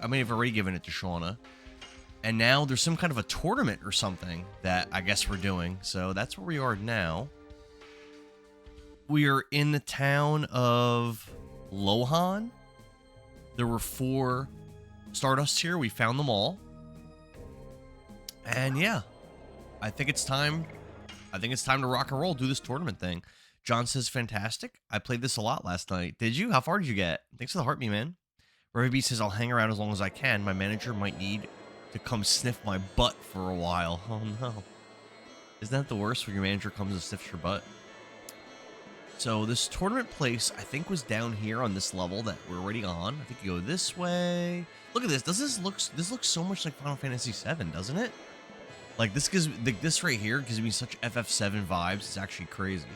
I may have already given it to Shauna. And now there's some kind of a tournament or something that I guess we're doing. So that's where we are now. We are in the town of Lohan. There were 4 Stardusts here. We found them all. And yeah, I think it's time. I think it's time to rock and roll, do this tournament thing. John says, fantastic. I played this a lot last night. Did you? How far did you get? Thanks for the heart, me man. Ravi B says, I'll hang around as long as I can. My manager might need to come sniff my butt for a while. Oh no. Isn't that the worst when your manager comes and sniffs your butt? So this tournament place, I think, was down here on this level that we're already on. I think you go this way. Look at this. This looks so much like Final Fantasy VII, doesn't it? Like this right here gives me such FF7 vibes. It's actually crazy.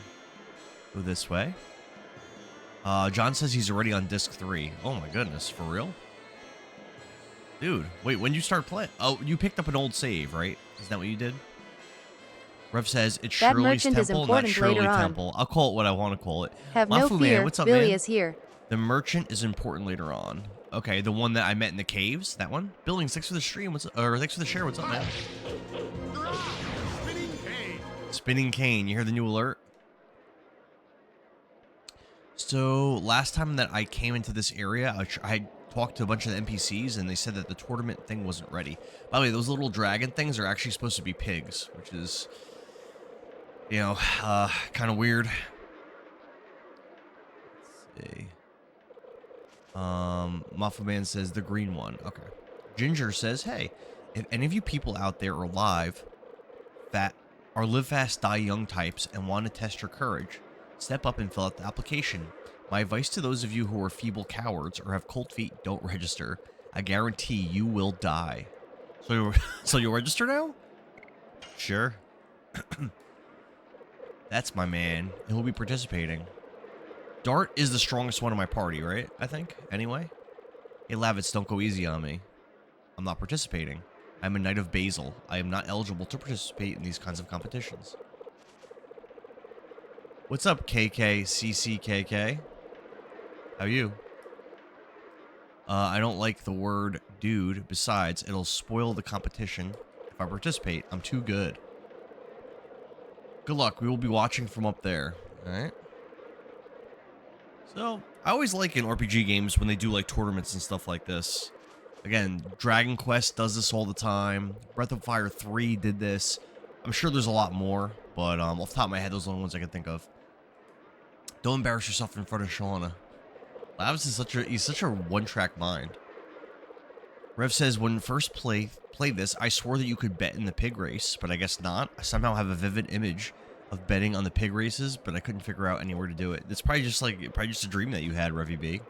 Go this way. John says he's already on disc 3. Oh my goodness, for real? Dude, wait, when did you start playing? Oh, you picked up an old save, right? Is that what you did? Rev says it's that Shirley's merchant Temple, is not important Shirley later on. Temple. I'll call it what I want to call it. Have Mafu no Man, fear, what's up, Billy man? is here. The merchant is important later on. Okay, the one that I met in the caves, that one. Building, thanks for the stream. Thanks for the share. What's up, man? Spinning cane. Spinning cane. You hear the new alert? So last time that I came into this area, I talked to a bunch of the NPCs, and they said that the tournament thing wasn't ready. By the way, those little dragon things are actually supposed to be pigs, which is, you know, kind of weird. Let's see. Muffin Man says the green one. Okay. Ginger says, hey, if any of you people out there are live, that are live fast, die young types and want to test your courage, step up and fill out the application. My advice to those of you who are feeble cowards or have cold feet, don't register. I guarantee you will die. So you'll register now? Sure. That's my man. He'll be participating. Dart is the strongest one in my party, right? I think, anyway. Hey, Lavitz, don't go easy on me. I'm not participating. I'm a Knight of Basil. I am not eligible to participate in these kinds of competitions. What's up, KKCCKK? How you? I don't like the word dude. Besides, it'll spoil the competition. If I participate, I'm too good. Good luck. We will be watching from up there. Alright? So, I always like in RPG games when they do like tournaments and stuff like this. Again, Dragon Quest does this all the time. Breath of Fire 3 did this. I'm sure there's a lot more, but off the top of my head, those are the only ones I can think of. Don't embarrass yourself in front of Shauna. Lavis is he's such a one-track mind. Rev says, when first played this, I swore that you could bet in the pig race, but I guess not. I somehow have a vivid image of betting on the pig races, but I couldn't figure out anywhere to do it. It's probably just a dream that you had, Revy B.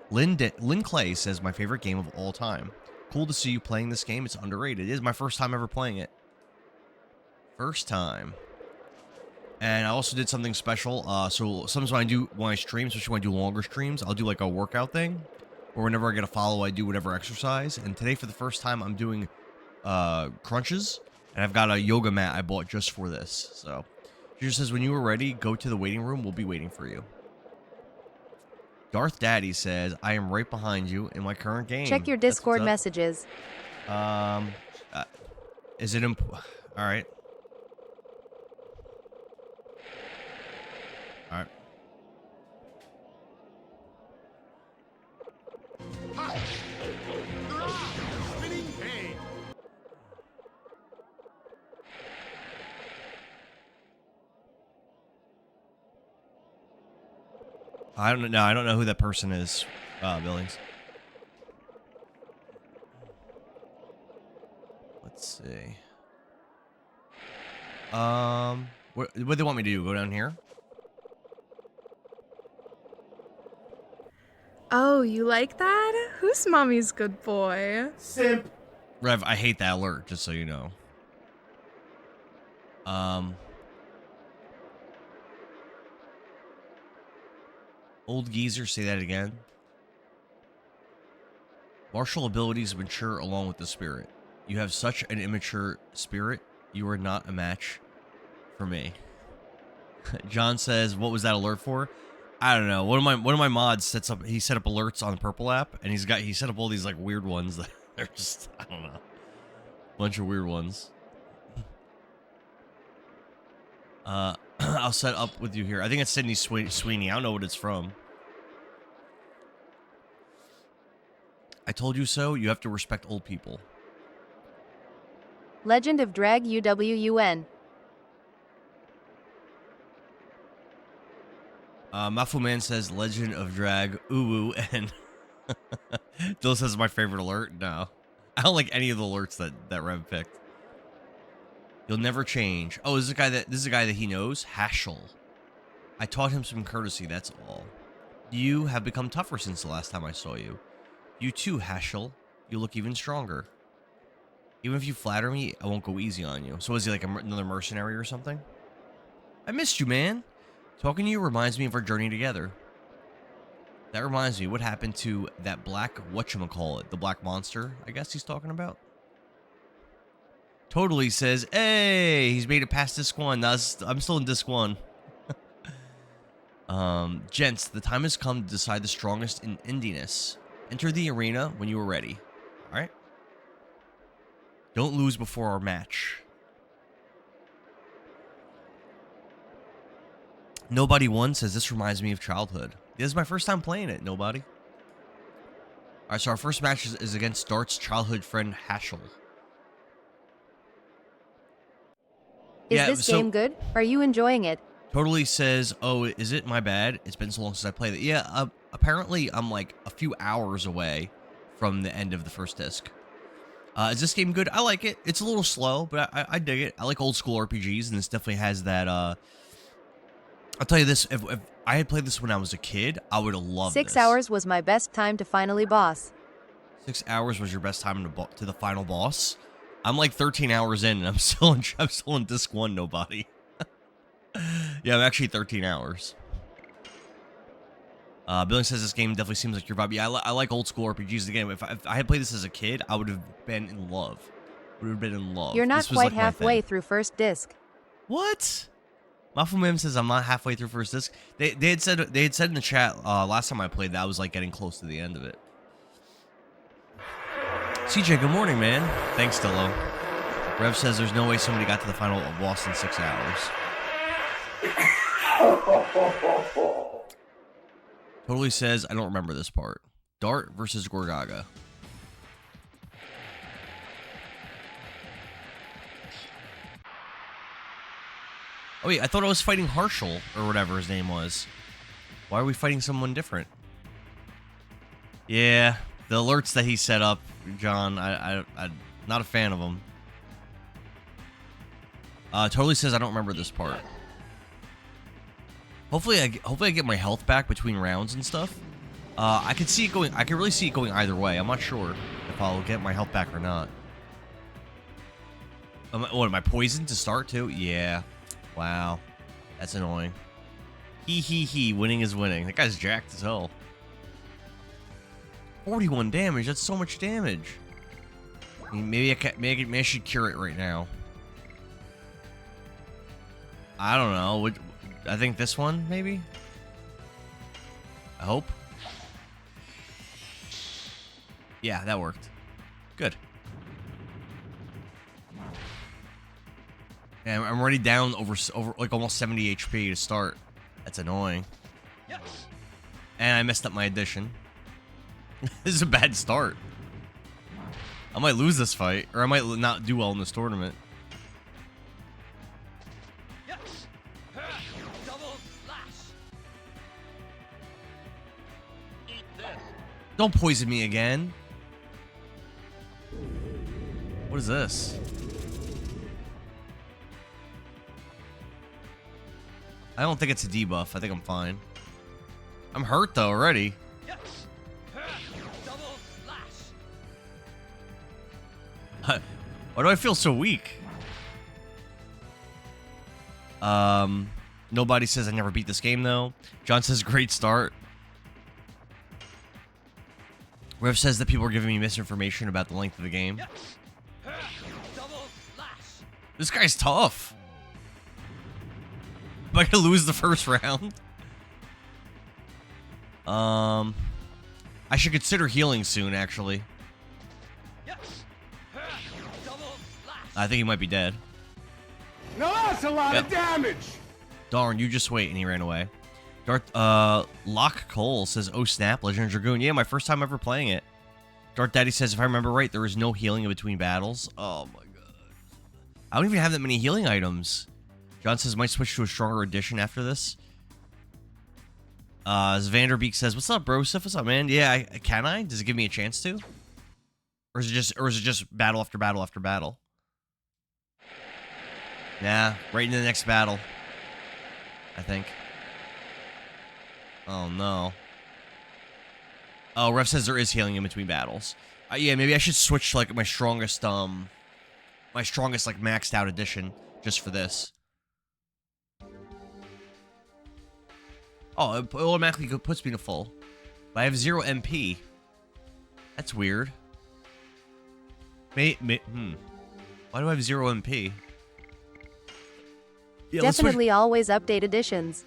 Lynn Clay says, my favorite game of all time. Cool to see you playing this game. It's underrated. It is my first time ever playing it. First time. And I also did something special. So sometimes when I stream, especially when I do longer streams, I'll do like a workout thing. Or whenever I get a follow, I do whatever exercise. And today, for the first time, I'm doing crunches. And I've got a yoga mat I bought just for this. So, she just says, when you are ready, go to the waiting room. We'll be waiting for you. Darth Daddy says, I am right behind you in my current game. Check your Discord messages. Is it Alright. Alright. Spinning cane. I don't know who that person is, Billings. Let's see. What do they want me to do? Go down here? Oh, you like that? Who's mommy's good boy? Simp. Rev, I hate that alert, just so you know. Old geezer, say that again. Martial abilities mature along with the spirit. You have such an immature spirit, you are not a match for me. John says, what was that alert for? I don't know. One of my mods sets up. He set up alerts on the Purple app, and he set up all these like weird ones that are just I don't know, bunch of weird ones. I'll set up with you here. I think it's Sydney Sweeney. I don't know what it's from. I told you so. You have to respect old people. Legend of Dragoon. Mafu Man says Legend of Drag Uwu, and Dill says my favorite alert. No, I don't like any of the alerts that Rev picked. You'll never change. Oh, this is a guy that he knows. Hashel. I taught him some courtesy. That's all. You have become tougher since the last time I saw you. You too, Hashel. You look even stronger. Even if you flatter me, I won't go easy on you. So is he like another mercenary or something? I missed you, man. Talking to you reminds me of our journey together. That reminds me, what happened to that black, whatchamacallit, the black monster, I guess he's talking about? Totally says, hey, he's made it past disc 1. I'm still in disc 1. Gents, the time has come to decide the strongest in Endiness. Enter the arena when you are ready. Alright? Don't lose before our match. Nobody One says, this reminds me of childhood. This is my first time playing it, Nobody. Alright, so our first match is against Dart's childhood friend, Hashel. Is this game good? Are you enjoying it? Totally says, oh, is it? My bad. It's been so long since I played it. Yeah, apparently I'm like a few hours away from the end of the first disc. Is this game good? I like it. It's a little slow, but I dig it. I like old school RPGs, and this definitely has that, I'll tell you this, if I had played this when I was a kid, I would have loved 6 this. hours was my best time to finally boss. 6 hours was your best time to the final boss? I'm like 13 hours in, and I'm still in disc 1, Nobody. Yeah, I'm actually 13 hours. Billing says this game definitely seems like your vibe. Yeah, I like old school RPGs. Again, if I had played this as a kid, I would have been in love. You're not quite halfway through first disc. What? Mafumim says I'm not halfway through first disc. They had said in the chat last time I played that I was like getting close to the end of it. CJ, good morning, man. Thanks, Dillo. Rev says there's no way somebody got to the final boss in 6 hours. Totally says I don't remember this part. Dart versus Gorgaga. Oh wait, I thought I was fighting Harshal or whatever his name was. Why are we fighting someone different? Yeah, the alerts that he set up, John, I'm not a fan of them. Totally says I don't remember this part. Hopefully I get my health back between rounds and stuff. I can see it going. I can really see it going either way. I'm not sure if I'll get my health back or not. What am I poisoned to start too? Yeah. Wow, that's annoying. He. Winning is winning. That guy's jacked as hell. 41 damage. That's so much damage. I mean, maybe I should cure it right now. I don't know. I think this one, maybe? I hope. Yeah, that worked. Good. And I'm already down over like almost 70 HP to start. That's annoying. Yes. And I messed up my addition. This is a bad start. I might lose this fight, or I might not do well in this tournament. Don't poison me again. What is this? I don't think it's a debuff. I think I'm fine. I'm hurt though already. Why do I feel so weak? Nobody says I never beat this game though. John says great start. Rev says that people are giving me misinformation about the length of the game. This guy's tough. Am I gonna lose the first round? I should consider healing soon, actually. I think he might be dead. Now that's a lot of damage. Darn, you just wait, and he ran away. Lock Cole says, "Oh snap, Legend of Dragoon." Yeah, my first time ever playing it. Darth Daddy says, if I remember right, there is no healing in between battles. Oh my god. I don't even have that many healing items. John says, might switch to a stronger edition after this. Vanderbeek says, "What's up, bro? What's up, man?" Yeah, can I? Does it give me a chance to? Or is it just battle after battle after battle? Nah, right into the next battle. I think. Oh no. Oh, Ref says there is healing in between battles. Yeah, maybe I should switch to like my strongest like maxed out edition just for this. Oh, it automatically puts me to full. But I have 0 MP. That's weird. Why do I have 0 MP? Yeah, Definitely always update editions.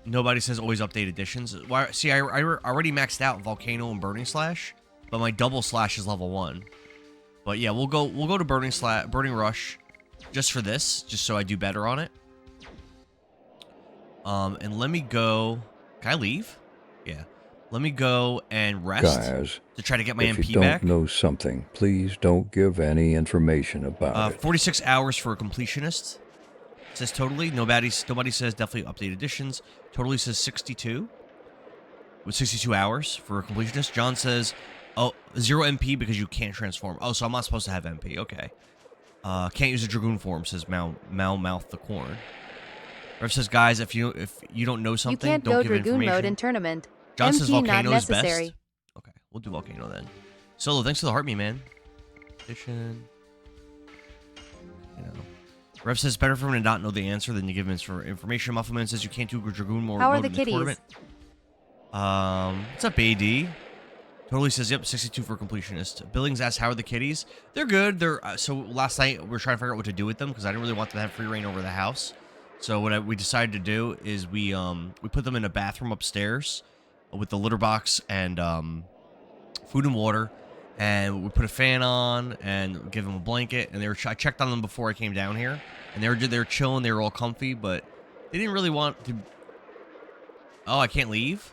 Nobody says always update editions. Why? See, I already maxed out Volcano and Burning Slash, but my double slash is level 1. But yeah, we'll go to Burning Rush, just for this, just so I do better on it. And let me go. Can I leave? Yeah. Let me go and rest to try to get my MP back. If you don't know something, please don't give any information about it. 46 hours for a completionist. Says totally. Nobody says definitely update editions. Totally says 62. With 62 hours for a completionist. John says, oh, 0 MP because you can't transform. Oh, so I'm not supposed to have MP. Okay. Can't use a Dragoon form, says Mouth the Corn. Rev says, guys, if you don't know something, you can't don't go give Dragoon information. mode in tournament. John MT says not Volcano's necessary. best. Okay, we'll do Volcano then. Solo, thanks for the heart me, man. Edition. You know. Rev says better for him to not know the answer than to give him information. Muffleman says you can't do Dragoon mode. How are the in kitties? Tournament. What's up, AD? Totally says yep, 62 for completionist. Billings asks how are the kitties? They're good. They're so last night we were trying to figure out what to do with them because I didn't really want them to have free reign over the house. So what we decided to do is we put them in a bathroom upstairs with the litter box and food and water, and we put a fan on and give them a blanket. And I checked on them before I came down here, and they were chilling. They were all comfy, but they didn't really want to. Oh, I can't leave.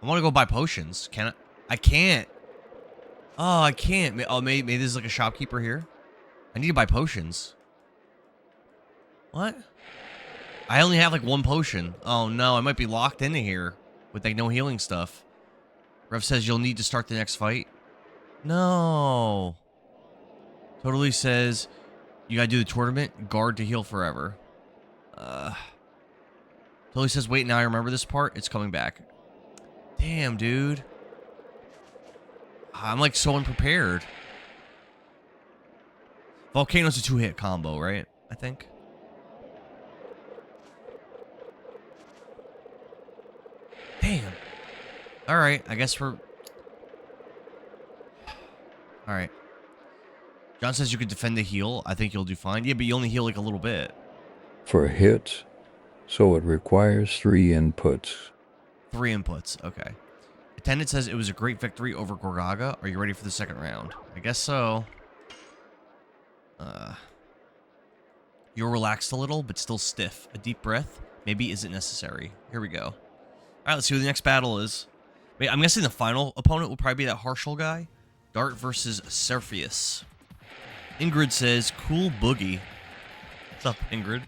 I want to go buy potions. Can I? I can't. Oh, I can't. Oh, maybe there's like a shopkeeper here. I need to buy potions. What? I only have like 1 potion. Oh no, I might be locked into here with like no healing stuff. Rev says you'll need to start the next fight. No. Totally says you gotta do the tournament. Guard to heal forever. Totally says wait, now I remember this part. It's coming back. Damn, dude. I'm like so unprepared. Volcano's a 2-hit combo, right? I think. Damn. Alright, I guess we're... Alright. John says you could defend the heal. I think you'll do fine. Yeah, but you only heal like a little bit. For hits, so it requires 3 inputs. 3 inputs, okay. Attendant says it was a great victory over Gorgaga. Are you ready for the second round? I guess so. You're relaxed a little, but still stiff. A deep breath maybe isn't necessary. Here we go. All right, let's see what the next battle is. Wait, I'm guessing the final opponent will probably be that Harshal guy. Dart versus Cerpheus. Ingrid says, cool boogie. What's up, Ingrid?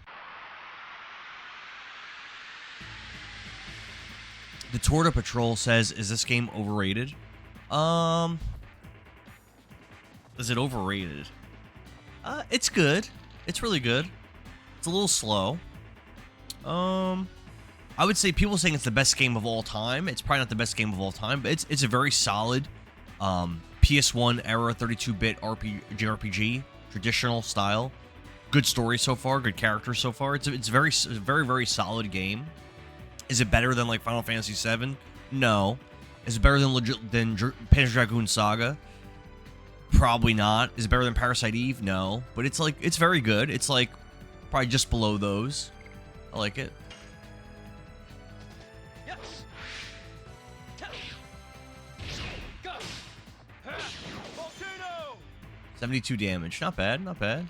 The Torta Patrol says, is this game overrated? Is it overrated? It's good. It's really good. It's a little slow. I would say people saying it's the best game of all time. It's probably not the best game of all time, but it's a very solid PS1 era 32-bit JRPG, traditional style. Good story so far, good characters so far. It's a very, very solid game. Is it better than like Final Fantasy VII? No. Is it better than Panzer Dragoon Saga? Probably not. Is it better than Parasite Eve? No. But it's like, it's very good. It's like probably just below those. I like it. 72 damage. Not bad, not bad.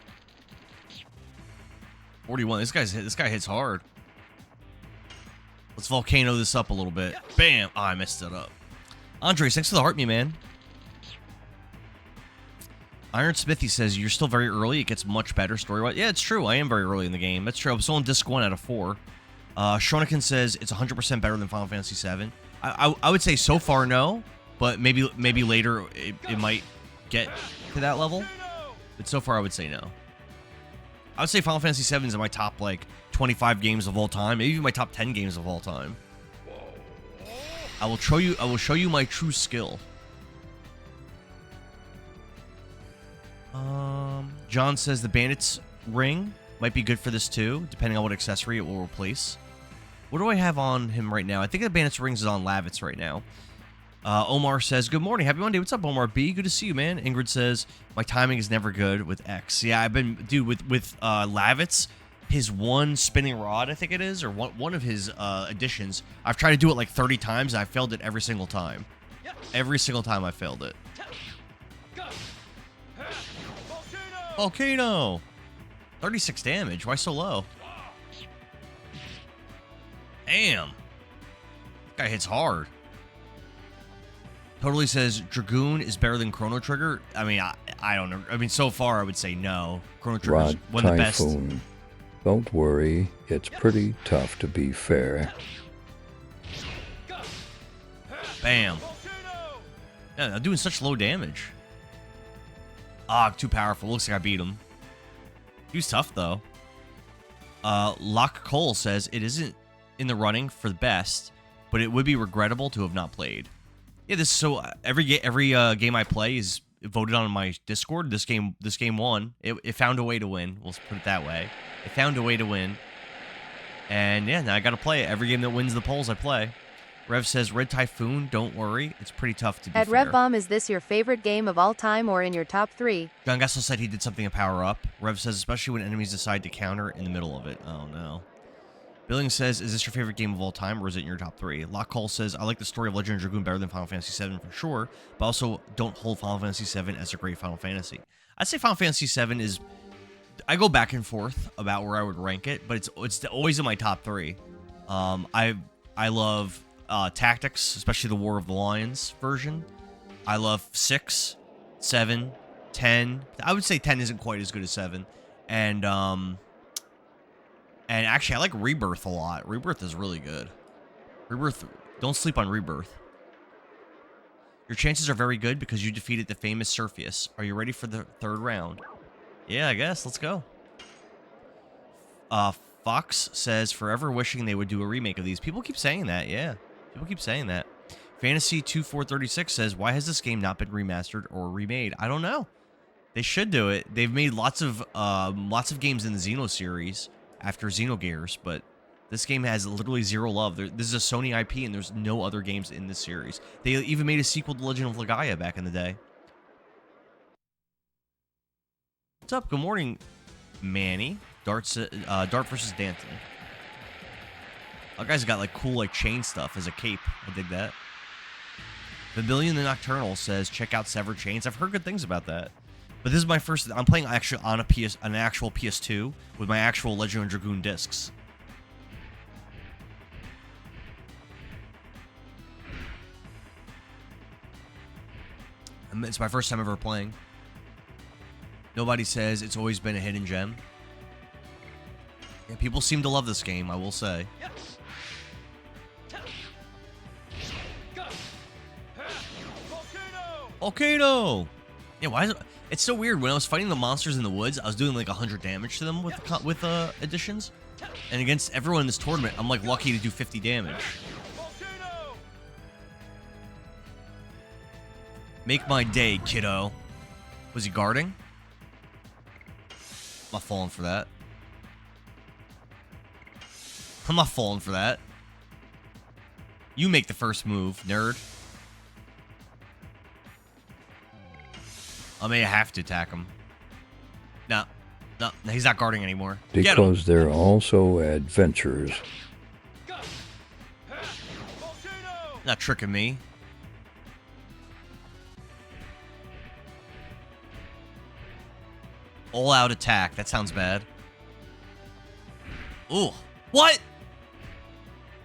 41. This guy hits hard. Let's volcano this up a little bit. Bam! Oh, I messed it up. Andres, thanks for the heart me, man. Iron Smithy says, you're still very early. It gets much better story-wise. Yeah, it's true. I am very early in the game. That's true. I'm still on disc 1 out of 4. Shonikin says, it's 100% better than Final Fantasy 7. I would say so far, no. But maybe later it might get to that level. But so far, I would say no. I would say Final Fantasy 7 is in my top, like, 25 games of all time. Maybe even my top 10 games of all time. I will show you my true skill. John says the Bandit's ring might be good for this too, depending on what accessory it will replace. What do I have on him right now? I think the Bandit's rings is on Lavitz right now. Omar says, good morning, happy Monday. What's up, Omar B? Good to see you, man. Ingrid says, my timing is never good with X. Yeah, I've been, dude, with Lavitz, his one spinning rod, I think it is, or one of his additions, I've tried to do it like 30 times, and I failed it every single time. Every single time I failed it. Volcano! 36 damage. Why so low? Damn. That guy hits hard. Totally says Dragoon is better than Chrono Trigger. I mean, I don't know. I mean, so far I would say no. Chrono Trigger is one of the best. Don't worry. It's pretty tough to be fair. Bam. Yeah, I'm doing such low damage. Ah, too powerful. Looks like I beat him. He was tough, though. Locke Cole says, it isn't in the running for the best, but it would be regrettable to have not played. Yeah, this so every game I play is voted on in my Discord. This game won. It found a way to win. We'll put it that way. It found a way to win. And yeah, now I got to play it. Every game that wins the polls, I play. Rev says, Red Typhoon, don't worry. It's pretty tough to be At fair. RevBomb, is this your favorite game of all time or in your top 3? John Gessel said he did something to power up. Rev says, especially when enemies decide to counter in the middle of it. Oh, no. Billing says, is this your favorite game of all time or is it in your top 3? Lockhall says, I like the story of Legend of Dragoon better than Final Fantasy VII for sure, but also don't hold Final Fantasy VII as a great Final Fantasy. I'd say Final Fantasy VII is... I go back and forth about where I would rank it, but it's always in my top 3. I love... Tactics, especially the War of the Lions version. I love 6, 7, 10. I would say 10 isn't quite as good as 7. And actually I like Rebirth a lot. Rebirth is really good. Rebirth, don't sleep on Rebirth. Your chances are very good because you defeated the famous Surfius. Are you ready for the 3rd round? Yeah, I guess. Let's go. Fox says, forever wishing they would do a remake of these. People keep saying that, yeah. People keep saying that. Fantasy 2436 says, why has this game not been remastered or remade? I don't know. They should do it. They've made lots of games in the Xeno series after Xenogears, but this game has literally zero love. This is a Sony IP, and there's no other games in this series. They even made a sequel to Legend of Legaia back in the day. What's up? Good morning, Manny. Dart versus Danton. That guy's got like cool like chain stuff as a cape. I dig that. Pavilion the Nocturnal says, check out Severed Chains. I've heard good things about that. But this is my first... I'm playing actually on an actual PS2 with my actual Legend of Dragoon discs. It's my first time ever playing. Nobody says it's always been a hidden gem. Yeah, people seem to love this game, I will say. Volcano! Yeah, why is it... It's so weird. When I was fighting the monsters in the woods, I was doing like 100 damage to them with additions. And against everyone in this tournament, I'm like lucky to do 50 damage. Make my day, kiddo. Was he guarding? I'm not falling for that. I'm not falling for that. You make the first move, nerd. I may have to attack him. No, he's not guarding anymore. Because they're also adventurers. Not tricking me. All out attack. That sounds bad. Ooh. What?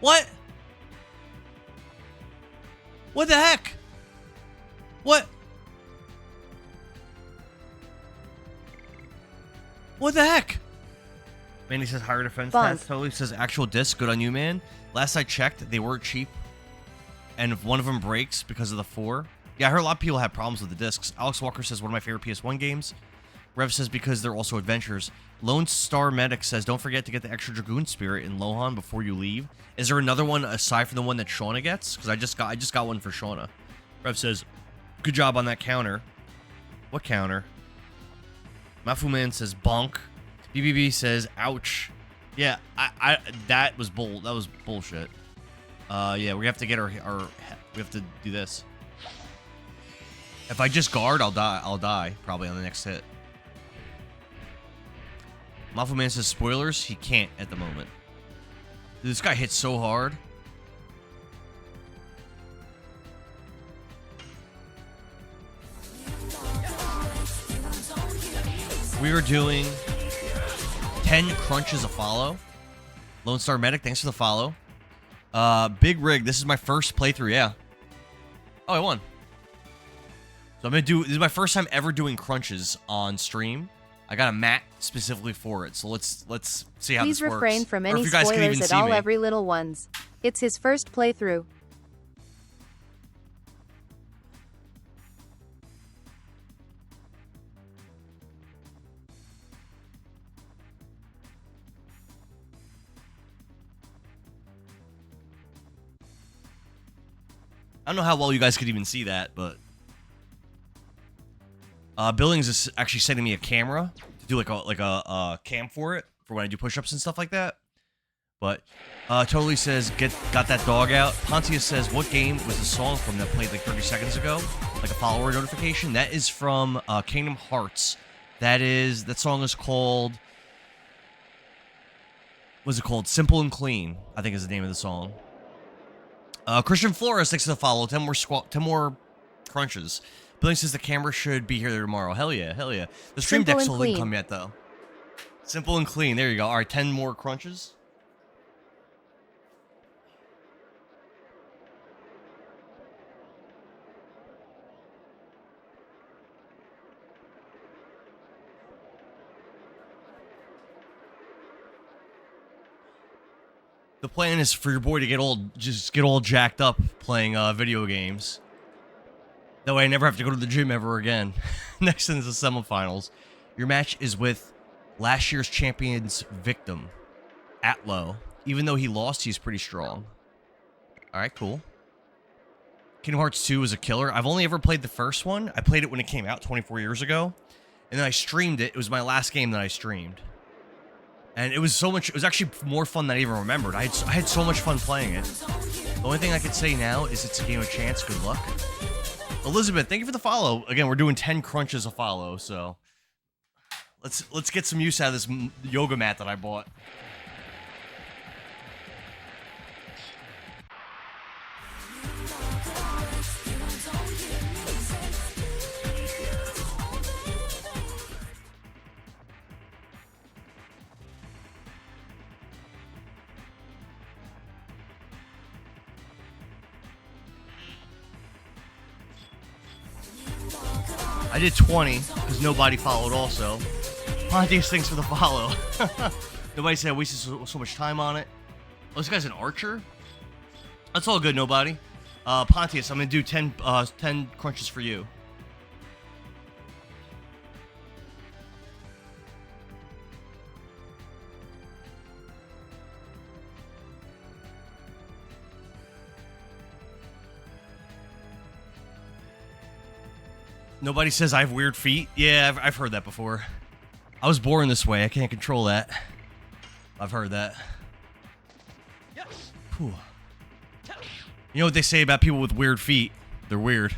What? What the heck? What? What the heck? Manny says higher defense stats. Totally says actual disc. Good on you, man. Last I checked, they were cheap. And if one of them breaks because of the 4. Yeah, I heard a lot of people have problems with the discs. Alex Walker says one of my favorite PS1 games. Rev says because they're also adventures. Lone Star Medic says don't forget to get the extra Dragoon Spirit in Lohan before you leave. Is there another one aside from the one that Shauna gets? Because I just got one for Shauna. Rev says, good job on that counter. What counter? Mafuman says bonk. BBB says ouch. Yeah, I that was bullshit. Yeah, we have to get our we have to do this. If I just guard, I'll die probably on the next hit. Mafuman says spoilers. He can't at the moment. Dude, this guy hits so hard. We are doing 10 crunches a follow. Lone Star Medic, thanks for the follow. Big Rig, this is my first playthrough, yeah. Oh, I won. So I'm gonna do, this is my first time ever doing crunches on stream. I got a mat specifically for it, so let's see how this works. Please refrain from any spoilers at all, every little ones. It's his first playthrough. I don't know how well you guys could even see that, but Billings is actually sending me a camera to do like a cam for it for when I do push-ups and stuff like that. But totally says got that dog out. Pontius says what game was the song from that played like 30 seconds ago? Like a follower notification. That is from Kingdom Hearts. That song is called. What's it called? Simple and Clean, I think is the name of the song. Christian Flores thanks for the follow. 10 more crunches. Billy says the camera should be here tomorrow. Hell yeah, hell yeah. The stream deck still didn't come yet though. Simple and clean. There you go. All right, 10 more crunches. The plan is for your boy to get all jacked up playing video games. That way I never have to go to the gym ever again. Next in the semifinals. Your match is with last year's champion's victim, Atlo. Even though he lost, he's pretty strong. Alright, cool. Kingdom Hearts 2 is a killer. I've only ever played the first one. I played it when it came out 24 years ago. And then I streamed it. It was my last game that I streamed. And it was actually more fun than I even remembered. I had so much fun playing it. The only thing I could say now is it's a game of chance. Good luck. Elizabeth, thank you for the follow. Again, we're doing 10 crunches a follow, so let's get some use out of this yoga mat that I bought. I did 20 because nobody followed also. Pontius, thanks for the follow. Nobody said I wasted so much time on it. Oh, this guy's an archer? That's all good, nobody. Pontius, I'm going to do 10 crunches for you. Nobody says I have weird feet. Yeah, I've heard that before. I was born this way. I can't control that. I've heard that. Whew. You know what they say about people with weird feet? They're weird.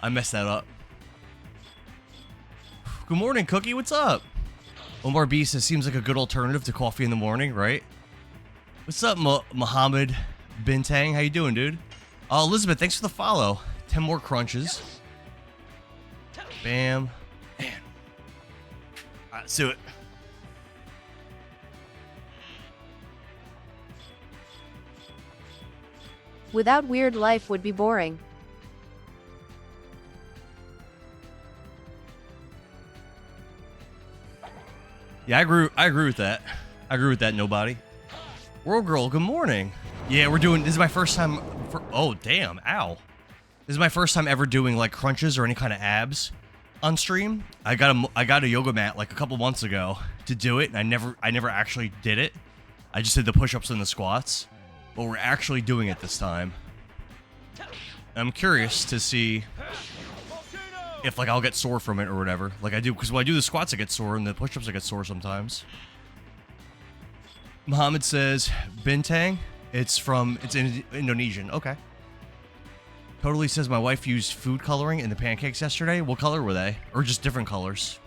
I messed that up. Good morning, Cookie. What's up? Omar B says, seems like a good alternative to coffee in the morning, right? What's up, Mohammed Bintang? How you doing, dude? Elizabeth, thanks for the follow. 10 more crunches. Bam. Man. All right, let's do it. Without weird, life would be boring. Yeah, I agree with that. I agree with that, nobody. World Girl, good morning. Yeah, this is my first time oh, damn, ow. This is my first time ever doing, like, crunches or any kind of abs on stream. I got a yoga mat, like, a couple months ago to do it, and I never actually did it. I just did the push-ups and the squats. But we're actually doing it this time. I'm curious to see if, like, I'll get sore from it or whatever. Like I do, because when I do the squats, I get sore, and the push-ups, I get sore sometimes. Muhammad says, Bintang, it's in Indonesian. Okay. Totally says, my wife used food coloring in the pancakes yesterday. What color were they? Or just different colors?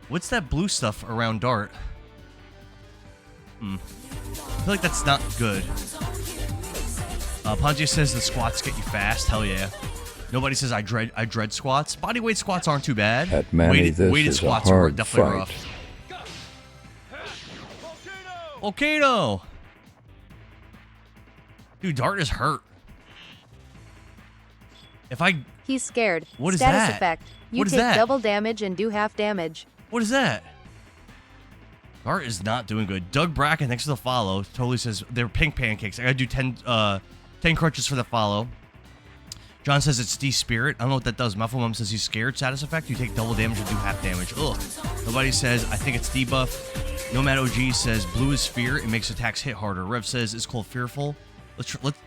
What's that blue stuff around Dart? I feel like that's not good. Pontius says the squats get you fast. Hell yeah. Nobody says I dread squats. Bodyweight squats aren't too bad. At Manny, weighted squats are definitely rough. Volcano! Dude, Dart is hurt. He's scared. What is Status that? effect. You What is take that? double damage and do half damage. What is that? Dart is not doing good. Doug Bracken, thanks for the follow. Totally says they're pink pancakes. I gotta do 10 crunches for the follow. John says it's D-Spirit. I don't know what that does. Muffle Mom says he's scared. Status effect. You take double damage and do half damage. Ugh. Nobody says I think it's debuff. Nomad OG says blue is fear. It makes attacks hit harder. Rev says it's called fearful.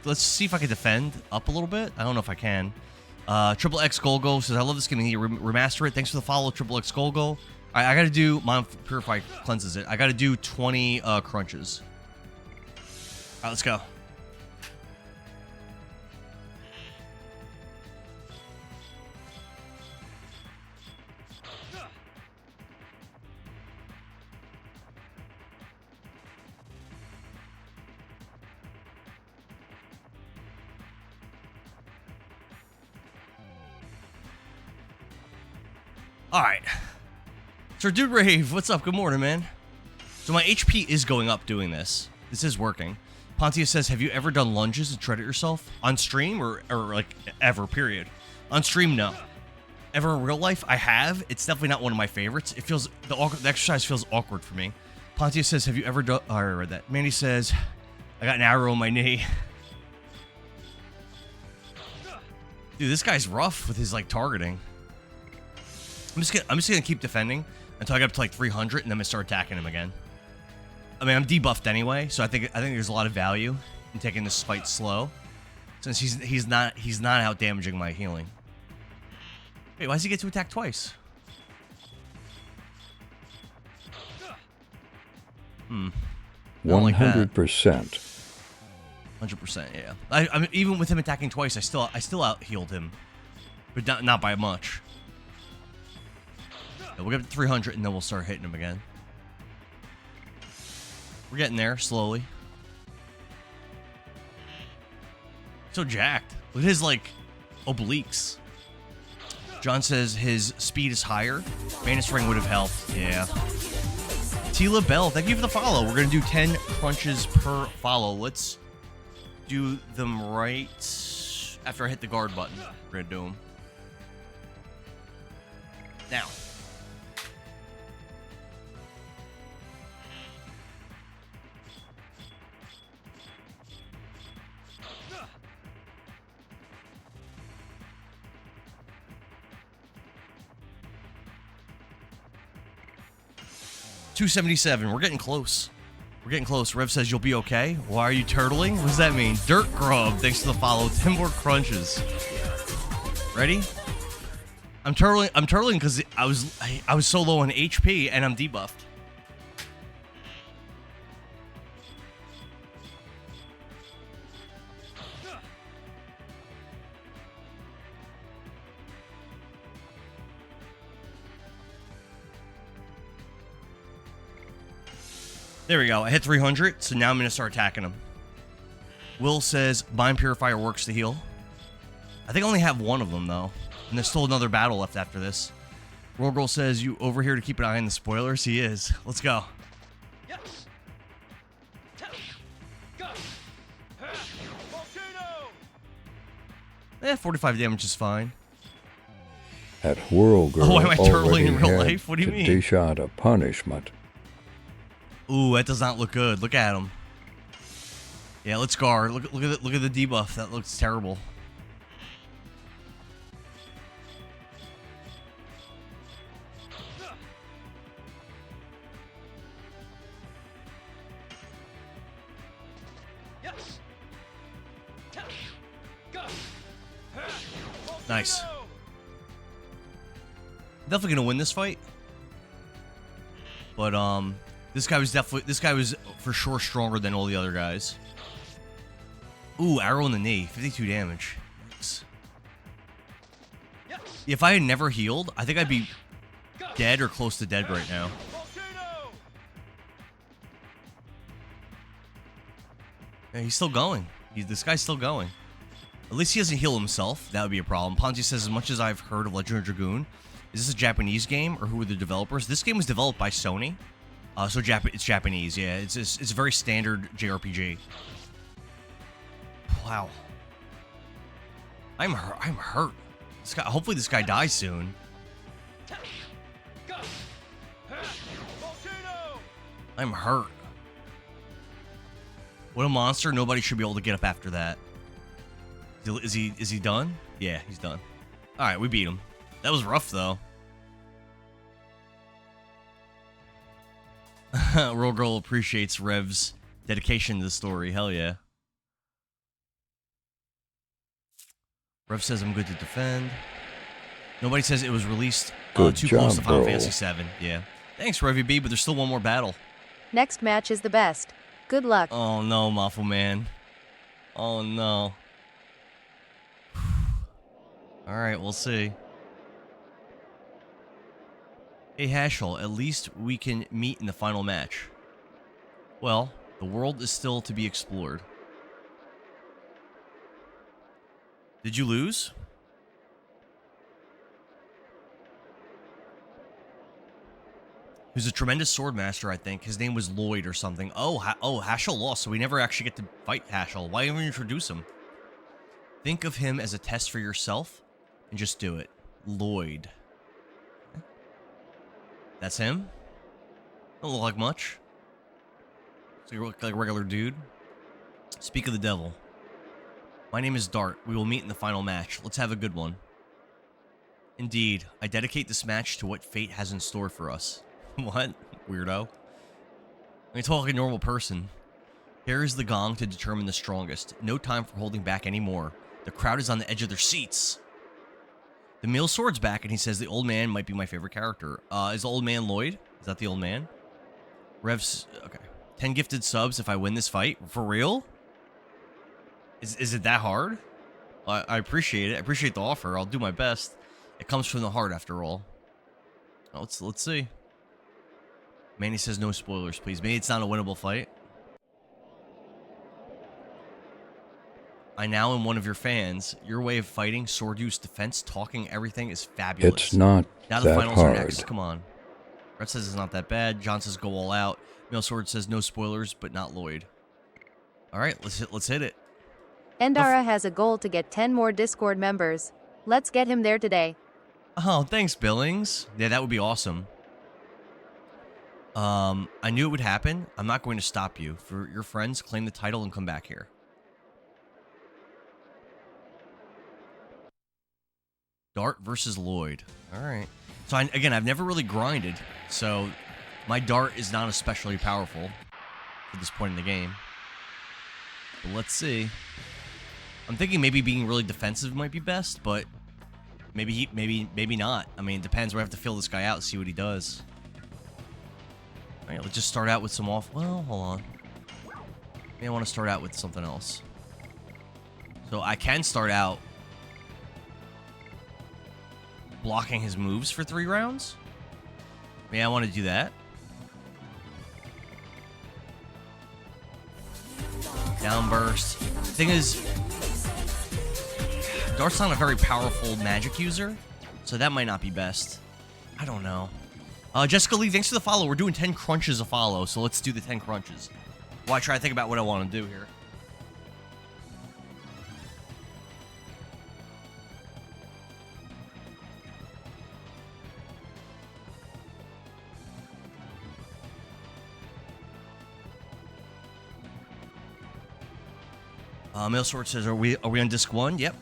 Let's see if I can defend up a little bit. I don't know if I can. Triple X Golgo says I love this game. You remaster it. Thanks for the follow, Triple X Golgo. Alright, I gotta do Mind Purify cleanses it. I gotta do 20 crunches. Alright, let's go. Alright. Sir Dude Rave, what's up? Good morning, man. So my HP is going up doing this. This is working. Pontius says, have you ever done lunges and shredded yourself? On stream or like ever, period? On stream, no. Ever in real life, I have. It's definitely not one of my favorites. It feels, the exercise feels awkward for me. Pontius says, have you ever done, oh, I read that. Mandy says, I got an arrow in my knee. Dude, this guy's rough with his, like, targeting. I'm just gonna keep defending until I get up to like 300, and then I'm gonna start attacking him again. I mean, I'm debuffed anyway, so I think there's a lot of value in taking this fight slow, since he's not out damaging my healing. Wait, why does he get to attack twice? 100%. 100%, yeah. I mean, even with him attacking twice, I still out healed him, but not by much. Yeah, we'll get to 300 and then we'll start hitting him again. We're getting there slowly. So jacked. Look at his, like, obliques. John says his speed is higher. Manus Ring would have helped. Yeah. Tila Bell, thank you for the follow. We're going to do 10 crunches per follow. Let's do them right after I hit the guard button. We're going to do them. Now. $277. We're getting close. We're getting close. Rev says you'll be okay. Why are you turtling? What does that mean? Dirt Grub, thanks for the follow. 10 more crunches. Ready? I'm turtling because I was so low on HP and I'm debuffed. There we go. I hit 300, so now I'm going to start attacking him. Will says, Mind Purifier works to heal. I think I only have one of them, though. And there's still another battle left after this. Roll Girl says, you over here to keep an eye on the spoilers? He is. Let's go. Yes. Eh, 45 damage is fine. That World Girl am I turtling in real had life? What do you to mean? dish out a punishment. Ooh, that does not look good. Look at him. Yeah, let's guard. Look at the debuff. That looks terrible. Nice. Definitely gonna win this fight. But this guy was for sure stronger than all the other guys. Ooh, arrow in the knee, 52 damage. Yikes. If I had never healed, I think I'd be dead or close to dead right now. Yeah, he's still going. This guy's still going. At least he doesn't heal himself. That would be a problem. Ponzi says, as much as I've heard of Legend of Dragoon, is this a Japanese game or who are the developers? This game was developed by Sony. So it's Japanese, yeah. It's a very standard JRPG. Wow. I'm hurt. This guy, hopefully this guy dies soon. I'm hurt. What a monster. Nobody should be able to get up after that. Is he done? Yeah, he's done. All right, we beat him. That was rough, though. Roll Girl appreciates Rev's dedication to the story. Hell yeah. Rev says I'm good to defend. Nobody says it was released too close to Final Fantasy VII. Yeah. Thanks, Revy B, but there's still one more battle. Next match is the best. Good luck. Oh, no, Mafu Man. Oh, no. Alright, we'll see. Hey, Hashel, at least we can meet in the final match. Well, the world is still to be explored. Did you lose? He was a tremendous sword master, I think. His name was Lloyd or something. Oh, Hashel lost, so we never actually get to fight Hashel. Why even introduce him? Think of him as a test for yourself and just do it. Lloyd. That's him? Don't look like much. So you look like a regular dude. Speak of the devil. My name is Dart. We will meet in the final match. Let's have a good one. Indeed, I dedicate this match to what fate has in store for us. What? Weirdo. Let me talk like a normal person. Here is the gong to determine the strongest. No time for holding back anymore. The crowd is on the edge of their seats. The male sword's back, and he says the old man might be my favorite character. Is the old man Lloyd? Is that the old man? Revs... Okay. 10 gifted subs if I win this fight. For real? Is it that hard? I appreciate it. I appreciate the offer. I'll do my best. It comes from the heart, after all. Let's see. Manny says no spoilers, please. Maybe it's not a winnable fight. I now am one of your fans. Your way of fighting, sword use, defense, talking, everything is fabulous. It's not now the that finals hard. are next. Come on. Red says it's not that bad. John says go all out. Male Sword says no spoilers, but not Lloyd. All right, let's hit it. Endara has a goal to get 10 more Discord members. Let's get him there today. Oh, thanks, Billings. Yeah, that would be awesome. I knew it would happen. I'm not going to stop you. For your friends, claim the title and come back here. Dart versus Lloyd. All right. So, again, I've never really grinded, so my Dart is not especially powerful at this point in the game. But let's see. I'm thinking maybe being really defensive might be best, but maybe not. I mean, it depends. We have to fill this guy out and see what he does. All right, let's just start out with some off... Well, hold on. Maybe I want to start out with something else. So I can start out blocking his moves for 3 rounds. Maybe I want to do that. Downburst. Thing is, Dart's not a very powerful magic user, so that might not be best. I don't know. Jessica Lee, thanks for the follow. We're doing 10 crunches a follow, so let's do the 10 crunches. While I try to think about what I want to do here. Mailsort says, are we on disc 1? Yep.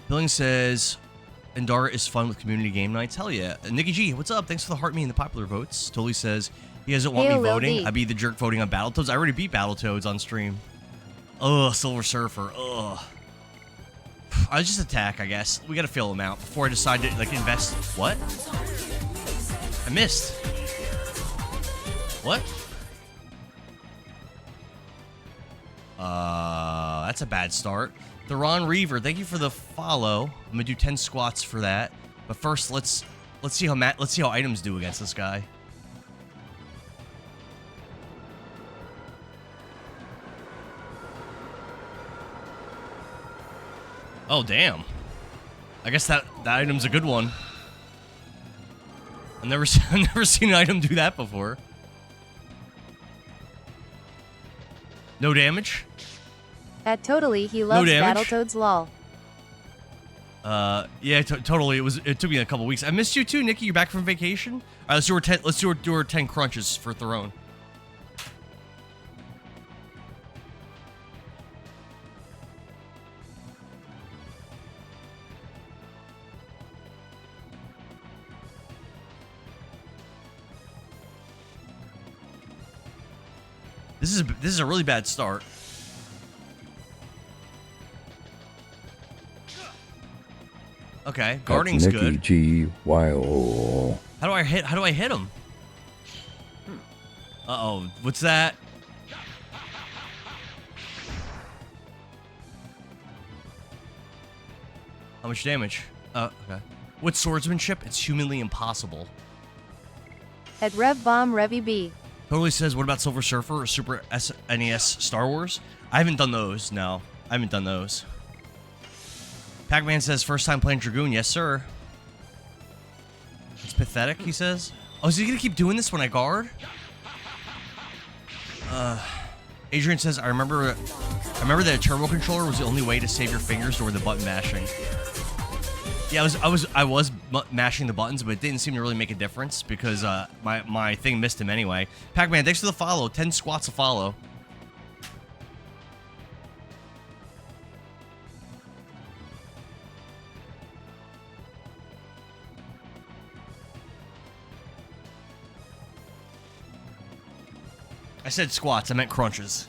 Billing says, Endara is fun with community game nights. Hell yeah. Nikki G, what's up? Thanks for the heart me and the popular votes. Totally says, he doesn't want me voting. I'd be the jerk voting on Battletoads. I already beat Battletoads on stream. Ugh, Silver Surfer. Ugh. I just attack, I guess. We gotta fill him out before I decide to, like, invest. What? I missed. What? That's a bad start. Theron Reaver, thank you for the follow. I'm gonna do 10 squats for that. But first, let's see how items do against this guy. Oh damn! I guess that item's a good one. I've never seen an item do that before. No damage. At Totally, he loves Battletoads lol. Yeah, totally. It took me a couple weeks. I missed you too, Nikki. You're back from vacation. All right, let's do our 10 crunches for Theron. This is a really bad start. Okay, guarding's Nikki good. G-Y-O. How do I hit him? Uh-oh, what's that? How much damage? Okay. With swordsmanship, it's humanly impossible. At Rev Bomb Revy B. Totally says, what about Silver Surfer or Super NES Star Wars? I haven't done those, no. I haven't done those. Pac-Man says, first time playing Dragoon. Yes, sir. It's pathetic, he says. Oh, is he gonna keep doing this when I guard? Adrian says, I remember that a turbo controller was the only way to save your fingers or the button mashing. Yeah, I was mashing the buttons, but it didn't seem to really make a difference because my thing missed him anyway. Pac-Man, thanks for the follow. 10 squats to follow. I said squats, I meant crunches.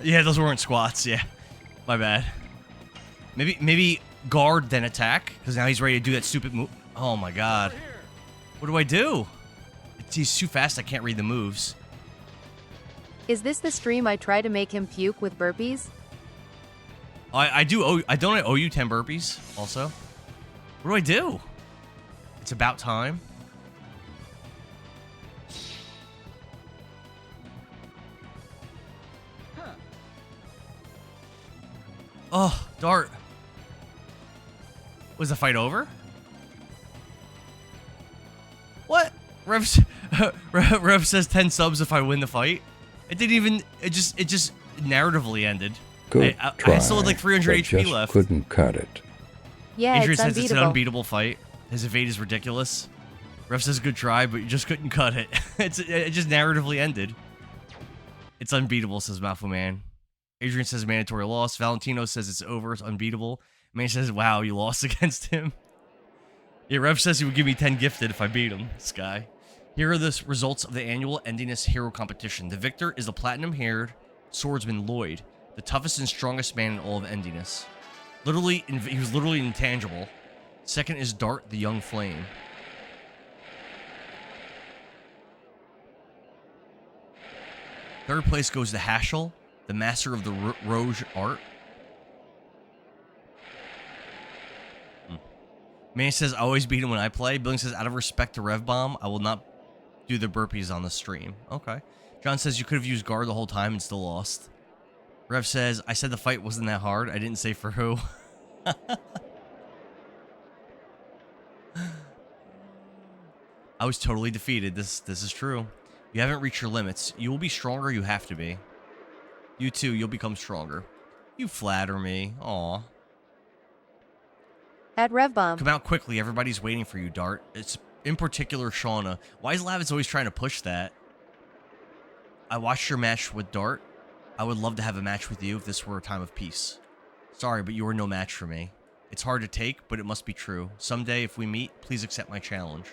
Yeah, those weren't squats, yeah. My bad. Maybe guard, then attack, because now he's ready to do that stupid move. Oh my god. What do I do? He's too fast, I can't read the moves. Is this the stream I try to make him puke with burpees? I owe you 10 burpees, also. What do I do? It's about time. Oh, Dart. Was the fight over? What? Rev says 10 subs if I win the fight. It didn't even. It just narratively ended. Good try. I still had like 300 but HP just left. Couldn't cut it. Yeah, Adrian it's says unbeatable. it's an unbeatable fight. His evade is ridiculous. Rev says good try, but you just couldn't cut it. It just narratively ended. It's unbeatable, says Mafu Man. Adrian says mandatory loss. Valentino says it's over. It's unbeatable. Man says, wow, you lost against him. Yeah, Rev says he would give me 10 gifted if I beat him. This guy. Here are the results of the annual Endiness Hero Competition. The victor is the platinum-haired swordsman Lloyd, the toughest and strongest man in all of Endiness. He was literally intangible. Second is Dart, the young flame. Third place goes to Hashel, the master of the Rouge art. Man says, I always beat him when I play. Billing says, out of respect to Rev Bomb, I will not do the burpees on the stream. Okay. John says you could have used guard the whole time and still lost. Rev says, I said the fight wasn't that hard. I didn't say for who. I was totally defeated. This is true. You haven't reached your limits. You will be stronger. You have to be. You too. You'll become stronger. You flatter me. Aw. At RevBomb. Come out quickly. Everybody's waiting for you, Dart. It's in particular Shauna. Why is Lavitz always trying to push that? I watched your match with Dart. I would love to have a match with you if this were a time of peace. Sorry, but you are no match for me. It's hard to take, but it must be true. Someday, if we meet, please accept my challenge.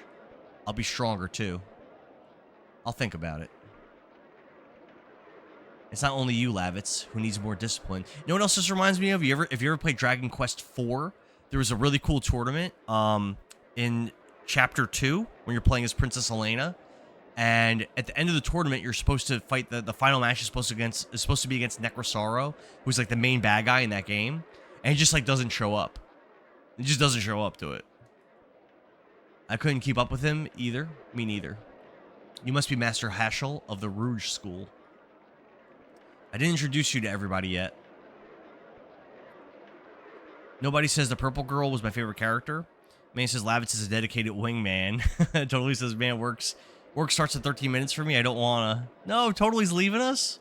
I'll be stronger, too. I'll think about it. It's not only you, Lavitz, who needs more discipline. You know what else this reminds me of? If you ever played Dragon Quest IV, there was a really cool tournament in Chapter 2 when you're playing as Princess Elena. And at the end of the tournament, you're supposed to fight the final match is supposed to be against Necrosaro, who's like the main bad guy in that game, and he just like doesn't show up. He just doesn't show up to it. I couldn't keep up with him either. Me neither. You must be Master Haschel of the Rouge School. I didn't introduce you to everybody yet. Nobody says the purple girl was my favorite character. Man says Lavitz is a dedicated wingman. Totally says, man, work starts in 13 minutes for me. I don't wanna. No, Totaly's leaving us.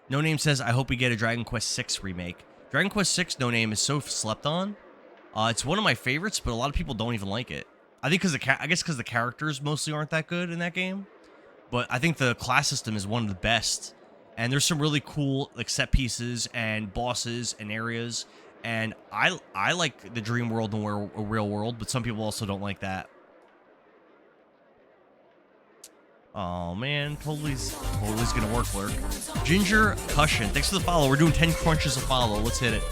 No Name says, I hope we get a Dragon Quest VI remake. Dragon Quest VI, No Name, is so slept on. It's one of my favorites, but a lot of people don't even like it. I think because the characters mostly aren't that good in that game. But I think the class system is one of the best. And there's some really cool like set pieces and bosses and areas. And I like the dream world and real world, but some people also don't like that. Oh man, Totaly's gonna work. Ginger Cushion, thanks for the follow. We're doing 10 crunches a follow. Let's hit it.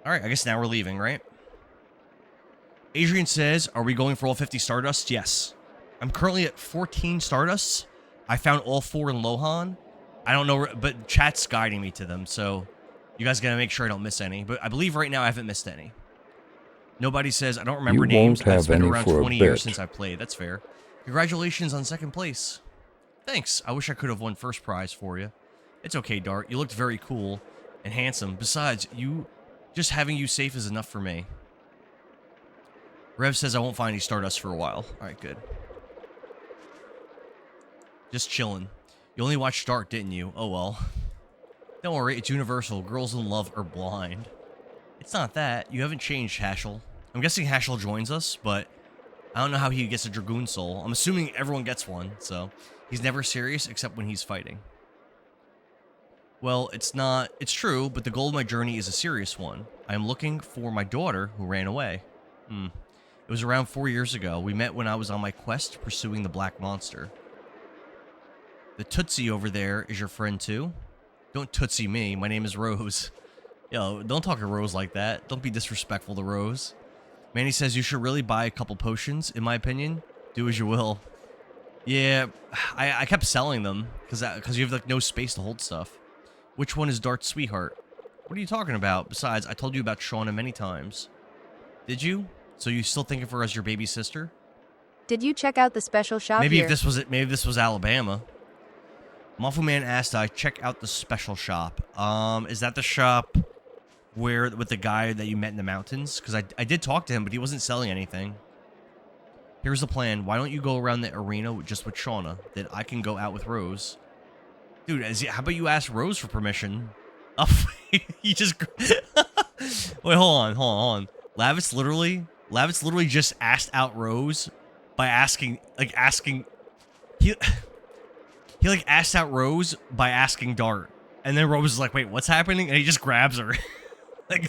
All right, I guess now we're leaving, right? Adrian says, are we going for all 50 Stardust? Yes. I'm currently at 14 Stardusts. I found all 4 in Lohan. I don't know, but chat's guiding me to them, so you guys gotta make sure I don't miss any. But I believe right now I haven't missed any. Nobody says, I don't remember names. It's been around 20 years since I played. That's fair. Congratulations on 2nd place. Thanks. I wish I could have won first prize for you. It's okay, Dart. You looked very cool and handsome. Besides, just having you safe is enough for me. Rev says I won't find any Stardust for a while. Alright, good. Just chilling. You only watched Dart, didn't you? Oh well. Don't worry, it's universal. Girls in love are blind. It's not that. You haven't changed, Haschel. I'm guessing Haschel joins us, but I don't know how he gets a Dragoon Soul. I'm assuming everyone gets one, so he's never serious except when he's fighting. Well, it's true, but the goal of my journey is a serious one. I am looking for my daughter who ran away. It was around 4 years ago. We met when I was on my quest pursuing the Black Monster. The Tootsie over there is your friend too? Don't Tootsie me. My name is Rose. Yo, don't talk to Rose like that. Don't be disrespectful to Rose. Manny says you should really buy a couple potions, in my opinion. Do as you will. Yeah, I kept selling them because you have like no space to hold stuff. Which one is Dart's sweetheart? What are you talking about? Besides, I told you about Shauna many times. Did you? So you still think of her as your baby sister? Did you check out the special shop Maybe here? if this was it. Maybe this was Alabama. Muffle Man asked, I check out the special shop. Is that the shop with the guy that you met in the mountains? Because I did talk to him, but he wasn't selling anything. Here's the plan. Why don't you go around the arena just with Shauna? Then I can go out with Rose. Dude, how about you ask Rose for permission? Oh, he just... Wait, hold on. Lavitz literally just asked out Rose by asking... He asked out Rose by asking Dart. And then Rose is like, wait, what's happening? And he just grabs her.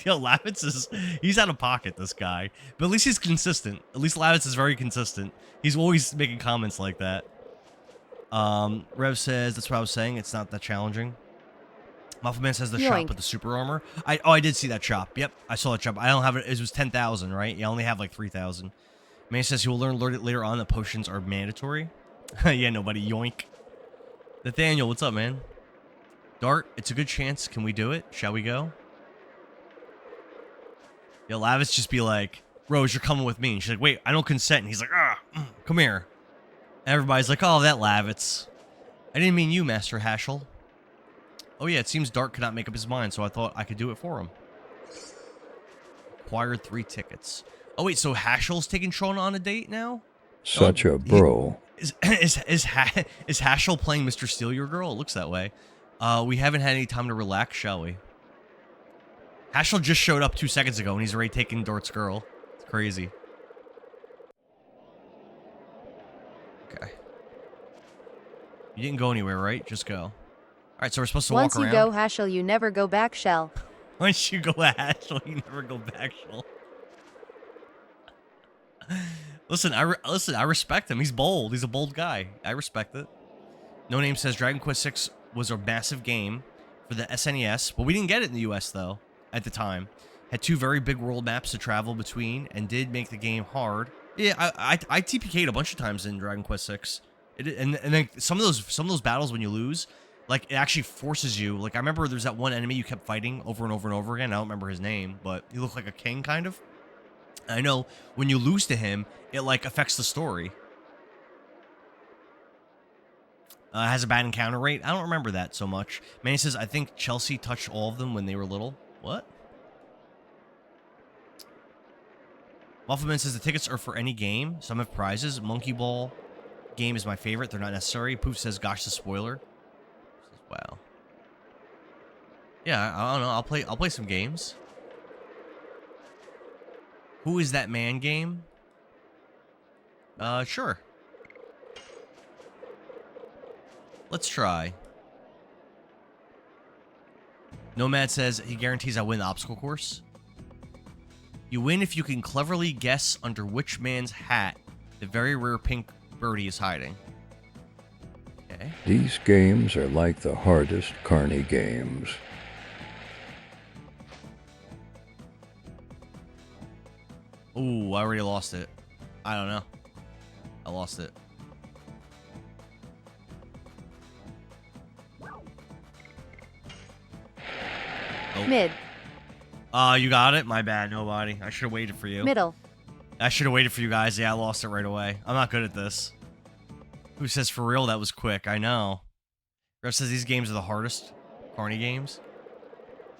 Yo, Lavitz he's out of pocket, this guy. But at least he's consistent. At least Lavitz is very consistent. He's always making comments like that. Rev says, that's what I was saying. It's not that challenging. Muffleman says the shop with the super armor. I did see that shop. Yep, I saw that shop. I don't have it. It was 10,000, right? You only have like 3,000. Man says he will learn later on that potions are mandatory. Yeah, nobody. Yoink. Nathaniel, what's up, man? Dart, it's a good chance. Can we do it? Shall we go? Yeah, Lavis just be like, Rose, you're coming with me. And she's like, wait, I don't consent. And he's like, come here. And everybody's like, oh, that Lavitz. I didn't mean you, Master Hashel. Oh, yeah, it seems Dart could not make up his mind, so I thought I could do it for him. Acquired 3 tickets. Oh, wait, so Hashel's taking Shona on a date now? Such a bro. Is Hashel playing Mr. Steal Your Girl? It looks that way. We haven't had any time to relax, shall we? Hashel just showed up 2 seconds ago, and he's already taking Dart's girl. It's crazy. Okay. You didn't go anywhere, right? Just go. All right, so we're supposed to Once walk around. Once you go, Hashel, you never go back, Shell. Once you go, Hashel, you never go back, Shell. Listen, I respect him. He's bold. He's a bold guy. I respect it. No Name says Dragon Quest VI was a massive game for the SNES, but we didn't get it in the US though at the time. Had 2 very big world maps to travel between, and did make the game hard. Yeah, I TPK'd a bunch of times in Dragon Quest VI. And then some of those battles when you lose, like it actually forces you. Like I remember there's that one enemy you kept fighting over and over and over again. I don't remember his name, but he looked like a king kind of. I know when you lose to him, it like affects the story. Has a bad encounter rate. I don't remember that so much. Manny says, I think Chelsea touched all of them when they were little. What? Waffleman says the tickets are for any game. Some have prizes. Monkey Ball game is my favorite. They're not necessary. Poof says, gosh, the spoiler. Wow. Yeah, I don't know. I'll play some games. Who is that man game? Sure. Let's try. Nomad says he guarantees I win the obstacle course. You win if you can cleverly guess under which man's hat the very rare pink birdie is hiding. Okay. These games are like the hardest carny games. Ooh, I already lost it. I don't know. I lost it. Oh. Mid. You got it? My bad, nobody. I should have waited for you. Middle. I should have waited for you guys. Yeah, I lost it right away. I'm not good at this. Who says for real? That was quick. I know. Rev says these games are the hardest carny games.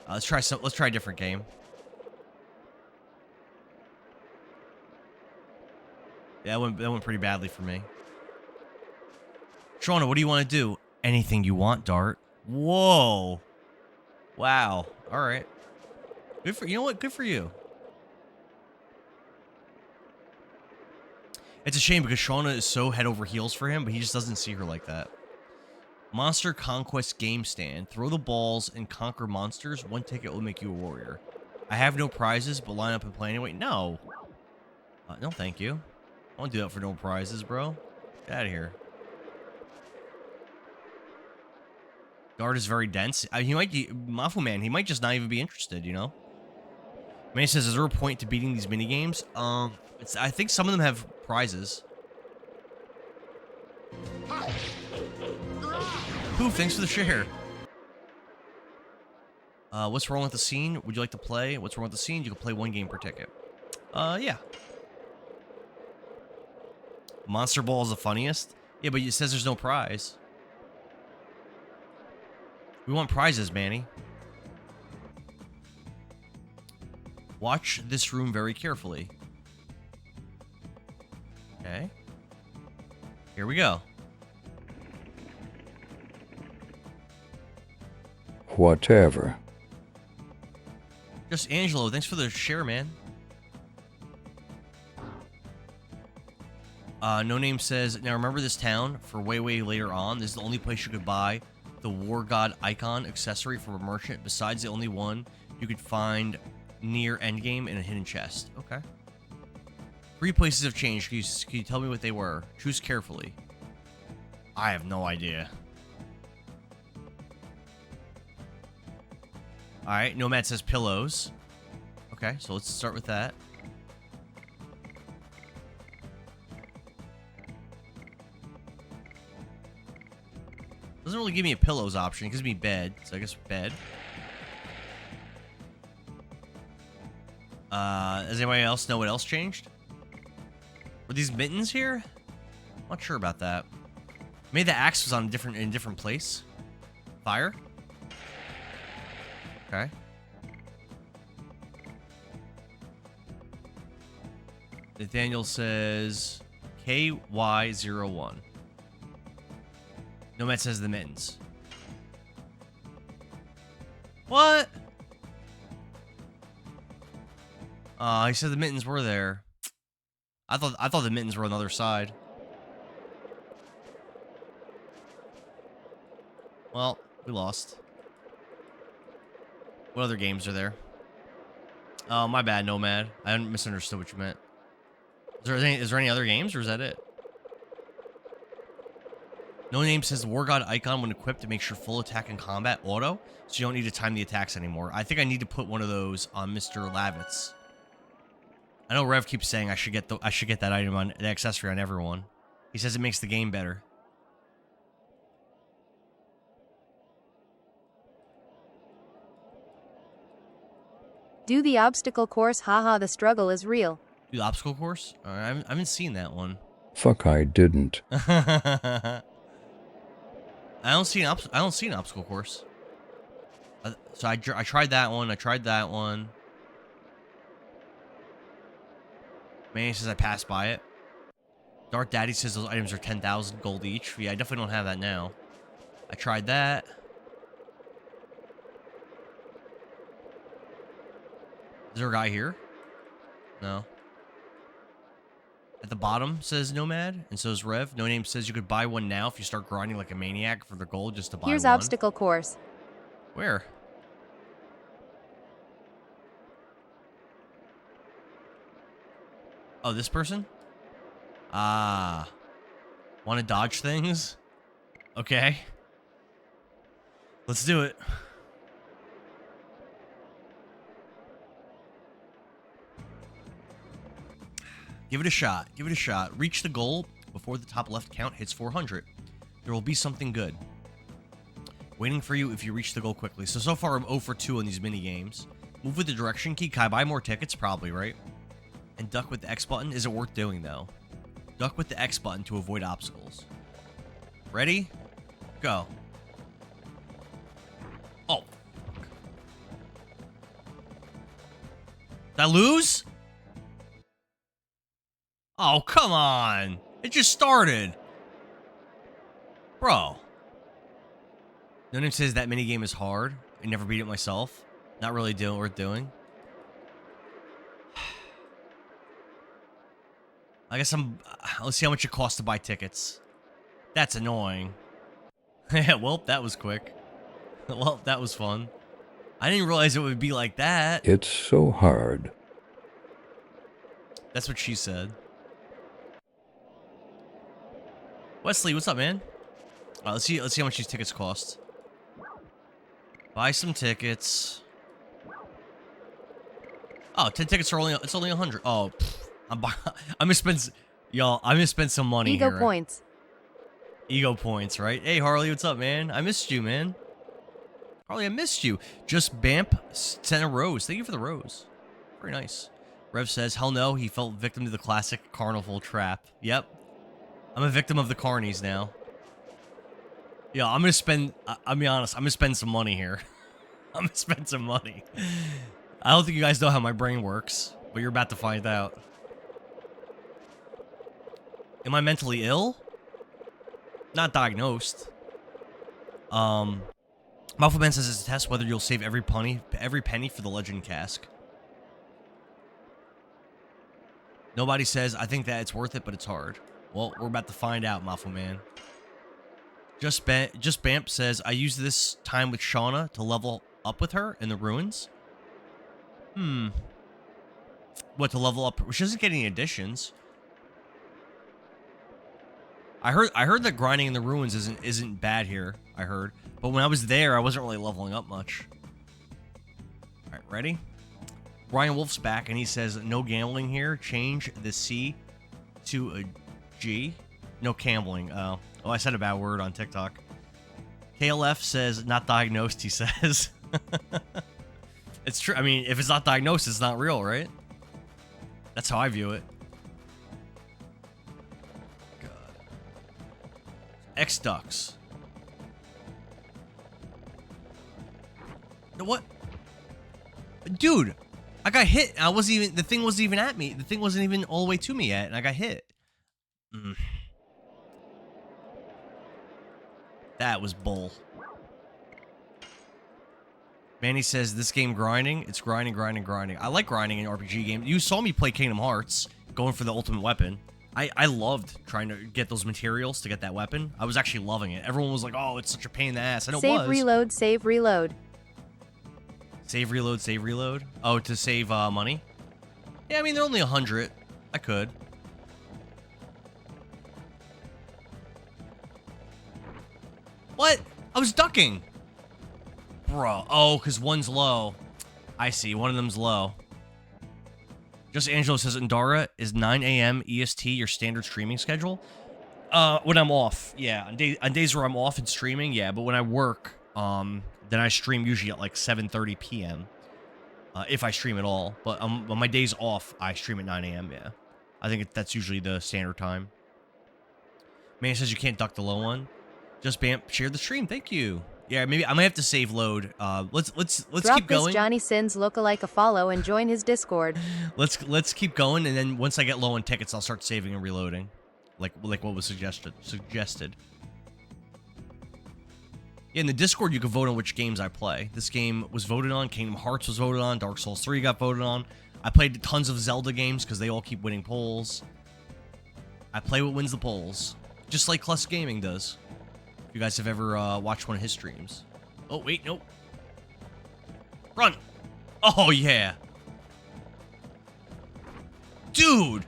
Let's try a different game. Yeah, that went pretty badly for me. Shona, what do you want to do? Anything you want, Dart. Whoa. Wow. All right. Good for you know what? Good for you. It's a shame because Shauna is so head over heels for him, but he just doesn't see her like that. Monster Conquest Game Stand. Throw the balls and conquer monsters. 1 ticket will make you a warrior. I have no prizes, but line up and play anyway. No. No, thank you. I won't do that for no prizes, bro. Get out of here. Guard is very dense. He might be... Mafu Man, he might just not even be interested, you know? May says, is there a point to beating these minigames? I think some of them have prizes. Poof, thanks for the share. What's wrong with the scene? Would you like to play? What's wrong with the scene? You can play 1 game per ticket. Yeah. Monster Ball is the funniest? Yeah, but it says there's no prize. We want prizes, Manny. Watch this room very carefully. Okay. Here we go. Whatever. Just Angelo, thanks for the share, man. No Name says, now remember this town for way later on. This is the only place you could buy the War God icon accessory from a merchant, besides the only one you could find near endgame in a hidden chest. Okay. 3 places have changed. Can you tell me what they were? Choose carefully. I have no idea. Alright, Nomad says pillows. Okay, so let's start with that. Doesn't really give me a pillows option. It gives me bed. So I guess bed. Does anybody else know what else changed? Were these mittens here? Not sure about that. Maybe the axe was on in a different place. Fire. Okay. Nathaniel says KY01. Nomad says the mittens. What? He said the mittens were there. I thought the mittens were on the other side. Well, we lost. What other games are there? Oh, my bad, Nomad. I misunderstood what you meant. Is there any other games, or is that it? No Name says War God icon when equipped to make sure full attack and combat auto, so you don't need to time the attacks anymore. I think I need to put one of those on Mr. Lavitz. I know Rev keeps saying I should get that item on the accessory on everyone. He says it makes the game better. Do the obstacle course, haha, the struggle is real. Do the obstacle course? I haven't seen that one. Fuck, I didn't. I don't see an obstacle course. So I tried that one. I tried that one. Manny says I passed by it. Dark Daddy says those items are 10,000 gold each. Yeah, I definitely don't have that now. I tried that. Is there a guy here? No. At the bottom says Nomad, and so is Rev. No Name says you could buy one now if you start grinding like a maniac for the gold just to buy Here's one. obstacle course. Where? Oh, this person? Ah. Want to dodge things? Okay. Let's do it. Give it a shot. Give it a shot. Reach the goal before the top left count hits 400. There will be something good waiting for you if you reach the goal quickly. So far, I'm 0 for 2 on these mini games. Move with the direction key. Can I buy more tickets? Probably, right? And duck with the X button. Is it worth doing, though? Duck with the X button to avoid obstacles. Ready? Go. Oh. Did I lose? Oh, come on. It just started. Bro. No Name says that minigame is hard. I never beat it myself. Not really worth doing. I guess let's see how much it costs to buy tickets. That's annoying. Yeah, well, that was quick. Well, that was fun. I didn't realize it would be like that. It's so hard. That's what she said. Wesley, what's up, man? Let's see how much these tickets cost. Buy some tickets. Oh, 10 tickets are only 100. Oh, pfft. I'm gonna spend some money Ego here. points. Ego points, right? Hey, Harley, what's up, man? I missed you, man. Harley, I missed you. Just Bamp sent a rose. Thank you for the rose. Very nice. Rev says, hell no, he fell victim to the classic carnival trap. Yep. I'm a victim of the carnies now. Yeah, I'm gonna spend, I'll be honest, I'm gonna spend some money here. I'm gonna spend some money. I don't think you guys know how my brain works, but you're about to find out. Am I mentally ill? Not diagnosed. Muffleman says it's a test whether you'll save every penny for the legend cask. Nobody says, I think that it's worth it, but it's hard. Well, we're about to find out, Muffleman. Just Bamp says, I used this time with Shauna to level up with her in the ruins. What, to level up? She doesn't get any additions. I heard that grinding in the ruins isn't bad here. I heard, but when I was there, I wasn't really leveling up much. All right, ready? Brian Wolf's back, and he says, "No gambling here. Change the C to a G. No gambling." Oh, I said a bad word on TikTok. KLF says, not diagnosed, he says. It's true. I mean, if it's not diagnosed, it's not real, right? That's how I view it. God. X-Ducks. What? Dude, I got hit. I wasn't even, the thing wasn't even at me. The thing wasn't even all the way to me yet, and I got hit. That was bull. Manny says, this game grinding? It's grinding, grinding, grinding. I like grinding in RPG games. You saw me play Kingdom Hearts, going for the ultimate weapon. I loved trying to get those materials to get that weapon. I was actually loving it. Everyone was like, oh, it's such a pain in the ass. And it was. Save, reload, save, reload. Save, reload, save, reload? Oh, to save money? Yeah, I mean, they're only 100. I could. What? I was ducking. Bro. Oh, because one's low. I see. One of them's low. Just Angelo says, Indara, is 9 a.m. EST your standard streaming schedule? When I'm off. Yeah. On days where I'm off and streaming, yeah. But when I work, then I stream usually at like 7:30 p.m. If I stream at all. But on my days off, I stream at 9 a.m., yeah. I think that's usually the standard time. Man says you can't duck the low one. Just share the stream. Thank you. Yeah, maybe I might have to save load. Let's Drop keep going. This Johnny Sins lookalike a follow and join his Discord. Let's keep going, and then once I get low on tickets, I'll start saving and reloading, like what was suggested. Yeah, in the Discord, you can vote on which games I play. This game was voted on. Kingdom Hearts was voted on. Dark Souls 3 got voted on. I played tons of Zelda games because they all keep winning polls. I play what wins the polls, just like Clus Gaming does. You guys have ever watched one of his streams? Oh, wait, nope. Run! Oh, yeah. Dude!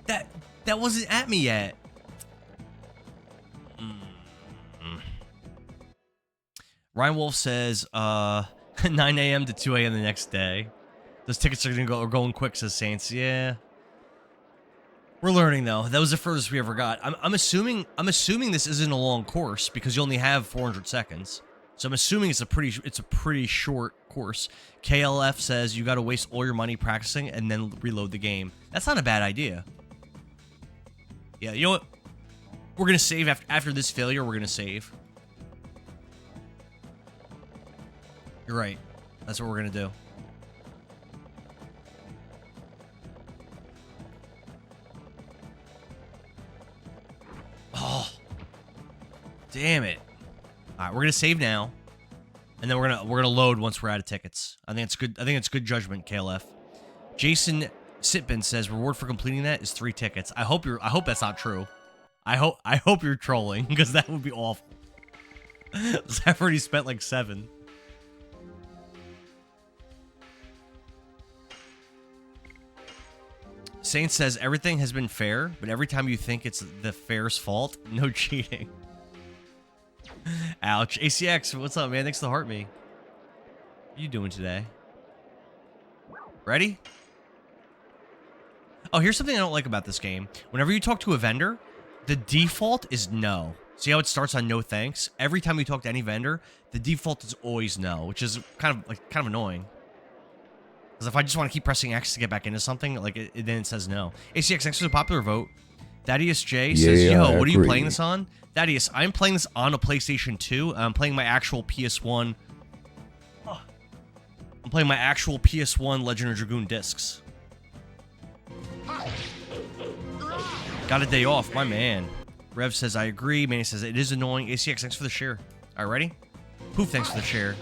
That wasn't at me yet. Ryan Wolf says, 9 a.m. to 2 a.m. the next day. Those tickets are going quick, says Saints. Yeah. We're learning though. That was the furthest we ever got. I'm assuming this isn't a long course because you only have 400 seconds. So I'm assuming it's a pretty short course. KLF says you got to waste all your money practicing and then reload the game. That's not a bad idea. Yeah, you know what? We're gonna save after this failure. We're gonna save. You're right. That's what we're gonna do. Oh, damn it! All right, we're gonna save now, and then we're gonna load once we're out of tickets. I think it's good. I think it's good judgment, KLF. Jason Sitbin says reward for completing that is 3 tickets. I hope that's not true. I hope you're trolling because that would be awful. I've already spent like 7. Saint says everything has been fair, but every time you think it's the fair's fault, no cheating. Ouch. ACX, what's up, man? Thanks for the heart me. What are you doing today? Ready? Oh, here's something I don't like about this game. Whenever you talk to a vendor, the default is no. See how it starts on no thanks? Every time you talk to any vendor, the default is always no, which is kind of annoying. Because if I just want to keep pressing X to get back into something, like then it says no. ACX, thanks for the popular vote. Thaddeus J says, yo, what are you playing this on? Thaddeus, I'm playing this on a PlayStation 2. I'm playing my actual PS1. I'm playing my actual PS1 Legend of Dragoon discs. Got a day off, my man. Rev says, I agree. Manny says, it is annoying. ACX, thanks for the share. All right, ready? Poof, thanks for the share.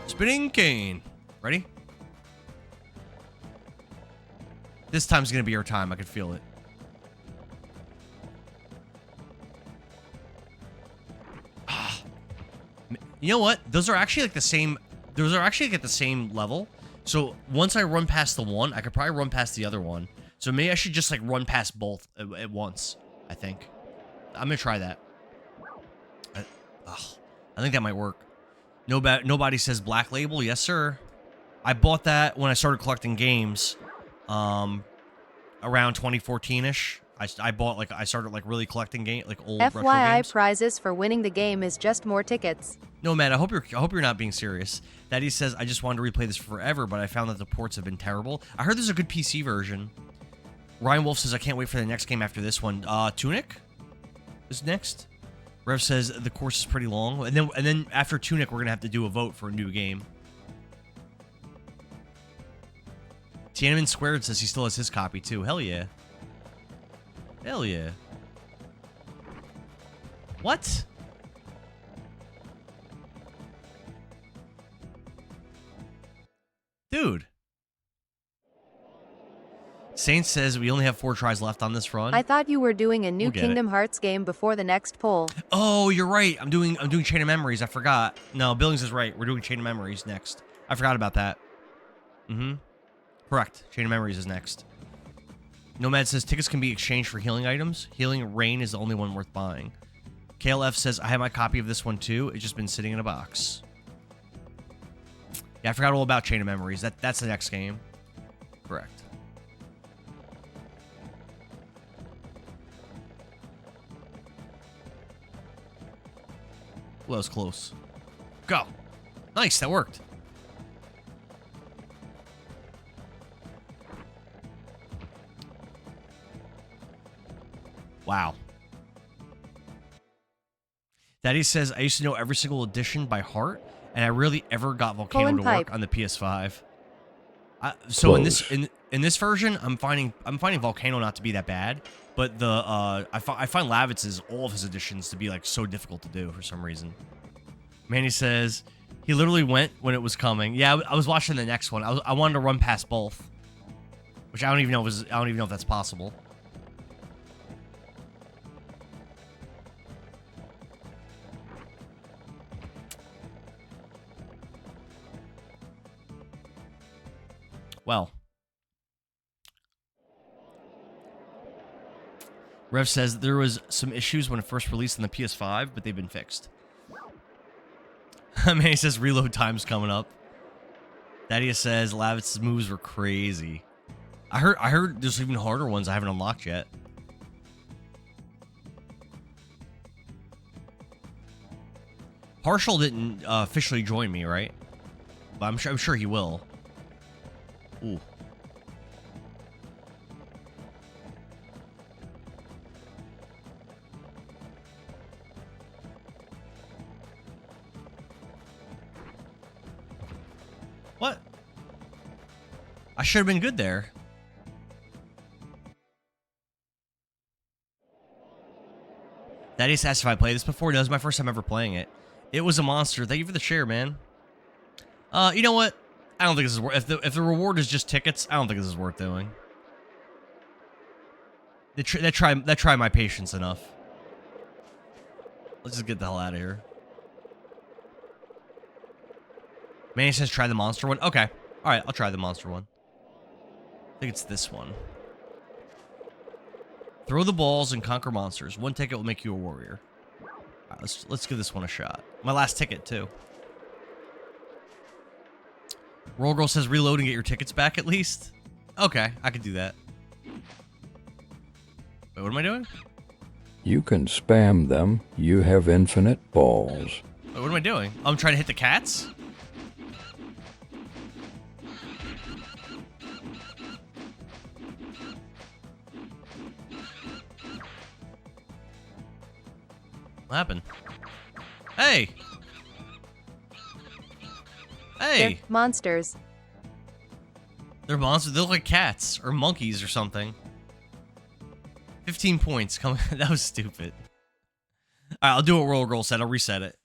Spinning cane. Ready? This time's gonna be our time. I can feel it. You know what? Those are actually like the same. Those are actually like at the same level. So once I run past the one, I could probably run past the other one. So maybe I should just like run past both at once. I think. I'm gonna try that. I think that might work. Nobody says Black Label. Yes, sir. I bought that when I started collecting games, around 2014-ish I bought like I started like really collecting like old retro FYI games. prizes for winning the game is just more tickets. No, man, I hope you're not being serious. Daddy says I just wanted to replay this forever, but I found that the ports have been terrible. I heard there's a good PC version. Ryan Wolf says I can't wait for the next game after this one. Tunic is next. Rev says the course is pretty long, and then after Tunic we're gonna have to do a vote for a new game. Tiananmen Squared says he still has his copy too. Hell yeah. Hell yeah. What? Dude. Saint says we only have 4 tries left on this run. I thought you were doing a new We'll get Kingdom Hearts game before the next poll. Oh, you're right. I'm doing Chain of Memories. I forgot. No, Billings is right. We're doing Chain of Memories next. I forgot about that. Correct. Chain of Memories is next. Nomad says tickets can be exchanged for healing items. Healing Rain is the only one worth buying. KLF says I have my copy of this one too. It's just been sitting in a box. Yeah, I forgot all about Chain of Memories. That's the next game. Correct. Well, that was close. Go. Nice, that worked. Wow. Daddy says, I used to know every single edition by heart, and I rarely ever got Volcano to work on the PS5. So in this version, I'm finding Volcano not to be that bad, but the I find Lavitz's all of his editions to be like so difficult to do for some reason. Manny says he literally went when it was coming. Yeah, I was watching the next one. I wanted to run past both, which I don't even know if that's possible. Well, Rev says there was some issues when it first released on the PS5, but they've been fixed. Man, he says reload time's coming up. Thaddeus says Lavitz's moves were crazy. I heard there's even harder ones I haven't unlocked yet. Partial didn't officially join me, right? But I'm sure he will. Ooh. What? I should have been good there. That is asked if I played this before. That was my first time ever playing it. It was a monster. Thank you for the share, man. You know what? I don't think this is worth. If the reward is just tickets, I don't think this is worth doing. They try my patience enough. Let's just get the hell out of here. Manny says try the monster one. Okay, all right, I'll try the monster one. I think it's this one. Throw the balls and conquer monsters. One ticket will make you a warrior. All right, let's give this one a shot. My last ticket too. Roll Girl says reload and get your tickets back at least. Okay, I could do that. Wait, what am I doing? You can spam them. You have infinite balls. Wait, what am I doing? Oh, I'm trying to hit the cats? What happened? Hey! Hey! They're monsters. They're monsters. They look like cats or monkeys or something. 15 points. Come. That was stupid. All right, I'll do what Roll Girl said. I'll reset it.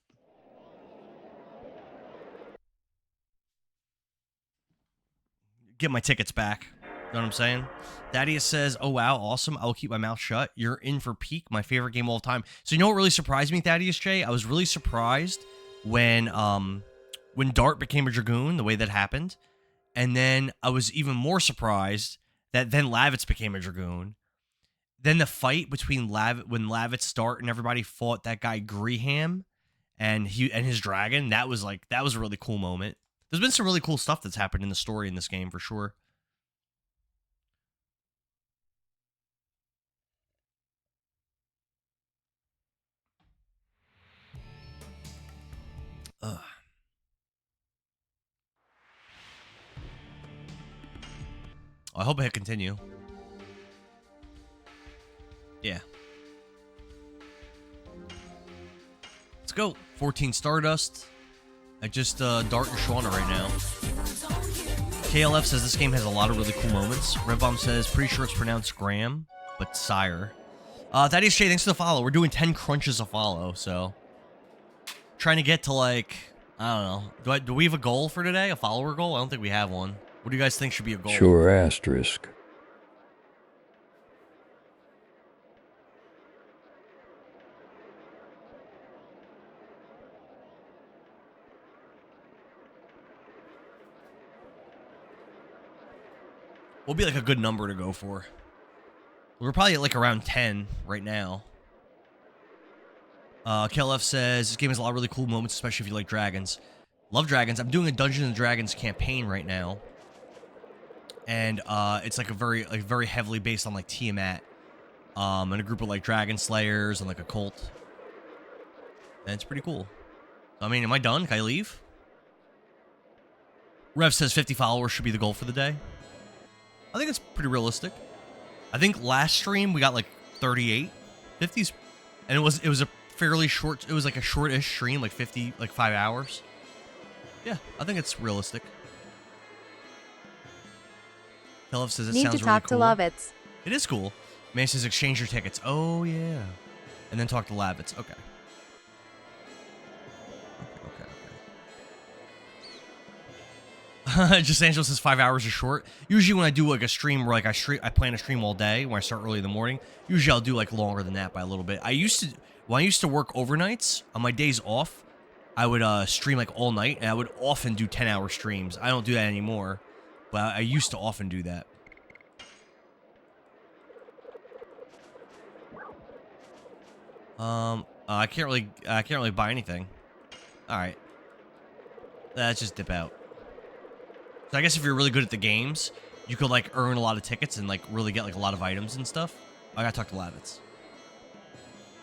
Get my tickets back. You know what I'm saying? Thaddeus says, oh, wow, awesome. I will keep my mouth shut. You're in for Peak, my favorite game of all time. So you know what really surprised me, Thaddeus J? I was really surprised when Dart became a Dragoon, the way that happened. And then I was even more surprised that then Lavitz became a Dragoon. Then the fight between when Lavitz, Dart, and everybody fought that guy Greham and his dragon, that was a really cool moment. There's been some really cool stuff that's happened in the story in this game for sure. Ugh. I hope I hit continue. Yeah. Let's go. 14 Stardust. I just Dart and Shauna right now. KLF says this game has a lot of really cool moments. Redbomb says, pretty sure it's pronounced Graham, but Sire. Thaddeus Shay, thanks for the follow. We're doing 10 crunches a follow, so... Trying to get to, like... I don't know. Do we have a goal for today? A follower goal? I don't think we have one. What do you guys think should be a goal? Sure, asterisk. Will be like a good number to go for. We're probably at like around 10 right now. KLF says, this game has a lot of really cool moments, especially if you like dragons. Love dragons. I'm doing a Dungeons and Dragons campaign right now. And it's like a very heavily based on like Tiamat. And a group of like dragon slayers and like a cult. And it's pretty cool. I mean, am I done? Can I leave? Rev says 50 followers should be the goal for the day. I think it's pretty realistic. I think last stream we got like 38, 50s, and it was a fairly short. It was like a shortish stream, like 50, like 5 hours. Yeah, I think it's realistic. Philip says it Need sounds to really talk cool. to Lovitz. It is cool. Man says exchange your tickets. Oh yeah, and then talk to Lavitz. Okay. Just Angelo says 5 hours is short. Usually when I do like a stream where like I plan to stream all day when I start early in the morning, usually I'll do like longer than that by a little bit. When I used to work overnights on my days off, I would stream like all night, and I would often do 10-hour streams. I don't do that anymore, but I used to often do that. I can't really buy anything. All right, let's just dip out. So I guess if you're really good at the games, you could like earn a lot of tickets and like really get like a lot of items and stuff. I gotta talk to Lavitz.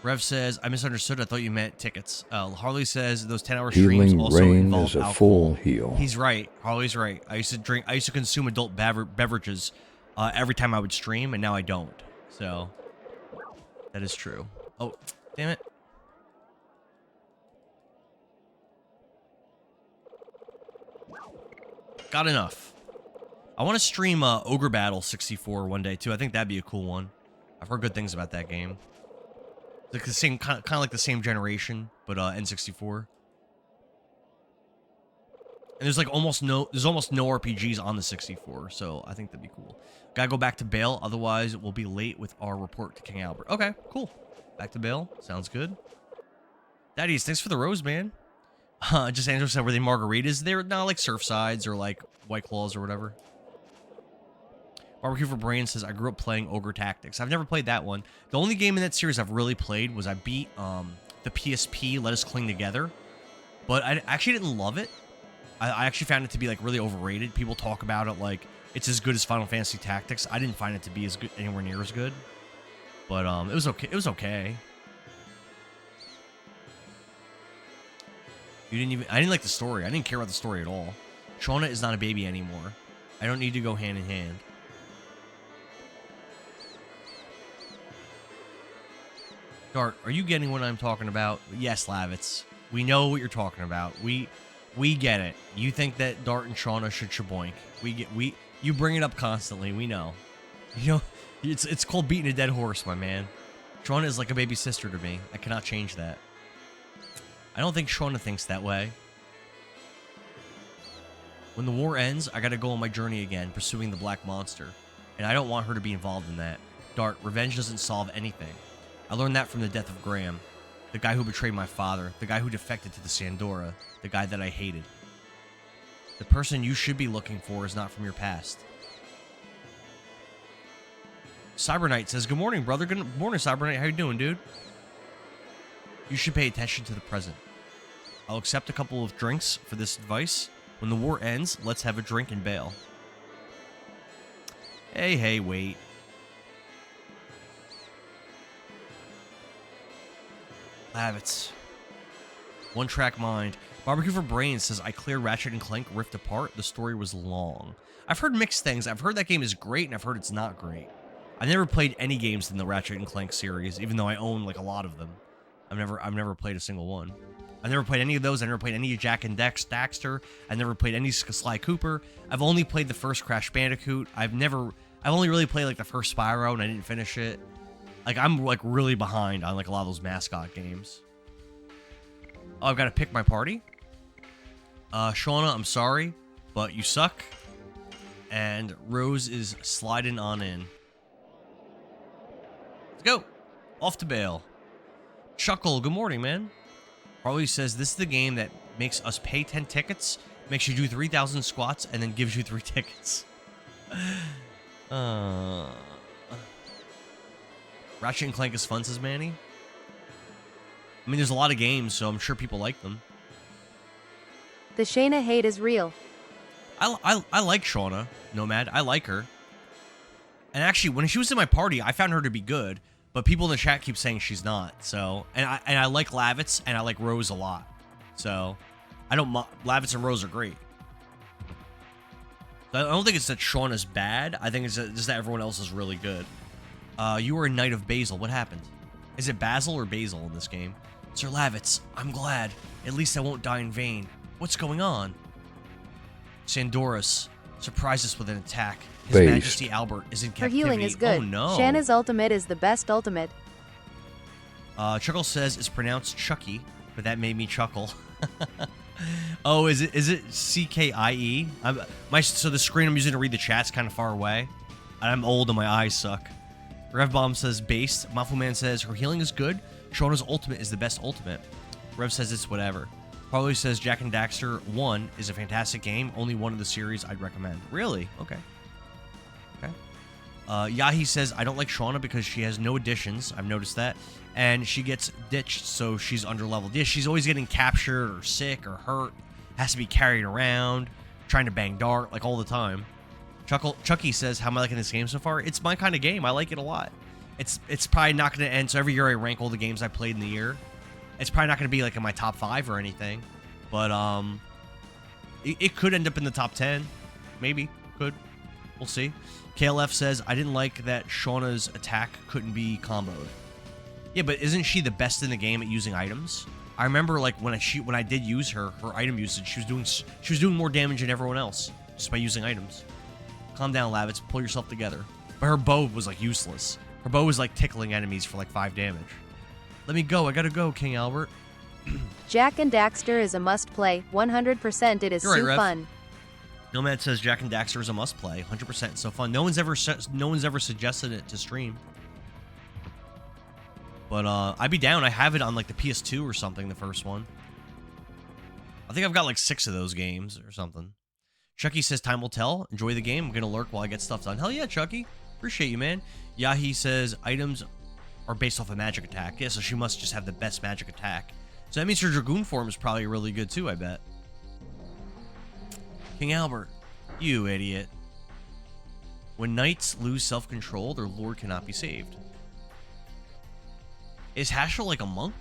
Rev says, I misunderstood. I thought you meant tickets. Harley says those 10-hour streams Healing also rain involve is a alcohol. full heal. He's right. Harley's right. I used to consume adult beverages every time I would stream, and now I don't. So that is true. Oh, damn it. Got enough. I want to stream Ogre Battle 64 one day too. I think that'd be a cool one. I've heard good things about that game. It's like the same kind of like the same generation, but N64. And there's almost no RPGs on the 64, so I think that'd be cool. Gotta go back to Bale, otherwise we'll be late with our report to King Albert. Okay, cool. Back to Bale. Sounds good. Daddies, thanks for the rose, man. Just Andrew said, were they margaritas? They're not like Surfsides or like White Claws or whatever. Barbecue for Brain says, I grew up playing Ogre Tactics. I've never played that one. The only game in that series I've really played was I beat the PSP Let Us Cling Together. But I actually didn't love it. I actually found it to be like really overrated. People talk about it like it's as good as Final Fantasy Tactics. I didn't find it to be as good, anywhere near as good. But it was okay. It was okay. I didn't like the story. I didn't care about the story at all. Shauna is not a baby anymore. I don't need to go hand in hand. Dart, are you getting what I'm talking about? Yes, Lavitz. We know what you're talking about. We get it. You think that Dart and Shauna should shaboink. You bring it up constantly. We know. You know, it's called beating a dead horse, my man. Shauna is like a baby sister to me. I cannot change that. I don't think Shauna thinks that way. When the war ends, I gotta go on my journey again, pursuing the Black Monster. And I don't want her to be involved in that. Dart, revenge doesn't solve anything. I learned that from the death of Graham. The guy who betrayed my father. The guy who defected to the Sandora. The guy that I hated. The person you should be looking for is not from your past. Cyberknight says, good morning, brother. Good morning, Cyberknight. How you doing, dude? You should pay attention to the present. I'll accept a couple of drinks for this advice. When the war ends, let's have a drink and bail. Hey, wait. Lavitz. One track mind. Barbecue for Brains says, I cleared Ratchet and Clank Rift Apart. The story was long. I've heard mixed things. I've heard that game is great, and I've heard it's not great. I've never played any games in the Ratchet and Clank series, even though I own like a lot of them. I've never played a single one. I've never played any of those. I've never played any of Jak and Daxter. I've never played any Sly Cooper. I've only played the first Crash Bandicoot. I've only really played like the first Spyro, and I didn't finish it. Like, I'm like really behind on like a lot of those mascot games. Oh, I've got to pick my party. Shauna, I'm sorry, but you suck. And Rose is sliding on in. Let's go. Off to bail. Chuckle, good morning, man. Harley says, this is the game that makes us pay 10 tickets, makes you do 3,000 squats, and then gives you 3 tickets. Ratchet and Clank is fun, says Manny. I mean, there's a lot of games, so I'm sure people like them. The Shayna hate is real. I like Shauna, Nomad. I like her. And actually, when she was in my party, I found her to be good. But people in the chat keep saying she's not. So, and I like Lavitz and I like Rose a lot. So, Lavitz and Rose are great. I don't think it's that Shauna's bad. I think it's just that everyone else is really good. You were a Knight of Basil. What happened? Is it Basil or Basil in this game? Sir Lavitz, I'm glad. At least I won't die in vain. What's going on? Sandorus, surprise us with an attack. His Based. Majesty Albert is in Her captivity. healing is good. Oh no. Shanna's ultimate is the best ultimate. Chuckle says it's pronounced Chucky, but that made me chuckle. Oh, is it CKIE? So the screen I'm using to read the chat's kind of far away. I'm old and my eyes suck. Rev Bomb says based. Mafu Man says her healing is good. Shauna's ultimate is the best ultimate. Rev says it's whatever. Harley says Jak and Daxter 1 is a fantastic game. Only one of the series I'd recommend. Really? Okay. Yahi says, I don't like Shauna because she has no additions. I've noticed that. And she gets ditched, so she's underleveled. Yeah, she's always getting captured or sick or hurt. Has to be carried around. Trying to bang dart, like all the time. Chucky says, how am I liking this game so far? It's my kind of game. I like it a lot. It's probably not going to end. So every year I rank all the games I played in the year. It's probably not going to be like in my top 5 or anything. But it could end up in the top 10. Maybe. Could. We'll see. KLF says, I didn't like that Shauna's attack couldn't be comboed. Yeah, but isn't she the best in the game at using items? I remember like when I did use her item usage, she was doing more damage than everyone else just by using items. Calm down, Lavitz. Pull yourself together. But her bow was like useless. Her bow was like tickling enemies for like 5 damage. Let me go. I gotta go, King Albert. Jak and Daxter is a must-play. 100% it is You're right, so Rev. fun. Nomad says Jak and Daxter is a must-play. 100% so fun. No one's ever suggested it to stream. But I'd be down. I have it on like the PS2 or something, the first one. I think I've got like 6 of those games or something. Chucky says, time will tell. Enjoy the game. I'm going to lurk while I get stuff done. Hell yeah, Chucky. Appreciate you, man. Yahi says, items are based off a magic attack. Yeah, so she must just have the best magic attack. So that means her Dragoon form is probably really good too, I bet. King Albert, you idiot. When knights lose self-control, their lord cannot be saved. Is Hashel like a monk?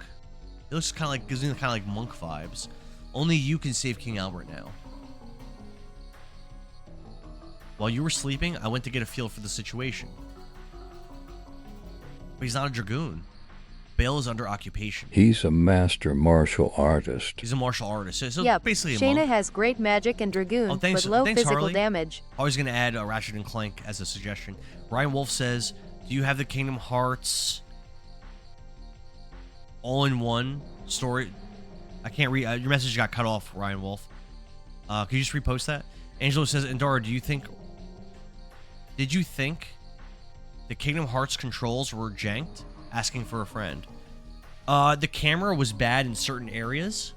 It looks kind of like, gives me kind of like monk vibes. Only you can save King Albert now. While you were sleeping, I went to get a feel for the situation. But he's not a Dragoon. Bale is under occupation. He's a master martial artist. He's a martial artist. So Yep, basically a Shayna monk. has great magic and Dragoon, Oh, thanks- but low thanks, physical Harley. damage. I was going to add Ratchet and Clank as a suggestion. Ryan Wolf says, do you have the Kingdom Hearts all-in-one story? I can't read. Your message got cut off, Ryan Wolf. Could you just repost that? Angelo says, Endara, did you think the Kingdom Hearts controls were janked? Asking for a friend. The camera was bad in certain areas,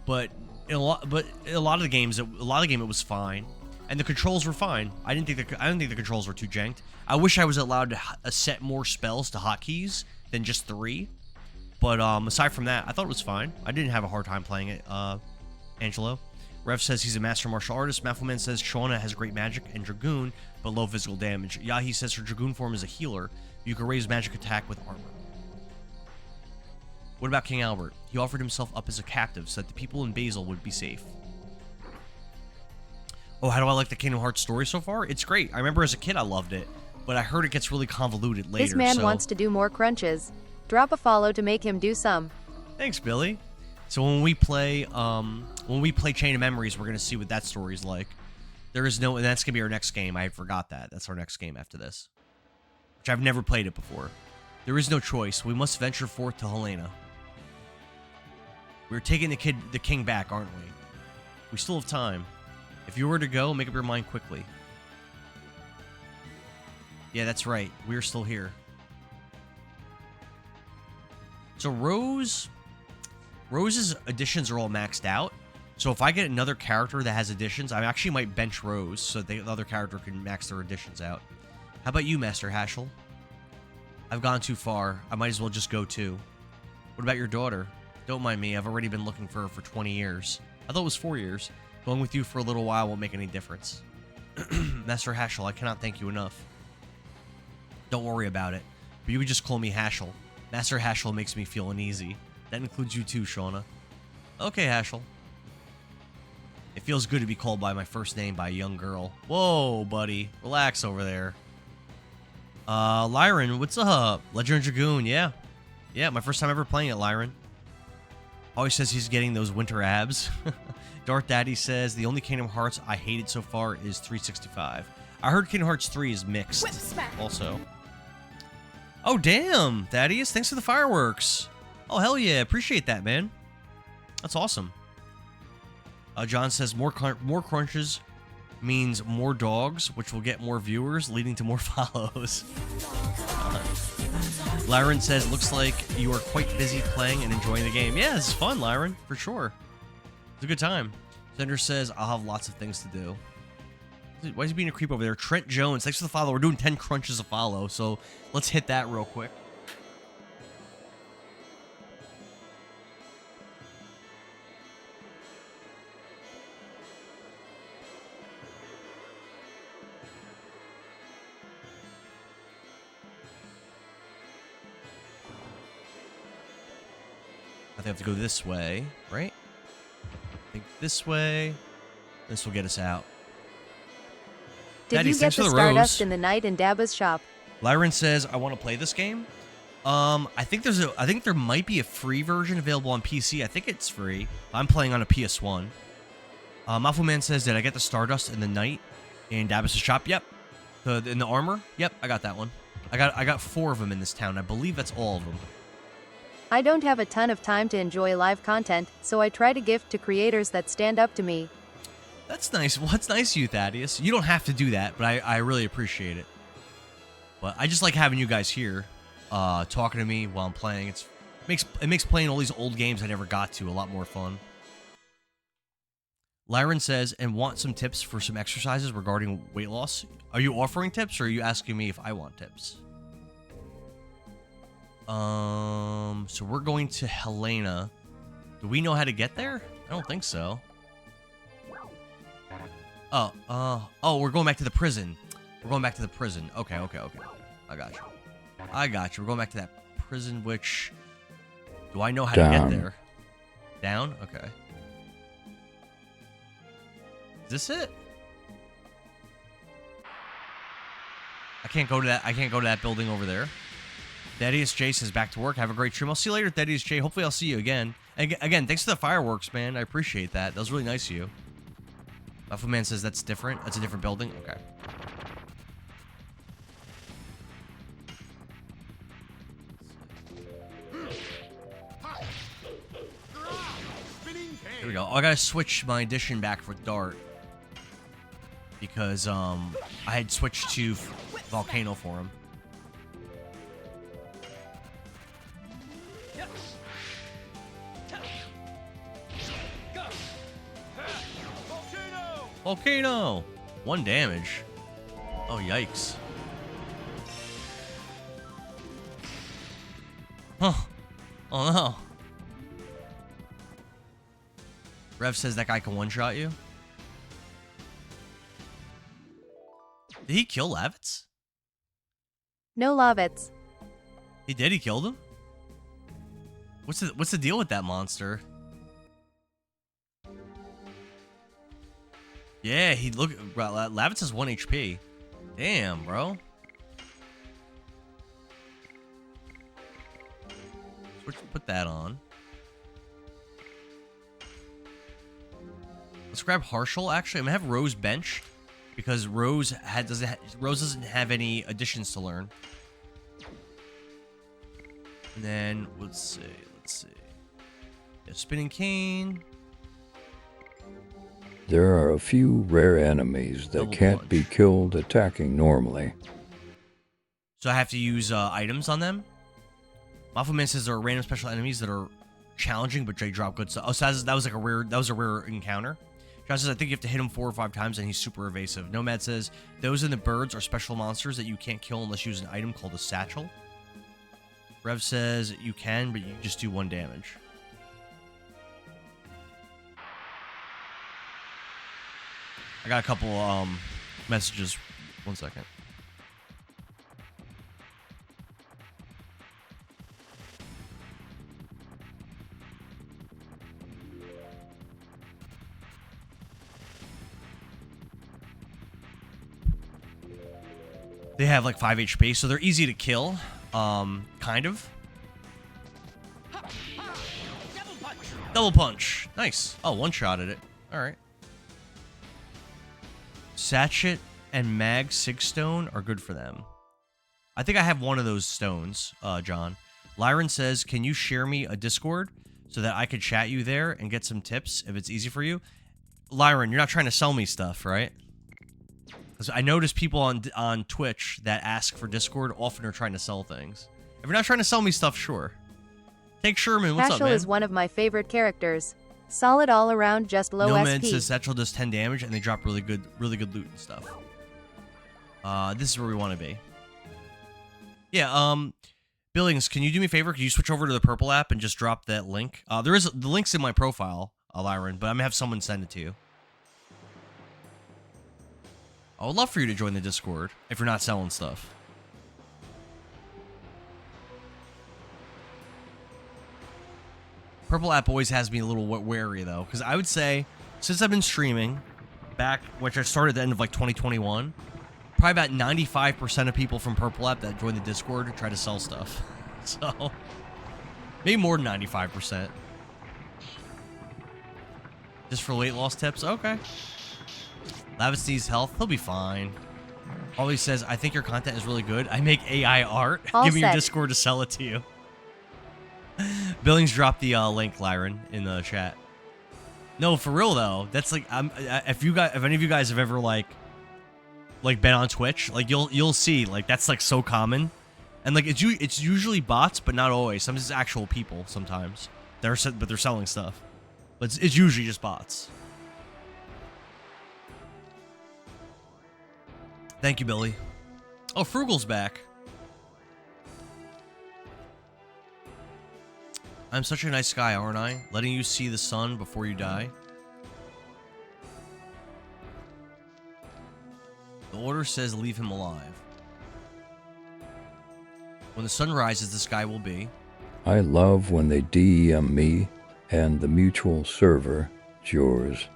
but in a lot of the games, it was fine, and the controls were fine. I didn't think the controls were too janked. I wish I was allowed to set more spells to hotkeys than just 3. But aside from that, I thought it was fine. I didn't have a hard time playing it. Angelo. Rev says he's a master martial artist. Mafuman says Shauna has great magic and Dragoon, but low physical damage. Yahi says her Dragoon form is a healer. You can raise magic attack with armor. What about King Albert? He offered himself up as a captive so that the people in Basil would be safe. Oh, how do I like the Kingdom Hearts story so far? It's great. I remember as a kid I loved it, but I heard it gets really convoluted later. This man wants to do more crunches. Drop a follow to make him do some. Thanks, Billy. So when we play Chain of Memories, we're gonna see what that story's like. There is no, and that's gonna be our next game. I forgot that. That's our next game after this, which I've never played it before. There is no choice. We must venture forth to Helena. We're taking the king back, aren't we? We still have time. If you were to go, make up your mind quickly. Yeah, that's right. We're still here. So Rose's additions are all maxed out. So if I get another character that has additions, I actually might bench Rose so the other character can max their additions out. How about you, Master Haschel? I've gone too far. I might as well just go too. What about your daughter? Don't mind me. I've already been looking for her for 20 years. I thought it was 4 years. Going with you for a little while won't make any difference. Master Haschel, I cannot thank you enough. Don't worry about it. But you would just call me Haschel. Master Haschel makes me feel uneasy. That includes you too, Shauna. Okay, Haschel. It feels good to be called by my first name by a young girl. Whoa, buddy. Relax over there. Lyron, what's up? Legend of Dragoon, yeah. Yeah, my first time ever playing it, Lyron. Always says he's getting those winter abs. Darth Daddy says, the only Kingdom Hearts I hated so far is 365. I heard Kingdom Hearts 3 is mixed also. Oh, damn, Thaddeus. Thanks for the fireworks. Oh, hell yeah. Appreciate that, man. That's awesome. John says, more crunches means more dogs, which will get more viewers, leading to more follows. Lyron says, looks like you are quite busy playing and enjoying the game. Yeah, this is fun, Lyron, for sure. It's a good time. Zender says, I'll have lots of things to do. Why is he being a creep over there? Trent Jones, thanks for the follow. We're doing 10 crunches a follow, so let's hit that real quick. I think I have to go this way, right? I think this way. This will get us out. Did Daddy, you get the Stardust in the night in Dabba's shop? Lyron says, I want to play this game. I think there might be a free version available on PC. I think it's free. I'm playing on a PS1. Mafuman says, did I get the Stardust in the night in Dabba's shop? Yep. In the armor? Yep, I got that one. I got 4 of them in this town. I believe that's all of them. I don't have a ton of time to enjoy live content, so I try to gift to creators that stand up to me. That's nice. Well, that's nice of you, Thaddeus. You don't have to do that, but I really appreciate it. But I just like having you guys here, talking to me while I'm playing. It makes playing all these old games I never got to a lot more fun. Lyron says, and want some tips for some exercises regarding weight loss. Are you offering tips, or are you asking me if I want tips? So we're going to Helena. Do we know how to get there? I don't think so. Oh, we're going back to the prison. We're going back to the prison. Okay. I got you. We're going back to that prison, which... Do I know how to get there? Down? Okay. Is this it? I can't go to that building over there. Thaddeus J says, back to work. Have a great stream. I'll see you later, Thaddeus J. Hopefully I'll see you again. Again, thanks for the fireworks, man. I appreciate that. That was really nice of you. Alpha Man says that's different. That's a different building. Okay. Here we go. Oh, I gotta switch my edition back for Dart. Because, I had switched to Volcano for him. Volcano! 1 damage. Oh, yikes. Huh. Oh, no. Rev says that guy can one-shot you. Did he kill Lavitz? No Lavitz. He did? He killed him? What's the deal with that monster? Yeah, he look. Lavitz has 1 HP. Damn, bro. Put that on. Let's grab Harshal. Actually, I'm gonna have Rose bench because Rose doesn't have any additions to learn. And then let's see. Yeah, spinning cane. There are a few rare enemies that Double can't punch. be killed attacking normally. So I have to use items on them. Mafuman says there are random special enemies that are challenging, but they drop good stuff. Oh, so that was like a rare. That was a rare encounter. John says I think you have to hit him 4 or 5 times, and he's super evasive. Nomad says those in the birds are special monsters that you can't kill unless you use an item called a satchel. Rev says you can, but you just do 1 damage. I got a couple messages. 1 second. They have like 5 HP, so they're easy to kill. Kind of. Double punch. Nice. Oh, 1-shotted it. All right. Satchet and Mag Sigstone are good for them. I think I have one of those stones, John. Lyron says, can you share me a Discord so that I could chat you there and get some tips if it's easy for you? Lyron, you're not trying to sell me stuff, right? Because I notice people on Twitch that ask for Discord often are trying to sell things. If you're not trying to sell me stuff, sure. Take Sherman. What's up, Satchel man? is one of my favorite characters. Solid all around, just low Nomad SP. says Satchel does 10 damage and they drop really good loot and stuff. This is where we want to be. Yeah, Billings, can you do me a favor? Can you switch over to the purple app and just drop that link? The link's in my profile, Lyron, but I'm gonna have someone send it to you. I would love for you to join the Discord if you're not selling stuff. Purple app always has me a little wary though, because I would say since I've been streaming back, which I started at the end of like 2021, probably about 95% of people from Purple app that join the Discord try to sell stuff. So maybe more than 95%. Just for weight loss tips? Okay. Lavis needs health. He'll be fine. Holly says, I think your content is really good. I make AI art. All Give me your set. Discord to sell it to you. Billings dropped the link, Lyron, in the chat. No, for real though. That's like, if any of you guys have ever like been on Twitch, like you'll see like that's like so common, and like it's usually bots, but not always. Sometimes it's actual people. Sometimes they're selling stuff, but it's usually just bots. Thank you, Billy. Oh, Frugal's back. I'm such a nice guy, aren't I? Letting you see the sun before you die. The order says leave him alive. When the sun rises, the sky will be. I love when they DEM me and the mutual server is yours.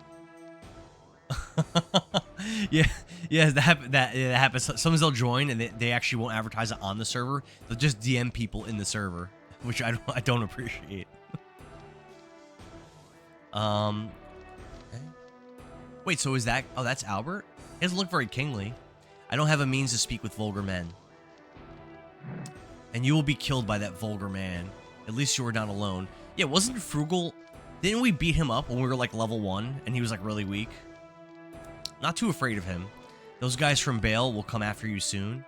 yeah, that happens. Sometimes they'll join and they actually won't advertise it on the server. They'll just DM people in the server, which I don't appreciate. Okay. Wait, so is that? Oh, that's Albert. He doesn't look very kingly. I don't have a means to speak with vulgar men, and you will be killed by that vulgar man. At least you were not alone. Yeah, wasn't Frugal? Didn't we beat him up when we were like level 1 and he was like really weak? Not too afraid of him. Those guys from Bale will come after you soon.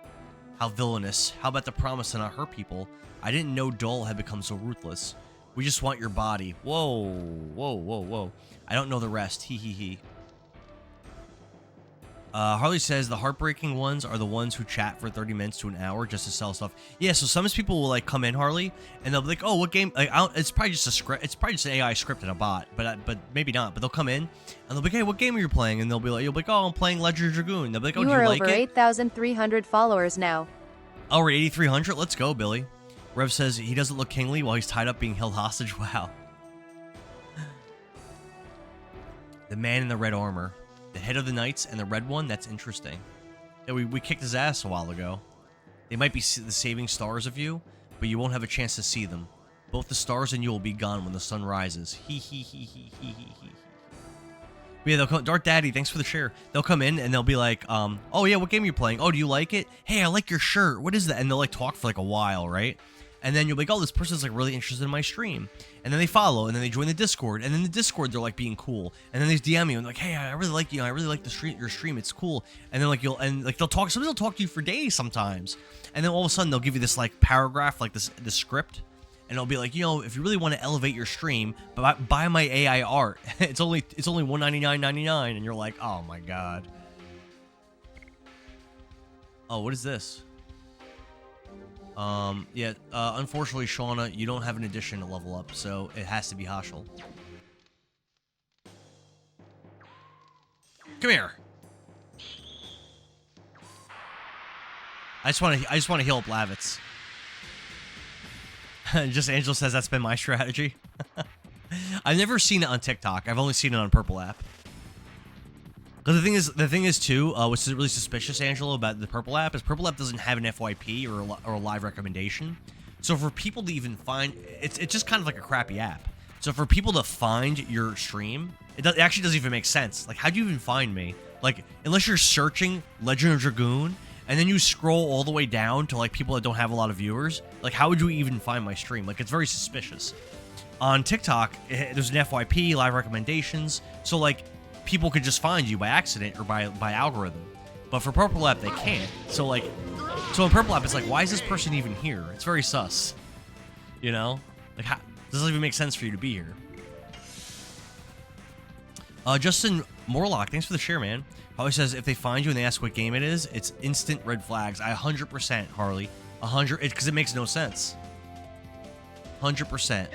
How villainous. How about the promise to not hurt people? I didn't know Dole had become so ruthless. We just want your body. Whoa, whoa, whoa, whoa. I don't know the rest. Hee hee hee. Harley says the heartbreaking ones are the ones who chat for 30 minutes to an hour just to sell stuff. Yeah, so sometimes people will like come in, Harley, and they'll be like, "Oh, what game?" Like, it's probably just a script. It's probably just an AI script and a bot, but maybe not. But they'll come in and they'll be like, "Hey, what game are you playing?" And you'll be like, "Oh, I'm playing Legend of Dragoon." They'll be like, "Oh, You do you are like over it?" 8,300 followers now. Oh, we're 8,300. Let's go, Billy. Rev says he doesn't look kingly while he's tied up being held hostage. Wow. The man in the red armor. The head of the knights and the red one, that's interesting. Yeah, we kicked his ass a while ago. They might be the saving stars of you, but you won't have a chance to see them. Both the stars and you will be gone when the sun rises. He. Yeah, they'll come. Dark Daddy, thanks for the share. They'll come in and they'll be like, oh yeah, what game are you playing? Oh, do you like it? Hey, I like your shirt. What is that? And they'll like talk for like a while, right? And then you'll be like, oh, this person's like really interested in my stream. And then they follow, and then they join the Discord. And then the Discord, they're like being cool. And then they DM you and like, hey, I really like you. I really like your stream. It's cool. And then like they'll talk. Somebody will talk to you for days sometimes. And then all of a sudden they'll give you this like paragraph, like this script. And it'll be like, if you really want to elevate your stream, buy my AI art. It's only $199.99, and you're like, oh my god. Oh, what is this? Unfortunately, Shauna, you don't have an addition to level up, so it has to be Hashel. Come here. I just want to heal up Lavitz. Just Angel says that's been my strategy. I've never seen it on TikTok. I've only seen it on Purple App. Because the thing is too, what's really suspicious, Angelo, about the Purple App is Purple App doesn't have an FYP or a live recommendation. So for people to even find, it's just kind of like a crappy app. So for people to find your stream, it actually doesn't even make sense. Like, how do you even find me? Like, unless you're searching Legend of Dragoon, and then you scroll all the way down to like people that don't have a lot of viewers, like how would you even find my stream? Like, it's very suspicious. On TikTok, there's an FYP, live recommendations, so like people could just find you by accident or by algorithm. But for Purple App, they can't. So in Purple App, it's like, why is this person even here? It's very sus. You know? Like, doesn't even make sense for you to be here. Justin Morlock, thanks for the share, man. Harley says, if they find you and they ask what game it is, it's instant red flags. 100%, Harley. 100, because it makes no sense. 100%.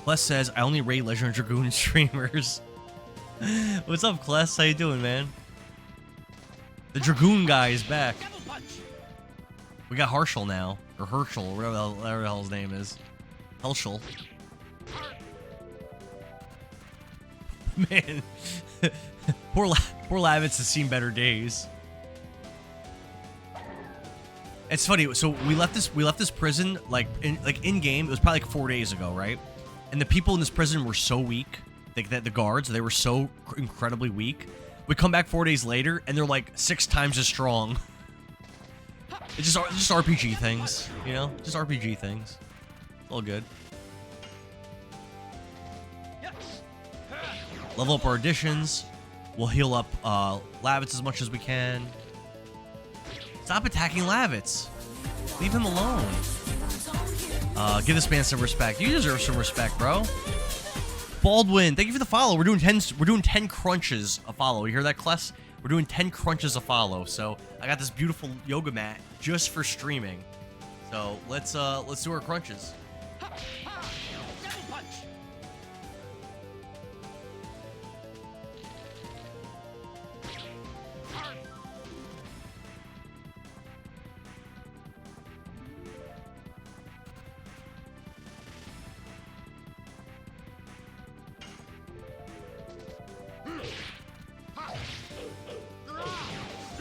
Kless says, I only rate Legend of Dragoon streamers. What's up, Kless? How you doing, man? The Dragoon guy is back. We got Harshal now. Or Herschel, or whatever the hell his name is. Helshel. Man. poor Lavitz has seen better days. It's funny, so we left this prison like in game, it was probably like 4 days ago, right? And the people in this prison were so weak, like the guards, they were so incredibly weak. We come back 4 days later, and they're like 6 times as strong. It's just RPG things, you know? Just RPG things. All good. Level up our additions. We'll heal up Lavitz as much as we can. Stop attacking Lavitz. Leave him alone. Give this man some respect. You deserve some respect, bro. Baldwin, thank you for the follow. We're doing 10 crunches a follow. You hear that, Kless? We're doing 10 crunches a follow. So I got this beautiful yoga mat just for streaming. So let's do our crunches.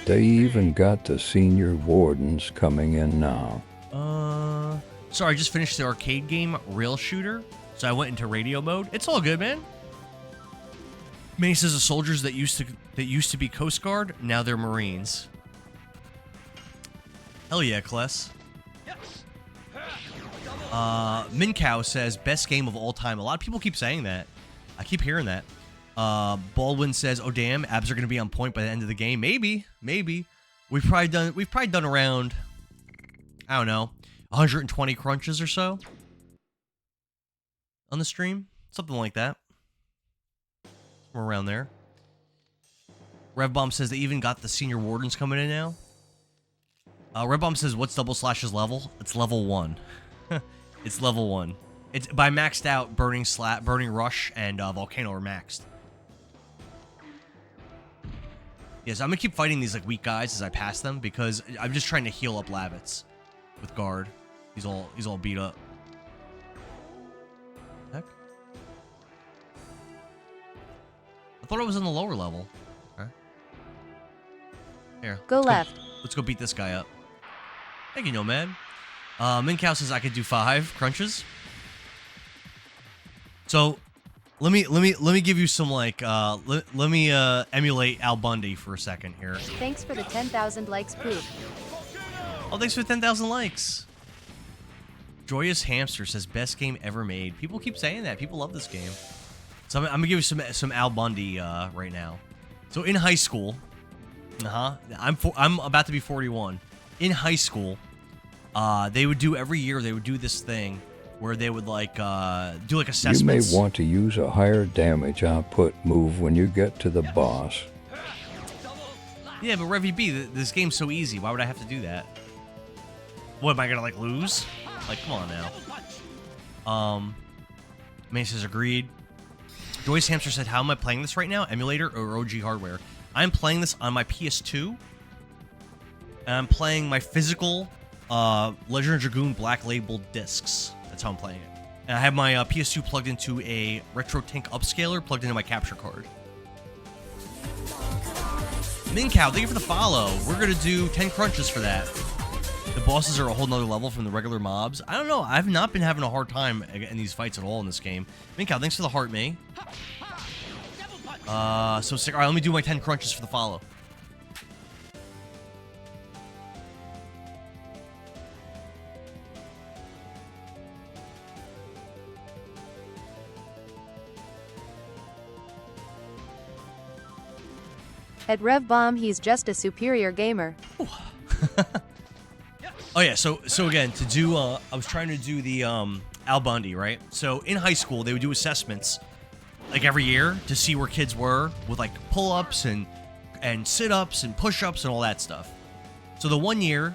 They even got the senior wardens coming in now. Sorry, I just finished the arcade game Rail Shooter, so I went into radio mode. It's all good, man. Manny says the soldiers that used to be Coast Guard, now they're Marines. Hell yeah, Kless. Mincow says best game of all time. A lot of people keep saying that. I keep hearing that. Baldwin says, "Oh damn, abs are gonna be on point by the end of the game." Maybe. We've probably done around, I don't know, 120 crunches or so on the stream, something like that. Somewhere around there. Revbomb says they even got the senior wardens coming in now. Revbomb says, "What's double slash's level?" It's level 1. It's level 1. It's by maxed out Burning Rush and Volcano are maxed. Yes, I'm gonna keep fighting these like weak guys as I pass them because I'm just trying to heal up Labbits with guard. He's all beat up. Heck? I thought I was in the lower level. Okay. Here. Go left. Let's go beat this guy up. Thank you, Nomad. Mincow says I could do 5 crunches. So let me give you some like let me emulate Al Bundy for a second here. Thanks for the 10,000 likes, Poop. Oh, thanks for the 10,000 likes. Joyous Hamster says best game ever made. People keep saying that. People love this game. So I'm gonna give you some Al Bundy right now. So in high school, I'm about to be 41. In high school, they would do every year. They would do this thing where they would like do like assessments. You may want to use a higher damage output move when you get to the boss. Yeah, but Revy B, this game's so easy. Why would I have to do that? What, am I gonna like lose? Like, come on now. May says agreed. Joyce Hamster said, how am I playing this right now? Emulator or OG hardware? I'm playing this on my PS2. And I'm playing my physical Legend of Dragoon Black Label discs. That's how I'm playing it. And I have my PS2 plugged into a Retro Tink upscaler plugged into my capture card. Mincow, thank you for the follow. We're going to do 10 crunches for that. The bosses are a whole nother level from the regular mobs. I don't know. I've not been having a hard time in these fights at all in this game. Mincow, thanks for the heart, me. So sick. All right, let me do my 10 crunches for the follow. At Rev Bomb, he's just a superior gamer. Oh yeah, so again, to do I was trying to do the Al Bundy, right? So in high school they would do assessments like every year to see where kids were with like pull-ups and sit-ups and push-ups and all that stuff. So the one year,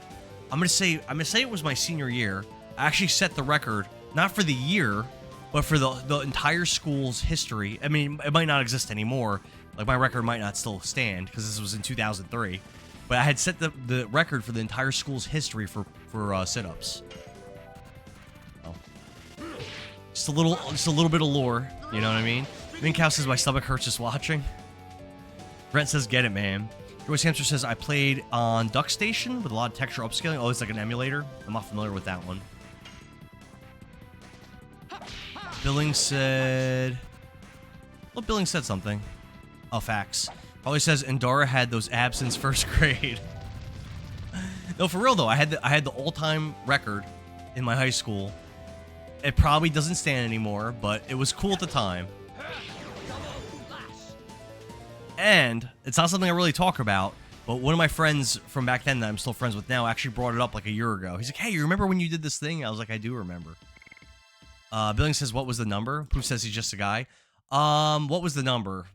I'm gonna say it was my senior year, I actually set the record, not for the year, but for the entire school's history. I mean, it might not exist anymore. Like, my record might not still stand, because this was in 2003. But I had set the record for the entire school's history for sit-ups. Oh. Just a little bit of lore, you know what I mean? Mincow says, my stomach hurts just watching. Brent says, get it, man. Joyce Hamster says, I played on Duck Station with a lot of texture upscaling. Oh, it's like an emulator. I'm not familiar with that one. Billing said... Well, Billing said something. Oh, facts. Probably says Endara had those abs since first grade. No, for real though, I had the all-time record in my high school. It probably doesn't stand anymore, but it was cool at the time. And it's not something I really talk about, but one of my friends from back then that I'm still friends with now actually brought it up like a year ago. He's like, hey, you remember when you did this thing? I was like, I do remember. Billing says, what was the number? Pooh says he's just a guy. What was the number?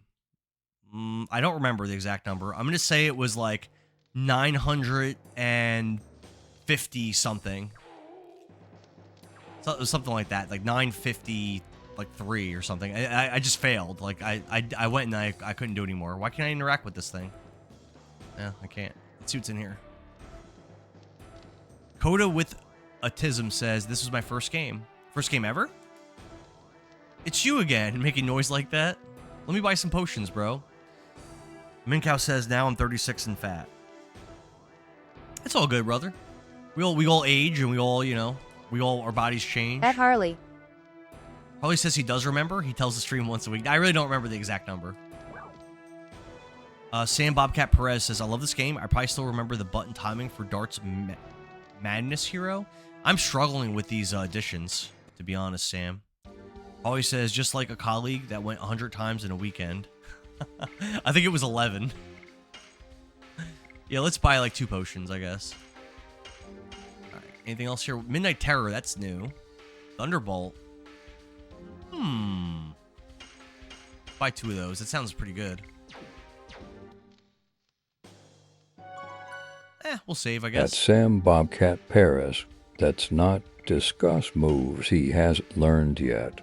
I don't remember the exact number. I'm going to say it was like 950 something. So it was something like that, like 950, like 3 or something. I just failed. Like I went and I couldn't do anymore. Why can't I interact with this thing? Yeah, I can't. Let's see what's in here. Coda with Autism says, this was my first game. First game ever? It's you again, making noise like that. Let me buy some potions, bro. Mincow says, now I'm 36 and fat. It's all good, brother. We all age and we all, you know, our bodies change. At Harley. Probably says he does remember. He tells the stream once a week. I really don't remember the exact number. Sam Bobcat Perez says, I love this game. I probably still remember the button timing for Dart's Madness Hero. I'm struggling with these additions, to be honest, Sam. Always says, just like a colleague that went 100 times in a weekend. I think it was 11. Yeah, let's buy like 2 potions, I guess. Alright, anything else here? Midnight Terror, that's new. Thunderbolt. Buy 2 of those. That sounds pretty good. We'll save, I guess. That's Sam Bobcat Paris. That's not discuss moves he hasn't learned yet.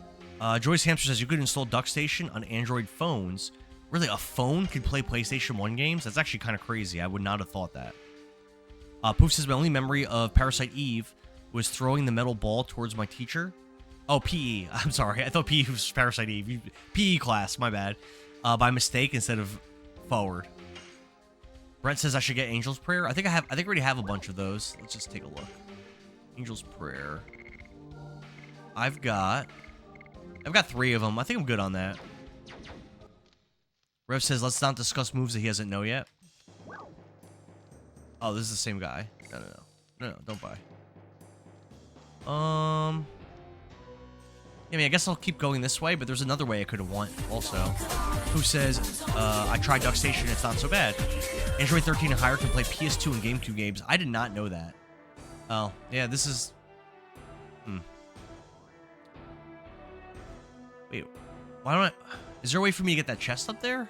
Joyce Hamster says you could install Duck Station on Android phones Really, a phone could play PlayStation 1 games? That's actually kind of crazy. I would not have thought that. Poof says, my only memory of Parasite Eve was throwing the metal ball towards my teacher. Oh, PE. I'm sorry. I thought PE was Parasite Eve. PE class, my bad. By mistake instead of forward. Brent says I should get Angel's Prayer. I think I already have a bunch of those. Let's just take a look. Angel's Prayer. I've got 3 of them. I think I'm good on that. Rev says, let's not discuss moves that he doesn't know yet. Oh, this is the same guy. No, don't buy. Yeah, I mean, I guess I'll keep going this way, but there's another way I could have went also. Who says, I tried Duck Station, it's not so bad. Android 13 and higher can play PS2 and GameCube games. I did not know that. Oh, yeah, this is... Wait, why don't I... Is there a way for me to get that chest up there?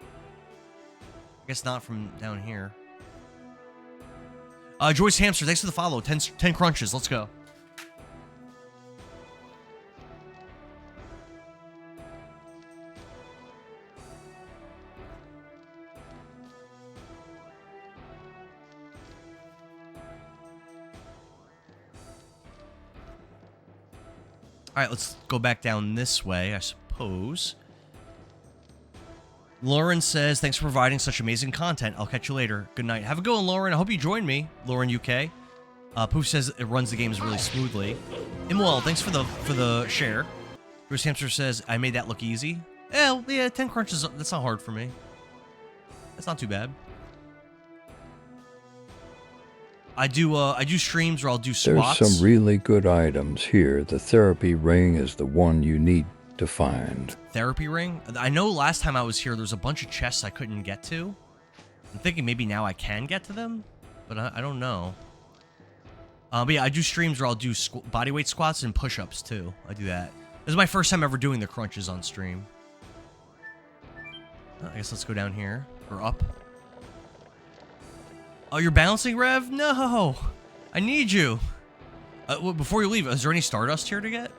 I guess not from down here. Joyce Hamster, thanks for the follow. 10 crunches, let's go. Alright, let's go back down this way, I suppose. Lauren says, thanks for providing such amazing content. I'll catch you later. Good night. Have a good one, Lauren. I hope you join me, Lauren UK. Poof says it runs the games really smoothly. Imwell, thanks for the share. Bruce Hamster says, I made that look easy. Yeah, 10 crunches, that's not hard for me. That's not too bad. I do streams where I'll do squats. There's some really good items here. The therapy ring is the one you need to find. Therapy ring? I know last time I was here, there was a bunch of chests I couldn't get to. I'm thinking maybe now I can get to them, but I don't know. But yeah, I do streams where I'll do bodyweight squats and push-ups too. I do that. This is my first time ever doing the crunches on stream. I guess let's go down here, or up. Oh, you're balancing, Rev? No! I need you! Well, before you leave, is there any Stardust here to get?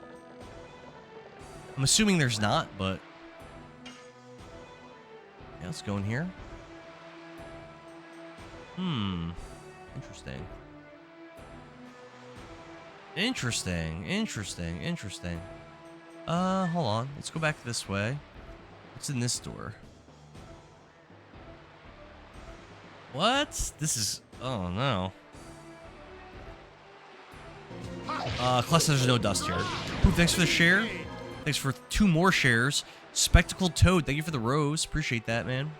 I'm assuming there's not, but... Yeah, let's go in here. Interesting. Interesting. Hold on. Let's go back this way. What's in this door? What? This is... Oh, no. Class says there's no dust here. Ooh, thanks for the share. Thanks for 2 more shares. Spectacled Toad, thank you for the rose. Appreciate that, man.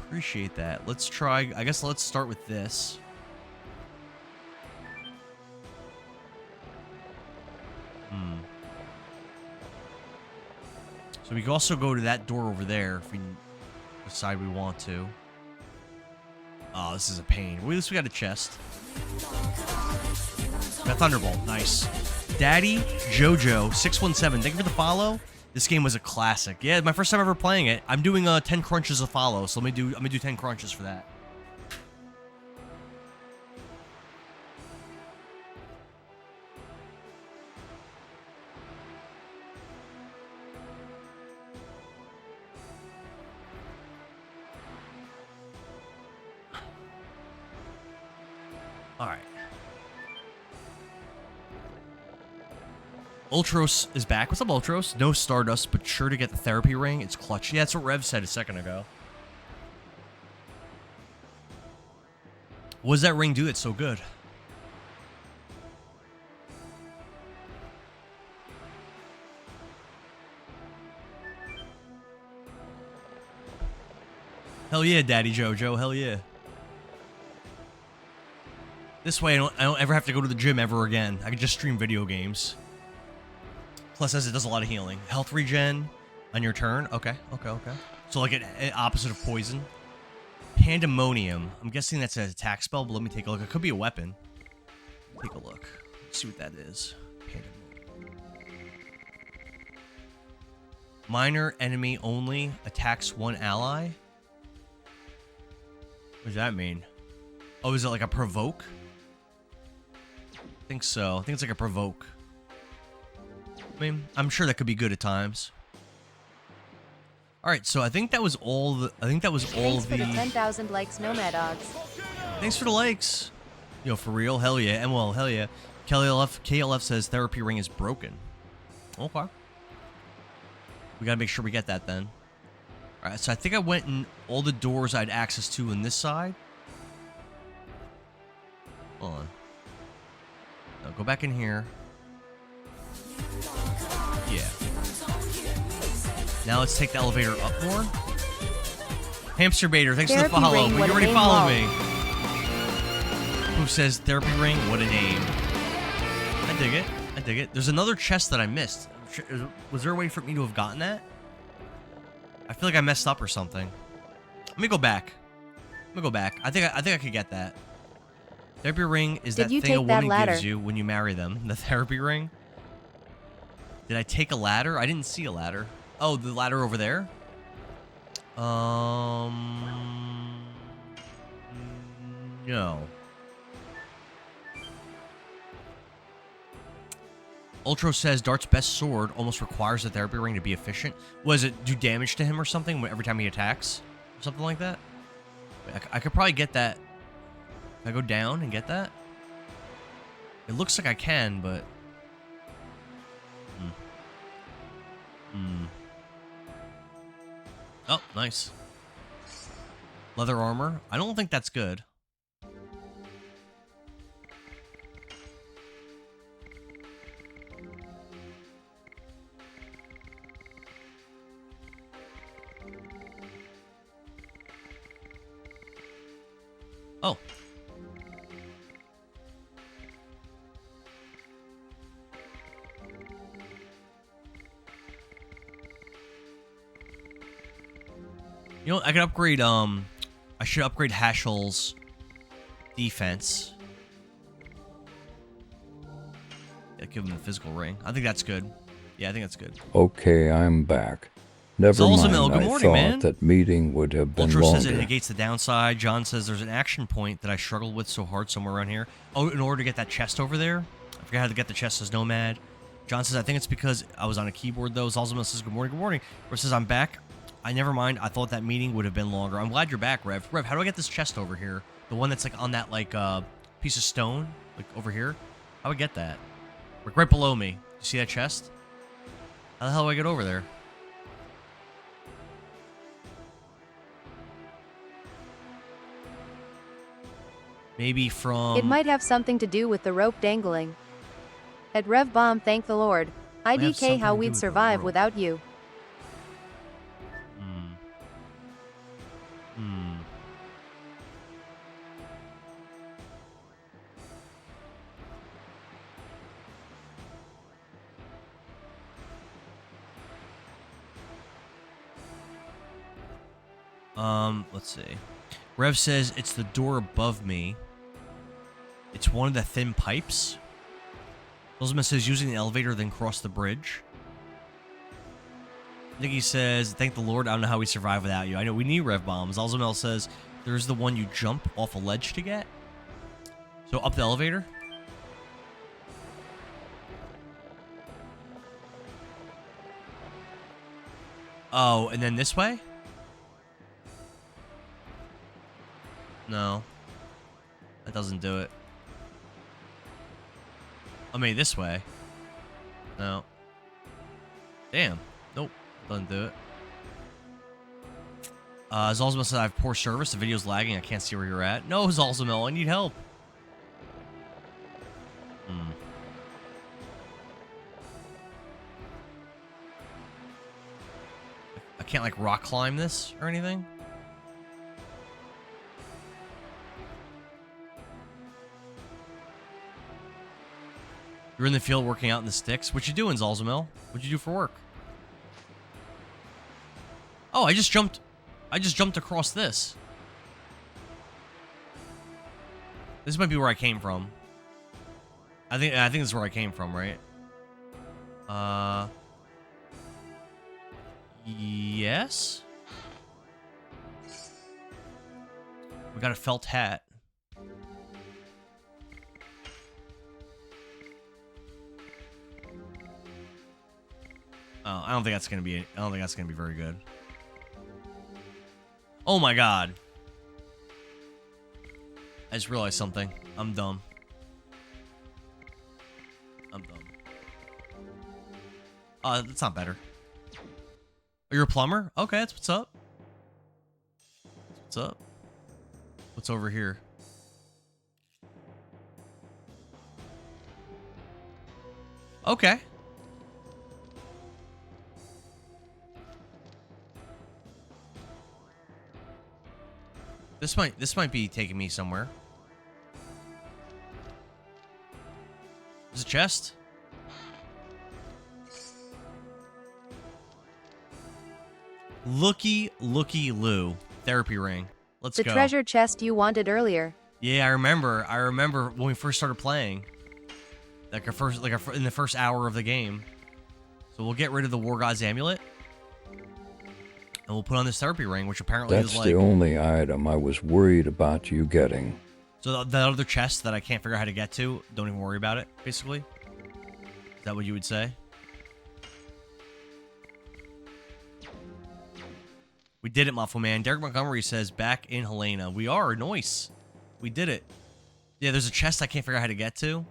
Appreciate that. Let's try... I guess let's start with this. So we can also go to that door over there if we decide we want to. Oh, this is a pain. Well, at least we got a chest. Got Thunderbolt. Nice. Daddy Jojo 617. Thank you for the follow. This game was a classic. Yeah, my first time ever playing it. I'm doing 10 crunches a follow, so I'm gonna do 10 crunches for that. Alright. Ultros is back. What's up, Ultros? No Stardust, but sure to get the therapy ring. It's clutch. Yeah, that's what Rev said a second ago. What does that ring do that's so good? Hell yeah, Daddy Jojo. Hell yeah. This way, I don't ever have to go to the gym ever again. I can just stream video games. Plus, as it does a lot of healing. Health regen on your turn. Okay. So, like, an opposite of poison. Pandemonium. I'm guessing that's an attack spell, but let me take a look. It could be a weapon. Take a look. Let's see what that is. Pandemonium. Minor enemy only. Attacks one ally. What does that mean? Oh, is it like a provoke? I think so. I think it's like a provoke. I mean, I'm sure that could be good at times. All right, so I think that was all the. I think that was all Thanks for the the. 10,000 likes, Nomadogs. Thanks for the likes. Yo, for real, hell yeah, and well, hell yeah. KLF says therapy ring is broken. Okay. We gotta make sure we get that then. All right, so I think I went in all the doors I had access to on this side. Hold on. Now go back in here. Yeah. Now let's take the elevator up more. Hamster Baiter, thanks for the Therapy follow. ring, But what you a already name, followed lol. me. Who says therapy ring? What a name. I dig it. I dig it. There's another chest that I missed. Was there a way for me to have gotten that? I feel like I messed up or something. Let me go back. I think I could get that. Therapy ring is Did that you thing a take that woman ladder? gives you when you marry them. The therapy ring. Did I take a ladder? I didn't see a ladder. Oh, the ladder over there? No. Ultro says Dart's best sword almost requires the therapy ring to be efficient. Was it do damage to him or something every time he attacks? Or something like that? I could probably get that. Can I go down and get that? It looks like I can, but... Oh, nice. Leather armor. I don't think that's good. Oh. You know, I could upgrade, I should upgrade Hashel's defense. Yeah, give him the physical ring. I think that's good. Yeah, I think that's good. Okay, I'm back. Never Zalzamil, mind, good I morning, thought man. that meeting would have been Ultra says it longer. negates the downside. John says there's an action point that I struggled with so hard somewhere around here. Oh, in order to get that chest over there? I forgot how to get the chest as Nomad. John says, I think it's because I was on a keyboard, though. Zalzamil says, good morning, good morning. Rev says, I'm back. I never mind. I thought that meeting would have been longer. I'm glad you're back, Rev. Rev, how do I get this chest over here? The one that's, like, on that, like, piece of stone? Like, over here? How do I get that? Like, right below me. You see that chest? How the hell do I get over there? Maybe from... It might have something to do with the rope dangling. At Rev Bomb, thank the Lord. have something IDK how to do we'd with the survive rope. without you. Let's see. Rev says it's the door above me. It's one of the thin pipes. Elzma says using the elevator, then cross the bridge. Nikki says, thank the Lord, I don't know how we survive without you. I know we need rev bombs. Alzamel says, there's the one you jump off a ledge to get. So up the elevator. Oh, and then this way? No. That doesn't do it. I mean, this way. No. Damn. Nope. Doesn't do it. Zalzamel said I have poor service. The video's lagging. I can't see where you're at. No, Zalzamel, I need help. I can't, like, rock climb this or anything? You're in the field working out in the sticks. What you doing, Zalzamel? What'd you do for work? Oh, I just jumped across this. This might be where I came from. I think this is where I came from, right? Yes. We got a felt hat. Oh, I don't think that's gonna be very good. Oh my god. I just realized something. I'm dumb. I'm dumb. That's not better. Oh, you're a plumber? Okay, that's what's up. What's up? What's over here? Okay. This might be taking me somewhere. There's a chest. Looky Lou. Therapy ring. Let's go. The treasure chest you wanted earlier. Yeah, I remember. I remember when we first started playing. In the first hour of the game. So we'll get rid of the War God's amulet. And we'll put on this therapy ring, which apparently That's is like... the only item I was worried about you getting. So the other chest that I can't figure out how to get to, don't even worry about it, basically. Is that what you would say? We did it, Muffle Man. Derek Montgomery says, back in Helena. We are. Nice. We did it. Yeah, there's a chest I can't figure out how to get to.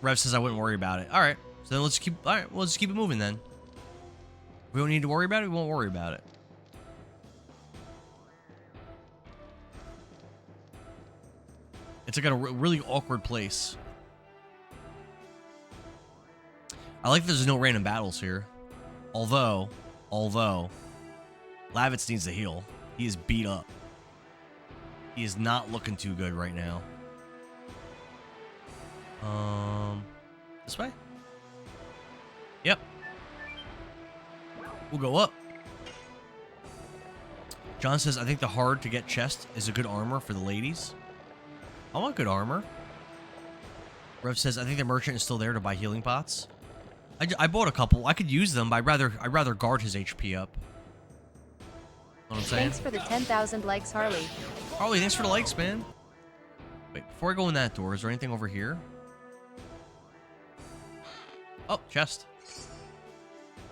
Rev says I wouldn't worry about it. All right. So then let's keep... All right, we'll just keep it moving then. We don't need to worry about it. We won't worry about it. It's like a really awkward place. I like that there's no random battles here. Although, Lavitz needs to heal. He is beat up. He is not looking too good right now. This way? Yep. We'll go up. John says, I think the hard to get chest is a good armor for the ladies. I want good armor. Rev says, I think the merchant is still there to buy healing pots. I bought a couple. I could use them, but I'd rather guard his HP up. Know what I'm saying? Thanks for the 10,000 likes, Harley. Harley, thanks for the likes, man. Wait, before I go in that door, is there anything over here? Oh, chest.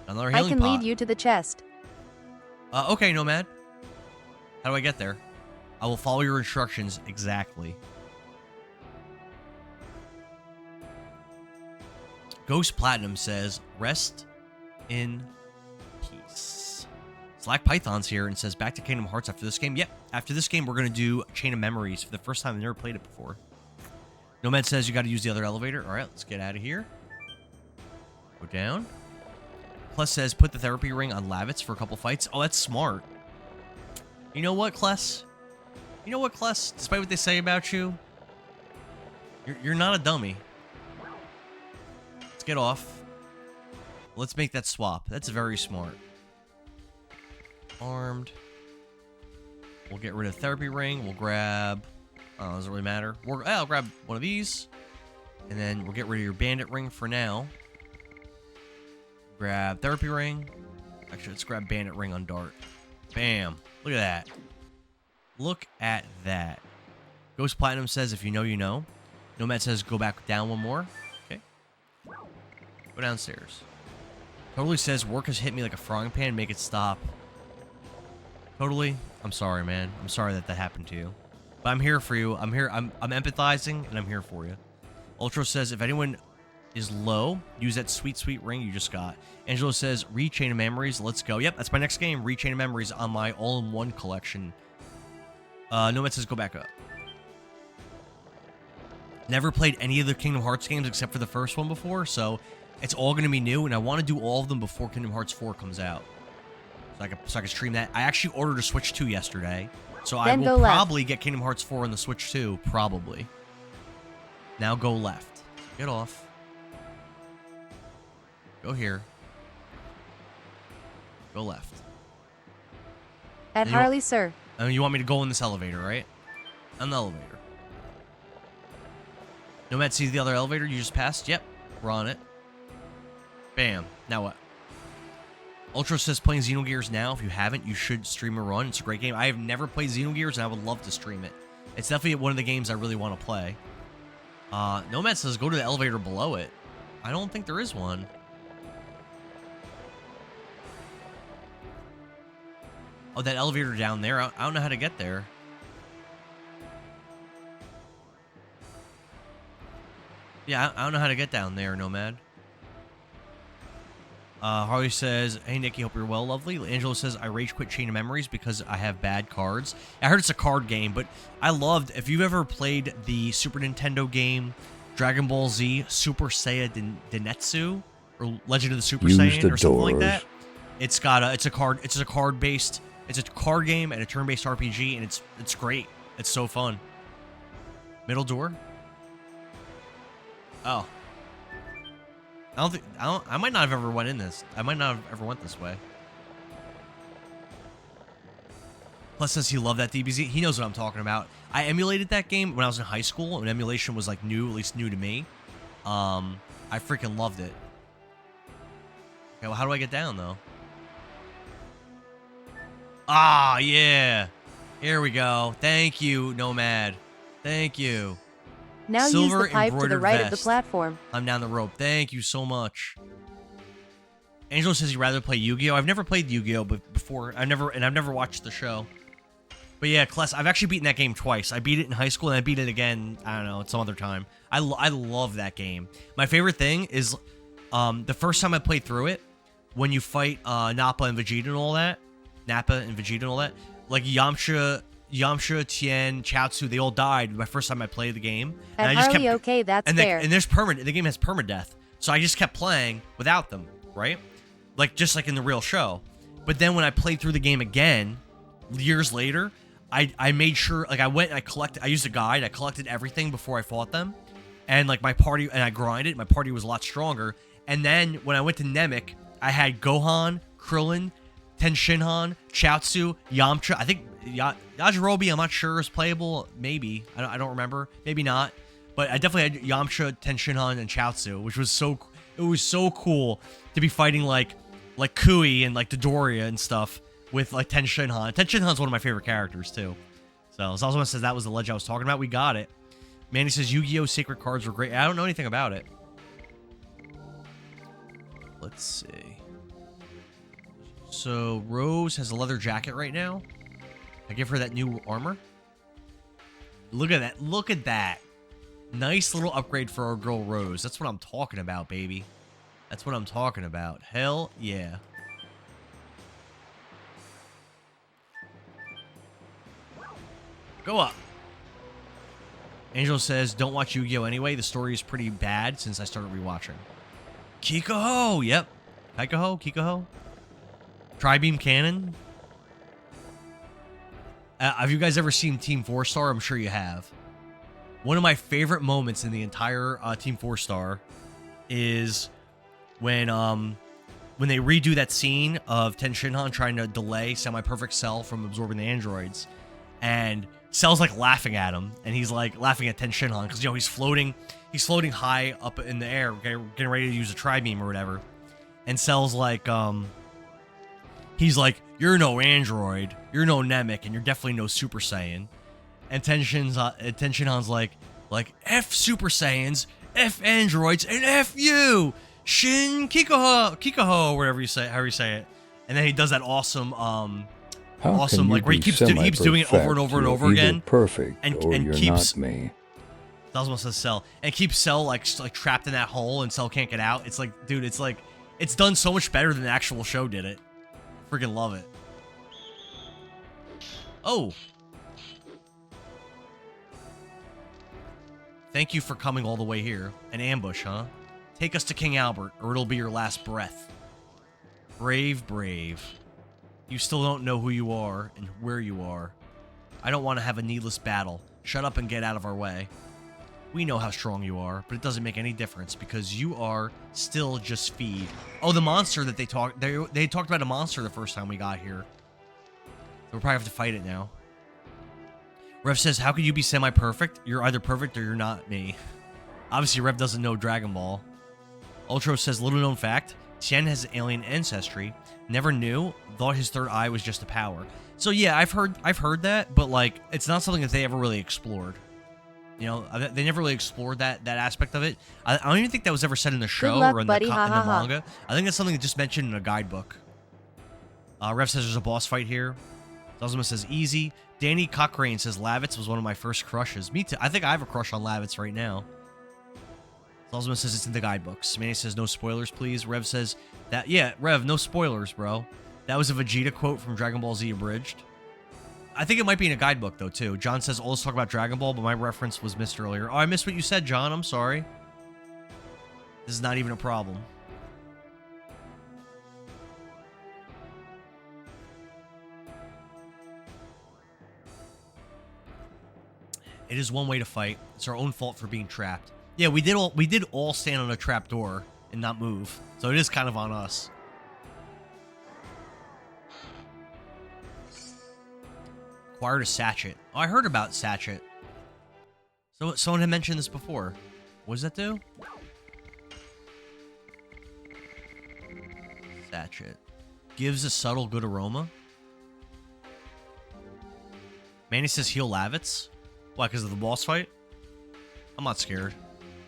Another healing I can pot. lead you to the chest. Okay, Nomad. How do I get there? I will follow your instructions exactly. Ghost Platinum says, rest in peace. Slack Python's here and says, back to Kingdom Hearts after this game. Yep, after this game, we're going to do Chain of Memories for the first time. I've never played it before. Nomad says you got to use the other elevator. All right, let's get out of here. Go down. Kless says, put the therapy ring on Lavitz for a couple fights. Oh, that's smart. You know what, Kless? You know what, Kless? Despite what they say about you, you're not a dummy. Let's get off. Let's make that swap. That's very smart. Armed. We'll get rid of therapy ring. We'll grab... Oh, doesn't really matter. I'll grab one of these. And then we'll get rid of your bandit ring for now. Grab therapy ring. Actually, let's grab bandit ring on dart. Bam. Look at that. Look at that. Ghost Platinum says, if you know, you know. Nomad says, go back down one more. Okay. Go downstairs. Totally says, work has hit me like a frying pan. Make it stop. Totally. I'm sorry, man. I'm sorry that happened to you. But I'm here for you. I'm here. I'm empathizing, and I'm here for you. Ultra says, if anyone is low, use that sweet, sweet ring you just got. Angelo says, Chain of Memories. Let's go. Yep, that's my next game. Chain of Memories on my all-in-one collection. Nomad says, go back up. Never played any of the Kingdom Hearts games except for the first one before, so it's all going to be new, and I want to do all of them before Kingdom Hearts 4 comes out. So I can stream that. I actually ordered a Switch 2 yesterday, so I will probably get Kingdom Hearts 4 on the Switch 2, probably. Now go left. Get off. Go here. Go left. At Harley, sir. And you want me to go in this elevator, right? On the elevator. Nomad sees the other elevator you just passed? Yep. We're on it. Bam. Now what? Ultra says playing Xenogears now. If you haven't, you should stream a run. It's a great game. I have never played Xenogears, and I would love to stream it. It's definitely one of the games I really want to play. Nomad says go to the elevator below it. I don't think there is one. Oh, that elevator down there. I don't know how to get there. Yeah, I don't know how to get down there, Nomad. Harley says, hey, Nikki, hope you're well, lovely. Angelo says, I rage quit Chain of Memories because I have bad cards. I heard it's a card game, but I loved, if you've ever played the Super Nintendo game Dragon Ball Z Super Saiyan Denetsu, or Legend of the Super Saiyan, or something like that, it's a card game and a turn-based RPG, and it's great. It's so fun. Middle door? Oh. I might not have ever went in this. I might not have ever went this way. Plus says he loved that DBZ. He knows what I'm talking about. I emulated that game when I was in high school, and emulation was like new, at least new to me. I freaking loved it. Okay, well, how do I get down though? Ah, yeah. Here we go. Thank you, Nomad. Thank you. Now Silver use the pipe to the right of the vest. platform. I'm down the rope. Thank you so much. Angelo says he'd rather play Yu-Gi-Oh! I've never played Yu-Gi-Oh! Before. I've never watched the show. But yeah, Kless, I've actually beaten that game twice. I beat it in high school and I beat it again, I don't know, at some other time. I love that game. My favorite thing is the first time I played through it, when you fight Nappa and Vegeta and all that, like Yamcha, Tien, Chaozu, they all died my first time I played the game. And I just Harley, kept, okay, that's fair. and there's the game has permadeath. So I just kept playing without them, right? Like, just like in the real show. But then when I played through the game again, years later, I made sure, like, I used a guide, I collected everything before I fought them. And, like, my party, and I grinded, my party was a lot stronger. And then when I went to Namek, I had Gohan, Krillin, Tenshinhan, Chaozu, Yamcha. I think Yajirobe, I'm not sure, is playable. Maybe. I don't remember. Maybe not. But I definitely had Yamcha, Tenshinhan, and Chaozu, which was so cool to be fighting like Kui and like Dodoria and stuff with like Tenshinhan. Tenshinhan's one of my favorite characters too. So Salzman says that was the ledge I was talking about. We got it. Manny says Yu-Gi-Oh! Sacred cards were great. I don't know anything about it. Let's see. So Rose has a leather jacket right now. I give her that new armor. Look at that. Look at that. Nice little upgrade for our girl Rose. That's what I'm talking about, baby. That's what I'm talking about. Hell yeah. Go up. Angel says, don't watch Yu-Gi-Oh! Anyway. The story is pretty bad since I started rewatching. Kikoho! Yep. Kikoho? Tri-Beam Cannon? Have you guys ever seen Team 4-Star? I'm sure you have. One of my favorite moments in the entire Team 4-Star is when they redo that scene of Tenshinhan trying to delay Semi-Perfect Cell from absorbing the androids, and Cell's like laughing at him, and he's like laughing at Tenshinhan because, you know, he's floating high up in the air, getting ready to use a tri-beam or whatever, and Cell's like, he's like, you're no android, you're no Namek, and you're definitely no Super Saiyan. And Tenshinhan's like F Super Saiyans, F androids, and F you, Shin Kikoho, or whatever you say, however you say it. And then he does that awesome, like where he keeps doing it over and over and over again. Perfect, and keeps not me. That says Cell, and keeps Cell like trapped in that hole, and Cell can't get out. It's like, dude, it's done so much better than the actual show did it. Freaking love it. Oh. Thank you for coming all the way here. An ambush, huh? Take us to King Albert, or it'll be your last breath. Brave, brave. You still don't know who you are and where you are. I don't want to have a needless battle. Shut up and get out of our way. We know how strong you are, but it doesn't make any difference because you are still just feed. Oh, the monster that they talked about a monster the first time we got here. So we'll probably have to fight it now. Rev says, how could you be semi-perfect? You're either perfect or you're not me. Obviously, Rev doesn't know Dragon Ball. Ultro says, little known fact, Tien has alien ancestry. Never knew. Thought his third eye was just a power. So yeah, I've heard that, but like, it's not something that they ever really explored. You know, they never really explored that aspect of it. I don't even think that was ever said in the show or in the manga. I think that's something that's just mentioned in a guidebook. Rev says there's a boss fight here. Zalzuma says easy. Danny Cochrane says Lavitz was one of my first crushes. Me too. I think I have a crush on Lavitz right now. Zalzuma says it's in the guidebooks. Manny says no spoilers, please. Rev says that, yeah, Rev, no spoilers, bro. That was a Vegeta quote from Dragon Ball Z Abridged. I think it might be in a guidebook, though, too. John says, let's talk about Dragon Ball, but my reference was missed earlier. Oh, I missed what you said, John. I'm sorry. This is not even a problem. It is one way to fight. It's our own fault for being trapped. Yeah, we did all stand on a trap door and not move. So it is kind of on us. Acquired a sachet. Oh, I heard about sachet. So someone had mentioned this before. What does that do? Sachet. Gives a subtle good aroma. Manny says heal Lavitz. Why, because of the boss fight? I'm not scared.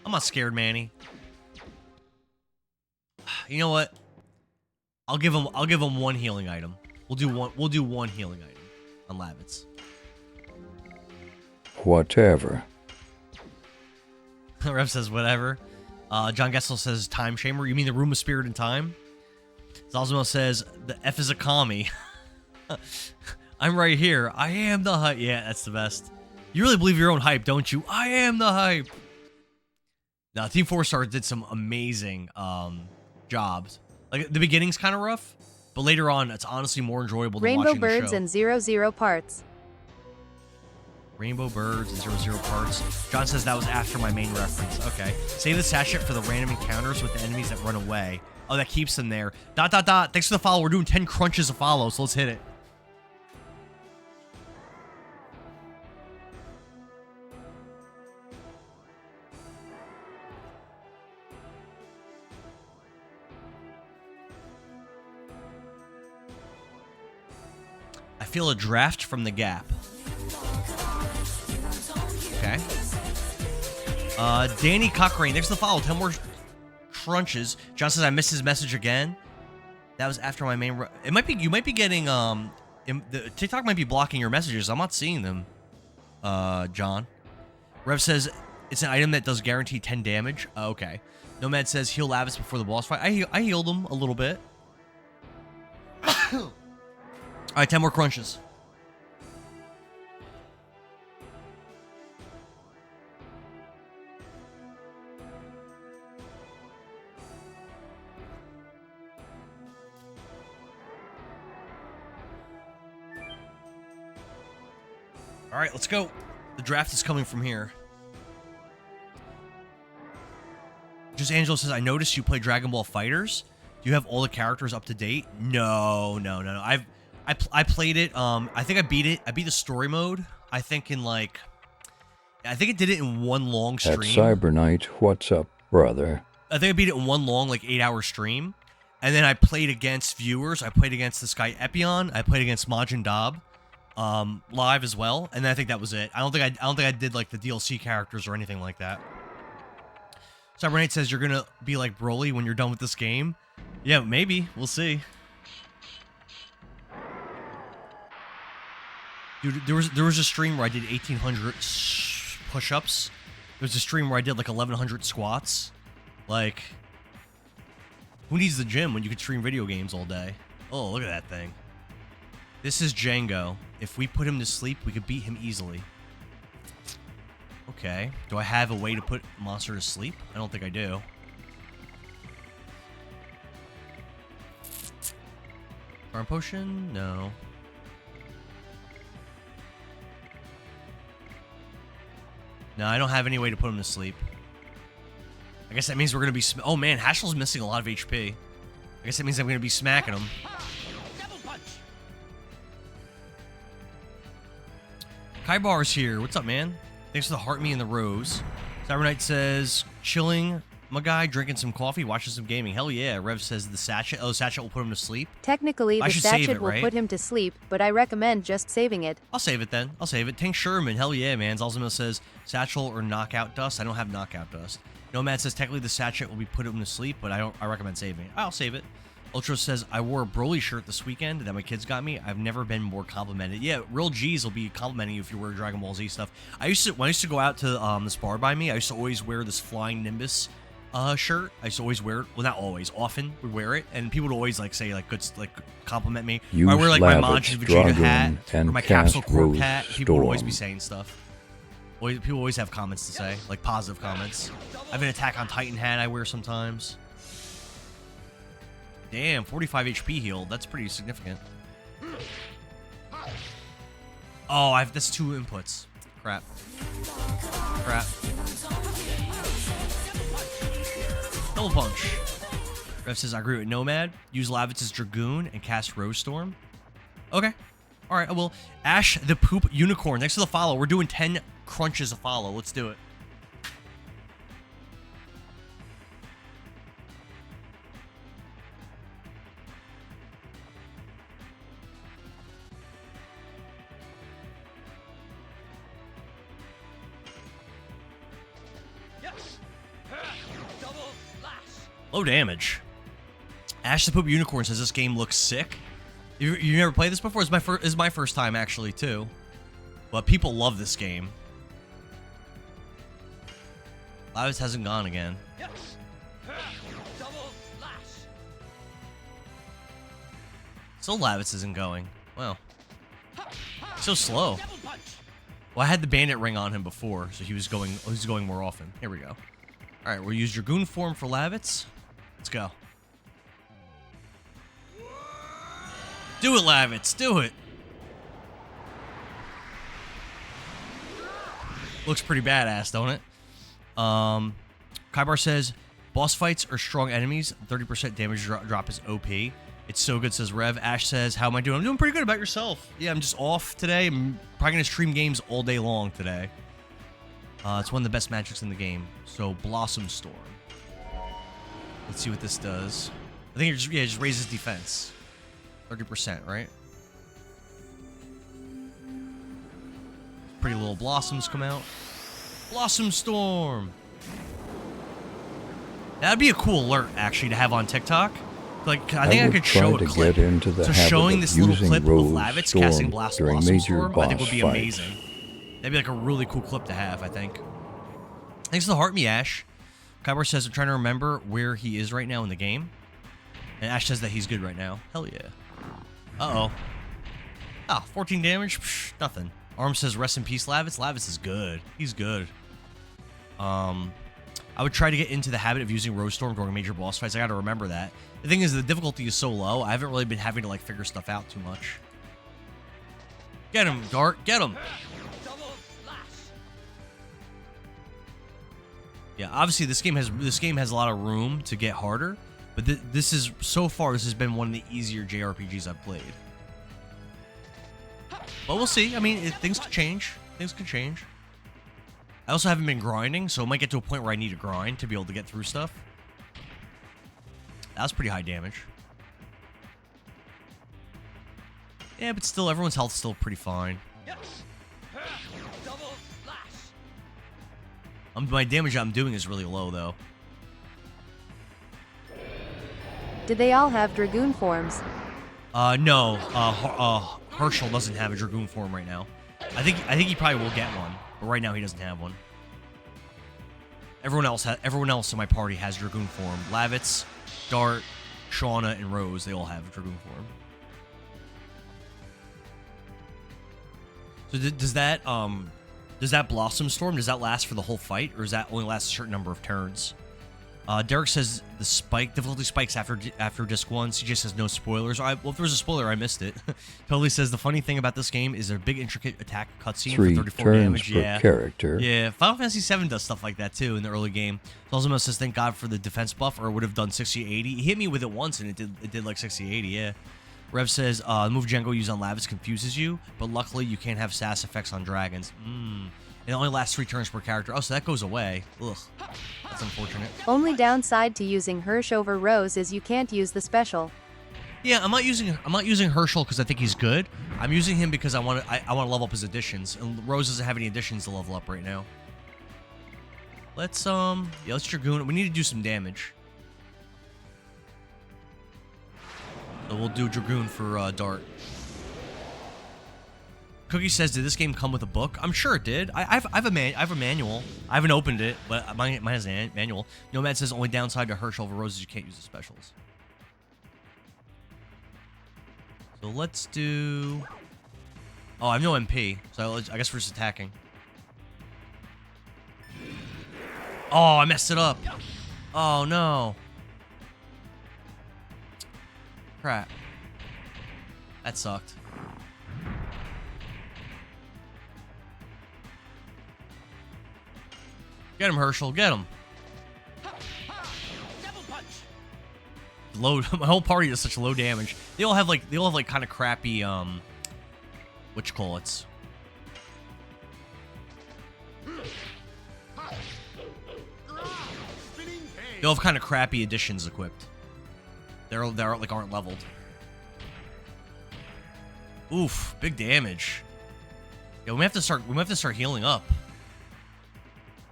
I'm not scared, Manny. You know what? I'll give him one healing item. We'll do one healing item on Lavitz. Whatever. Rev says whatever. John Gessel says time shamer. You mean the room of spirit and time? Zalzimo says the F is a commie. I'm right here. I am the hype. Yeah, that's the best. You really believe your own hype, don't you? I am the hype. Now, Team 4-Star did some amazing jobs. Like, the beginning's kind of rough, but later on, it's honestly more enjoyable than Rainbow watching the show. Birds and 00 Parts. Rainbow Birds and 00 Parts. John says that was after my main reference. Okay. Save the sachet for the random encounters with the enemies that run away. Oh, that keeps them there. ... Thanks for the follow. We're doing 10 crunches of follow, so let's hit it. I feel a draft from the gap. Okay. Danny Cochrane, thanks for the follow. 10 more crunches. John says I missed his message again. That was after my main. It might be you might be getting the TikTok might be blocking your messages. I'm not seeing them. John. Rev says it's an item that does guaranteed 10 damage. Okay. Nomad says heal Lavitz before the boss fight. I healed him a little bit. All right, 10 more crunches. All right, let's go. The draft is coming from here. Just Angelo says, I noticed you play Dragon Ball Fighters. Do you have all the characters up to date? No. I played it. I think I beat it. I beat the story mode. I think in like, I think it did it in one long stream. At Cyber Night, what's up, brother? I think I beat it in one long, like 8-hour stream. And then I played against viewers. I played against this guy Epion. I played against Majin Dab, live as well. And then I think that was it. I don't think I did like the DLC characters or anything like that. Cyber Night says you're gonna be like Broly when you're done with this game. Yeah, maybe. We'll see. Dude, there was a stream where I did 1,800 push-ups. There was a stream where I did like 1,100 squats. Like, who needs the gym when you can stream video games all day? Oh, look at that thing. This is Django. If we put him to sleep, we could beat him easily. Okay. Do I have a way to put Monster to sleep? I don't think I do. Charm potion? No. No, I don't have any way to put him to sleep. I guess that means we're going to be... Oh, man, Hashel's missing a lot of HP. I guess that means I'm going to be smacking him. Kaibar's here. What's up, man? Thanks for the heart me and the rose. Cyber Knight says, chilling, my guy, drinking some coffee, watching some gaming. Hell yeah. Rev says the sachet. Oh, sachet will put him to sleep. Technically, I the should save sachet it, will right? put him to sleep, but I recommend just saving it. I'll save it then. I'll save it. Tank Sherman. Hell yeah, man. Zalzimo says satchel or knockout dust. I don't have knockout dust. Nomad says technically the sachet will be put him to sleep, but I recommend saving it. I'll save it. Ultra says, I wore a Broly shirt this weekend that my kids got me. I've never been more complimented. Yeah, real G's will be complimenting you if you wear Dragon Ball Z stuff. When I used to go out to this bar by me, I used to always wear this Flying Nimbus shirt. I used to always wear it. Well, not always. Often would wear it. And people would always like say like good, like compliment me. Or I wear like my Majin Vegeta hat or my Capsule Corp hat. People would always be saying stuff. People always have comments to say, like positive comments. I have an Attack on Titan hat I wear sometimes. Damn, 45 HP healed. That's pretty significant. Oh, that's 2 inputs. Crap. Double punch. Rev says, I agree with Nomad. Use Lavitz's Dragoon and cast Rose Storm. Okay. All right, I will. Ash the Poop Unicorn. Next to the follow. We're doing 10 crunches a follow. Let's do it. Low damage. Ash the Poop Unicorn says this game looks sick. You never played this before? It's my first time actually too. But people love this game. Lavitz hasn't gone again. So Lavitz isn't going. Wow. So slow. Well, I had the bandit ring on him before, so he was going more often. Here we go. Alright, we'll use Dragoon form for Lavitz. Let's go. Do it, Lavitz. Do it. Looks pretty badass, don't it? Kaibar says, boss fights are strong enemies. 30% damage drop is OP. It's so good, says Rev. Ash says, how am I doing? I'm doing pretty good. About yourself? Yeah, I'm just off today. I'm probably going to stream games all day long today. It's one of the best magics in the game. So, Blossom Storm. Let's see what this does. I think it just raises defense. 30%, right? Pretty little blossoms come out. Blossom Storm! That'd be a cool alert, actually, to have on TikTok. Like, I think I could show a clip. So showing this little clip of Lavitz casting Blossom Storm, I think would be amazing. That'd be like a really cool clip to have, I think. Thanks for the heart me, Ash. Kyber says, I'm trying to remember where he is right now in the game. And Ash says that he's good right now. Hell yeah. Uh-oh. Ah, 14 damage? Psh, nothing. Arm says, rest in peace, Lavitz. Lavitz is good. He's good. I would try to get into the habit of using Rose Storm during major boss fights. I gotta remember that. The thing is, the difficulty is so low, I haven't really been having to, like, figure stuff out too much. Get him, Dart. Get him. Yeah, obviously this game has a lot of room to get harder, but this has been one of the easier JRPGs I've played. But we'll see. I mean, things could change. Things could change. I also haven't been grinding, so it might get to a point where I need to grind to be able to get through stuff. That was pretty high damage. Yeah, but still, everyone's health's still pretty fine. My damage I'm doing is really low, though. Did they all have Dragoon forms? No. Herschel doesn't have a Dragoon form right now. I think he probably will get one, but right now he doesn't have one. Everyone else in my party has Dragoon form. Lavitz, Dart, Shauna, and Rose, they all have Dragoon form. So does that Blossom Storm, does that last for the whole fight, or does that only last a certain number of turns? Derek says the difficulty spikes after disc 1. CJ says no spoilers. Well, if there was a spoiler, I missed it. Totally says the funny thing about this game is a big intricate attack cutscene for 34 damage. Yeah, character. Yeah, Final Fantasy VII does stuff like that too in the early game. Zalzimo says thank God for the defense buff, or it would have done 60-80. He hit me with it once and it did like 60-80. Yeah. Rev says the move Django used on Lavitz confuses you, but luckily you can't have SAS effects on dragons. It only lasts 3 turns per character. Oh, so that goes away. Ugh. That's unfortunate. Only downside to using Hirsch over Rose is you can't use the special. Yeah, I'm not using Herschel because I think he's good. I'm using him because I want to level up his additions. And Rose doesn't have any additions to level up right now. Let's, let's Dragoon. We need to do some damage. So we'll do Dragoon for Dart. Cookie says, did this game come with a book? I'm sure it did. I have a manual. I haven't opened it, but mine has a manual. Nomad says, only downside to Herschel over Roses, you can't use the specials. So let's do... Oh, I have no MP, so I guess we're just attacking. Oh, I messed it up. Oh, no. Crap. That sucked. Get him, Herschel. Get him. Low. My whole party does such low damage. They all have like kind of crappy what you call it? They all have kind of crappy additions equipped. They're like aren't leveled. Oof, big damage. Yeah, we have to start healing up.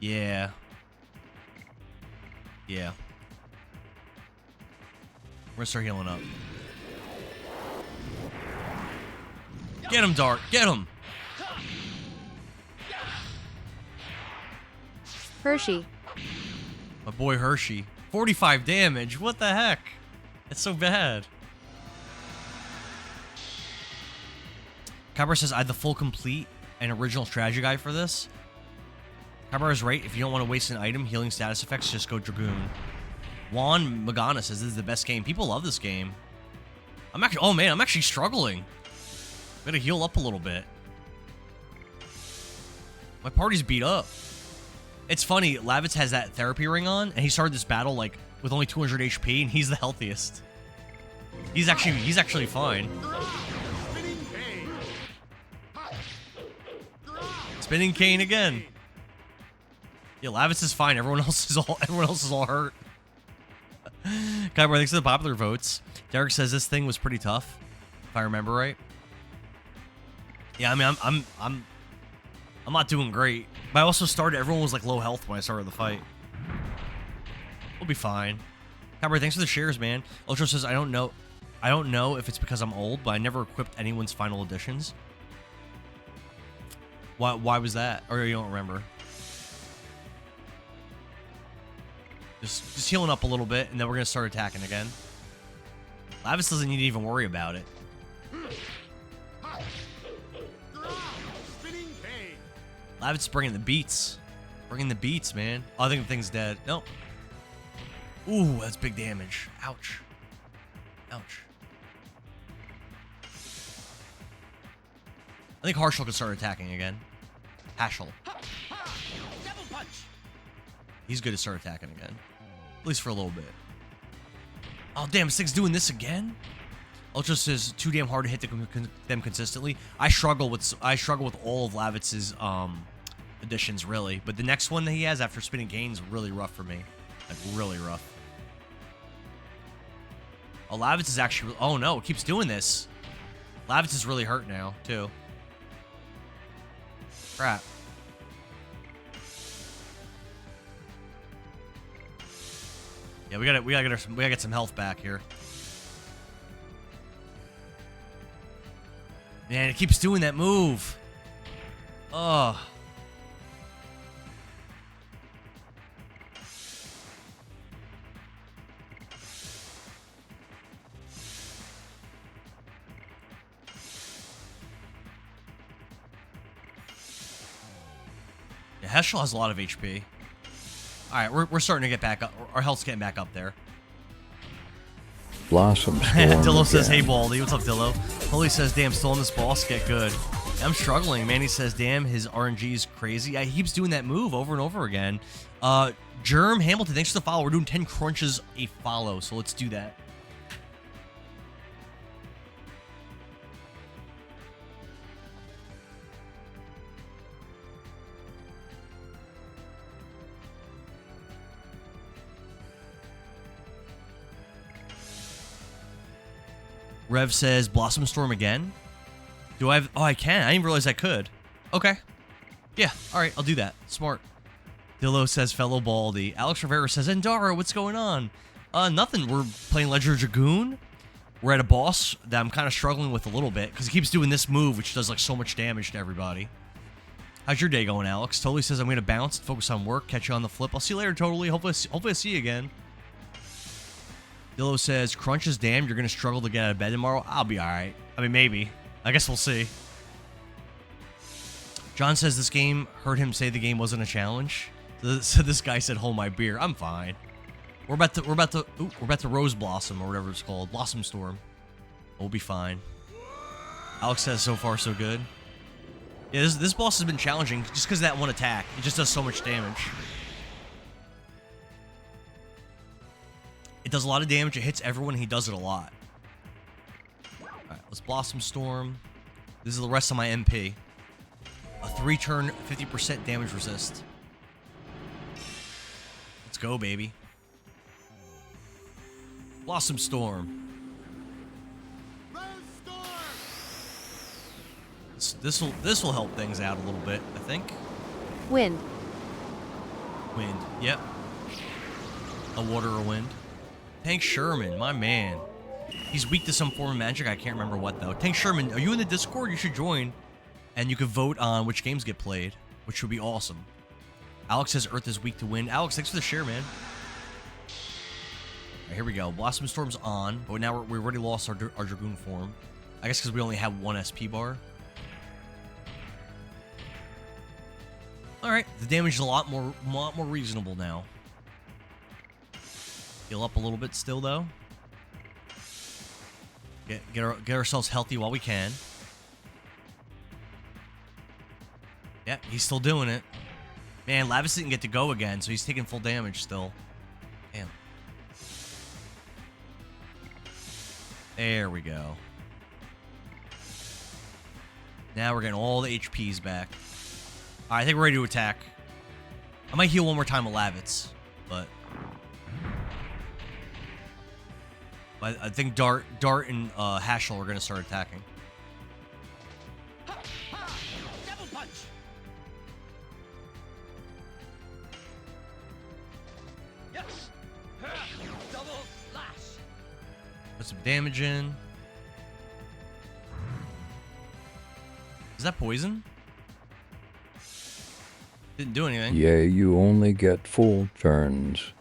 Yeah. Yeah. We're gonna start healing up. Get him, Dart. Get him. Hershey. My boy Hershey. 45 damage. What the heck? It's so bad. Cabra says, I had the full complete and original strategy guide for this. Cabra is right. If you don't want to waste an item, healing status effects, just go Dragoon. Juan Magana says, this is the best game. People love this game. I'm actually struggling. I'm gonna heal up a little bit. My party's beat up. It's funny, Lavitz has that therapy ring on, and he started this battle like with only 200 HP, and he's the healthiest. He's actually fine. Spinning cane again. Yeah, Lavitz is fine. Everyone else is all hurt. Kyber, thanks for the popular votes. Derek says this thing was pretty tough, if I remember right. Yeah, I mean, I'm not doing great. But I also started, everyone was like low health when I started the fight. We'll be fine. Kyber, thanks for the shares, man. Ultra says, I don't know if it's because I'm old, but I never equipped anyone's final editions. Why was that? Or you don't remember? Just healing up a little bit, and then we're gonna start attacking again. Lavis doesn't need to even worry about it. Lavis bringing the beats. Bringing the beats, man. Oh, I think the thing's dead. Nope. Ooh, that's big damage. Ouch. Ouch. I think Harshal could start attacking again. Hashel. He's good to start attacking again. At least for a little bit. Oh, damn, this thing's doing this again? Ultra says, too damn hard to hit them consistently. I struggle with all of Lavitz's additions, really. But the next one that he has after spinning gains is really rough for me. Like, really rough. Oh, Lavitz is actually... Oh, no, it keeps doing this. Lavitz is really hurt now, too. Crap. Yeah, we gotta get some health back here. Man, it keeps doing that move. Oh. Yeah, Heschel has a lot of HP. All right, we're starting to get back up. Our health's getting back up there. Blossom storm Dillo says, hey, again. Baldy. What's up, Dillo? Holy says, damn, still on this boss. Get good. I'm struggling. Manny says, damn, his RNG is crazy. Yeah, he keeps doing that move over and over again. Germ Hamilton, thanks for the follow. We're doing 10 crunches a follow, so let's do that. Rev says, Blossom Storm again? Do I have... Oh, I can. I didn't realize I could. Okay. Yeah, all right, I'll do that. Smart. Dillo says, fellow Baldy. Alex Rivera says, Endara, what's going on? Nothing. We're playing Legend of Dragoon. we're at a boss that I'm kind of struggling with a little bit because he keeps doing this move, which does like so much damage to everybody. How's your day going, Alex? Totally says I'm going to bounce and focus on work. Catch you on the flip. I'll see you later, Totally. Hopefully I see you again. Dillo says, Crunch is damned. You're going to struggle to get out of bed tomorrow. I'll be all right. I mean, maybe. I guess we'll see. John says this game, heard him say the game wasn't a challenge. So this guy said, hold my beer. I'm fine. We're about to Rose Blossom or whatever it's called. Blossom Storm. We'll be fine. Alex says so far so good. Yeah, this boss has been challenging just because of that one attack. It just does so much damage. It does a lot of damage. It hits everyone. He does it a lot. Alright, let's Blossom Storm. This is the rest of my MP. A 3-turn, 50% damage resist. Let's go, baby. Blossom Storm. This will help things out a little bit, I think. Wind. Wind. Yep. A water or wind. Tank Sherman, my man. He's weak to some form of magic. I can't remember what though. Tank Sherman, are you in the Discord? You should join, and you can vote on which games get played, which would be awesome. Alex says Earth is weak to wind. Alex, thanks for the share, man. Right, here we go. Blossom Storm's on, but now we already lost our Dragoon form. I guess because we only have one SP bar. Alright, the damage is a lot more reasonable now. Heal up a little bit still, though. Get ourselves healthy while we can. Yeah, he's still doing it. Man, Lavis didn't get to go again, so he's taking full damage still. Damn. There we go. Now we're getting all the HPs back. Alright, I think we're ready to attack. I might heal one more time with Lavitz, but I think Dart and Hashel are going to start attacking. Double punch. Yes. Double slash. Put some damage in. Is that poison? Didn't do anything. Yeah, you only get full turns.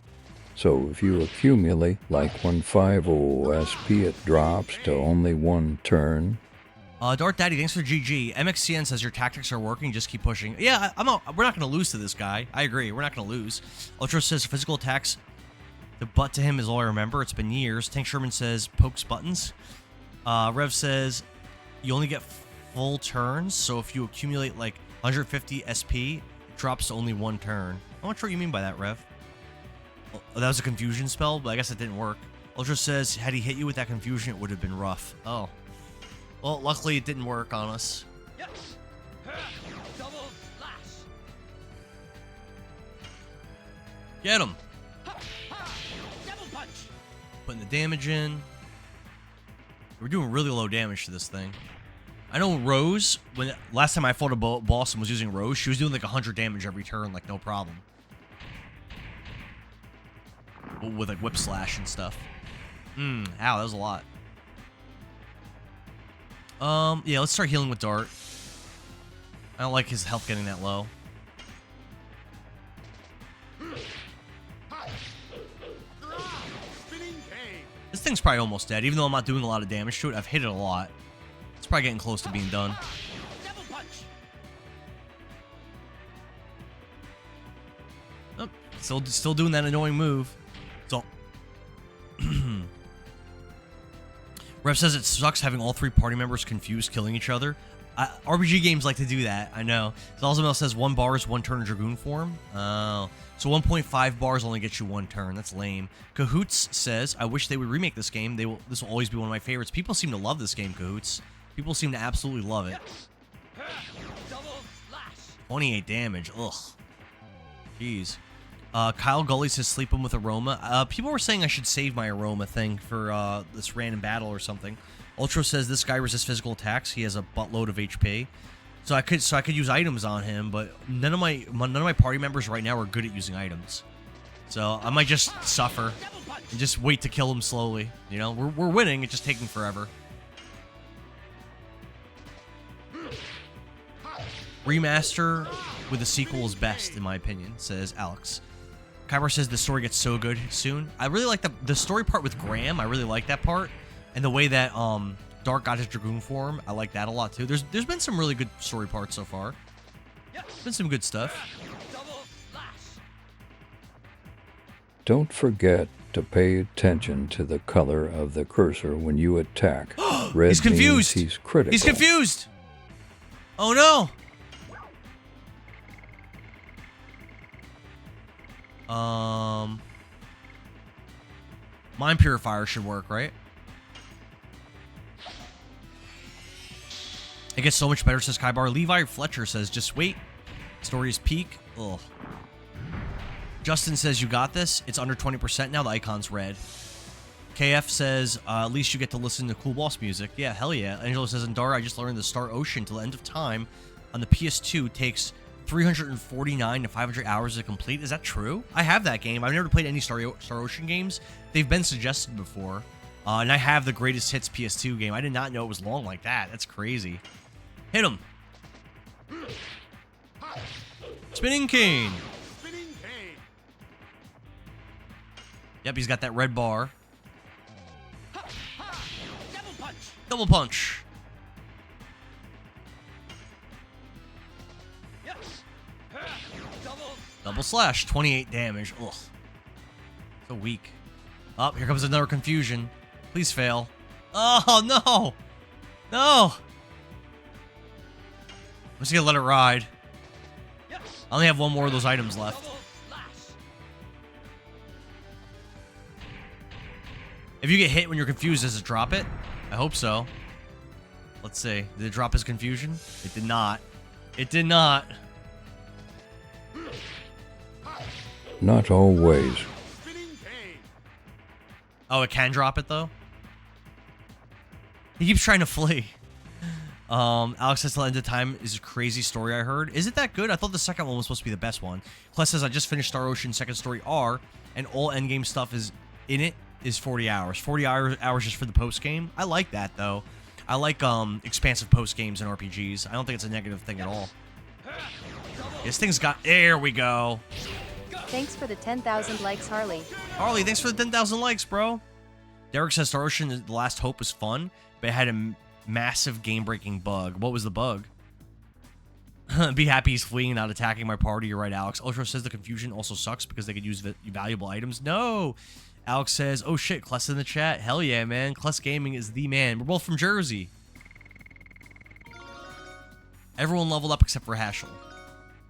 So if you accumulate like 150 SP, it drops to only 1 turn. Dart Daddy, thanks for GG. MXCN says your tactics are working. Just keep pushing. Yeah, we're not going to lose to this guy. I agree. We're not going to lose. Ultra says physical attacks. The butt to him is all I remember. It's been years. Tank Sherman says pokes buttons. Rev says you only get full turns. So if you accumulate like 150 SP, it drops to only 1 turn. I'm not sure what you mean by that, Rev. Oh, that was a confusion spell, but I guess it didn't work. Ultra says, had he hit you with that confusion, it would have been rough. Oh. Well, luckily it didn't work on us. Yes. Double slash. Get him. Double punch. Putting the damage in. We're doing really low damage to this thing. I know Rose, when last time I fought a boss and was using Rose, she was doing like 100 damage every turn, like no problem. With like whip slash and stuff. Ow, that was a lot. Yeah, let's start healing with Dart. I don't like his health getting that low. This thing's probably almost dead, even though I'm not doing a lot of damage to it. I've hit it a lot. It's probably getting close to being done. Oh, still doing that annoying move. So, Rev says it sucks having all 3 party members confused, killing each other. RPG games like to do that, I know. Zalzamel says 1 bar is 1 turn in Dragoon form. Oh, so 1.5 bars only gets you 1 turn. That's lame. Cahoots says, I wish they would remake this game. This will always be one of my favorites. People seem to love this game, Cahoots. People seem to absolutely love it. 28 damage. Ugh. Jeez. Kyle Gully says sleep him with aroma. People were saying I should save my aroma thing for this random battle or something. Ultra says this guy resists physical attacks. He has a buttload of HP. So I could use items on him, but none of my party members right now are good at using items. So I might just suffer and just wait to kill him slowly. You know, we're winning. It's just taking forever. Remaster with a sequel is best, in my opinion, says Alex. Kyber says the story gets so good soon. I really like the story part with Graham. I really like that part. And the way that Dark got his Dragoon form, I like that a lot too. There's been some really good story parts so far. There's been some good stuff. Don't forget to pay attention to the color of the cursor when you attack. Red He's confused. means he's critical. He's confused. Oh no. Mind Purifier should work, right? It gets so much better, says Kybar. Levi Fletcher says, just wait. Story is peak. Ugh. Justin says, you got this. It's under 20% now. The icon's red. KF says, at least you get to listen to cool boss music. Yeah, hell yeah. Angelo says, Andara, I just learned the Star Ocean till the end of time on the PS2 takes 349 to 500 hours to complete. Is that true? I have that game. I've never played any Star Ocean games. They've been suggested before. And I have the Greatest Hits PS2 game. I did not know it was long like that. That's crazy. Hit him. Spinning cane. Yep, he's got that red bar. Double punch. Double punch. Yes. Double slash. 28 damage. Ugh. So weak. Oh, here comes another confusion. Please fail. Oh, no. No. I'm just gonna let it ride. Yes. I only have one more of those items left. Double slash. If you get hit when you're confused, does it drop it? I hope so. Let's see. Did it drop his confusion? It did not. It did not. Not always. Oh, it can drop it, though? He keeps trying to flee. Alex says, till the end of time is a crazy story I heard. Is it that good? I thought the second one was supposed to be the best one. Kless says, I just finished Star Ocean Second Story R, and all endgame stuff is in it is 40 hours. 40 hours just for the post-game. I like that, though. I like expansive post-games in RPGs. I don't think it's a negative thing at all. This thing's got... There we go. Thanks for the 10,000 likes, Harley. Harley, thanks for the 10,000 likes, bro. Derek says Star Ocean The Last Hope was fun, but it had a massive game-breaking bug. What was the bug? Be happy he's fleeing, not attacking my party. You're right, Alex. Ultra says the confusion also sucks because they could use valuable items. No! Alex says, oh shit, Kless in the chat. Hell yeah, man. Kless Gaming is the man. We're both from Jersey. Everyone leveled up except for Hashel.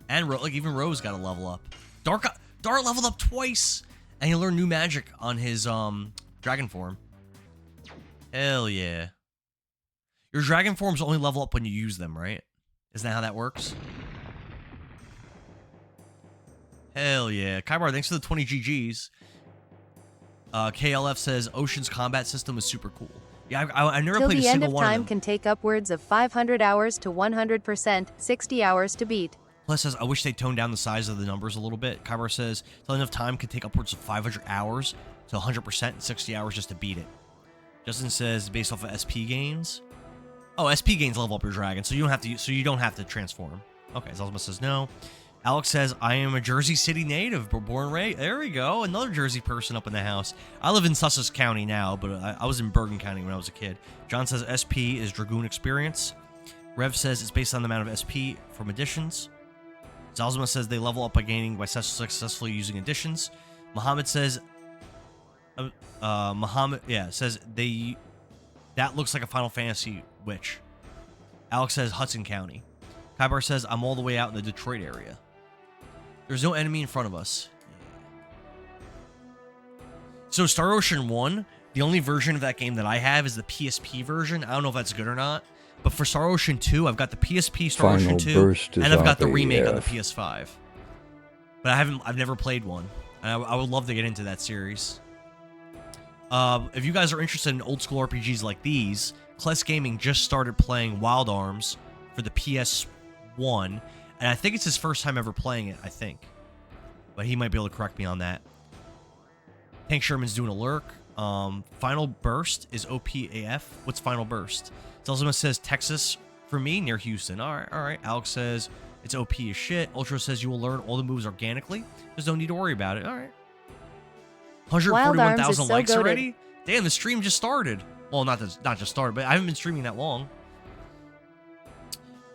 And like even Rose got a level up. Dark leveled up twice. And he learned new magic on his dragon form. Hell yeah. Your dragon forms only level up when you use them, right? Isn't that how that works? Hell yeah. Kybar, thanks for the 20 GGs. KLF says Ocean's combat system was super cool. Yeah, I've never Till played a the end single of one of time them. can take upwards of 500 hours to 100%, 60 hours to beat. Plus says, I wish they toned down the size of the numbers a little bit. Kyber says, till the end of time can take upwards of 500 hours to 100% and 60 hours just to beat it. Justin says, based off of SP gains. Oh, SP gains level up your dragon, so you don't have to transform. Okay, Zalzma says no. Alex says, I am a Jersey City native, but born and raised. There we go. Another Jersey person up in the house. I live in Sussex County now, but I was in Bergen County when I was a kid. John says SP is Dragoon experience. Rev says it's based on the amount of SP from additions. Zalzma says they level up by successfully using additions. Muhammad says, says that looks like a Final Fantasy witch. Alex says Hudson County. Kybar says I'm all the way out in the Detroit area. There's no enemy in front of us. So Star Ocean 1, the only version of that game that I have is the PSP version. I don't know if that's good or not. But for Star Ocean 2, I've got the PSP Star Final Ocean 2, burst is and I've got off the remake on the AF. PS5. But I've never played one. And I would love to get into that series. If you guys are interested in old school RPGs like these, Kless Gaming just started playing Wild Arms for the PS1, and I think it's his first time ever playing it, I think. But he might be able to correct me on that. Hank Sherman's doing a lurk. Final Burst is OPAF. What's Final Burst? Zelzima says Texas for me, near Houston. All right. Alex says it's OP as shit. Ultra says you will learn all the moves organically. There's no need to worry about it. All right. Wild Arms is 141,000 so likes goated. already? Damn, the stream just started. Well, not just started, but I haven't been streaming that long.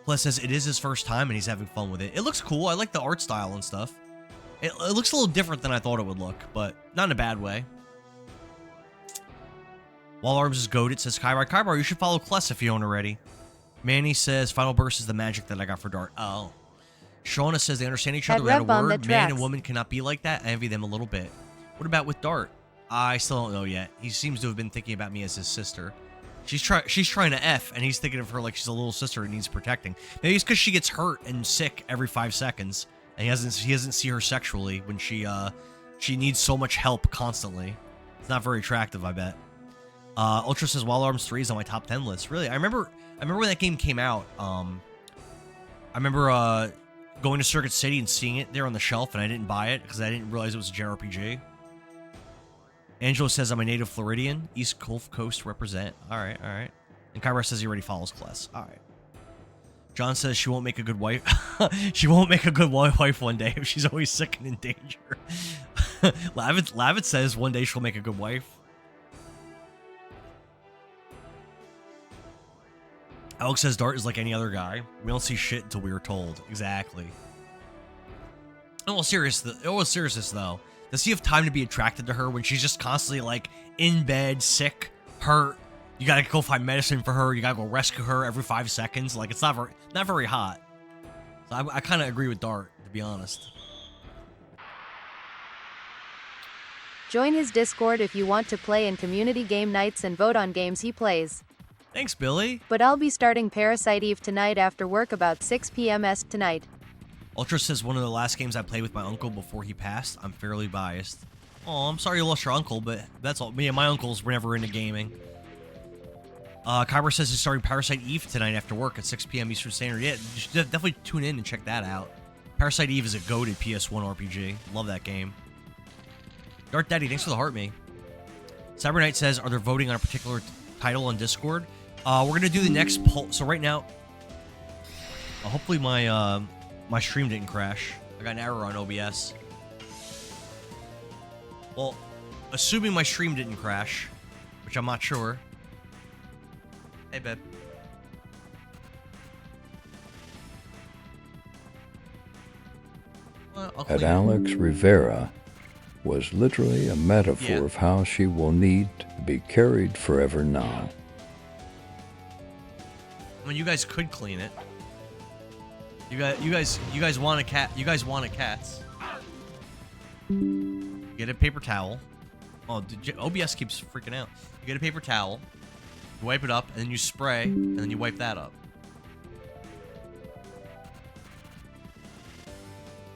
Plus says it is his first time and he's having fun with it. It looks cool. I like the art style and stuff. It looks a little different than I thought it would look, but not in a bad way. Wild Arms is goated, says Kybar. Kybar, you should follow Kless if you don't already. Manny says Final Burst is the magic that I got for Dart. Oh. Shauna says they understand each other That without a red bomb word. that Man and tracks. woman cannot be like that. I envy them a little bit. What about with Dart? I still don't know yet. He seems to have been thinking about me as his sister. She's trying to F, and he's thinking of her like she's a little sister who needs protecting. Maybe it's because she gets hurt and sick every 5 seconds, and he doesn't see her sexually when she needs so much help constantly. It's not very attractive, I bet. Ultra says Wild Arms 3 is on my top 10 list. Really, I remember when that game came out. I remember going to Circuit City and seeing it there on the shelf, and I didn't buy it because I didn't realize it was a JRPG. Angelo says I'm a native Floridian. East Gulf Coast represent. All right. And Kyra says he already follows Kless. All right. John says she won't make a good wife. She won't make a good wife one day if she's always sick and in danger. Lavit says one day she'll make a good wife. Alex says Dart is like any other guy. We don't see shit until we are told. Exactly. In all seriousness, though, does he have time to be attracted to her when she's just constantly, like, in bed, sick, hurt? You gotta go find medicine for her. You gotta go rescue her every 5 seconds. Like, it's not very hot. So I kind of agree with Dart, to be honest. Join his Discord if you want to play in community game nights and vote on games he plays. Thanks, Billy. But I'll be starting Parasite Eve tonight after work about 6 p.m. tonight. Ultra says one of the last games I played with my uncle before he passed. I'm fairly biased. Oh, I'm sorry you lost your uncle, but that's all. Me and my uncles were never into gaming. Kyber says he's starting Parasite Eve tonight after work at 6 p.m. Eastern Standard. Yeah, you should definitely tune in and check that out. Parasite Eve is a goated PS1 RPG. Love that game. Dark Daddy, thanks for the heart, me. Cyber Knight says, are they voting on a particular title on Discord? We're going to do the next poll. So right now, hopefully my my stream didn't crash. I got an error on OBS. Well, assuming my stream didn't crash, which I'm not sure. Hey, babe. Well, I'll At clean it. Alex Rivera was literally a metaphor Yeah. of how she will need to be carried forever now. I mean, you guys could clean it. You guys want a cat. You guys wanted cats. Get a paper towel. Oh, OBS keeps freaking out. You get a paper towel. You wipe it up, and then you spray, and then you wipe that up.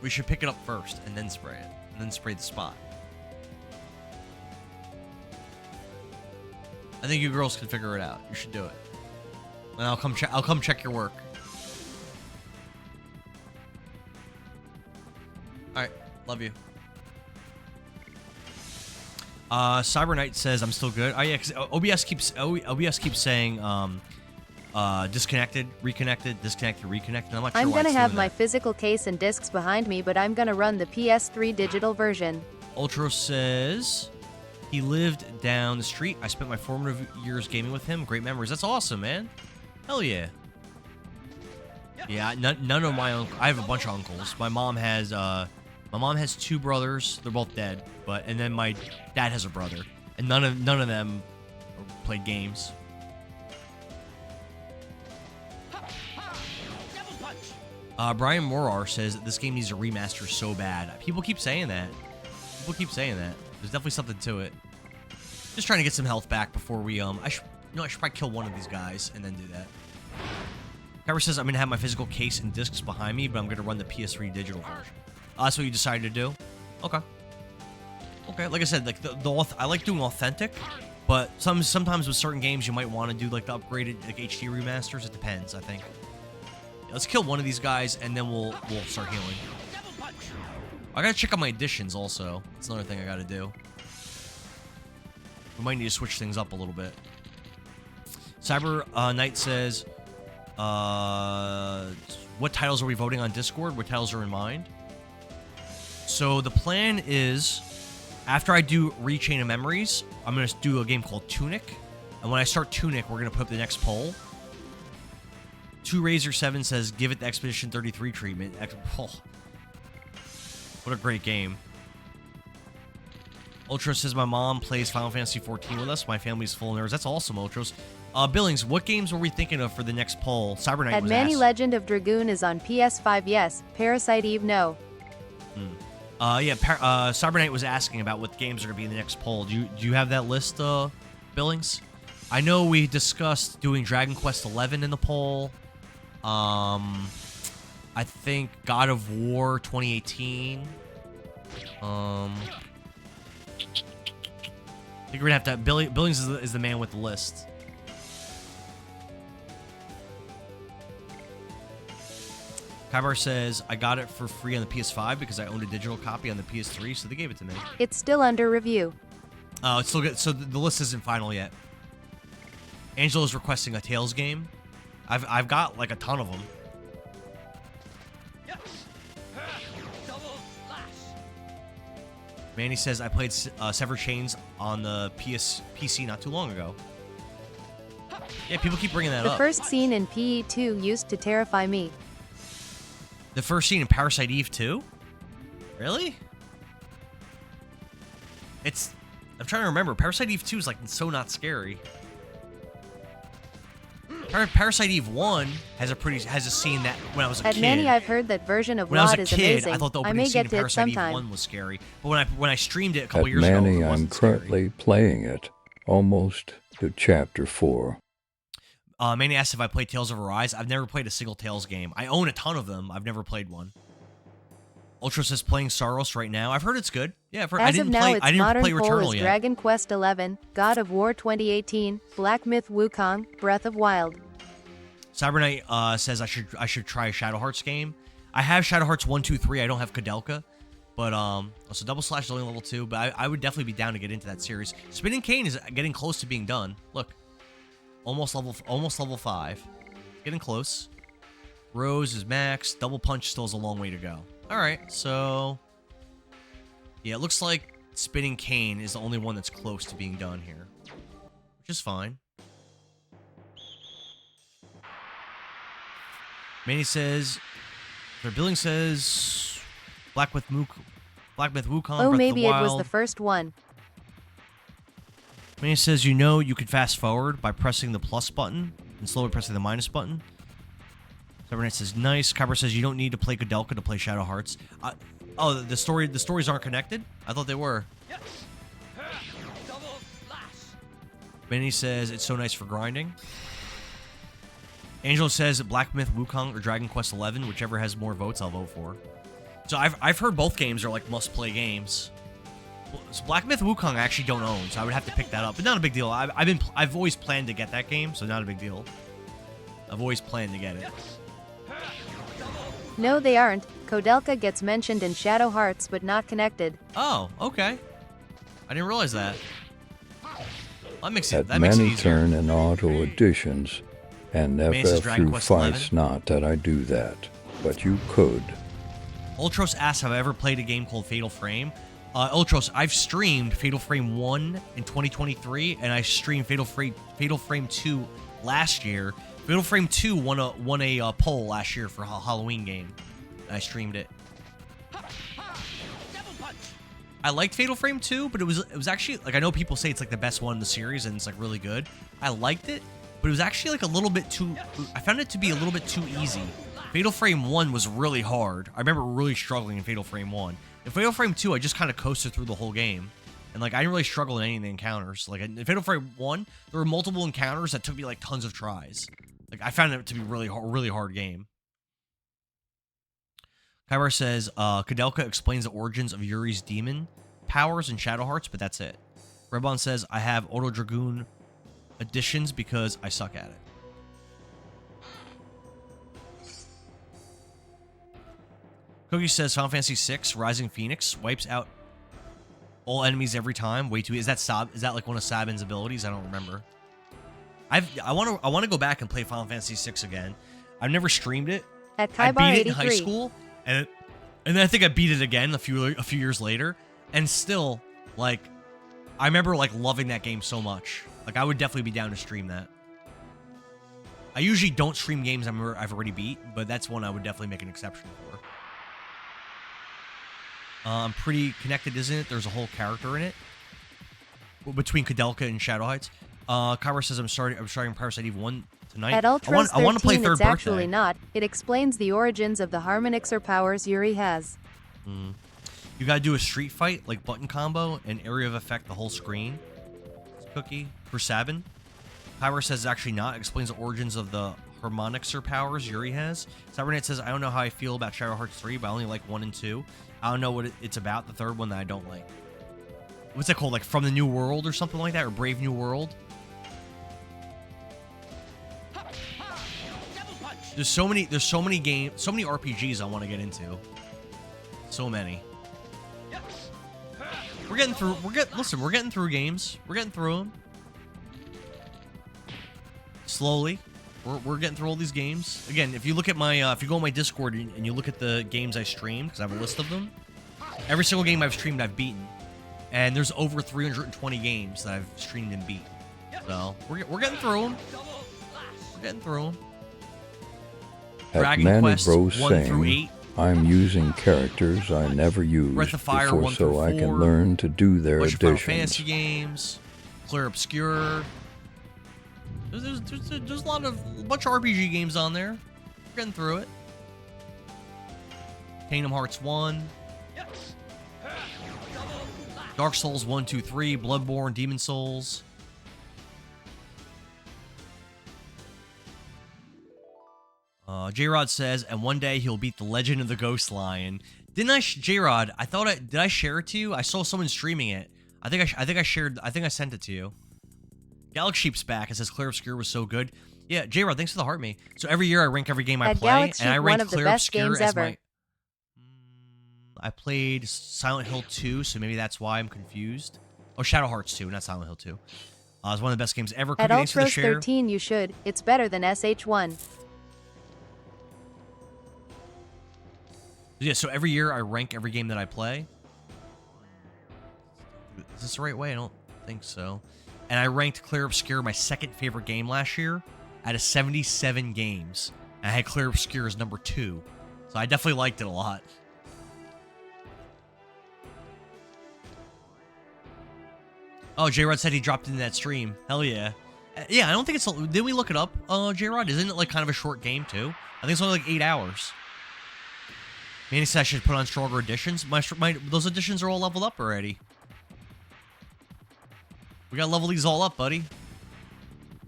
We should pick it up first, and then spray it, and then spray the spot. I think you girls can figure it out. You should do it. And I'll come check your work. Alright, love you. Cyber Knight says I'm still good. Oh yeah, because OBS keeps saying disconnected, reconnected, disconnected, reconnected. I'm not sure I'm why gonna it's have doing my that. physical case and discs behind me, but I'm gonna run the PS3 digital version. Ultra says he lived down the street. I spent my formative years gaming with him. Great memories. That's awesome, man. Hell yeah. Yeah, none of my uncles. I have a bunch of uncles. My mom has 2 brothers. They're both dead. And then my dad has a brother, and none of them played games. Double punch. Brian Morar says that this game needs a remaster so bad. People keep saying that. There's definitely something to it. Just trying to get some health back before we I should probably kill one of these guys and then do that. Kyra says I'm gonna have my physical case and discs behind me, but I'm gonna run the PS3 digital version. That's what you decided to do? Okay. Okay, like I said, like I like doing authentic, but sometimes with certain games you might want to do like the upgraded like HD remasters. It depends, I think. Yeah, let's kill one of these guys and then we'll start healing. Double punch. I gotta check out my additions also. That's another thing I gotta do. We might need to switch things up a little bit. Cyber Knight says, what titles are we voting on Discord? What titles are in mind? So the plan is, after I do Rechain of Memories, I'm going to do a game called Tunic. And when I start Tunic, we're going to put up the next poll. 2Razor7 says, give it the Expedition 33 treatment. Oh, what a great game. Ultra says, my mom plays Final Fantasy 14 with us. My family's full of nerds. That's awesome, Ultros. Billings, what games were we thinking of for the next poll? Cyber Knight was Manny asked. Legend of Dragoon is on PS5, yes. Parasite Eve, no. Cyber Knight was asking about what games are going to be in the next poll. Do you have that list, Billings? I know we discussed doing Dragon Quest 11 in the poll. I think God of War 2018. I think we're going to have to... Billings is the man with the list. Kybar says, I got it for free on the PS5 because I owned a digital copy on the PS3, so they gave it to me. It's still under review. Oh, it's still good. So the list isn't final yet. Angela's requesting a Tales game. I've got like a ton of them. Manny says, I played Severed Chains on the PC not too long ago. Yeah, people keep bringing that The up. first scene in PE2 used to terrify me. The first scene in Parasite Eve 2? Really? I'm trying to remember. Parasite Eve 2 is like so not scary. Parasite Eve 1 has a scene that when I was a At kid. Manny, I've heard that version of When I was Rod a is kid, amazing. I thought the I opening may scene get in to it Parasite Eve sometime. 1 was scary. But when I streamed it a couple At years ago, Manny, it I'm wasn't scary. currently playing it, almost to chapter 4. Manny asked if I played Tales of Arise. I've never played a single Tales game. I own a ton of them. I've never played one. Ultra says playing Saros right now. I've heard it's good. Yeah, I've heard, As of now, its modern play poll Returnal is yet. Dragon Quest XI, God of War 2018, Black Myth Wukong, Breath of Wild. Cyber Knight says I should try a Shadow Hearts game. I have Shadow Hearts 1, 2, 3. I don't have Kudelka. But so Double Slash is only level 2, but I would definitely be down to get into that series. Spinning Cane is getting close to being done. Look. Almost level 5. Getting close. Rose is max. Double Punch still has a long way to go. Alright, so yeah, it looks like Spinning Cane is the only one that's close to being done here. Which is fine. Manny says, their billing says Black Myth Wukong. Oh, Breath maybe of the it was Wild. the first one. Manny says, you can fast forward by pressing the plus button and slowly pressing the minus button. Cyberknight says, nice. Kyber says, you don't need to play Kudelka to play Shadow Hearts. Oh, the stories aren't connected? I thought they were. Manny says, it's so nice for grinding. Angelo says, Black Myth Wukong or Dragon Quest 11, whichever has more votes, I'll vote for. So I've heard both games are like must-play games. So Black Myth Wukong I actually don't own, so I would have to pick that up. But not a big deal. I've always planned to get that game, so not a big deal. I've always planned to get it. No, they aren't. Kodelka gets mentioned in Shadow Hearts, but not connected. Oh, okay. I didn't realize that. That makes At it easier. turn in auto additions, and Mace's FF Dragon through Quest fights 11. not that I do that, but you could. Ultros asks, have I ever played a game called Fatal Frame? Ultros, I've streamed Fatal Frame 1 in 2023, and I streamed Fatal Frame 2 last year. Fatal Frame 2 won a poll last year for a Halloween game, and I streamed it. I liked Fatal Frame 2, but it was actually, like, I know people say it's like the best one in the series, and it's like really good. I liked it, but it was actually like a little bit too, I found it to be a little bit too easy. Fatal Frame 1 was really hard. I remember really struggling in Fatal Frame 1. In Fatal Frame 2, I just kind of coasted through the whole game. And, like, I didn't really struggle in any of the encounters. Like, in Fatal Frame 1, there were multiple encounters that took me, like, tons of tries. Like, I found it to be really hard game. Kybar says, Kudelka explains the origins of Yuri's demon powers in Shadow Hearts, but that's it. Rebon says, I have Auto Dragoon additions because I suck at it. Cookie says Final Fantasy VI Rising Phoenix wipes out All enemies every time. Way too. Is that like one of Sabin's abilities? I don't remember. I want to go back and play Final Fantasy VI again. I've never streamed it. At I Kaibar beat it 83. in high school, and then I think I beat it again a few years later, and still, like, I remember like loving that game so much. Like, I would definitely be down to stream that. I usually don't stream games I've already beat, but that's one I would definitely make an exception for. Pretty connected, isn't it? There's a whole character in it between Kudelka and Shadow Heights. Kyra says I'm starting Parasite Eve 1 tonight. At Ultras I want to play 13, Third it's Birthday. actually not. It explains the origins of the Harmonixer powers Yuri has. You gotta do a street fight, like button combo, and area of effect the whole screen. Cookie for Sabin. Kyra says it's actually not. It explains the origins of the Harmonixer powers Yuri has. Cybernet says, I don't know how I feel about Shadow Hearts 3, but I only like 1 and 2. I don't know what it's about, the third one that I don't like. What's that called? Like From the New World or something like that? Or Brave New World? There's so many games, so many RPGs I want to get into. So many. We're getting through games. We're getting through them. Slowly. We're getting through all these games. Again, if you look at my, if you go on my Discord and you look at the games I streamed, because I have a list of them, every single game I've streamed, I've beaten. And there's over 320 games that I've streamed and beat. So, we're getting through them. We're getting through them. Dragon Manny Quest Bros 1 through saying, 8. I'm using characters I never used Breath of Fire before 1 through so I 4. can learn to do their Bunch of Final additions. Fantasy games. Clear Obscure. There's a bunch of RPG games on there. We're getting through it. Kingdom Hearts 1. Dark Souls 1, 2, 3. Bloodborne, Demon Souls. J-Rod says, and one day he'll beat the Legend of the Ghost Lion. Didn't I, J-Rod? Did I share it to you? I saw someone streaming it. I think I sent it to you. Galaxy Sheep's back. It says Clear Obscure was so good. Yeah, J-Rod, thanks for the heart me. So every year I rank every game I play, Galaxy, and I one rank of the Clear best Obscure games as ever. my... I played Silent Hill 2, so maybe that's why I'm confused. Oh, Shadow Hearts 2, not Silent Hill 2. It's one of the best games ever. At Cookie, thanks for the Ultras share. 13 you should. It's better than SH1. Yeah, so every year I rank every game that I play. Is this the right way? I don't think so. And I ranked Clear Obscure my second favorite game last year out of 77 games. And I had Clear Obscure as number 2. So I definitely liked it a lot. Oh, J-Rod said he dropped into that stream. Hell yeah. Yeah, I don't think it's... Did we look it up, J-Rod? Isn't it like kind of a short game, too? I think it's only like 8 hours. Manny said I should put on stronger editions. Those editions are all leveled up already. We gotta level these all up, buddy.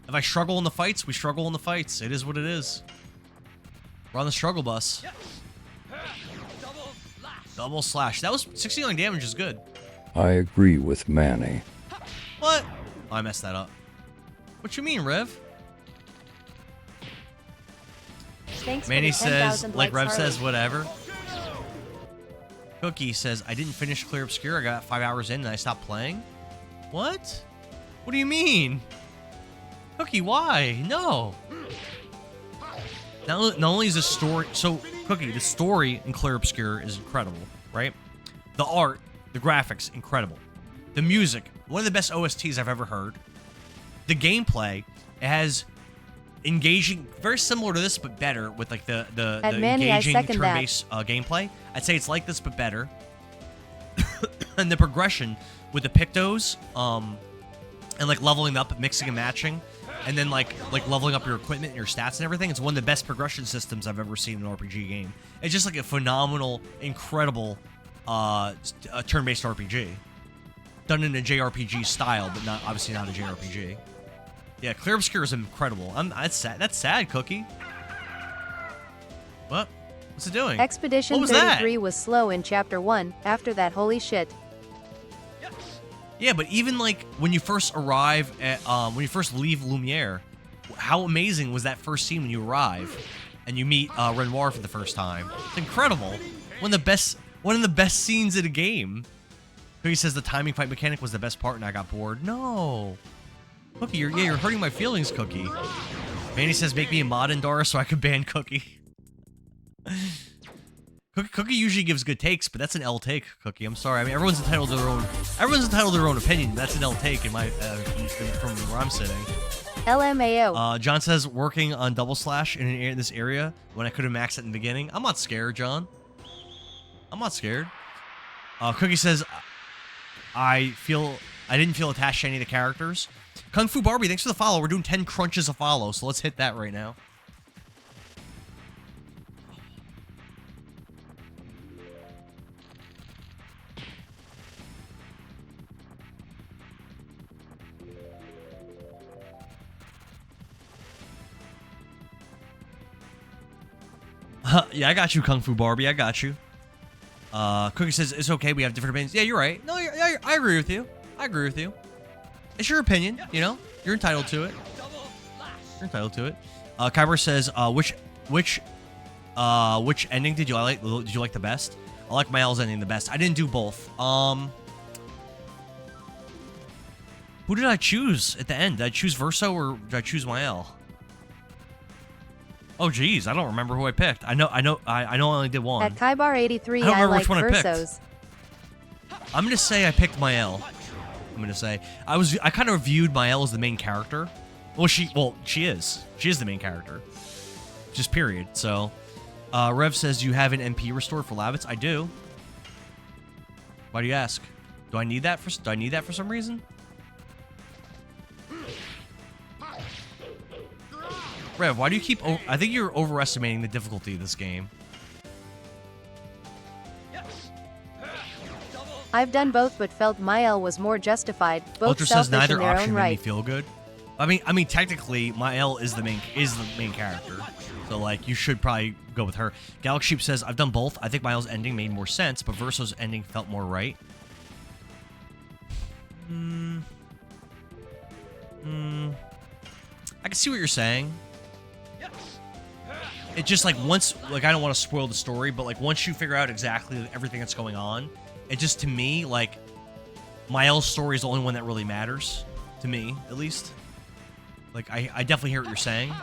If I struggle in the fights, we struggle in the fights. It is what it is. We're on the struggle bus. Double slash. That was 69 damage is good. I agree with Manny. What? Oh, I messed that up. What you mean, Rev? Thanks Manny for the says, 10,000 like Rev likes, says, Harley. whatever. Cookie says, I didn't finish Clear Obscure. I got 5 hours in and I stopped playing. What? What do you mean? Cookie, why? No. Not only is the story... So, Cookie, the story in Clear Obscure is incredible, right? The art, the graphics, incredible. The music, one of the best OSTs I've ever heard. The gameplay, it has engaging, very similar to this, but better with like the Manny, I engaging second that. turn-based gameplay. I'd say it's like this, but better. And the progression with the Pictos, and like leveling up, mixing and matching, and then like leveling up your equipment and your stats and everything. It's one of the best progression systems I've ever seen in an RPG game. It's just like a phenomenal, incredible turn-based RPG. Done in a JRPG style, but not obviously not a JRPG. Yeah, Clear Obscure is incredible. That's sad. That's sad, Cookie. What? What's it doing? Expedition What was 33 that? was slow in Chapter 1. After that, holy shit. Yeah, but even like when you first arrive at, when you first leave Lumiere, how amazing was that first scene when you arrive and you meet Renoir for the first time? It's incredible. One of the best scenes in a game. Cookie says the timing fight mechanic was the best part and I got bored. No. Cookie, you're hurting my feelings, Cookie. Manny says make me a mod in Dora so I can ban Cookie. Cookie usually gives good takes, but that's an L take, Cookie. I'm sorry. I mean, everyone's entitled to their own opinion. That's an L take in my from where I'm sitting. LMAO. John says working on double slash in this area when I could have maxed it in the beginning. I'm not scared, John. I'm not scared. Cookie says I didn't feel attached to any of the characters. Kung Fu Barbie, thanks for the follow. We're doing 10 crunches a follow, so let's hit that right now. Yeah, I got you, Kung Fu Barbie. I got you. Cookie says, it's okay, we have different opinions. Yeah, you're right. No, I agree with you. I agree with you. It's your opinion, you know? You're entitled to it. You're entitled to it. Kyber says, which ending did you like the best? I like Mael's ending the best. I didn't do both. Who did I choose at the end? Did I choose Verso or did I choose Mael? Oh geez, I don't remember who I picked. I know I only did one. At Kybar83, I don't I remember like which one I picked. Versos. I'm gonna say I picked Mael. I'm gonna say I kind of viewed Mael as the main character. Well, she is. She is the main character. Just period. So, Rev says you have an MP restored for Lavitz. I do. Why do you ask? Do I need that for some reason? Rev, why do you keep... I think you're overestimating the difficulty of this game. I've done both but felt Mael was more justified. Both Ultra says selfish neither in their option own made me right. feel good. I mean, technically, Mael is the main character. So, like, you should probably go with her. Galaxy Sheep says, I've done both. I think Mael's ending made more sense, but Verso's ending felt more right. I can see what you're saying. It just, like, once... Like, I don't want to spoil the story, but, like, once you figure out exactly everything that's going on, it just, to me, like... Mael's story is the only one that really matters. To me, at least. Like, I definitely hear what you're saying.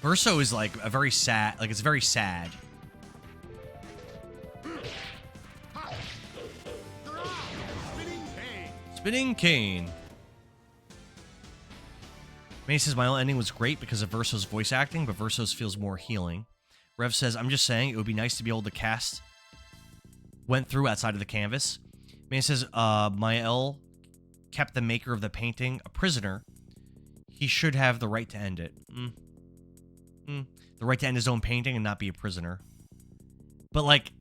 Verso is, like, a very sad... Like, it's very sad. Spinning Cane. May says my own ending was great because of Verso's voice acting, but Verso's feels more healing. Rev says, I'm just saying, it would be nice to be able to cast went through outside of the canvas. May says, Mael kept the maker of the painting a prisoner. He should have the right to end it. The right to end his own painting and not be a prisoner. But, like,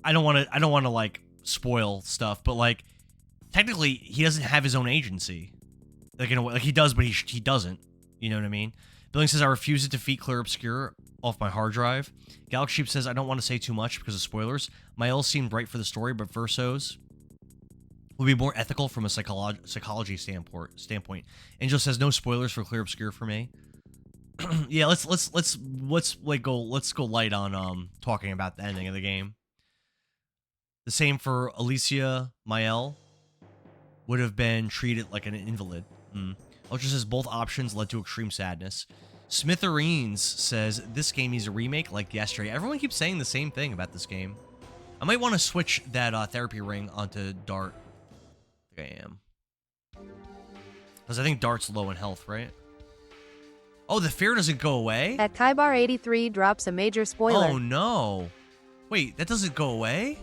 I don't want to, like, spoil stuff, but, like, technically, he doesn't have his own agency. Like, in a way, like, he does, but he doesn't. You know what I mean? Billing says, I refuse to defeat Clear Obscure off my hard drive. Galaxy Sheep says, I don't want to say too much because of spoilers. Mael seemed right for the story, but Verso's will be more ethical from a psychology standpoint. Angel says, no spoilers for Clear Obscure for me. Yeah, let's go light on talking about the ending of the game. The same for Alicia Mael would have been treated like an invalid. Ultra says both options led to extreme sadness. Smithereens says this game needs a remake like yesterday. Everyone keeps saying the same thing about this game. I might want to switch that therapy ring onto Dart. I think I am. Because I think Dart's low in health, right? Oh, the fear doesn't go away? At Kybar83 drops a major spoiler. Oh, no. Wait, that doesn't go away?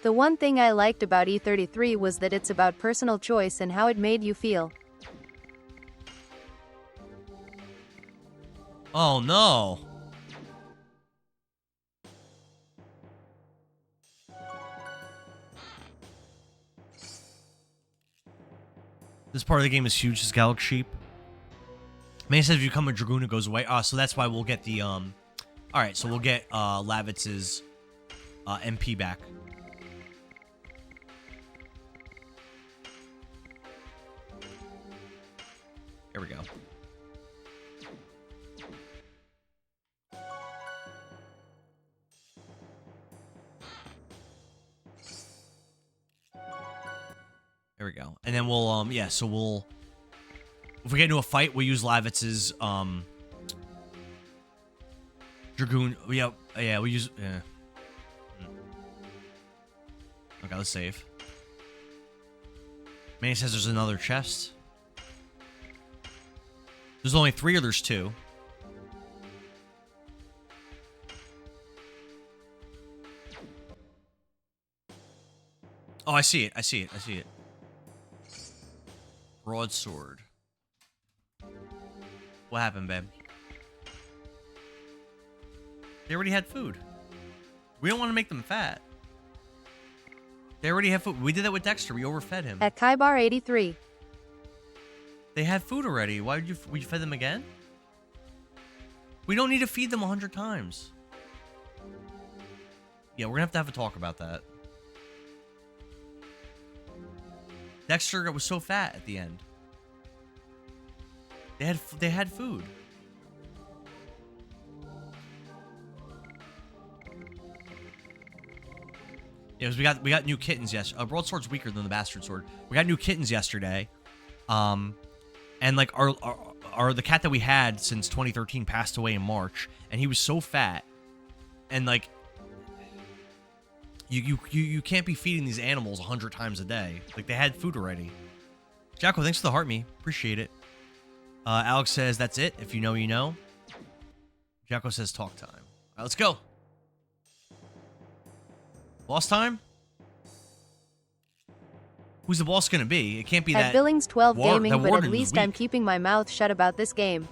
The one thing I liked about E33 was that it's about personal choice and how it made you feel. Oh, no. This part of the game is huge, says Galaxy Sheep. May says if you become a Dragoon, it goes away. So that's why we'll get the, Alright, so we'll get, Lavitz's, MP back. Here we go. There we go. And then we'll, yeah, so we'll, if we get into a fight, we'll use Lavitz's, Dragoon. Yeah, we'll use, yeah. Okay, let's save. Manny says there's another chest. There's only 3 or there's 2. Oh, I see it. I see it. I see it. Broadsword. What happened, babe? They already had food. We don't want to make them fat. They already have food. We did that with Dexter. We overfed him. At Kaibar83. They had food already. Why would you fed them again? We don't need to feed them 100 times. Yeah, we're gonna have a talk about that. Dexter was so fat at the end. They had food. Yeah, we got new kittens yesterday. Broadsword's weaker than the bastard sword. We got new kittens yesterday. And like the cat that we had since 2013 passed away in March, and he was so fat, and like you can't be feeding these animals 100 times a day. Like they had food already. Jacko, thanks for the heart me. Appreciate it. Alex says that's it. If you know, you know. Jacko says talk time. All right, let's go. Boss time? Who's the boss gonna be? It can't be At that. Billings 12 Gaming, but at Warden least is I'm weak. keeping my mouth shut about this game.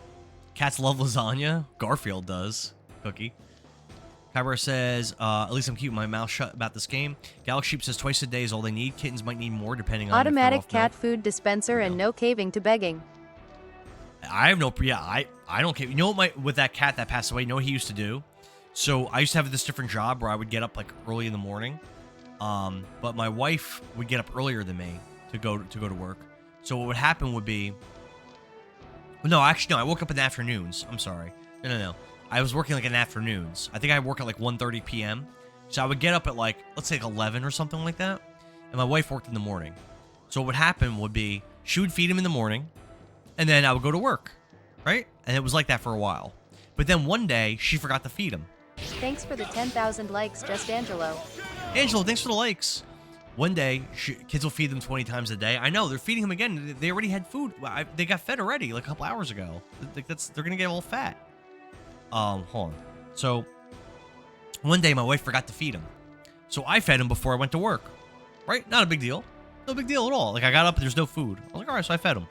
Cats love lasagna. Garfield does. Cookie. Kyber says, at least I'm keeping my mouth shut about this game. Galaxy Sheep says twice a day is all they need. Kittens might need more depending on Automatic if they're off cat food dispenser and no caving to begging. milk. I have no, yeah, I don't care. You know what with that cat that passed away, you know what he used to do? So I used to have this different job where I would get up like early in the morning. But my wife would get up earlier than me to go to work. So what would happen would be, no, actually no, I woke up in the afternoons. I'm sorry. No. I was working like in the afternoons. I think I work at like 1:30 p.m. So I would get up at like, let's say like 11 or something like that. And my wife worked in the morning. So what would happen would be she would feed him in the morning and then I would go to work, right? And it was like that for a while. But then one day she forgot to feed him. Thanks for the 10,000 likes, Just Angelo. Angelo, thanks for the likes. One day, kids will feed them 20 times a day. I know, they're feeding him again. They already had food. They got fed already, like a couple hours ago. They're going to get all fat. Hold on. So, one day, my wife forgot to feed him. So, I fed him before I went to work. Right? Not a big deal. No big deal at all. Like, I got up and there's no food. I was like, all right, so I fed him.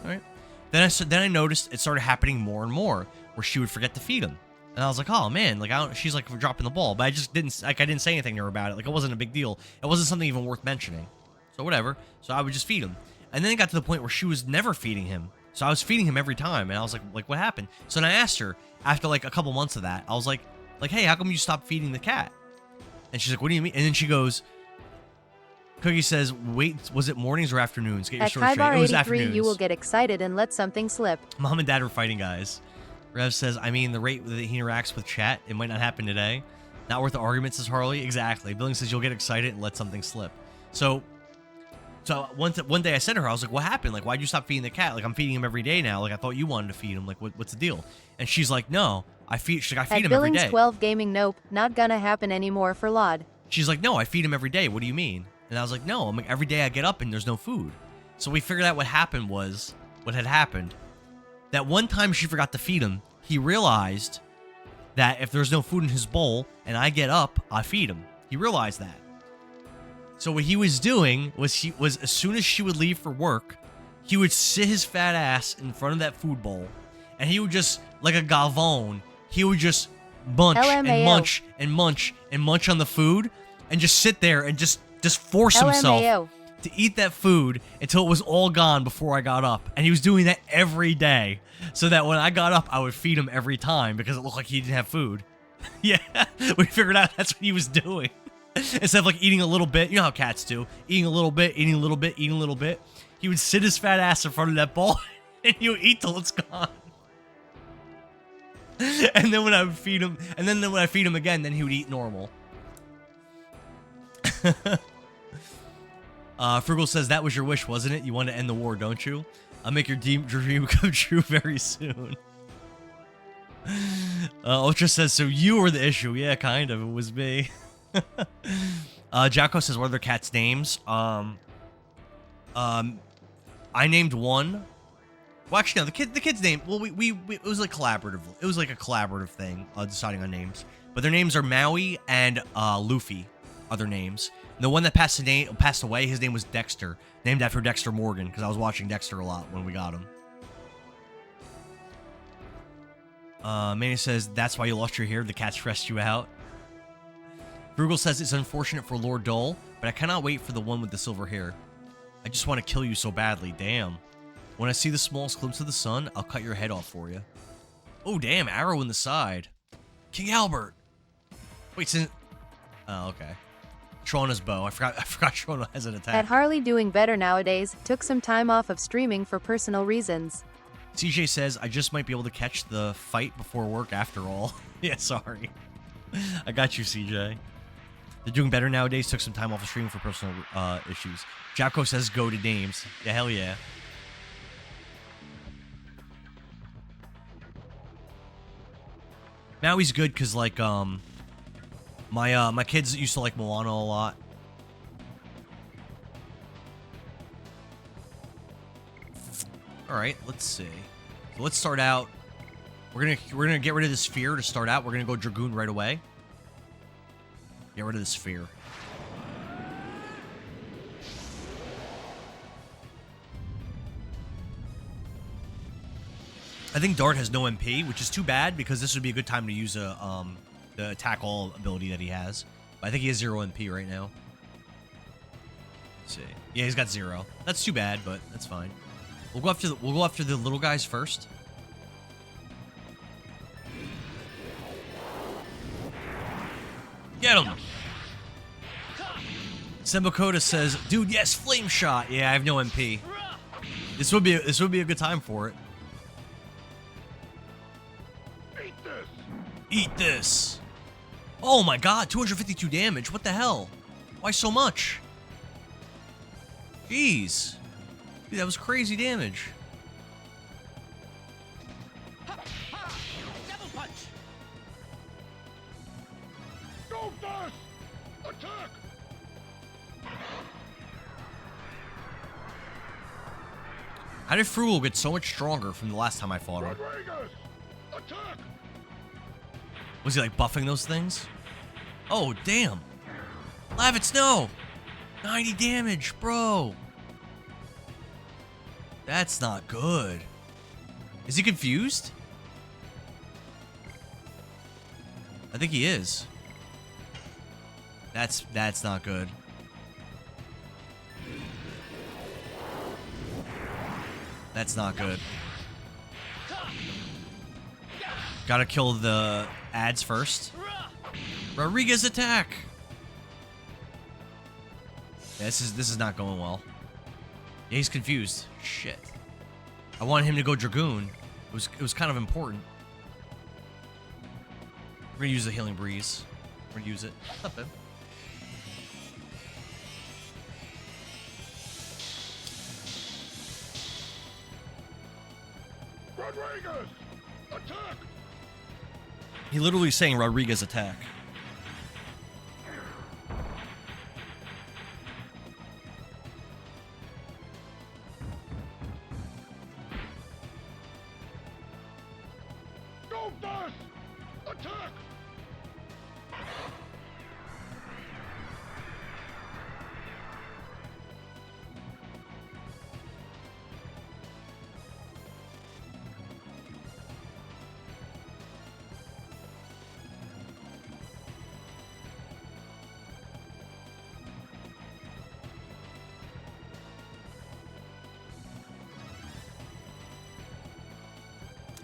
All right? Then I noticed it started happening more and more, where she would forget to feed him. And I was like, oh man, like she's like dropping the ball, but I just didn't say anything to her about it. Like it wasn't a big deal. It wasn't something even worth mentioning. So whatever. So I would just feed him. And then it got to the point where she was never feeding him. So I was feeding him every time. And I was like, what happened? So then I asked her after like a couple months of that, I was like, hey, how come you stopped feeding the cat? And she's like, what do you mean? And then she goes, Cookie says, wait, was it mornings or afternoons? Get your At story straight. It was Kaibar83, afternoons. you will get excited and let something slip. Mom and Dad are fighting, guys. Rev says, I mean, the rate that he interacts with chat, it might not happen today. Not worth the argument, says Harley. Exactly. Billing says you'll get excited and let something slip. So one day I said to her, I was like, what happened? Like, why'd you stop feeding the cat? Like, I'm feeding him every day now. Like, I thought you wanted to feed him. Like, what's the deal? And she's like, no, I feed him every Billings day. 12 Gaming, nope, not gonna happen anymore for Lod. She's like, no, I feed him every day. What do you mean? And I was like, no, I'm like, every day I get up and there's no food. So we figured out what had happened. That one time she forgot to feed him, he realized that if there's no food in his bowl and I get up, I feed him. He realized that. So what he was doing was as soon as she would leave for work, he would sit his fat ass in front of that food bowl and he would just, like a gavone, he would just munch and LMAO. munch and munch and munch on the food and just sit there and just force himself LMAO. to eat that food until it was all gone before I got up. And he was doing that every day. So that when I got up, I would feed him every time because it looked like he didn't have food. Yeah, we figured out that's what he was doing. Instead of like eating a little bit, you know how cats do. Eating a little bit, eating a little bit, eating a little bit. He would sit his fat ass in front of that bowl and you eat till it's gone. And then when I would feed him, and then when I feed him again, then he would eat normal. Frugal says, that was your wish, wasn't it? You want to end the war, don't you? I'll make your dream come true very soon. Ultra says, so you were the issue. Yeah, kind of. It was me. Jacko says, what are their cats' names? I named one. Well, actually, no, the kid's name. Well, we it was like collaborative. It was like a collaborative thing, deciding on names. But their names are Maui and Luffy. Other names. And the one that passed away, his name was Dexter, named after Dexter Morgan, because I was watching Dexter a lot when we got him. Manny says, that's why you lost your hair. The cat stressed you out. Frugal says, it's unfortunate for Lord Dole, but I cannot wait for the one with the silver hair. I just want to kill you so badly. Damn. When I see the smallest glimpse of the sun, I'll cut your head off for you. Oh, damn. Arrow in the side. King Albert. Wait, since... Oh, okay. Shauna's bow. I forgot Shauna has an attack. At Harley doing better nowadays, took some time off of streaming for personal reasons. CJ says, I just might be able to catch the fight before work after all. Yeah, sorry. I got you, CJ. They're doing better nowadays. Took some time off of streaming for personal issues. Jacko says, go to names. Yeah, hell yeah. Maui's good because, like, my kids used to like Moana a lot. All right, let's see. So let's start out. We're gonna get rid of the sphere to start out. We're gonna go Dragoon right away. Get rid of the sphere. I think Dart has no MP, which is too bad because this would be a good time to use the attack all ability that he has. But I think he has 0 MP right now. Let's see. Yeah, he's got 0. That's too bad, but that's fine. We'll go after the little guys first. Get him. Sembokota says, "Dude, yes, flame shot." Yeah, I have no MP. This would be a good time for it. Eat this. Oh my god, 252 damage. What the hell? Why so much? Jeez. Dude, that was crazy damage. Devil punch. Go fast! Attack! How did Frugal get so much stronger from the last time I fought him? Rodriguez! Attack! Was he like buffing those things? Oh, damn. Lav it snow. 90 damage, bro. That's not good. Is he confused? I think he is. That's not good. That's not good. Gotta kill the ads first. Rodriguez attack. Yeah, this is not going well. Yeah, he's confused. Shit. I wanted him to go Dragoon. It was kind of important. We're gonna use the healing breeze. We're gonna use it. Not bad. Rodriguez! Attack! He literally saying Rodriguez attack. Go fast! Attack!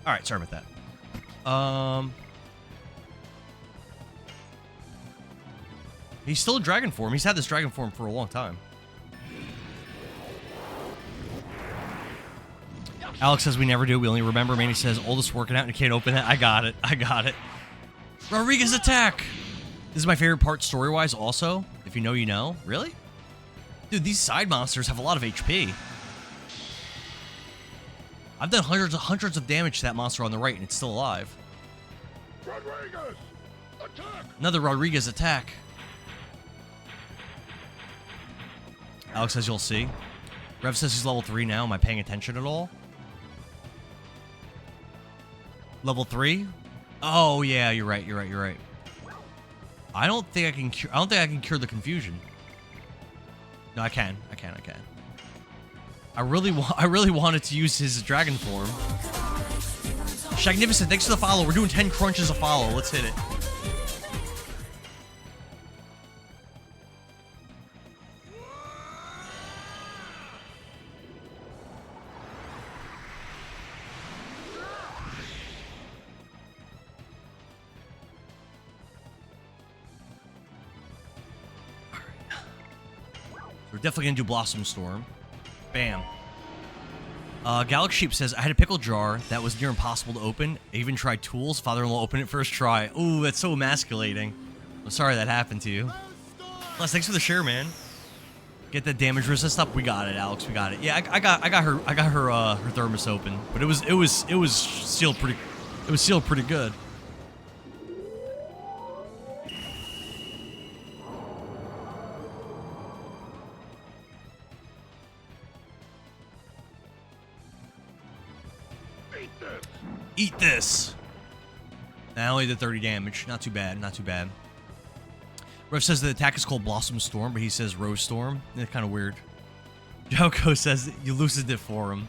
All right, sorry about that. He's still a dragon form. He's had this dragon form for a long time. Alex says we never do. We only remember. Manny says oldest working out and you can't open it. I got it. I got it. Rodriguez attack. This is my favorite part story-wise also. If you know, you know. Really? Dude, these side monsters have a lot of HP. I've done hundreds of damage to that monster on the right and it's still alive. Rodriguez! Attack! Another Rodriguez attack. Alex says you'll see. Rev says he's level 3 now. Am I paying attention at all? Level 3? Oh yeah, you're right. You're right. I don't think I can cure. I don't think I can cure the confusion. No, I can. I really wanted to use his dragon form. Shagnificent, thanks for the follow. We're doing 10 crunches a follow. Let's hit it. We're definitely gonna do Blossom Storm. Bam. Galaxy Sheep says, I had a pickle jar that was near impossible to open. I even tried tools. Father-in-law opened it first try. Ooh, that's so emasculating. I'm sorry that happened to you. Plus, thanks for the share, man. Get that damage resist up. We got it, Alex. We got it. Yeah, I got her thermos open, but it was sealed pretty. It was sealed pretty good. Eat this. I only did 30 damage. Not too bad. Not too bad. Rev says the attack is called Blossom Storm, but he says Rose Storm. It's kind of weird. Joko says you loosened it for him.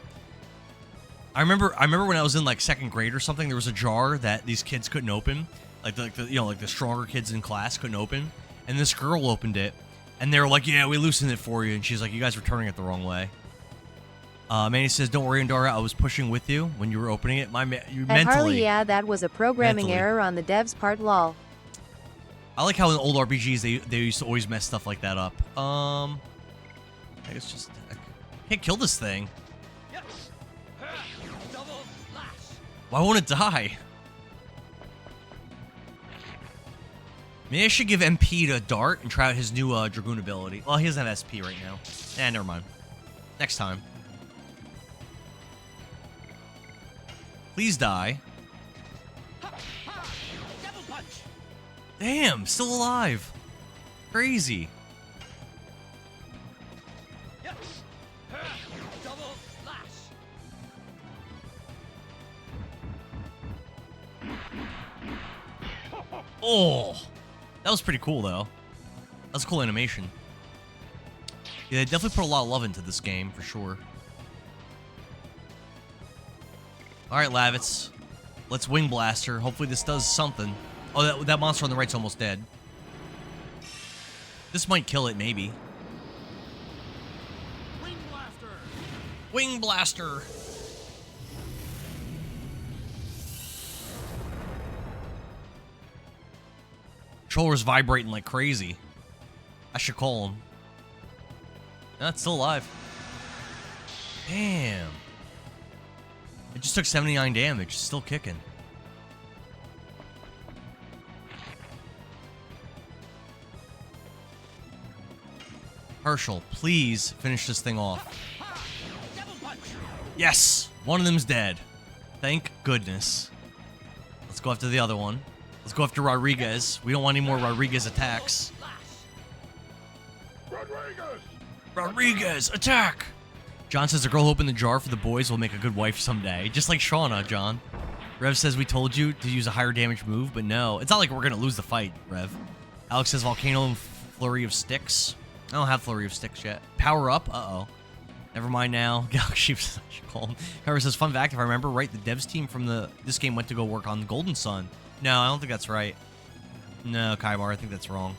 I remember when I was in like 2nd grade or something, there was a jar that these kids couldn't open. Like the stronger kids in class couldn't open. And this girl opened it. And they were like, yeah, we loosened it for you. And she's like, you guys were turning it the wrong way. Manny says, don't worry, Andara, I was pushing with you when you were opening it. Mentally. Harley, yeah, that was a programming Mentally. error on the devs' part, lol. I like how in old RPGs they used to always mess stuff like that up. I guess just I can't kill this thing. Yes. Double slash. Why won't it die? Maybe I should give MP to Dart and try out his new Dragoon ability. Well, he doesn't have SP right now. Never mind. Next time. Please die. Double punch. Damn, still alive. Crazy. Yes. Double slash. Oh, that was pretty cool, though. That was a cool animation. Yeah, they definitely put a lot of love into this game, for sure. Alright, Lavitz. Let's Wing Blaster. Hopefully this does something. Oh, that monster on the right's almost dead. This might kill it, maybe. Wing Blaster! Wing Blaster! Controller's vibrating like crazy. I should call him. No, it's still alive. Damn. It just took 79 damage. Still kicking. Herschel, please finish this thing off. Double punch. Yes! One of them's dead. Thank goodness. Let's go after the other one. Let's go after Rodriguez. We don't want any more Rodriguez attacks. Rodriguez! Rodriguez, attack! John says the girl who opened the jar for the boys will make a good wife someday. Just like Shauna, John. Rev says we told you to use a higher damage move, but no. It's not like we're going to lose the fight, Rev. Alex says Volcano and Flurry of Sticks. I don't have Flurry of Sticks yet. Power up? Uh-oh. Never mind now. Galaxy Sheep, I should call him. However, says, fun fact, if I remember right, the devs team from this game went to go work on Golden Sun. No, I don't think that's right. No, Kaibar, I think that's wrong.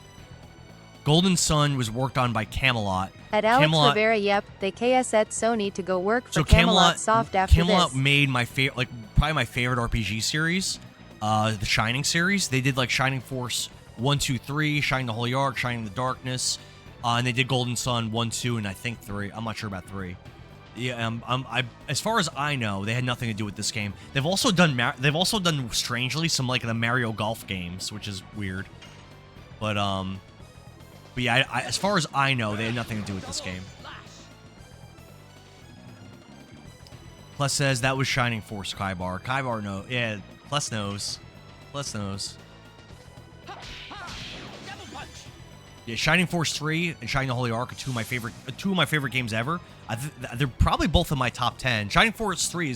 Golden Sun was worked on by Camelot. At Alex Camelot, Rivera, yep, they KS at Sony to go work for so Camelot Soft after Camelot this. made my favorite, like probably my favorite RPG series, the Shining series. They did like Shining Force 1, 2, 3, Shining the Holy Ark, Shining the Darkness, and they did Golden Sun 1, 2, and I think 3. I'm not sure about 3. Yeah, as far as I know, they had nothing to do with this game. They've also done strangely some like the Mario Golf games, which is weird. But yeah, as far as I know, they had nothing to do with this game. Plus says that was Shining Force Kaibar. Kaibar no, yeah. Plus knows. Plus knows. Yeah, Shining Force 3 and Shining the Holy Ark are two of my favorite games ever. They're probably both in my top 10. Shining Force 3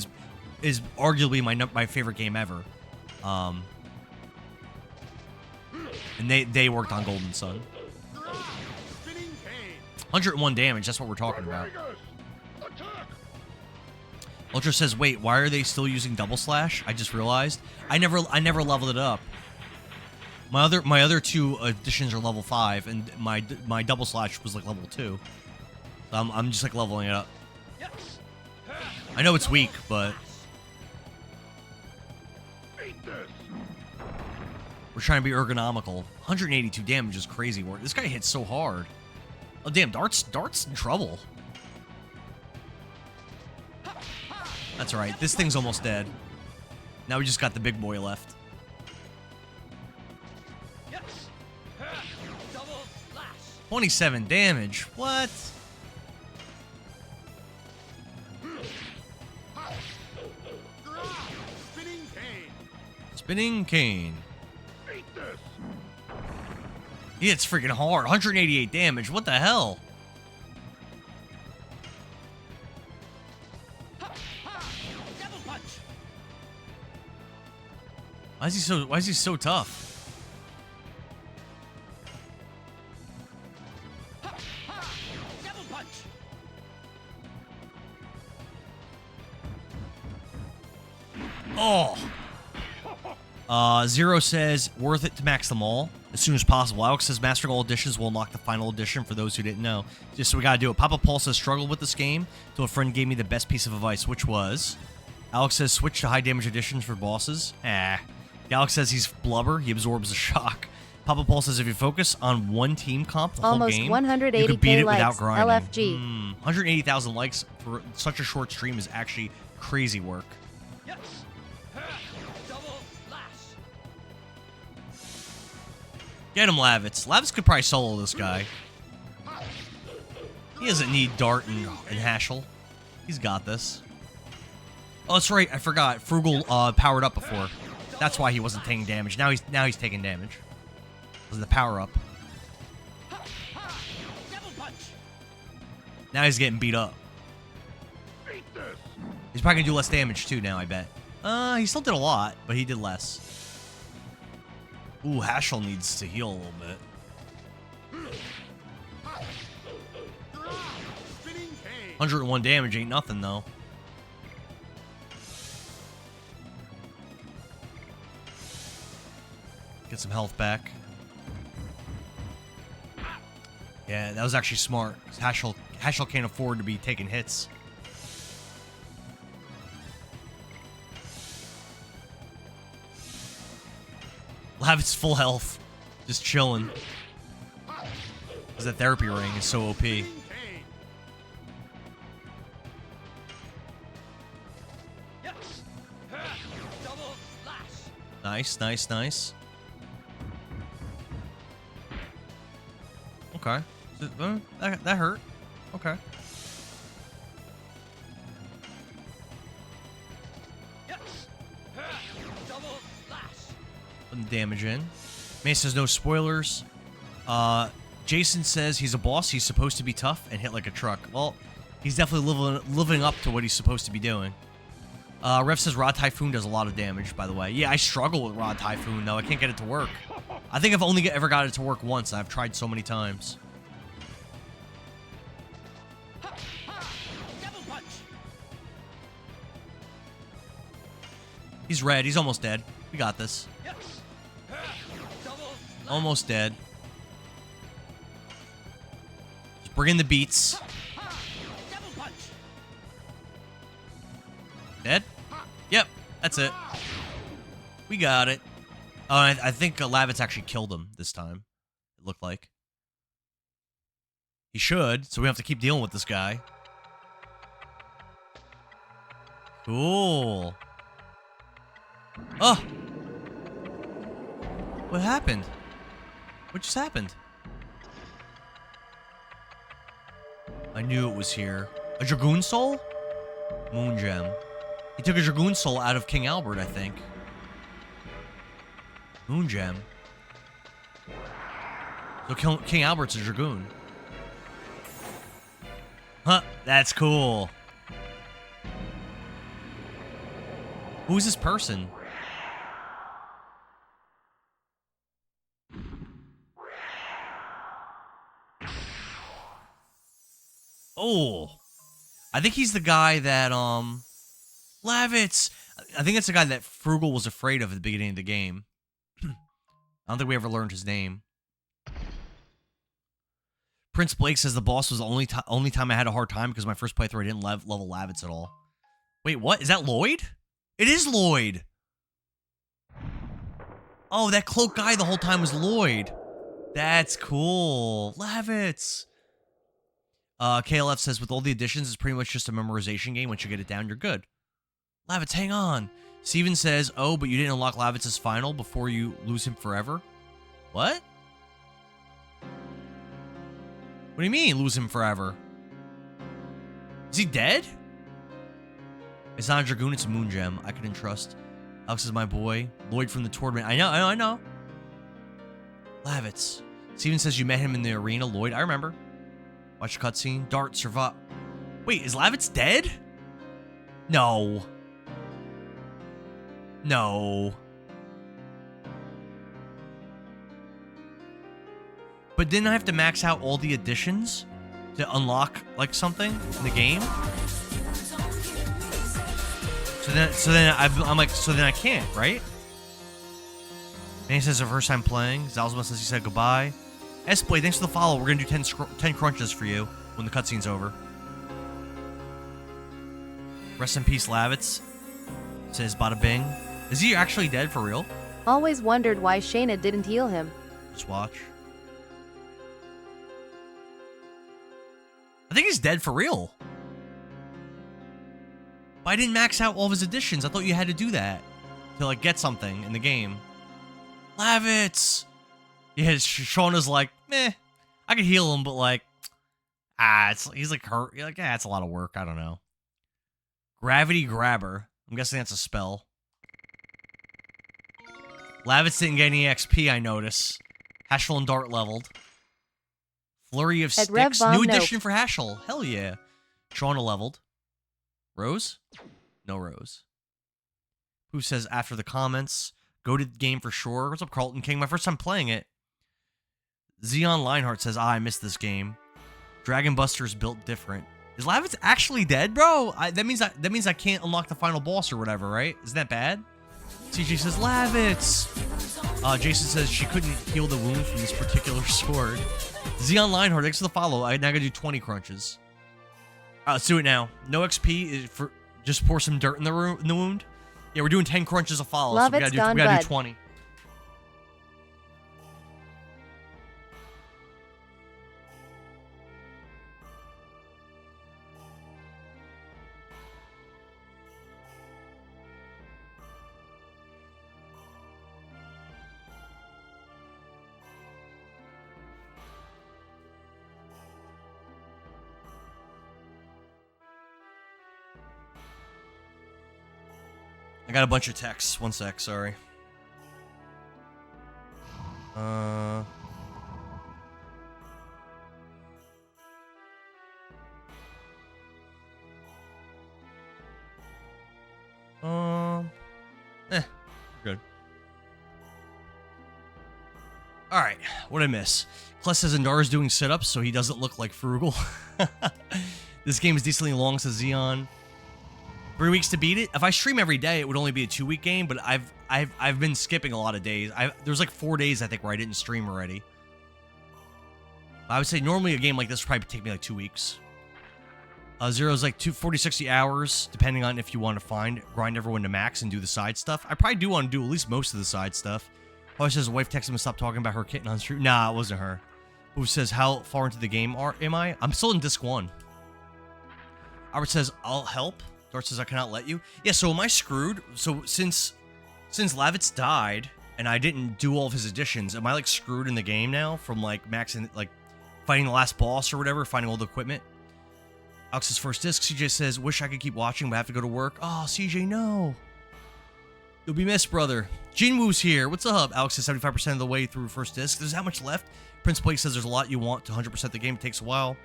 is arguably my favorite game ever. And they worked on Golden Sun. 101 damage, that's what we're talking about. Ultra says, wait, why are they still using double slash? I just realized. I never leveled it up. My other two additions are level 5, and my double slash was like level 2. So I'm just like leveling it up. I know it's weak, but we're trying to be ergonomical. 182 damage is crazy work. This guy hits so hard. Oh damn, Dart's in trouble. That's alright. This thing's almost dead. Now we just got the big boy left. 27 damage. What? Spinning cane. Yeah, it's freaking hard. 188 damage. What the hell? Why is he so tough? Oh. Zero says, worth it to max them all as soon as possible. Alex says, mastering all editions will unlock the final edition for those who didn't know. Just so we gotta do it. Papa Paul says, struggled with this game till a friend gave me the best piece of advice, which was... Alex says, switch to high damage editions for bosses. Alex says he's blubber. He absorbs the shock. Papa Paul says, if you focus on one team comp the whole game, you could beat it without grinding. LFG. 180,000 likes for such a short stream is actually crazy work. Get him, Lavitz. Lavitz could probably solo this guy. He doesn't need Dart and Hashel. He's got this. Oh, that's right. I forgot. Frugal powered up before. That's why he wasn't taking damage. Now he's taking damage. This is the power up. Now he's getting beat up. He's probably gonna do less damage too now, I bet. He still did a lot, but he did less. Ooh, Hashel needs to heal a little bit. 101 damage ain't nothing though. Get some health back. Yeah, that was actually smart. Hashel can't afford to be taking hits. Lavitz full health. Just chilling. Because that therapy ring is so OP. Nice, nice, nice. Okay. That hurt. Okay. Putting damage in. May says no spoilers. Jason says he's a boss. He's supposed to be tough and hit like a truck. Well, he's definitely living up to what he's supposed to be doing. Ref says Rod Typhoon does a lot of damage, by the way. Yeah, I struggle with Rod Typhoon, though. I can't get it to work. I think I've only ever got it to work once. I've tried so many times. He's red. He's almost dead. We got this. Almost dead. Just bring in the beats. Dead? Yep, that's it. We got it. Oh, I think Lavitz actually killed him this time. It looked like. He should, so we have to keep dealing with this guy. Cool. Oh! What happened? What just happened? I knew it was here. A Dragoon Soul? Moon Gem. He took a Dragoon Soul out of King Albert, I think. Moon Gem. So King Albert's a Dragoon. Huh, that's cool. Who's this person? Oh. I think he's the guy that, Lavitz. I think that's the guy that Frugal was afraid of at the beginning of the game. I don't think we ever learned his name. Prince Blake says the boss was the only time I had a hard time because my first playthrough I didn't level Lavitz at all. Wait, what? Is that Lloyd? It is Lloyd. Oh, that cloak guy the whole time was Lloyd. That's cool. Lavitz. KLF says with all the additions, it's pretty much just a memorization game. Once you get it down, you're good. Lavitz, hang on. Steven says, oh, but you didn't unlock Lavitz's final before you lose him forever? What? What do you mean, lose him forever? Is he dead? It's not a Dragoon, it's a Moon Gem. I couldn't trust. Alex is my boy. Lloyd from the tournament. I know. Lavitz. Steven says you met him in the arena. Lloyd, I remember. Watch the cutscene. Dart, survive. Wait, is Lavitz dead? No. No. But didn't I have to max out all the additions to unlock, like, something in the game? So then I'm like, so then I can't, right? And he says the first time playing. Zalzma says he said goodbye. S-Blade, thanks for the follow. We're going to do 10 crunches for you when the cutscene's over. Rest in peace, Lavitz. Says bada bing. Is he actually dead for real? Always wondered why Shayna didn't heal him. Just watch. I think he's dead for real. But I didn't max out all of his additions. I thought you had to do that to, like, get something in the game. Lavitz! Yeah, Shauna's like, meh. I could heal him, but, like, he's, like, hurt. You're like, it's a lot of work. I don't know. Gravity Grabber. I'm guessing that's a spell. Lavitz didn't get any XP, I notice. Hashel and Dart leveled. Flurry of Sticks. New addition for Hashel. Hell yeah. Shauna leveled. Rose? No Rose. Who says after the comments? Go to the game for sure. What's up, Carlton King? My first time playing it. Xeon Lionheart says, I missed this game. Dragon Buster's built different. Is Lavitz actually dead, bro? That means I can't unlock the final boss or whatever, right? Isn't that bad? CJ says, Lavitz! Jason says she couldn't heal the wound from this particular sword. Xeon Lionheart, thanks for the follow. I now gotta do 20 crunches. Let's do it now. No XP is for just pour some dirt in the wound. Yeah, we're doing 10 crunches a follow, so we gotta do 20. I got a bunch of texts. One sec, sorry. Good. Alright, what'd I miss? Kless says Andara's doing sit-ups, so he doesn't look like Frugal. This game is decently long, says Xeon. 3 weeks to beat it. If I stream every day, it would only be a 2-week game, but I've been skipping a lot of days. There's like 4 days, I think, where I didn't stream already. I would say normally a game like this would probably take me like 2 weeks. Zero's like 40, 60 hours, depending on if you want to grind everyone to max and do the side stuff. I probably do want to do at least most of the side stuff. Probably says wife texted him to stop talking about her kitten on stream. Nah, it wasn't her. Who says, how far into the game am I? I'm still in disc 1. Albert says, I'll help. Dart says I cannot let you. Yeah, so am I screwed? So since Lavitz died and I didn't do all of his additions, am I like screwed in the game now from like maxing, like fighting the last boss or whatever, finding all the equipment? Alex's first disc. CJ says, wish I could keep watching, but I have to go to work. Oh, CJ, no. You'll be missed, brother. Jinwoo's here. What's up? Alex is 75% of the way through first disc. There's that much left. Prince Blake says there's a lot you want to 100% the game. It takes a while.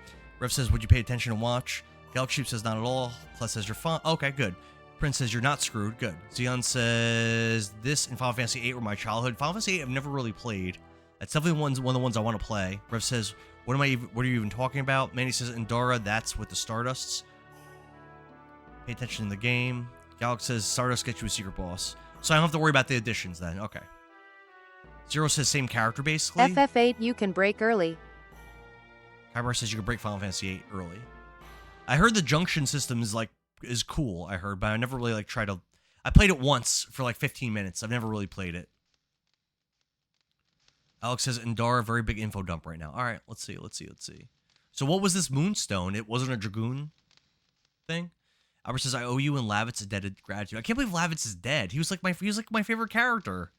Rev says, would you pay attention and watch? Galaxy says, not at all. Plus says, you're fine. Okay, good. Prince says, you're not screwed. Good. Xeon says, this and Final Fantasy VIII were my childhood. Final Fantasy VIII I've never really played. That's definitely one of the ones I want to play. Rev says, what are you even talking about? Manny says, Endara, that's with the Stardusts. Pay attention in the game. Galaxy says, Stardust gets you a secret boss. So I don't have to worry about the additions then. Okay. Zero says same character basically. FF8 you can break early. Kyber says you can break Final Fantasy VIII early. I heard the junction system is cool, I heard, but I never really like tried to. I played it once for like 15 minutes. I've never really played it. Alex says Endara, very big info dump right now. All right, let's see. So what was this Moonstone? It wasn't a Dragoon thing? Albert says, I owe you and Lavitz a debt of gratitude. I can't believe Lavitz is dead. He was like my favorite character.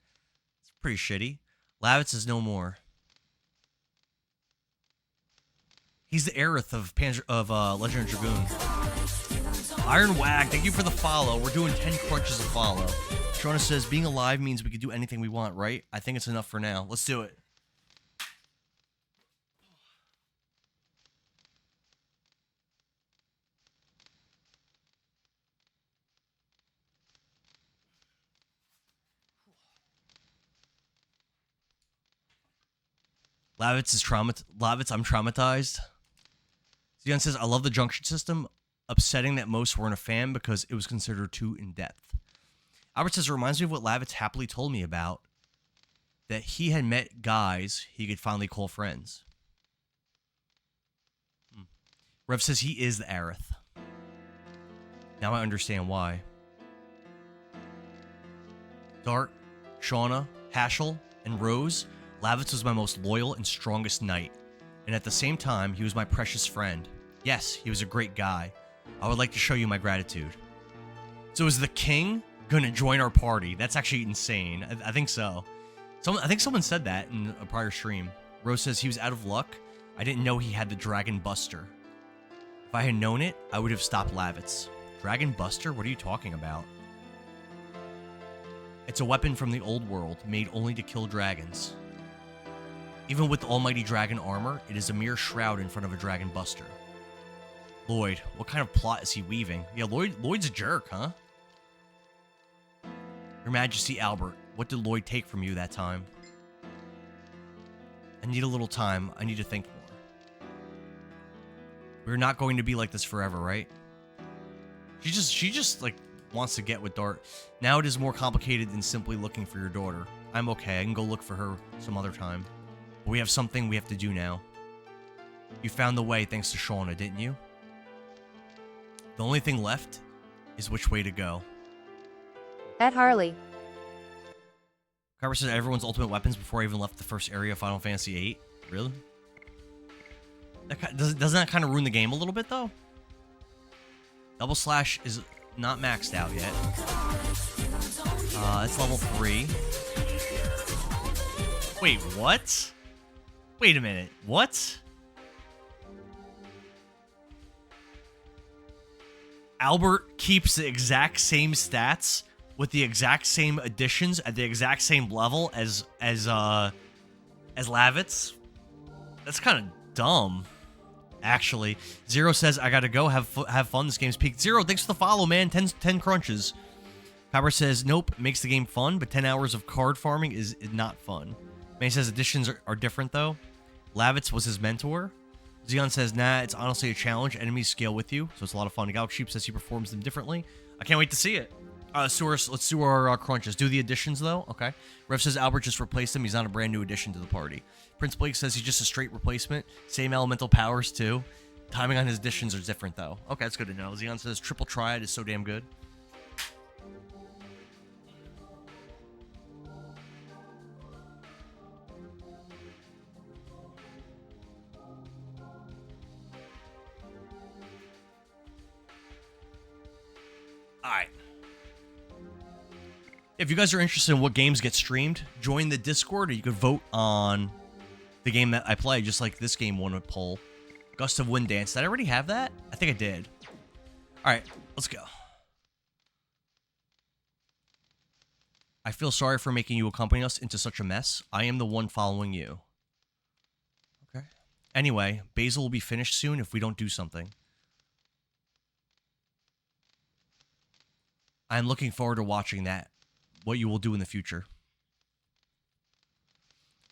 It's pretty shitty. Lavitz is no more. He's the Aerith of Legend of Dragoon. Iron Wag, thank you for the follow. We're doing 10 crunches of follow. Shona says, being alive means we can do anything we want, right? I think it's enough for now. Let's do it. Lavitz, I'm traumatized. Zion says, I love the junction system. Upsetting that most weren't a fan because it was considered too in-depth. Albert says, it reminds me of what Lavitz happily told me about. That he had met guys he could finally call friends. Rev says he is the Aerith. Now I understand why. Dart, Shauna, Hashel, and Rose, Lavitz was my most loyal and strongest knight. And at the same time, he was my precious friend. Yes, he was a great guy. I would like to show you my gratitude. So is the king gonna join our party? That's actually insane. I think so. I think someone said that in a prior stream. Rose says he was out of luck. I didn't know he had the Dragon Buster. If I had known it, I would have stopped Lavitz. Dragon Buster? What are you talking about? It's a weapon from the old world, made only to kill dragons. Even with the almighty dragon armor, it is a mere shroud in front of a Dragon Buster. Lloyd, what kind of plot is he weaving? Yeah, Lloyd's a jerk, huh? Your Majesty Albert, what did Lloyd take from you that time? I need a little time. I need to think more. We're not going to be like this forever, right? She just like wants to get with Dart. Now it is more complicated than simply looking for your daughter. I'm okay. I can go look for her some other time. But we have something we have to do now. You found the way thanks to Shauna, didn't you? The only thing left is which way to go. At Harley. Carver said everyone's ultimate weapons before I even left the first area of Final Fantasy VIII. Really? Doesn't that kind of ruin the game a little bit, though? Double Slash is not maxed out yet. It's level 3. Wait, what? Wait a minute. What? Albert keeps the exact same stats with the exact same additions at the exact same level as Lavitz. That's kind of dumb, actually. Zero says, I gotta go. Have fun. This game's peaked. Zero, thanks for the follow, man. 10 crunches. Kyber says, nope, makes the game fun, but 10 hours of card farming is not fun. Man says additions are different, though. Lavitz was his mentor. Xeon says, nah, it's honestly a challenge. Enemies scale with you, so it's a lot of fun. Galaxy says he performs them differently. I can't wait to see it. Let's do our crunches. Do the additions, though? Okay. Rev says Albert just replaced him. He's not a brand new addition to the party. Prince Blake says he's just a straight replacement. Same elemental powers, too. Timing on his additions are different, though. Okay, that's good to know. Xeon says Triple Triad is so damn good. Alright. If you guys are interested in what games get streamed, join the Discord, or you could vote on the game that I play, just like this game won a poll. Gust of Wind Dance. Did I already have that? I think I did. Alright, let's go. I feel sorry for making you accompany us into such a mess. I am the one following you. Okay. Anyway, Basil will be finished soon if we don't do something. I'm looking forward to watching that. What you will do in the future.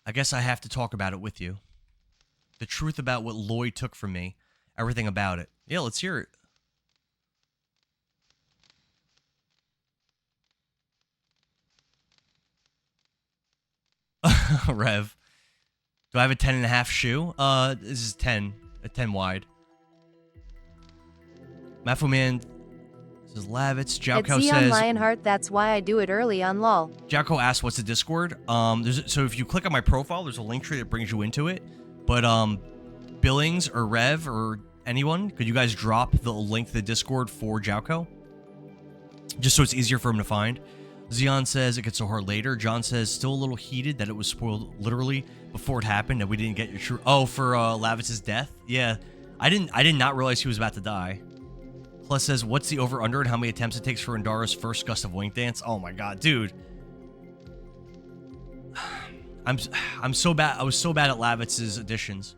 I guess I have to talk about it with you. The truth about what Lloyd took from me. Everything about it. Yeah, let's hear it. Rev. Do I have a 10.5 shoe? This is 10. A 10 wide. Mafuman says Lavitz. It's Jalco Xeon says... Lionheart, that's why I do it early on LOL. Jalco asks what's the Discord. So if you click on my profile, there's a link tree that brings you into it. But Billings or Rev or anyone, could you guys drop the link to the Discord for Jalco? Just so it's easier for him to find. Xeon says it gets so hard later. John says still a little heated that it was spoiled literally before it happened and we didn't get your true... Oh, for Lavitz's death? Yeah. I did not realize he was about to die. Plus says, what's the over-under and how many attempts it takes for Indara's first Gust of Wink Dance? Oh my god, dude. I'm so bad. I was so bad at Lavitz's additions.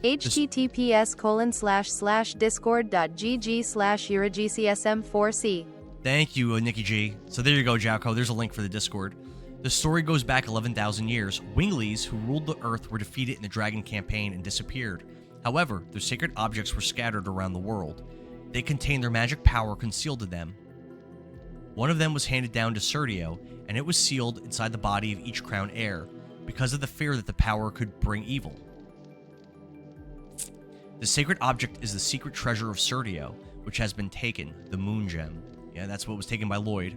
https://discord.gg/uragcsm4c. Thank you, Nikki G. So there you go, Jalco. There's a link for the Discord. The story goes back 11,000 years. Winglies, who ruled the Earth, were defeated in the Dragon Campaign and disappeared. However, their sacred objects were scattered around the world. They contained their magic power concealed in them. One of them was handed down to Serdio, and it was sealed inside the body of each crown heir, because of the fear that the power could bring evil. The sacred object is the secret treasure of Serdio, which has been taken, the Moon Gem. Yeah, that's what was taken by Lloyd.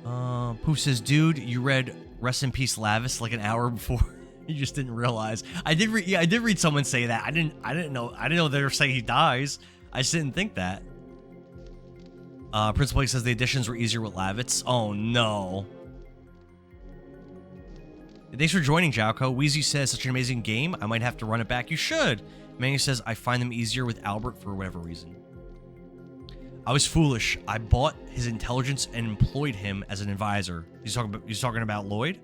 Poof says, dude, you read Rest in Peace Lavis like an hour before. You just didn't realize. I did read someone say that. I didn't know they were saying he dies. I just didn't think that. Prince Blake says the additions were easier with Lavitz. Oh no. Thanks for joining, Jalco. Wheezy says such an amazing game. I might have to run it back. You should. Manny says I find them easier with Albert for whatever reason. I was foolish. I bought his intelligence and employed him as an advisor. He's talking about Lloyd?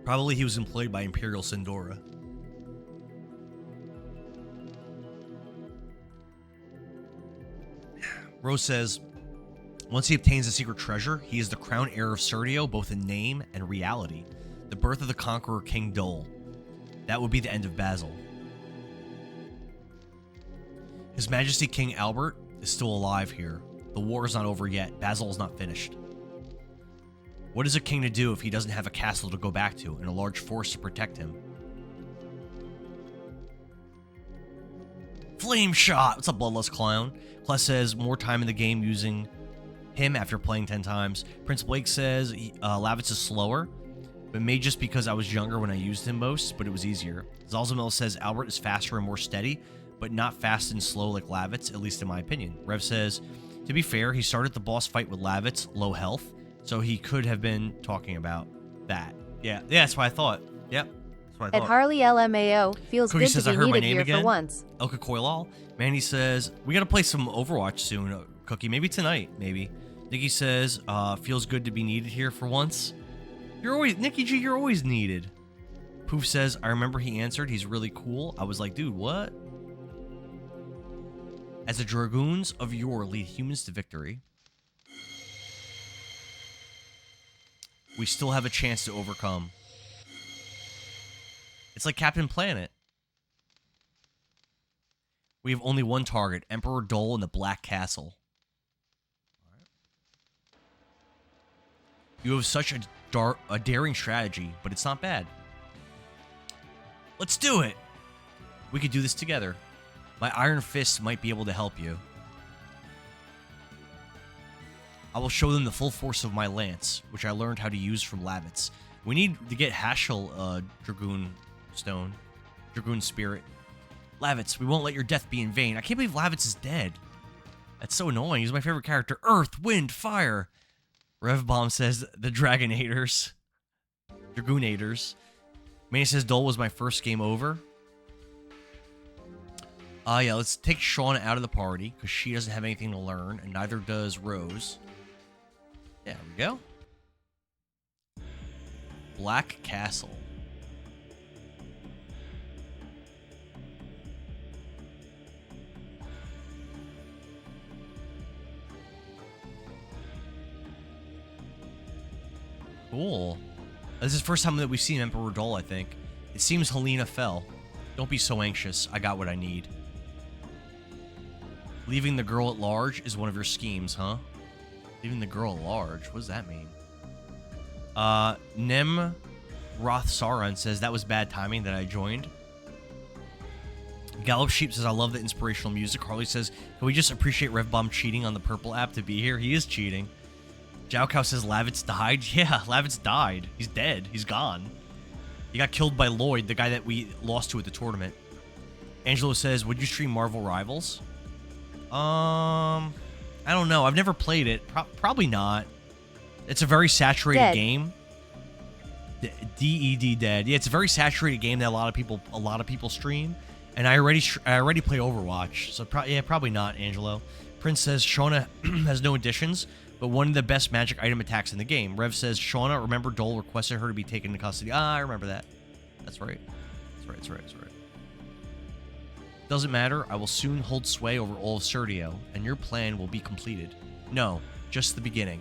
Probably he was employed by Imperial Sindora. Rose says, once he obtains the secret treasure, he is the crown heir of Serdio, both in name and reality. The birth of the conqueror King Dole. That would be the end of Basil. His Majesty King Albert is still alive here. The war is not over yet. Basil is not finished. What is a king to do if he doesn't have a castle to go back to and a large force to protect him? Flame Shot! What's up, Bloodlust Clown? Kless says, more time in the game using him after playing 10 times. Prince Blake says, Lavitz is slower, but may just because I was younger when I used him most, but it was easier. Zalzamel says, Albert is faster and more steady, but not fast and slow like Lavitz, at least in my opinion. Rev says, to be fair, he started the boss fight with Lavitz, low health, so he could have been talking about that. Yeah, that's what I thought. Yep, that's what I thought. At Harley LMAO, feels Cookie good says, to I be heard my needed name here again. for once. Elka Coilal. Manny says, we gotta play some Overwatch soon, Cookie. Maybe tonight, maybe. Nikki says, feels good to be needed here for once. You're always, Nikki G, you're always needed. Poof says, I remember he answered, he's really cool. I was like, dude, what? As the Dragoons of yore lead humans to victory, we still have a chance to overcome. It's like Captain Planet. We have only one target, Emperor Dole in the Black Castle. You have such a daring strategy, but it's not bad. Let's do it! We could do this together. My Iron Fist might be able to help you. I will show them the full force of my lance, which I learned how to use from Lavitz. We need to get Hashel Dragoon Stone. Dragoon Spirit. Lavitz, we won't let your death be in vain. I can't believe Lavitz is dead. That's so annoying. He's my favorite character. Earth, wind, fire. Revbomb says the Dragonators. Dragoonators. Manny says Dole was my first game over. Yeah, let's take Shauna out of the party, because she doesn't have anything to learn, and neither does Rose. There we go. Black Castle. Cool. This is the first time that we've seen Emperor Dole, I think. It seems Helena fell. Don't be so anxious. I got what I need. Leaving the girl at large is one of your schemes, huh? Leaving the girl at large? What does that mean? Nem Rothsaran says that was bad timing that I joined. Gallop Sheep says I love the inspirational music. Harley says, can we just appreciate Revbomb cheating on the purple app to be here? He is cheating. Jowcow says Lavitz died. Yeah, Lavitz died. He's dead. He's gone. He got killed by Lloyd, the guy that we lost to at the tournament. Angelo says, would you stream Marvel Rivals? I don't know. I've never played it. Probably not. It's a very saturated game. DED dead. Yeah, it's a very saturated game that a lot of people stream. And I already play Overwatch, so probably not. Angelo. Prince says Shauna has no additions, but one of the best magic item attacks in the game. Rev says Shauna, remember Dole requested her to be taken into custody. Ah, I remember that. That's right. That's right. Doesn't matter. I will soon hold sway over all of Serdio, and your plan will be completed. No, just the beginning.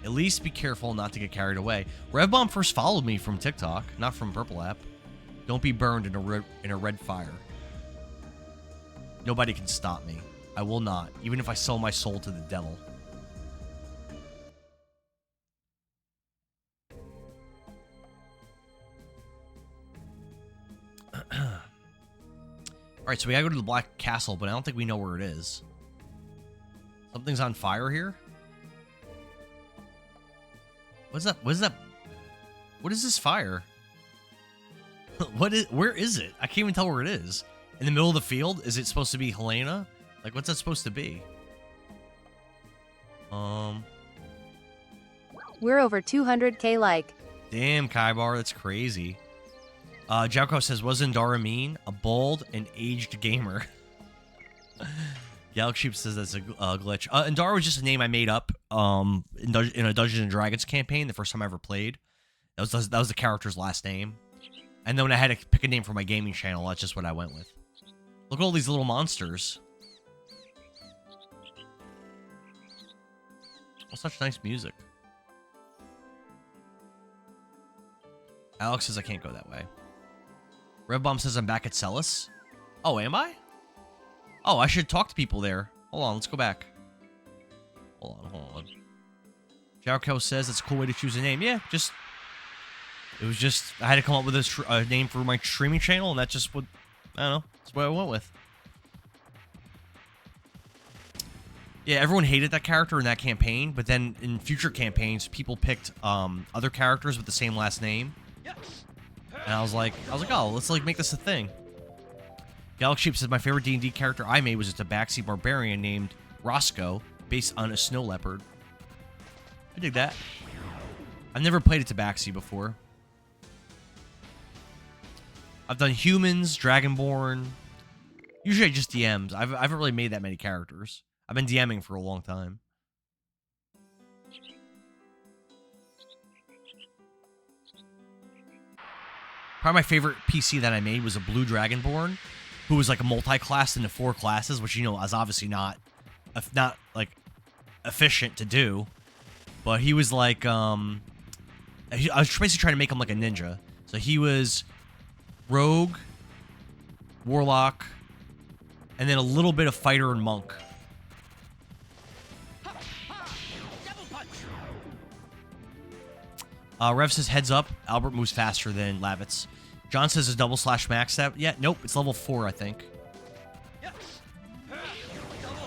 At least be careful not to get carried away. Revbomb first followed me from TikTok, not from Purple App. Don't be burned in a red fire. Nobody can stop me. I will not, even if I sell my soul to the devil. Alright, so we gotta go to the Black Castle, but I don't think we know where it is. Something's on fire here? What's that? What is this fire? Where is it? I can't even tell where it is. In the middle of the field? Is it supposed to be Helena? Like, what's that supposed to be? We're over 200k like. Damn, Kaibar, that's crazy. Jowko says, was Indara mean? A bold and aged gamer. Galaxy Sheep says that's a glitch. Indara was just a name I made up in a Dungeons and Dragons campaign the first time I ever played. That was the character's last name. And then when I had to pick a name for my gaming channel, that's just what I went with. Look at all these little monsters. Oh, such nice music. Alex says I can't go that way. Revbomb says I'm back at Celis. Oh, am I? Oh, I should talk to people there. Hold on, let's go back. Hold on. Jarko says it's a cool way to choose a name. Yeah, it was just, I had to come up with a name for my streaming channel, and that's just what, I don't know, that's what I went with. Yeah, everyone hated that character in that campaign, but then in future campaigns, people picked other characters with the same last name. And I was like, oh, let's like make this a thing. Galaxy Sheep says my favorite D&D character I made was a Tabaxi barbarian named Roscoe, based on a snow leopard. I dig that. I've never played a Tabaxi before. I've done humans, Dragonborn. Usually I just DMs. I haven't really made that many characters. I've been DMing for a long time. Probably my favorite PC that I made was a blue Dragonborn, who was like a multi-class into 4 classes, which, you know, is obviously not like efficient to do. But he was like, I was basically trying to make him like a ninja. So he was rogue, warlock, and then a little bit of fighter and monk. Rev says heads up. Albert moves faster than Lavitz. John says his double slash max that. Yeah, nope. It's level 4, I think.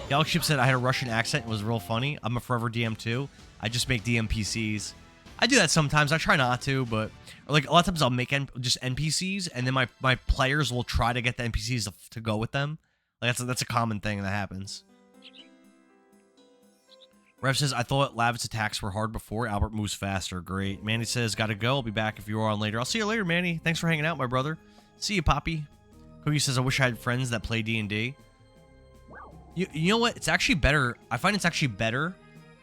Galaxy Ship said I had a Russian accent. It was real funny. I'm a forever DM too. I just make DM PCs. I do that sometimes. I try not to, but like a lot of times I'll make just NPCs, and then my players will try to get the NPCs to go with them. Like that's a common thing that happens. Rev says, I thought Lavit's attacks were hard before. Albert moves faster. Great. Manny says, gotta go. I'll be back if you are on later. I'll see you later, Manny. Thanks for hanging out, my brother. See you, Poppy. Cookie says, I wish I had friends that play D&D. You know what? It's actually better. I find it's actually better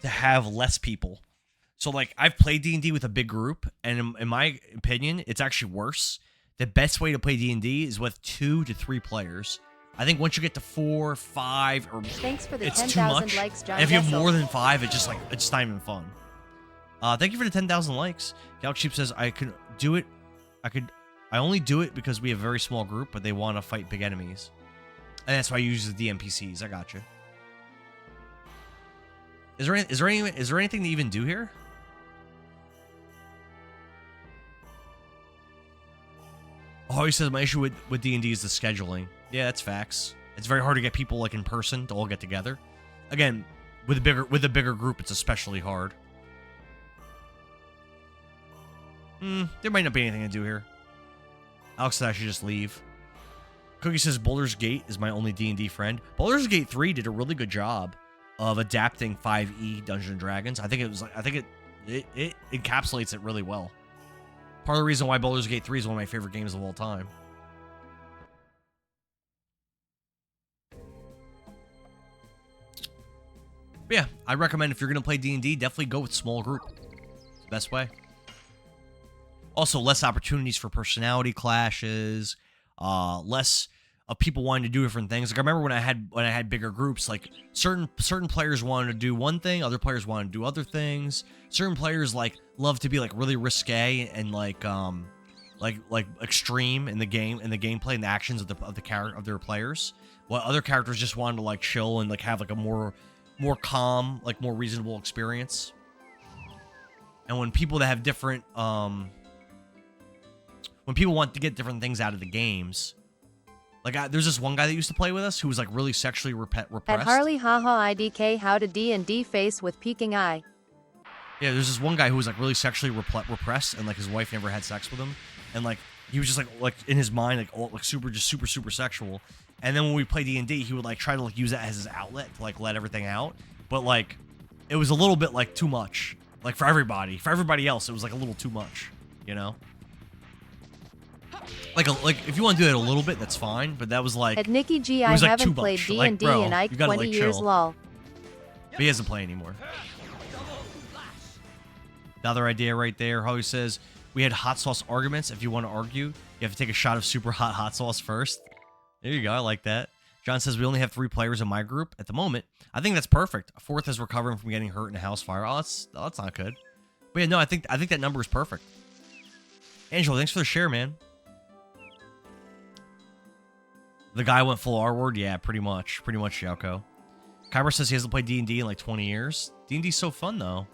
to have less people. So, like, I've played D&D with a big group, and in my opinion, it's actually worse. The best way to play D&D is with 2 to 3 players. I think once you get to 4, 5, or Thanks for the it's too 10,000 much. likes, John And if you have Jessel. more than 5, it's just not even fun. Thank you for the 10,000 likes. Galaxy Sheep says I only do it because we have a very small group, but they want to fight big enemies, and that's why I use the DMPCs. I got you. Is there anything to even do here? Oh, he says my issue with D&D is the scheduling. Yeah, that's facts. It's very hard to get people like in person to all get together. Again, with a bigger group, it's especially hard. There might not be anything to do here. Alex said I should just leave. Cookie says Baldur's Gate is my only D&D friend. Baldur's Gate 3 did a really good job of adapting 5e Dungeons and Dragons. I think it encapsulates it really well. Part of the reason why Baldur's Gate 3 is one of my favorite games of all time. But yeah, I recommend if you're going to play D&D, definitely go with small group. It's the best way. Also, less opportunities for personality clashes, less of people wanting to do different things. Like I remember when I had bigger groups, like certain players wanted to do one thing, other players wanted to do other things. Certain players like love to be like really risque and like extreme in the gameplay and the actions of their players. While other characters just wanted to like chill and like have like a more calm, like more reasonable experience. And when people that have different when people want to get different things out of the games, like there's this one guy that used to play with us who was like really sexually repressed. At Harley haha IDK how to D&D face with peeking eye. Yeah, there's this one guy who was like really sexually repressed, and like his wife never had sex with him, and like he was just like in his mind like all, like super sexual. And then when we play D&D, he would like try to like use that as his outlet to like let everything out, but like it was a little bit like too much. Like for everybody else, it was like a little too much, you know. Like if you want to do that a little bit, that's fine. But that was like At Nikki G, it I was, like, haven't too played much. D&D Like, bro, in you gotta, 20 like, years chill. lol. But he doesn't play anymore. Another idea right there. Holly says we had hot sauce arguments. If you want to argue, you have to take a shot of super hot sauce first. There you go. I like that. John says we only have 3 players in my group at the moment. I think that's perfect. A 4th is recovering from getting hurt in a house fire. Oh, that's not good. But yeah, no, I think that number is perfect. Angelo, thanks for the share, man. The guy went full R word? Yeah, pretty much. Pretty much, Yauko. Kyber says he hasn't played D&D in like 20 years. D&D's so fun, though.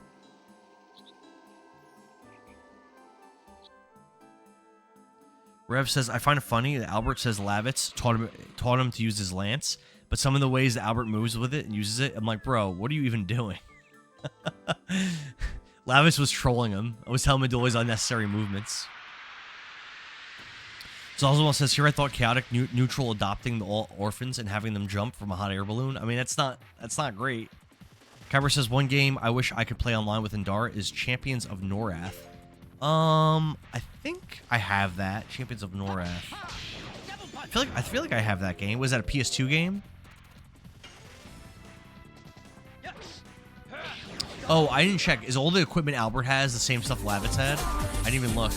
Rev says, I find it funny that Albert says Lavitz taught him to use his lance, but some of the ways that Albert moves with it and uses it, I'm like, bro, what are you even doing? Lavitz was trolling him. I was telling him to do all these unnecessary movements. Zalzal says, here I thought chaotic neutral adopting the all orphans and having them jump from a hot air balloon. I mean, that's not great. Kyber says, one game I wish I could play online with Indara is Champions of Norath. I think I have that. Champions of Norath. I feel like I have that game. Was that a PS2 game? Oh, I didn't check. Is all the equipment Albert has the same stuff Lavitz had? I didn't even look.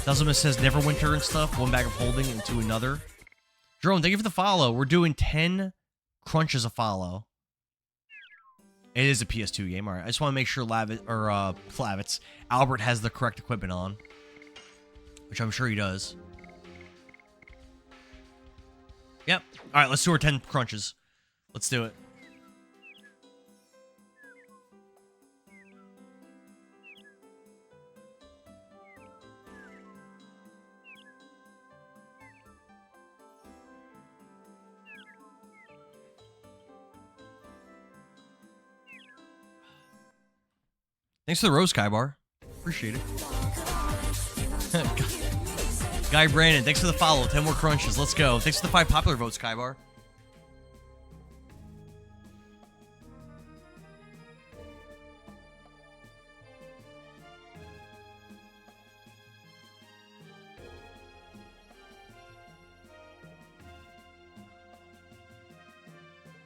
Delzimus says Neverwinter and stuff. One bag of holding into another. Jerome, thank you for the follow. We're doing 10 crunches a follow. It is a PS2 game. All right. I just want to make sure Lavitz, Albert has the correct equipment on, which I'm sure he does. Yep. All right. Let's do our 10 crunches. Let's do it. Thanks for the rose, Kaibar. Appreciate it. Guy Brandon, thanks for the follow. 10 more crunches. Let's go. Thanks for the 5 popular votes, Kaibar.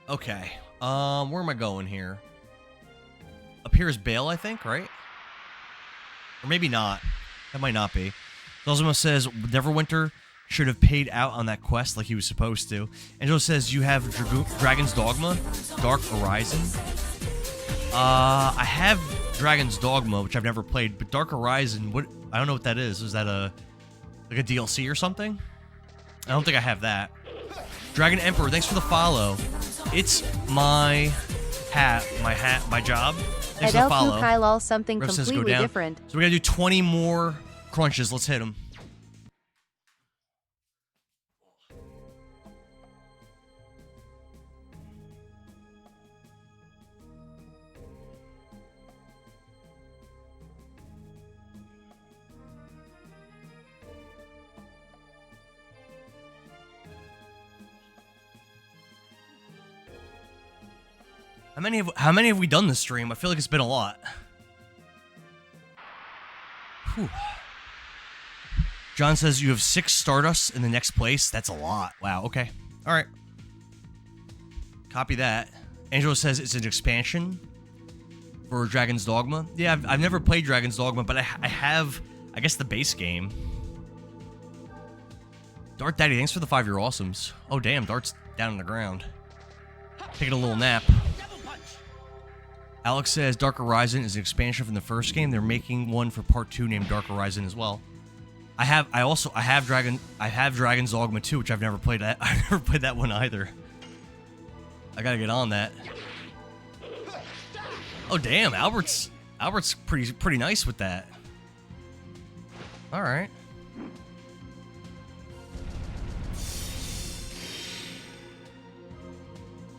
Okay. Where am I going here? Up here is Bale, I think, right? Or maybe not. That might not be. Zalzimo says Neverwinter should have paid out on that quest like he was supposed to. Angelo says you have Dragon's Dogma, Dark Horizon. I have Dragon's Dogma, which I've never played, but Dark Horizon, what? I don't know what that is. Is that like a DLC or something? I don't think I have that. Dragon Emperor, thanks for the follow. It's my job. Thanks for the follow. Kylal something Rev says go completely down. different. So we gotta do 20 more crunches. Let's hit them. How many have we done this stream? I feel like it's been a lot. Whew. John says you have 6 Stardust in the next place. That's a lot. Wow, okay. Alright. Copy that. Angelo says it's an expansion for Dragon's Dogma. Yeah, I've never played Dragon's Dogma, but I have, I guess, the base game. Dart Daddy, thanks for the 5-year awesomes. Oh, damn, Dart's down on the ground. Taking a little nap. Alex says Dark Horizon is an expansion from the first game. They're making one for part 2 named Dark Horizon as well. I have Dragon's Dogma 2, which I've never played. I've never played that one either. I gotta get on that. Oh damn, Albert's pretty nice with that. All right.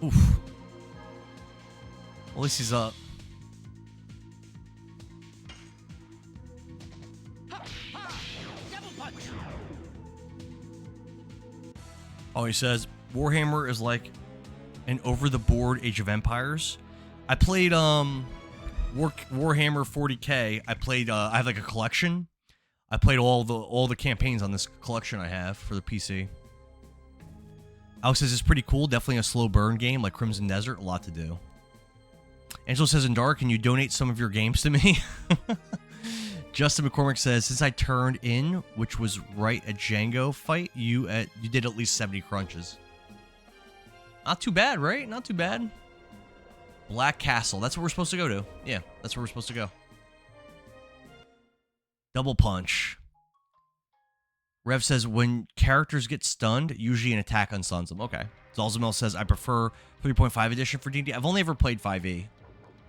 Oof. At least he's up. Oh, he says Warhammer is like an over-the-board Age of Empires. I played Warhammer 40K. I played I have like a collection. I played all the campaigns on this collection I have for the PC. Alex says it's pretty cool. Definitely a slow burn game like Crimson Desert. A lot to do. Angelo says in Dark, can you donate some of your games to me? Justin McCormick says, since I turned in, which was right at Django fight, you did at least 70 crunches. Not too bad, right? Not too bad. Black Castle. That's what we're supposed to go to. Yeah, that's where we're supposed to go. Double Punch. Rev says, when characters get stunned, usually an attack unstuns them. Okay. Zalzamel says, I prefer 3.5 edition for D&D. I've only ever played 5e.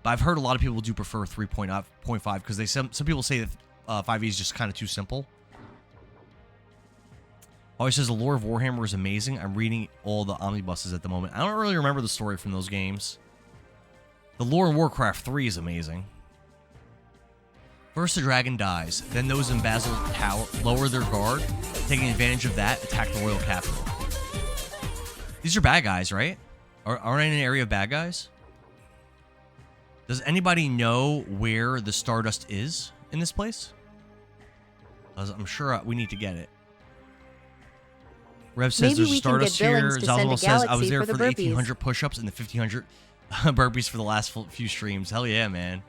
But I've heard a lot of people do prefer 3.5 because some people say that 5e is just kind of too simple. Always says the lore of Warhammer is amazing. I'm reading all the omnibuses at the moment. I don't really remember the story from those games. The lore in Warcraft 3 is amazing. First the dragon dies, then those in Basil Tower lower their guard, taking advantage of that, attack the royal capital. These are bad guys, right? Aren't I in an area of bad guys? Does anybody know where the Stardust is in this place? I'm sure we need to get it. Rev says there's a Stardust here. Zalzamo says I was there for the 1,800 push-ups and the 1,500 burpees for the last few streams. Hell yeah, man.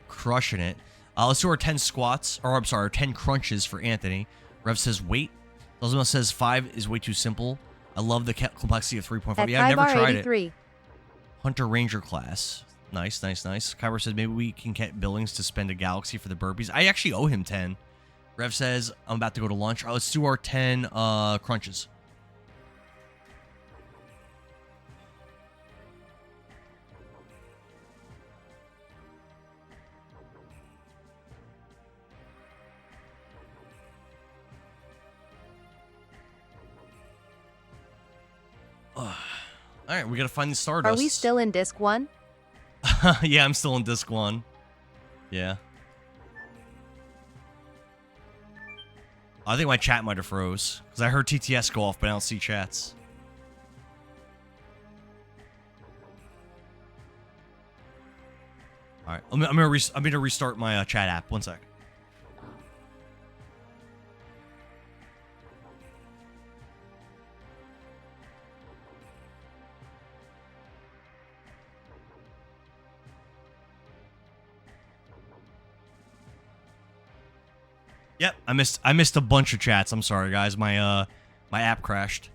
Crushing it. Let's do our 10 squats, or I'm sorry, our 10 crunches for Anthony. Rev says wait. Zalzamo says 5 is way too simple. I love the complexity of 3.5. Yeah, I've never tried 83. It. Hunter Ranger class. Nice, nice, nice. Kyber says maybe we can get Billings to spend a galaxy for the burpees. I actually owe him 10. Rev says I'm about to go to lunch. Let's do our 10 crunches. All right, we gotta find the Stardust. Are we still in disc 1? Yeah, I'm still in disc 1. Yeah. I think my chat might have froze because I heard TTS go off, but I don't see chats. All right, I'm gonna restart my chat app. 1 sec. Yep, I missed a bunch of chats. I'm sorry, guys. My app crashed.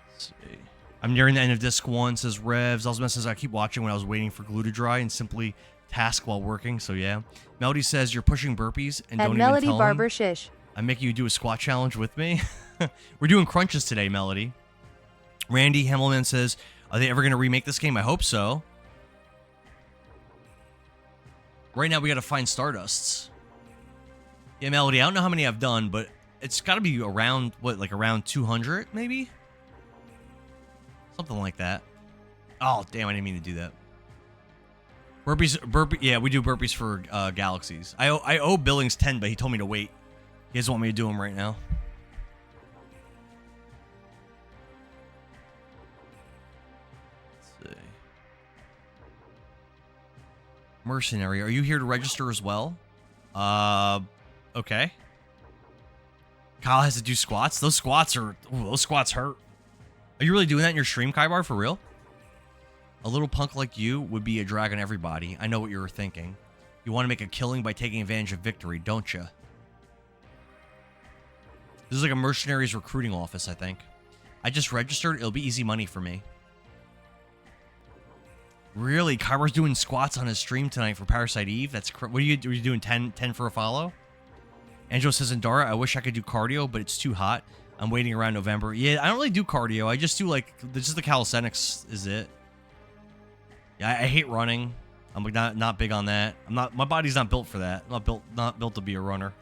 Let's see. I'm nearing the end of disc 1, says Revs. Also says I keep watching when I was waiting for glue to dry and simply task while working. So yeah. Melody says you're pushing burpees and At don't Melody even tell Barber him. Shish. I'm making you do a squat challenge with me. We're doing crunches today, Melody. Randy Himmelman says, are they ever going to remake this game? I hope so. Right now we got to find Stardusts. Yeah, Melody, I don't know how many I've done, but it's got to be around, what, like around 200, maybe? Something like that. Oh, damn, I didn't mean to do that. Burpee, yeah, we do burpees for galaxies. I owe Billings 10, but he told me to wait. He doesn't want me to do them right now. Let's see. Mercenary, are you here to register as well? Okay. Kyle has to do squats. Those squats hurt. Are you really doing that in your stream, Kaibar, for real? A little punk like you would be a drag on everybody. I know what you were thinking. You want to make a killing by taking advantage of victory, don't you? This is like a mercenaries recruiting office, I think. I just registered. It'll be easy money for me. Really? Kaibar's doing squats on his stream tonight for Parasite Eve? That's what are you doing? 10 for a follow? Angelo says, Indara, I wish I could do cardio, but it's too hot. I'm waiting around November. Yeah, I don't really do cardio. I just do like, just the calisthenics is it. Yeah, I hate running. I'm like not big on that. My body's not built for that. Not built to be a runner.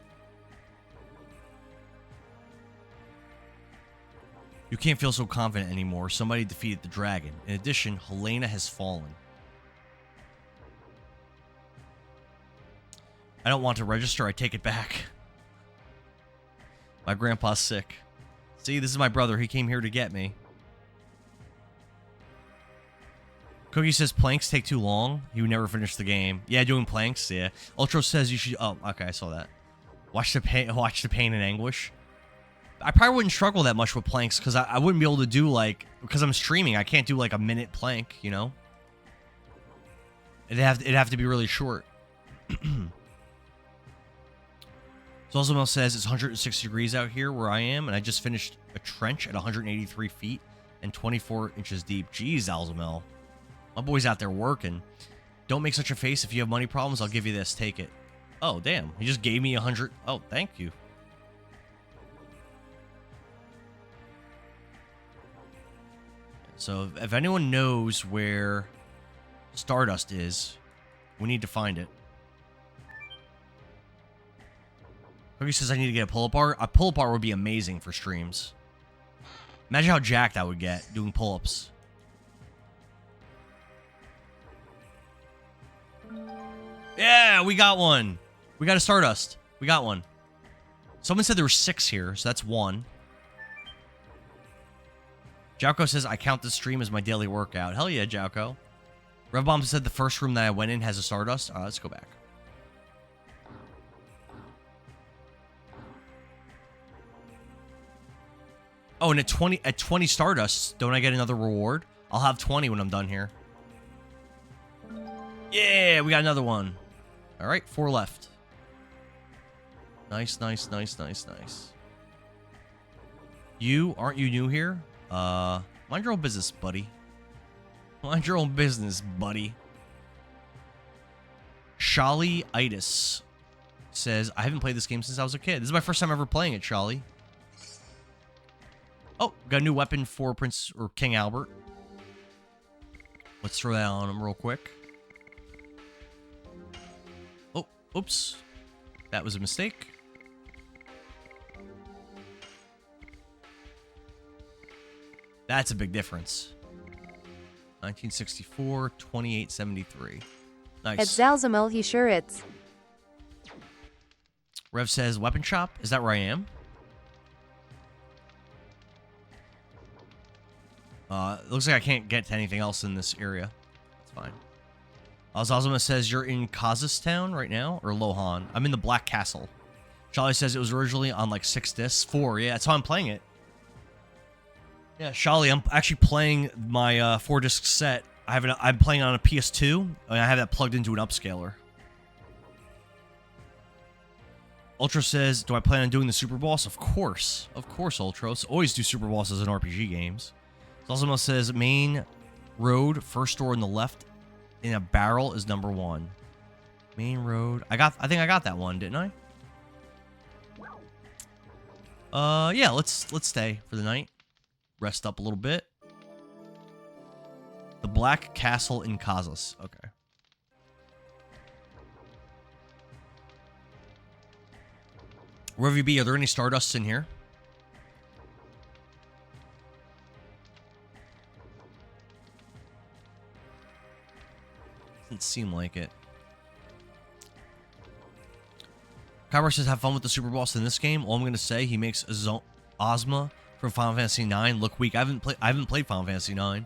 You can't feel so confident anymore. Somebody defeated the dragon. In addition, Helena has fallen. I don't want to register. I take it back. My grandpa's sick. See, this is my brother. He came here to get me. Cookie says planks take too long. You never finish the game. Yeah, doing planks. Yeah. Ultra says you should. Oh, okay, I saw that. Watch the pain and anguish. I probably wouldn't struggle that much with planks because I wouldn't be able to do like, because I'm streaming. I can't do like a minute plank. You know. It'd have to be really short. Zolzamel says it's 106 degrees out here where I am, and I just finished a trench at 183 feet and 24 inches deep. Jeez, Zolzamel. My boy's out there working. Don't make such a face. If you have money problems, I'll give you this. Take it. Oh, damn. He just gave me 100. Oh, thank you. So, if anyone knows where Stardust is, we need to find it. Cookie says I need to get a pull-up bar. A pull-up bar would be amazing for streams. Imagine how jacked I would get doing pull-ups. Yeah, we got one. We got a Stardust. We got one. Someone said there were 6 here, so that's 1. Jauko says I count this stream as my daily workout. Hell yeah, Jauko. Revbomb said the first room that I went in has a Stardust. Let's go back. Oh, and at 20 Stardust, don't I get another reward? I'll have 20 when I'm done here. Yeah, we got another one. All right, 4 left. Nice, nice, nice, nice, nice. Aren't you new here? Mind your own business, buddy. Mind your own business, buddy. Shali-itis says, I haven't played this game since I was a kid. This is my first time ever playing it, Shali. Oh, got a new weapon for Prince or King Albert. Let's throw that on him real quick. Oh, oops. That was a mistake. That's a big difference. 1964, 2873. At Nice. Zalzamel, he sure it's. Rev says, weapon shop? Is that where I am? It looks like I can't get to anything else in this area. That's fine. Zazuma says, you're in Kazakhstan right now? Or Lohan? I'm in the Black Castle. Charlie says it was originally on like 6 discs. 4, yeah, that's how I'm playing it. Yeah, Shali, I'm actually playing my 4-disc set. I'm playing on a PS2, and I have that plugged into an upscaler. Ultra says, do I plan on doing the Super Boss? Of course, Ultros. Always do Super Bosses in RPG games. Zalzama says, main road, first door on the left in a barrel is number 1. Main road. I think I got that one, didn't I? Yeah, let's stay for the night. Rest up a little bit. The Black Castle in Kazas. Okay. Wherever you be, are there any Stardusts in here? Doesn't seem like it. Kyber says, have fun with the Super Boss in this game. All I'm going to say, he makes Ozma from Final Fantasy IX look weak. I haven't played Final Fantasy IX.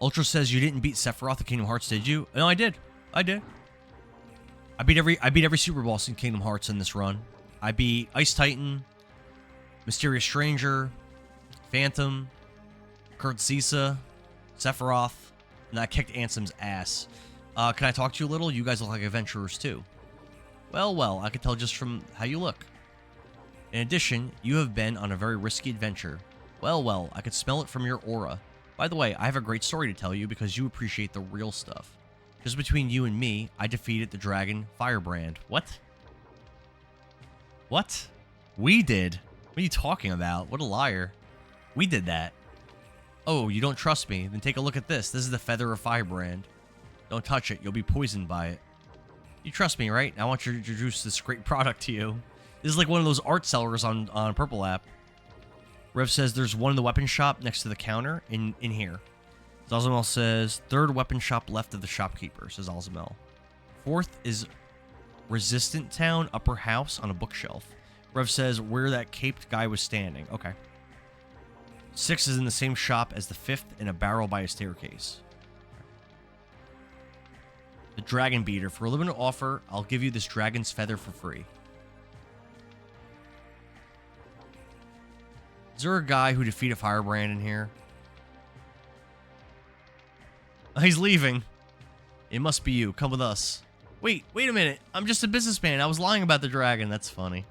Ultra says you didn't beat Sephiroth in Kingdom Hearts, did you? No, I did. I beat every Super Boss in Kingdom Hearts in this run. I beat Ice Titan, Mysterious Stranger, Phantom, Kurt Sisa, Sephiroth, and I kicked Ansem's ass. Can I talk to you a little? You guys look like adventurers too. Well, I can tell just from how you look. In addition, you have been on a very risky adventure. Well, I could smell it from your aura. By the way, I have a great story to tell you because you appreciate the real stuff. Just between you and me, I defeated the dragon Firebrand. What? What? We did? What are you talking about? What a liar. We did that. Oh, you don't trust me? Then take a look at this. This is the feather of Firebrand. Don't touch it. You'll be poisoned by it. You trust me, right? I want to introduce this great product to you. This is like one of those art sellers on Purple App. Rev says there's one in the weapon shop next to the counter in here. Zalzamel says, 3rd weapon shop left of the shopkeeper, says Zalzamel. 4th is Resistant Town upper house on a bookshelf. Rev says where that caped guy was standing. Okay. 6 is in the same shop as the 5th in a barrel by a staircase. The Dragon Beater. For a limited offer, I'll give you this dragon's feather for free. Is there a guy who defeated Firebrand in here? Oh, he's leaving. It must be you. Come with us. Wait a minute. I'm just a businessman. I was lying about the dragon. That's funny.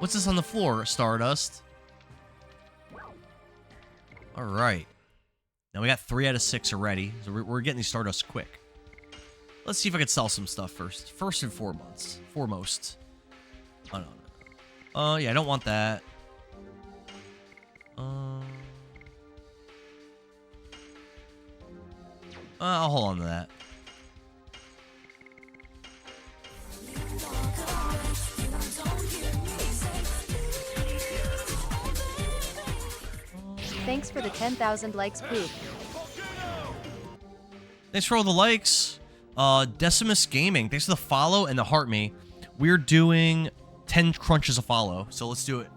What's this on the floor, Stardust? Alright. Now we got 3 out of 6 already. So we're getting these Stardust quick. Let's see if I can sell some stuff first. First and foremost. Oh, no. Yeah, I don't want that. I'll hold on to that. Thanks for the 10,000 likes, poop. Thanks for all the likes. Decimus Gaming, thanks for the follow and the heart me. We're doing 10 crunches a follow, so let's do it.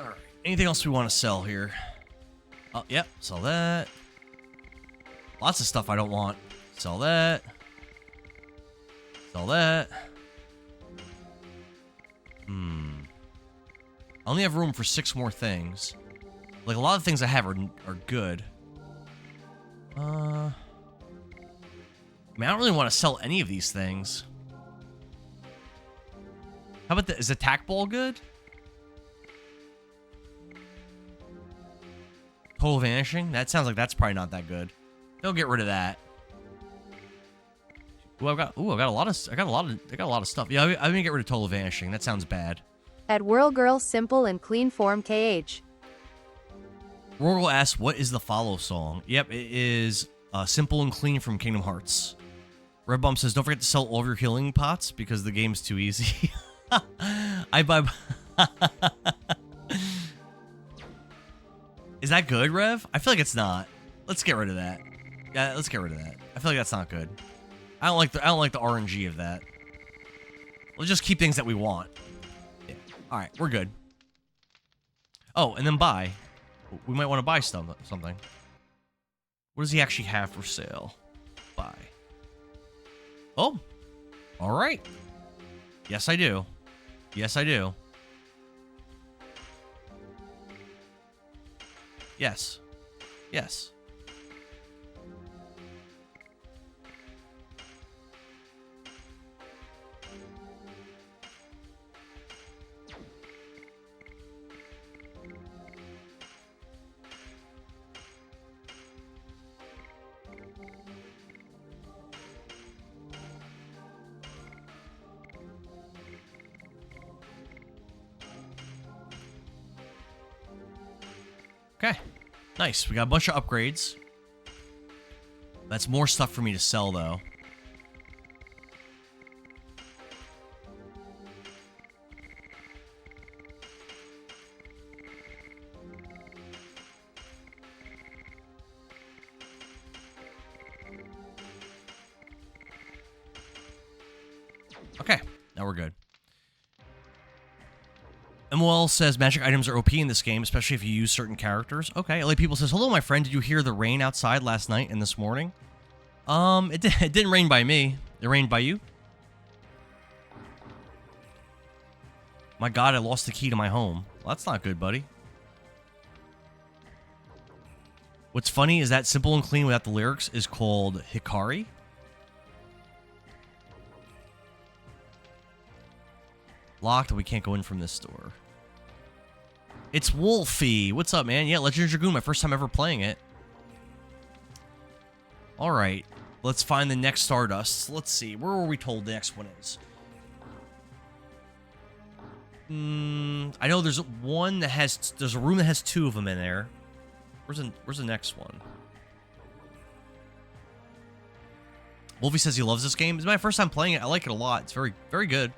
Alright, anything else we want to sell here? Oh, yep, sell that. Lots of stuff I don't want. Sell that. Sell that. I only have room for 6 more things. Like, a lot of things I have are good. I mean, I don't really want to sell any of these things. How about is attack ball good? Total vanishing? That sounds like that's probably not that good. They'll get rid of that. I got a lot of stuff. Yeah, I'm gonna get rid of total vanishing. That sounds bad. At Whirl Girl Simple and Clean Form KH. Rorgel asks, what is the follow song? Yep, it is Simple and Clean from Kingdom Hearts. Red Bump says, don't forget to sell all of your healing pots because the game's too easy. I buy... Is that good, Rev? I feel like it's not. Let's get rid of that. Yeah, let's get rid of that. I feel like that's not good. I don't like the RNG of that. Let's just keep things that we want. Yeah. All right, we're good. Oh, and then buy. We might want to buy something. What does he actually have for sale? Buy. Oh. All right. Yes, I do. Yes, I do. Yes. Yes. Okay. Nice. We got a bunch of upgrades. That's more stuff for me to sell, though. Okay. Now we're good. MOL says magic items are OP in this game, especially if you use certain characters. Okay. LA People says, hello, my friend. Did you hear the rain outside last night and this morning? It didn't rain by me. It rained by you? My God, I lost the key to my home. Well, that's not good, buddy. What's funny is that Simple and Clean without the lyrics is called Hikari. Locked, we can't go in from this door. It's Wolfie. What's up, man? Yeah, Legend of Dragoon, my first time ever playing it. Alright, let's find the next Stardust. Let's see, where were we told the next one is? I know there's one that has... There's a room that has two of them in there. Where's the next one? Wolfie says he loves this game. It's my first time playing it. I like it a lot. It's very, very good.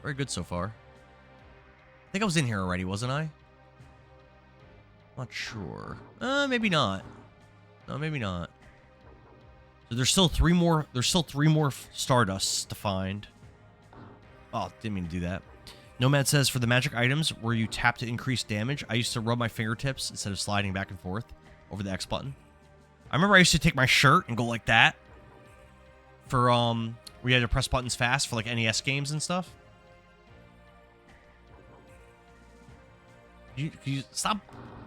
Very good so far. I think I was in here already, wasn't I? Not sure. Maybe not. No, maybe not. So there's still three more. There's still three more Stardusts to find. Oh, didn't mean to do that. Nomad says, for the magic items where you tap to increase damage, I used to rub my fingertips instead of sliding back and forth over the X button. I remember I used to take my shirt and go like that. For, we had to press buttons fast for, like, NES games and stuff. You stop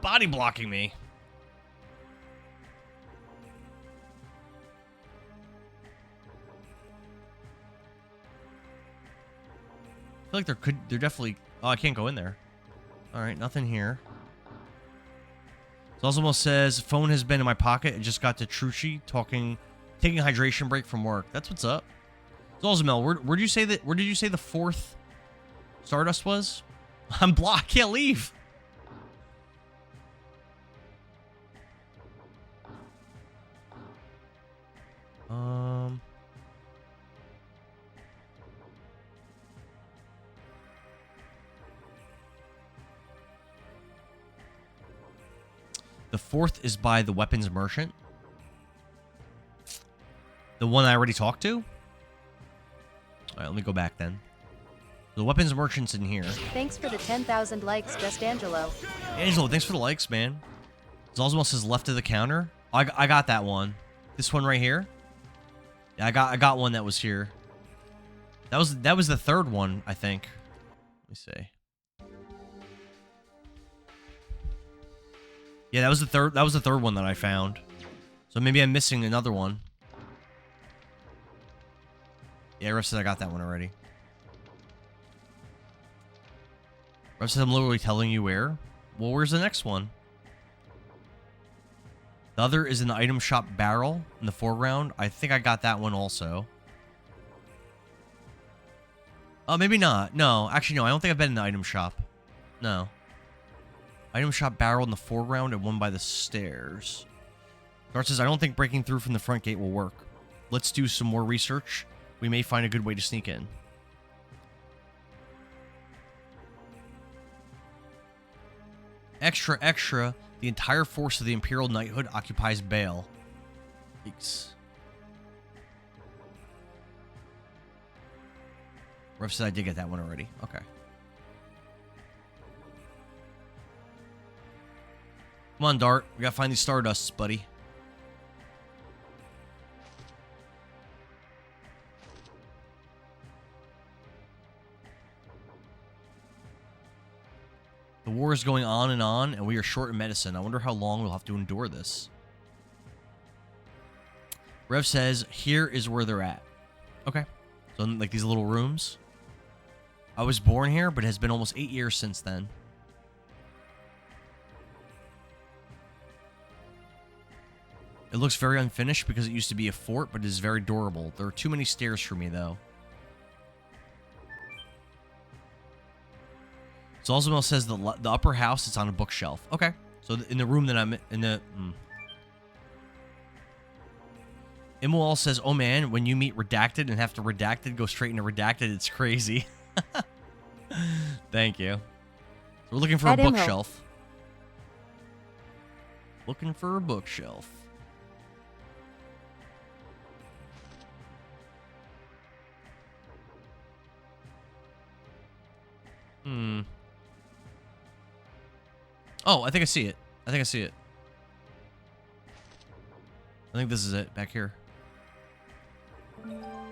body blocking me. I feel like they're definitely... Oh, I can't go in there. Alright, nothing here. Zalzamo says, phone has been in my pocket and just got to Truchi taking a hydration break from work. That's what's up. Zalzamo, where did you say the fourth Stardust was? I'm blocked, can't leave. The fourth is by the weapons merchant. The one I already talked to? Alright, let me go back then. The weapons merchant's in here. Thanks for the 10,000 likes, Just Angelo. Angelo, thanks for the likes, man. Zalzamo says left of the counter. I got that one. This one right here. Yeah, I got one that was here. That was the third one, I think. Let me see. Yeah, that was the third one that I found. So maybe I'm missing another one. Yeah, Rev says I got that one already. Rev says I'm literally telling you where. Well, where's the next one? The other is in the item shop barrel in the foreground. I think I got that one also. Oh, maybe not. No, actually, no. I don't think I've been in the item shop. No. Item shop barrel in the foreground and one by the stairs. Dart says, I don't think breaking through from the front gate will work. Let's do some more research. We may find a good way to sneak in. Extra, extra. The entire force of the Imperial Knighthood occupies Bale. Yikes. Rev said I did get that one already. Okay. Come on, Dart. We gotta find these Stardusts, buddy. The war is going on, and we are short in medicine. I wonder how long we'll have to endure this. Rev says, here is where they're at. Okay. So, like, these little rooms. I was born here, but it has been almost 8 years since then. It looks very unfinished because it used to be a fort, but it is very durable. There are too many stairs for me, though. Zalzamel says the upper house is on a bookshelf. Okay. So in the room that I'm in the... Imwal says, oh man, when you meet Redacted and have to Redacted go straight into Redacted, it's crazy. Thank you. So we're looking for a bookshelf. Looking for a bookshelf. Oh, I think I see it. I think I see it. I think this is it, back here.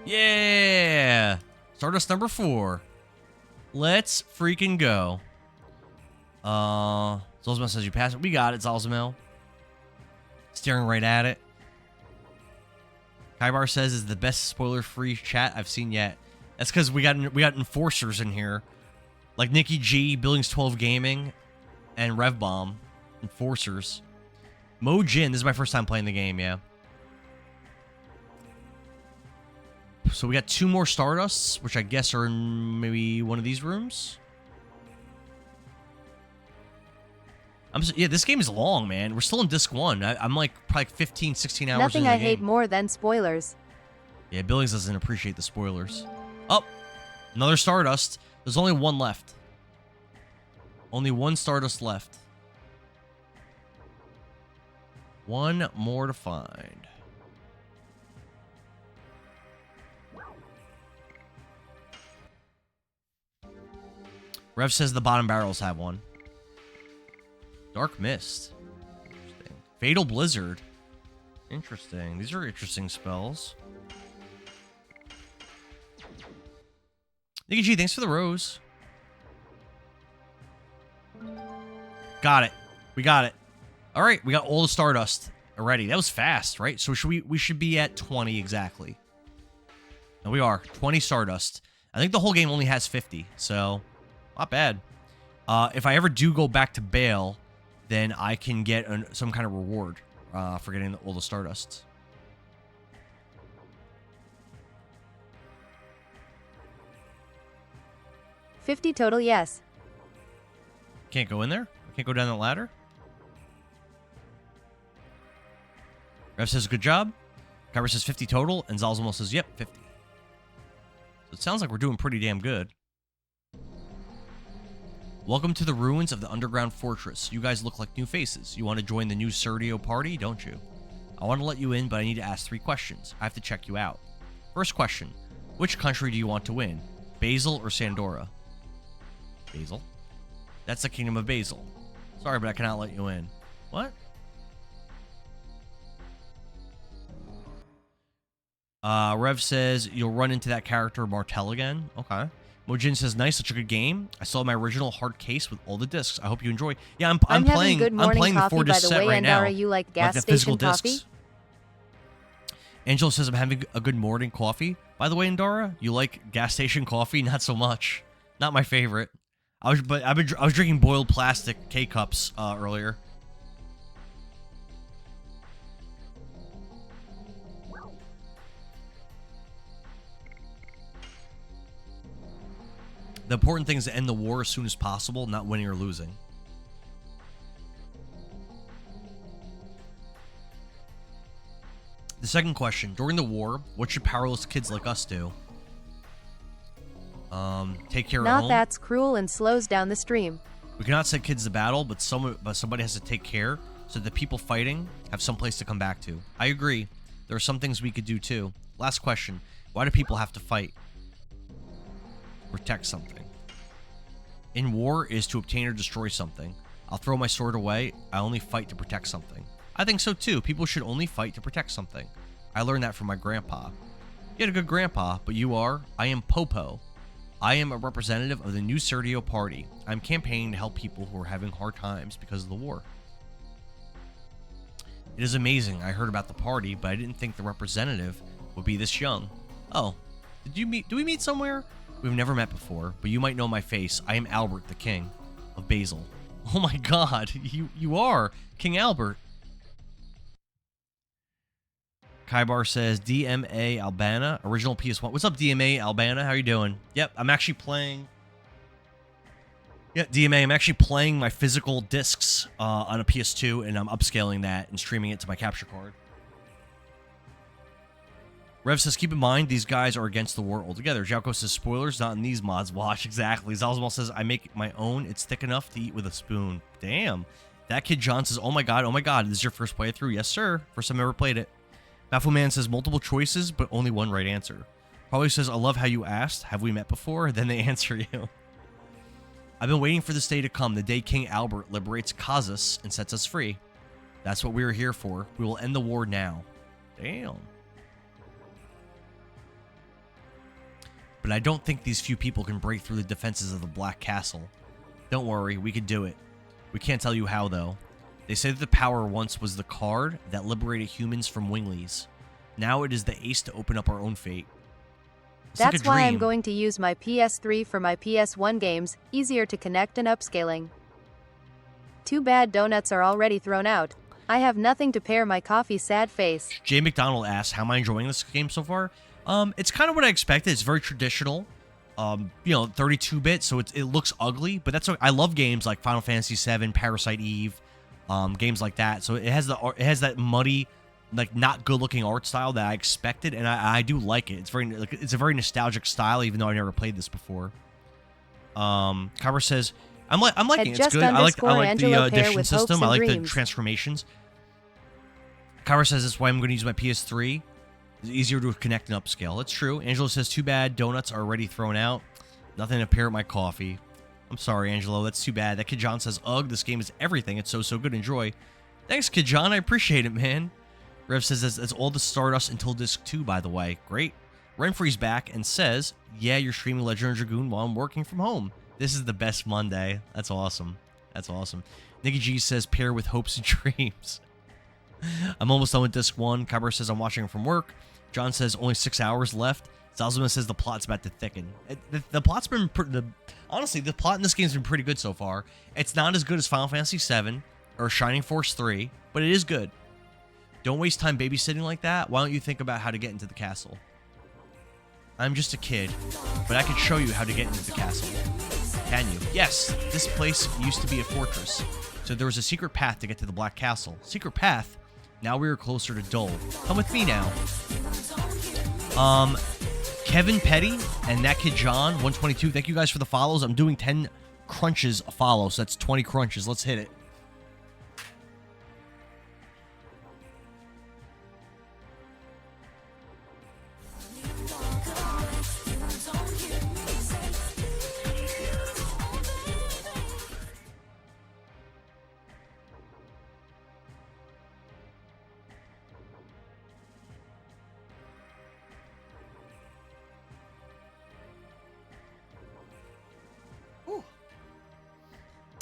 Yeah! Stardust number 4. Let's freaking go. Zalzamel says you passed it. We got it, Zalzamel. Staring right at it. Kaibar says is the best spoiler-free chat I've seen yet. That's because we got enforcers in here. Like Nikki G, Billings 12 Gaming, and Rev Bomb. Enforcers. Mo Jin, this is my first time playing the game, yeah. So we got 2 more Stardusts, which I guess are in maybe one of these rooms. Yeah, this game is long, man. We're still in disc 1. I'm like probably 15, 16 hours Nothing into the I hate game. more than spoilers. Yeah, Billings doesn't appreciate the spoilers. Oh, another Stardust. There's only one left. Only one Stardust left. One more to find. Rev says the bottom barrels have one. Dark Mist. Interesting. Fatal Blizzard. Interesting. These are interesting spells. Nikki G, thanks for the rose. Got it. We got it. All right, we got all the Stardust already. That was fast, right? So we should be at 20 exactly. And we are 20 Stardust. I think the whole game only has 50, so not bad. If I ever do go back to Bale, then I can get some kind of reward for getting all the Stardusts. $50 total, yes. Can't go in there? Can't go down the ladder? Rev says, good job. Kyber says 50 total, and Zalzamel says, yep, 50. So it sounds like we're doing pretty damn good. Welcome to the ruins of the underground fortress. You guys look like new faces. You want to join the new Serdio party, don't you? I want to let you in, but I need to ask 3 questions. I have to check you out. First question. Which country do you want to win? Basil or Sandora? Basil? That's the Kingdom of Basil. Sorry, but I cannot let you in. What? Rev says you'll run into that character Martel again. Okay. Mojin says nice, such a good game. I still have my original hard case with all the discs. I hope you enjoy. Yeah, I'm playing. Good morning I'm playing coffee, the 4-disc by the set way, right now. Andara, you like gas the station physical coffee? discs. Angela says I'm having a good morning coffee. By the way, Andara, you like gas station coffee? Not so much. Not my favorite. I was drinking boiled plastic K cups earlier. The important thing is to end the war as soon as possible, not winning or losing. The second question, during the war, what should powerless kids like us do? Take care at Not home. that's cruel and slows down the stream. We cannot send kids to battle, but somebody has to take care so that the people fighting have some place to come back to. I agree. There are some things we could do too. Last question. Why do people have to fight? Protect something. In war is to obtain or destroy something. I'll throw my sword away. I only fight to protect something. I think so too. People should only fight to protect something. I learned that from my grandpa. You had a good grandpa, but you are. I am Popo. I am a representative of the New Sergio Party. I'm campaigning to help people who are having hard times because of the war. It is amazing. I heard about the party, but I didn't think the representative would be this young. Oh, do we meet somewhere? We've never met before, but you might know my face. I am Albert, the king of Basil. Oh my god, you are King Albert. Kaibar says, DMA Albana, original PS1. What's up, DMA Albana? How you doing? Yep, I'm actually playing... Yeah, DMA, I'm actually playing my physical discs on a PS2, and I'm upscaling that and streaming it to my capture card. Rev says, keep in mind, these guys are against the war altogether. Jalco says, spoilers, not in these mods. Watch, exactly. Zalzmal says, I make my own. It's thick enough to eat with a spoon. Damn. That kid John says, oh my god, this is your first playthrough? Yes, sir. First time I ever played it. Baffleman says, multiple choices, but only one right answer. Probably says, I love how you asked. Have we met before? Then they answer you. I've been waiting for this day to come, the day King Albert liberates Kazus and sets us free. That's what we are here for. We will end the war now. Damn. But I don't think these few people can break through the defenses of the Black Castle. Don't worry, we can do it. We can't tell you how, though. They say that the power once was the card that liberated humans from Winglies. Now it is the ace to open up our own fate. It's That's like a why I'm dream. going to use my PS3 for my PS1 games, easier to connect and upscaling. Too bad donuts are already thrown out. I have nothing to pair my coffee sad face. Jay McDonald asks, how am I enjoying this game so far? It's kind of what I expected. It's very traditional. 32-bit, so it looks ugly, but that's what I love. Games like Final Fantasy VII, Parasite Eve, games like that. So it has that muddy, like not good-looking art style that I expected, and I do like it. It's a very nostalgic style, even though I never played this before. Kyber says, I'm liking it. It's good. I like the addition system. I like the transformations. Kyber says that's why I'm going to use my PS3. It's easier to connect and upscale. That's true. Angelo says, too bad donuts are already thrown out. Nothing to pair with my coffee. I'm sorry, Angelo. That's too bad. That Kid John says, ugh, this game is everything. It's so good. Enjoy. Thanks, Kid John. I appreciate it, man. Rev says that's all the Stardust until Disc 2, by the way. Great. Renfree's back and says, yeah, you're streaming Legend of Dragoon while I'm working from home. This is the best Monday. That's awesome. That's awesome. Nikki G says, pair with hopes and dreams. I'm almost done with Disc 1. Kyber says, I'm watching from work. John says, only 6 hours left. Zalzman says, the plot's about to thicken. The plot's been... honestly, the plot in this game's been pretty good so far. It's not as good as Final Fantasy VII or Shining Force 3, but it is good. Don't waste time babysitting like that. Why don't you think about how to get into the castle? I'm just a kid, but I can show you how to get into the castle. Can you? Yes, this place used to be a fortress. So there was a secret path to get to the Black Castle. Secret path? Now we are closer to Dole. Come with me now. Kevin Petty and that kid John, 122. Thank you guys for the follows. I'm doing 10 crunches a follow, so that's 20 crunches. Let's hit it.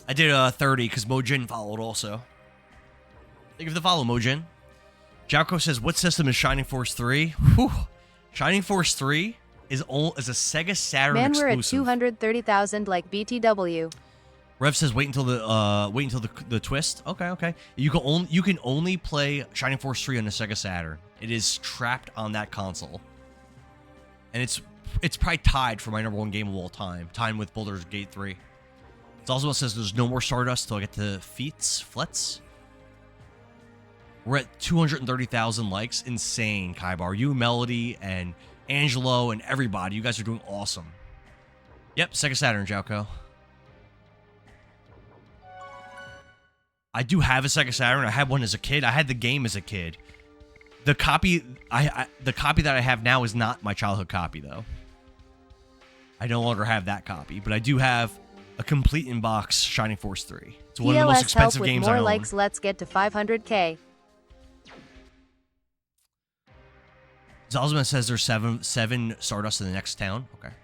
I did 30 because Mojin followed also. Thank you for the follow, Mojin. Jalco says, what system is Shining Force 3? Whew. Shining Force 3 is a Sega Saturn Man, exclusive. we're at 230,000 like BTW. Rev says, wait until the twist. Okay. You can only play Shining Force 3 on the Sega Saturn. It is trapped on that console. And it's it's probably tied for my #1 game of all time, tied with Baldur's Gate 3. It also says there's no more Stardust till I get to Flets. We're at 230,000 likes. Insane, Kaibar. You, Melody, and Angelo, and everybody. You guys are doing awesome. Yep, Sega Saturn, Jauko. I do have a Sega Saturn. I had one as a kid. I had the game as a kid. The copy that I have now is not my childhood copy, though. I no longer have that copy, but I do have a complete in-box Shining Force 3. It's one of the most expensive games I own. More likes, let's get to 500K. Zalzman says there's seven Stardust in the next town. Okay.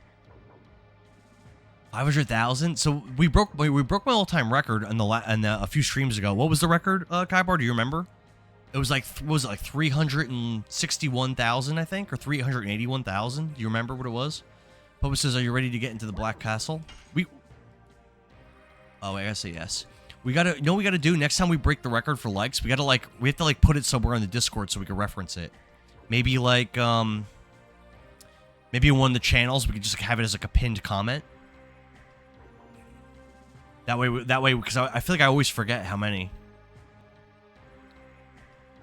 500,000. So we broke my all-time record a few streams ago. What was the record, Kaibar? Do you remember? It was like 361,000, I think, or 381,000. Do you remember what it was? Popa says, "Are you ready to get into the Black Castle?" Oh, I gotta say yes. We gotta, you know what we gotta do next time we break the record for likes? We have to put it somewhere on the Discord so we can reference it. Maybe maybe in one of the channels we could just have it as like a pinned comment. That way, because I feel like I always forget how many.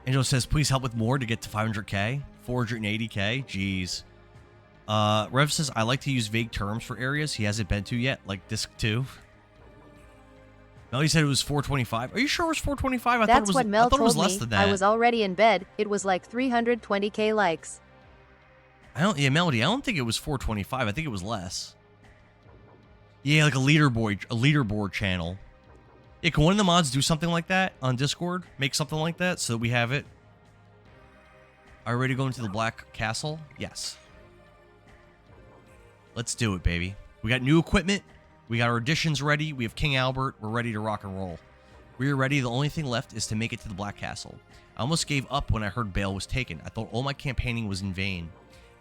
Angel says, "Please help with more to get to 500K, 480K." Jeez. Rev says, "I like to use vague terms for areas he hasn't been to yet, like Disc 2. Melly said it was 425. Are you sure it was 425? That's what Mel told less me. than that. I was already in bed. It was like 320K likes. Yeah, Melody, I don't think it was 425. I think it was less. Yeah, like a leaderboard channel. Yeah, can one of the mods do something like that on Discord? Make something like that so that we have it. Are you ready to go into the Black Castle? Yes. Let's do it, baby. We got new equipment. We got our additions ready. We have King Albert. We're ready to rock and roll. We are ready. The only thing left is to make it to the Black Castle. I almost gave up when I heard Bale was taken. I thought all my campaigning was in vain.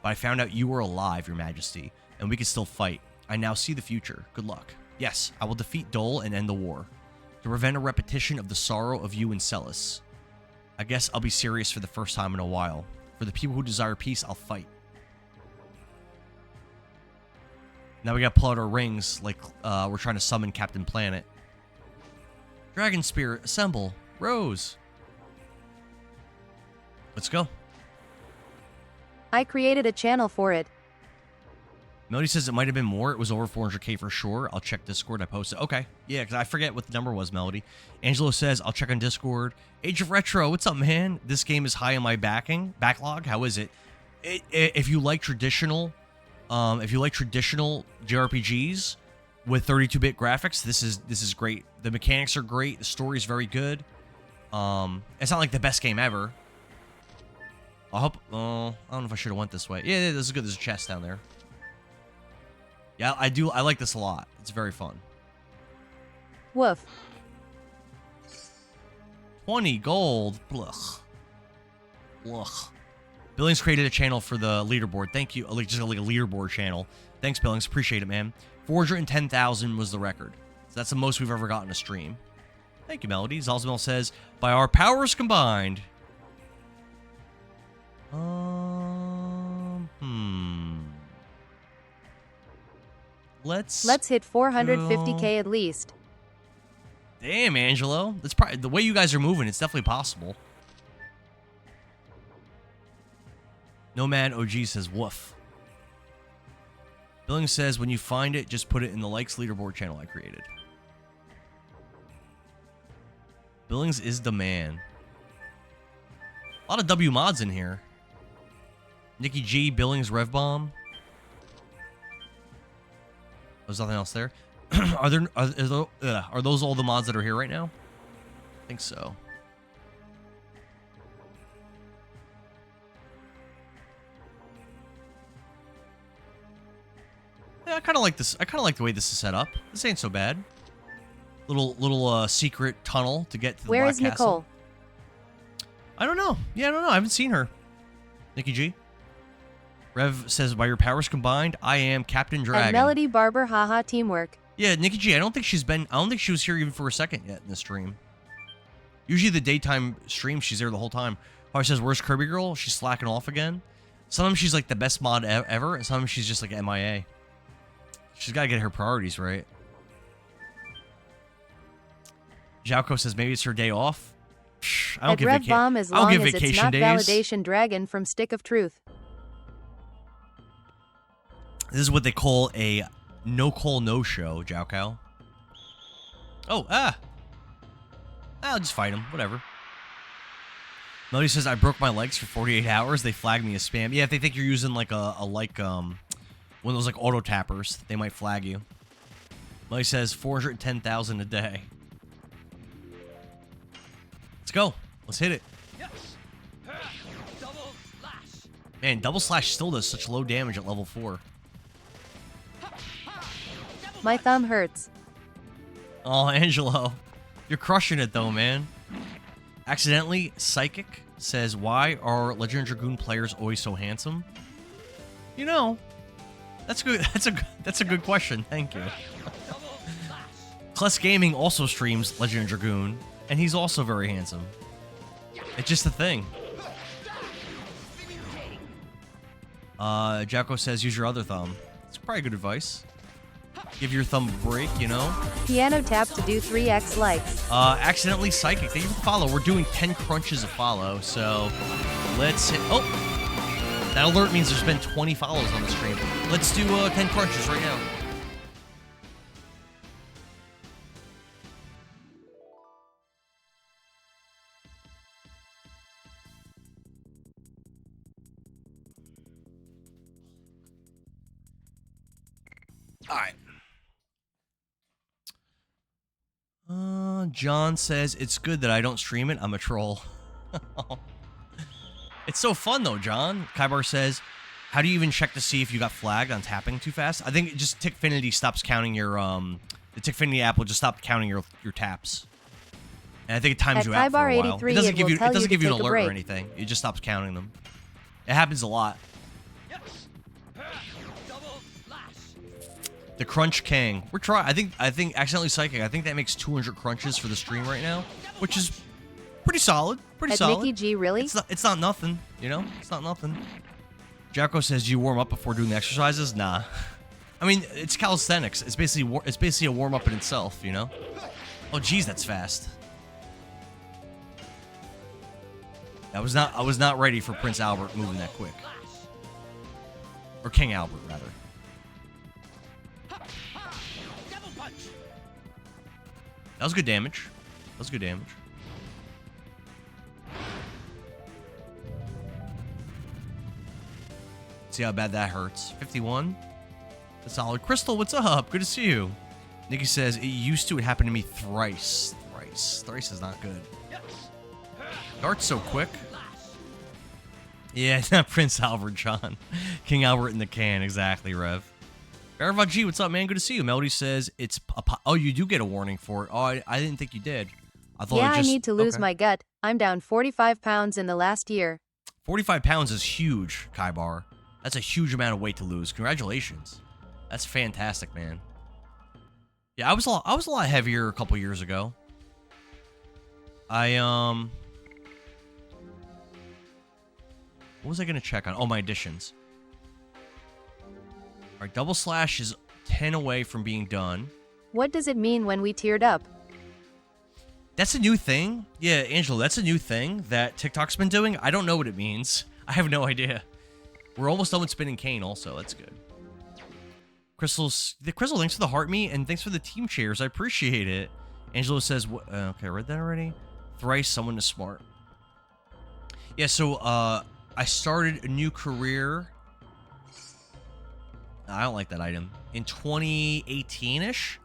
But I found out you were alive, Your Majesty, and we could still fight. I now see the future. Good luck. Yes, I will defeat Dole and end the war. To prevent a repetition of the sorrow of you and Celis. I guess I'll be serious for the first time in a while. For the people who desire peace, I'll fight. Now we gotta pull out our rings like we're trying to summon Captain Planet. Dragon Spirit, assemble. Rose. Let's go. I created a channel for it. Melody says it might have been more. It was over 400K for sure. I'll check Discord. I posted. Okay. Yeah, because I forget what the number was, Melody. Angelo says, I'll check on Discord. Age of Retro, what's up, man? This game is high on my backlog. How is it? If you like traditional JRPGs with 32-bit graphics, this is great. The mechanics are great. The story is very good. It's not like the best game ever. I hope. I don't know if I should have went this way. Yeah, this is good. There's a chest down there. Yeah, I do. I like this a lot. It's very fun. Woof. 20 gold. Blech. Blech. Billings created a channel for the leaderboard. Thank you. Just like a leaderboard channel. Thanks, Billings. Appreciate it, man. 410,000 was the record. So that's the most we've ever gotten a stream. Thank you, Melody. Zalzmel says, by our powers combined. Let's hit 450K at least. Damn, Angelo. That's probably the way you guys are moving. It's definitely possible. Nomad OG says woof. Billings says when you find it, just put it in the likes leaderboard channel I created. Billings is the man. A lot of W mods in here. Nikki G, Billings, Revbomb. There's nothing else there. Are those all the mods that are here right now? I think so. Yeah, I kind of like this. I kind of like the way this is set up. This ain't so bad. Little secret tunnel to get to the Where Black is Castle. Nicole? I don't know. Yeah, I don't know. I haven't seen her. Nikki G. Rev says, by your powers combined, I am Captain Dragon. And Melody Barber, haha, teamwork. Yeah, Nikki G, I don't think she was here even for a second yet in the stream. Usually the daytime stream, she's there the whole time. Harvey says, where's Kirby Girl? She's slacking off again. Sometimes she's like the best mod ever, and sometimes she's just like MIA. She's got to get her priorities right. Jalco says maybe it's her day off. I don't At give Rev Bomb as long as it's vacation not days. Validation Dragon from Stick of Truth. This is what they call a no-call, no-show, Jalco. Oh, I'll just fight him. Whatever. Melody says, I broke my legs for 48 hours. They flag me as spam. Yeah, if they think you're using like one of those like auto tappers, they might flag you. Melody says 410,000 a day. Let's go. Let's hit it. Yes. Double slash. Man, double slash still does such low damage at level 4. My thumb hurts. Oh, Angelo. You're crushing it though, man. Accidentally Psychic says, why are Legend of Dragoon players always so handsome? You know, that's good. That's a good question. Thank you. Kless Gaming also streams Legend of Dragoon, and he's also very handsome. It's just a thing. Jacko says, use your other thumb. It's probably good advice. Give your thumb a break, you know? Piano tap to do 3x likes. Accidentally Psychic. Thank you for the follow. We're doing 10 crunches of follow, so let's hit... Oh! That alert means there's been 20 follows on the stream. Let's do 10 crunches right now. Alright. John says, it's good that I don't stream it. I'm a troll. It's so fun, though, John. Kybar says, how do you even check to see if you got flagged on tapping too fast? I think just Tickfinity stops counting your, the Tickfinity app will just stop counting your taps. And I think it times you out for a while. It doesn't give you an alert or anything. It just stops counting them. It happens a lot. The Crunch King. We're trying. I think accidentally Psychic. I think that makes 200 crunches for the stream right now, which is pretty solid. Pretty solid. Mickey G, really? It's not nothing. You know, it's not nothing. Jacko says, "Do you warm up before doing the exercises?" Nah. I mean, it's calisthenics. It's basically a warm up in itself. You know. Oh, geez, that's fast. I was not ready for Prince Albert moving that quick, or King Albert rather. That was good damage. That was good damage. See how bad that hurts. 51. That's solid. Crystal, what's up? Good to see you. Nikki says, it used to. It happened to me thrice. Thrice is not good. Dart's so quick. Yeah, not Prince Albert, John. King Albert in the can. Exactly, Rev. Aravad G, what's up, man? Good to see you. Melody says it's oh, you do get a warning for it. Oh, I didn't think you did. I thought I need to lose my gut. I'm down 45 pounds in the last year. 45 pounds is huge, Kaibar. That's a huge amount of weight to lose. Congratulations. That's fantastic, man. Yeah, I was a lot heavier a couple years ago. What was I gonna check on? Oh, my additions. All right, double slash is 10 away from being done. What does it mean when we teared up? That's a new thing. Yeah, Angela, that's a new thing that TikTok's been doing. I don't know what it means. I have no idea. We're almost done with Spinning Cane also. That's good. Crystal, thanks for the heart me, and thanks for the team cheers. I appreciate it. Angela says, okay, I read that already. Thrice, someone is smart. Yeah, so I started a new career. I don't like that item. In 2018-ish,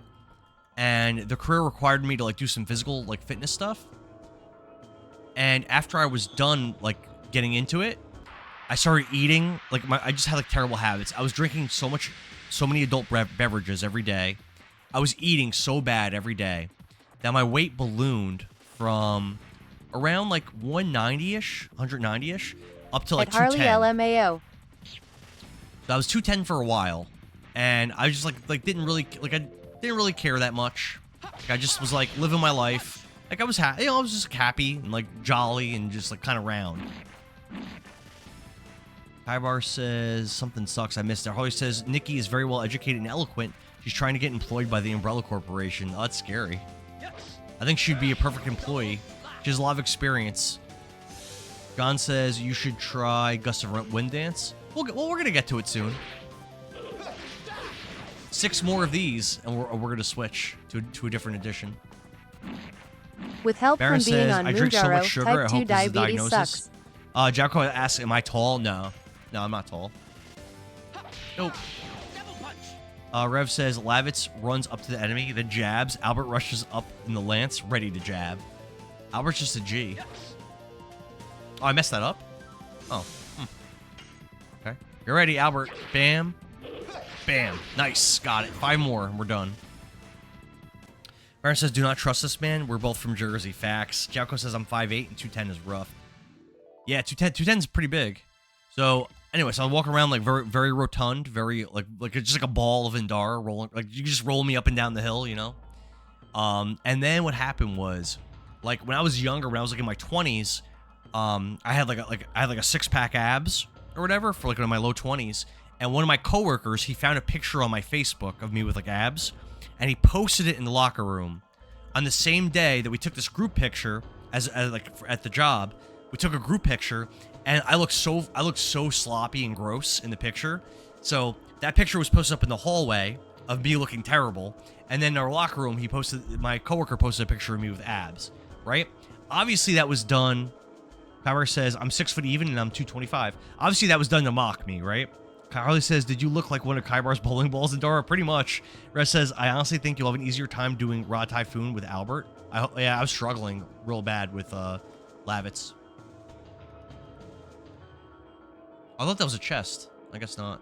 and the career required me to like do some physical like fitness stuff. And after I was done like getting into it, I started eating like I just had like terrible habits. I was drinking so many adult beverages every day. I was eating so bad every day that my weight ballooned from around like 190-ish, 190-ish, up to like At Harley 210. LMAO. So I was 210 for a while, and I just like didn't really care that much. Like, I just was like living my life. Like I was happy, I was just happy and like jolly and just like kind of round. Kaibar says something sucks. I missed it. Harley says Nikki is very well educated and eloquent. She's trying to get employed by the Umbrella Corporation. Oh, that's scary. I think she'd be a perfect employee. She has a lot of experience. John says you should try Gust of Wind Dance. Well, we're gonna get to it soon. 6 more of these, and we're gonna switch to a different edition. With help Baron from being says, on I drink so Moonjaro, much sugar, I type 2 hope this is a diabetes diagnosis. sucks. Jacko asks, am I tall? No, I'm not tall. Nope. Rev says, Lavitz runs up to the enemy, then jabs. Albert rushes up in the lance, ready to jab. Albert's just a G. Oh, I messed that up? Oh. Okay. You're ready, Albert. Bam. Bam. Nice. Got it. 5 more, and we're done. Baron says, do not trust this man. We're both from Jersey. Facts. Jacko says, I'm 5'8", and 210 is rough. Yeah, 210 is pretty big. So, anyway, so I walk around like very, very rotund, very like just like a ball of Indara rolling. Like you just roll me up and down the hill, you know. And then what happened was, like when I was younger, when I was like in my 20s, I had like a 6-pack abs or whatever for like in my low 20s. And one of my coworkers, he found a picture on my Facebook of me with like abs, and he posted it in the locker room. On the same day that we took this group picture, as like at the job, we took a group picture. And I look so sloppy and gross in the picture. So that picture was posted up in the hallway of me looking terrible. And then in our locker room, my coworker posted a picture of me with abs, right? Obviously that was done. Power says, I'm 6 foot even and I'm 225. Obviously that was done to mock me, right? Harley says, did you look like one of Kaibar's bowling balls in Dora? Pretty much. Res says, I honestly think you'll have an easier time doing Raw Typhoon with Albert. I was struggling real bad with Lavitz. I thought that was a chest. I guess not.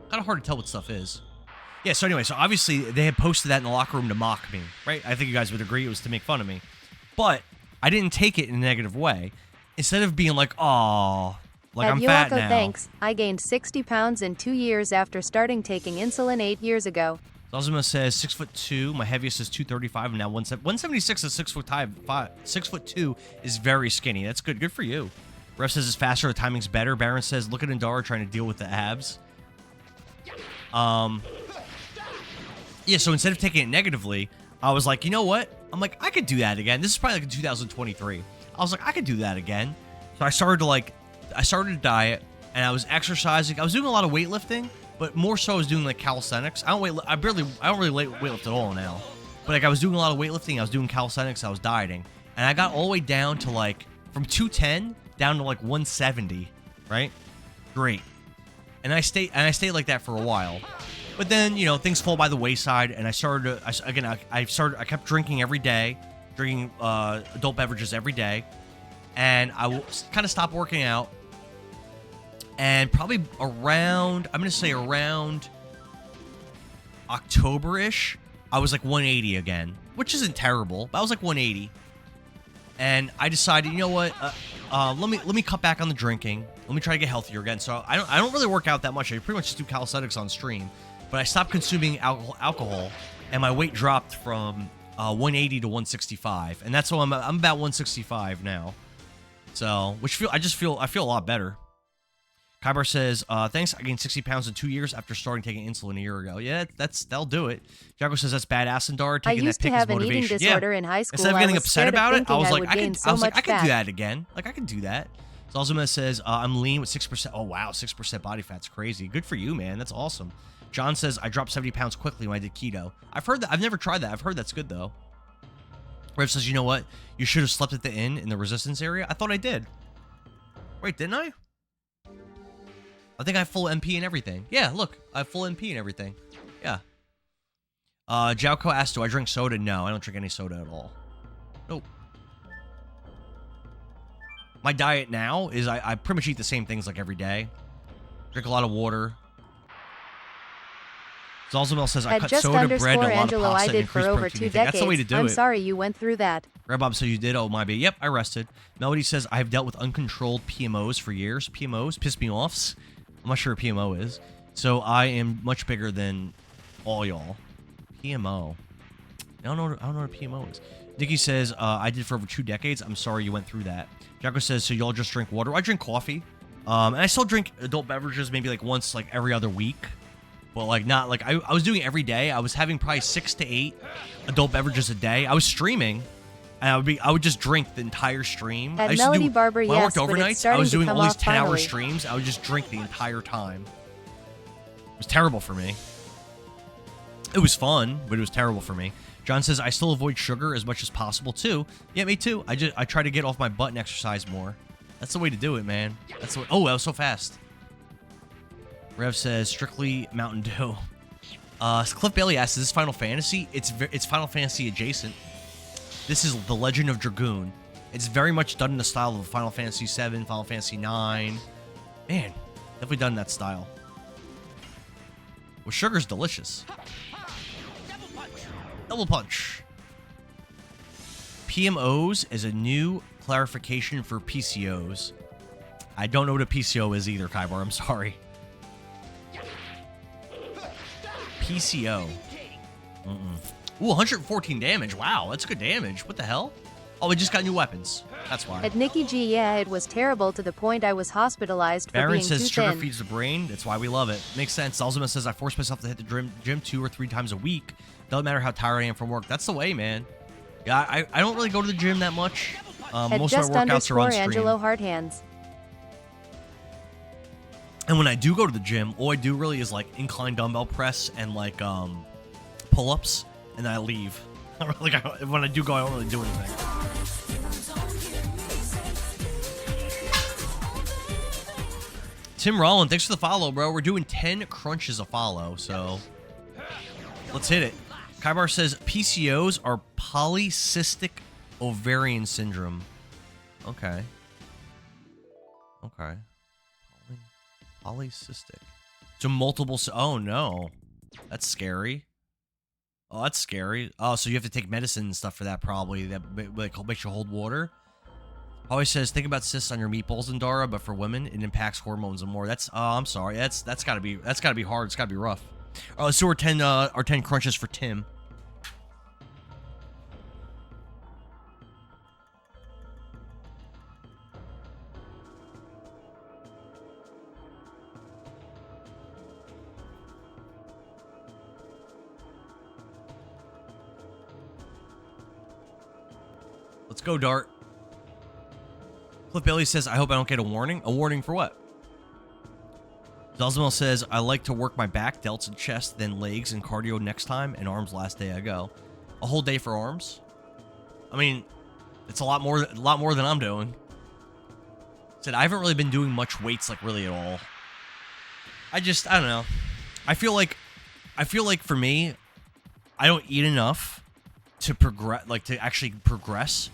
Kind of hard to tell what stuff is. Yeah, so anyway, so obviously they had posted that in the locker room to mock me, right? I think you guys would agree it was to make fun of me. But I didn't take it in a negative way. Instead of being like, oh, like At I'm fat Yoko, now. thanks. I gained 60 pounds in 2 years after starting taking insulin 8 years ago. Zalzima says 6'2". My heaviest is 235, and now 176 is 6'2" is very skinny. That's good. Good for you. Ref says it's faster, the timing's better. Baron says, look at Indara trying to deal with the abs. Yeah, so instead of taking it negatively, I was like, you know what? I'm like, I could do that again. This is probably like in 2023. I was like, I could do that again. So I started a diet, and I was exercising. I was doing a lot of weightlifting, but more so I was doing like calisthenics. I don't really weightlift at all now. But like I was doing a lot of weightlifting, I was doing calisthenics, I was dieting. And I got all the way down to like, from 210 down to like 170, right? Great. And I stayed like that for a while. But then, you know, things fall by the wayside, and I kept drinking every day, drinking adult beverages every day, and I kind of stopped working out. And probably around October-ish, I was like 180 again, which isn't terrible, but I was like 180. And I decided, you know what? Let me cut back on the drinking. Let me try to get healthier again. So I don't really work out that much. I pretty much just do calisthenics on stream. But I stopped consuming alcohol, and my weight dropped from 180 to 165, and that's why I'm about 165 now. So, I feel a lot better. Kyber says, thanks, I gained 60 pounds in 2 years after starting taking insulin a year ago. Yeah, that'll do it. Jago says that's badass, and Dara taking that pick as motivation. I used to have an eating disorder in high school. Instead of getting upset about it, I was like, I could do that again. Like, I could do that. Zalzuma says, I'm lean with 6%. Oh, wow, 6% body fat's crazy. Good for you, man. That's awesome. John says, I dropped 70 pounds quickly when I did keto. I've heard that. I've never tried that. I've heard that's good, though. Rev says, you know what? You should have slept at the inn in the resistance area. I thought I did. Wait, didn't I? I think I have full MP and everything. Yeah, look. I have full MP and everything. Yeah. Jalco asked, do I drink soda? No, I don't drink any soda at all. Nope. My diet now is I pretty much eat the same things like every day. Drink a lot of water. Zalzamel says, I cut soda, bread, and a lot of pasta and increased protein intake. That's the way to do it. I'm sorry you went through that. Redbob says you did. Oh, my bad. Yep, I rested. Melody says, I have dealt with uncontrolled PMOs for years. PMOs piss me offs. I'm not sure what PMO is. So I am much bigger than all y'all. PMO. I don't know what a PMO is. Nikki says, I did for over 2 decades. I'm sorry you went through that. Jacko says, so y'all just drink water? I drink coffee. And I still drink adult beverages maybe like once like every other week. But like not like I was doing it every day. I was having probably 6 to 8 adult beverages a day. I was streaming. And I would just drink the entire stream. At I used Melody to do, Barber, when I yes, worked but it's overnights, I starting was to doing come all these off 10-hour finally. streams. I would just drink the entire time. It was terrible for me. It was fun, but it was terrible for me. John says, I still avoid sugar as much as possible, too. Yeah, me too. I try to get off my butt and exercise more. That's the way to do it, man. That's the way. Oh, that was so fast. Rev says, strictly Mountain Dew. Cliff Bailey asks, is this Final Fantasy? It's Final Fantasy adjacent. This is The Legend of Dragoon. It's very much done in the style of Final Fantasy VII, Final Fantasy IX. Man, definitely done in that style. Well, sugar's delicious. Double punch. PMOs is a new clarification for PCOs. I don't know what a PCO is either, Kybar. I'm sorry. PCO. Ooh, 114 damage. Wow, that's good damage. What the hell? Oh, we just got new weapons. That's why. At Nikki G, yeah, it was terrible to the point I was hospitalized for Baron being says too sugar thin. feeds the brain. That's why we love it. Makes sense. Zalzima says I force myself to hit the gym 2 or 3 times a week. Doesn't matter how tired I am from work. That's the way, man. Yeah, I don't really go to the gym that much. At Most of just my workouts are on stream. Angelo Hardhands. And when I do go to the gym, all I do really is like incline dumbbell press and like pull-ups, and then I leave. When I do go, I don't really do anything. Tim Rollin, thanks for the follow, bro. We're doing 10 crunches a follow, so let's hit it. Kybar says PCOs are polycystic ovarian syndrome. Okay. Okay. Polycystic. So multiple. Oh no, that's scary. Oh, that's scary. Oh, so you have to take medicine and stuff for that, probably. That makes you hold water. Always says, think about cysts on your meatballs, Indara, but for women, it impacts hormones and more. That's, I'm sorry. That's gotta be hard. It's gotta be rough. Let's do our 10 crunches for Tim. Let's go, Dart. Cliff Bailey says, I hope I don't get a warning. A warning for what? Zalzimel says, I like to work my back, delts, and chest, then legs and cardio next time, and arms last day I go. A whole day for arms? I mean, it's a lot more than I'm doing. Said, I haven't really been doing much weights, like, really at all. I don't know. I feel like for me, I don't eat enough to progress, like, to actually progress.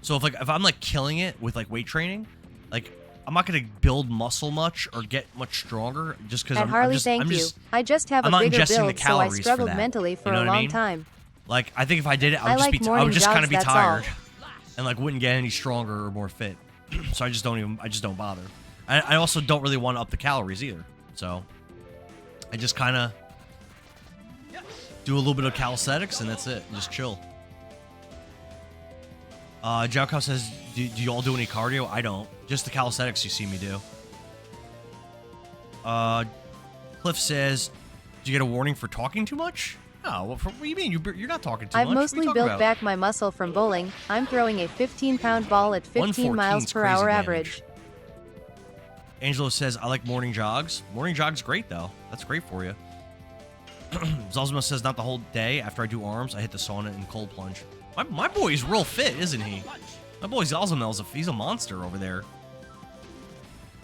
So if I'm like killing it with like weight training, like I'm not gonna build muscle much or get much stronger just because At Harley, thank you. I just have I'm a not bigger ingesting the build, so I calories for struggled that. mentally for You know a what I long mean? time. Like I think if I did it, I like I would morning just kind of jogs, be that's tired, all. and like wouldn't get any stronger or more fit. So I just don't bother. I also don't really want to up the calories either. So I just kind of do a little bit of calisthenics and that's it. Just chill. Jalcow says, do you all do any cardio? I don't. Just the calisthenics you see me do. Cliff says, do you get a warning for talking too much? No, what do you mean? You're not talking too much. I've What are you mostly talking built about? back my muscle from bowling. I'm throwing a 15-pound ball at 15 114 miles is per crazy hour damage. average. Angelo says, I like morning jogs. Morning jogs great, though. That's great for you. Zalzima says, not the whole day. After I do arms, I hit the sauna and cold plunge. My boy's real fit, isn't he? My boy Zalzimel's he's a monster over there.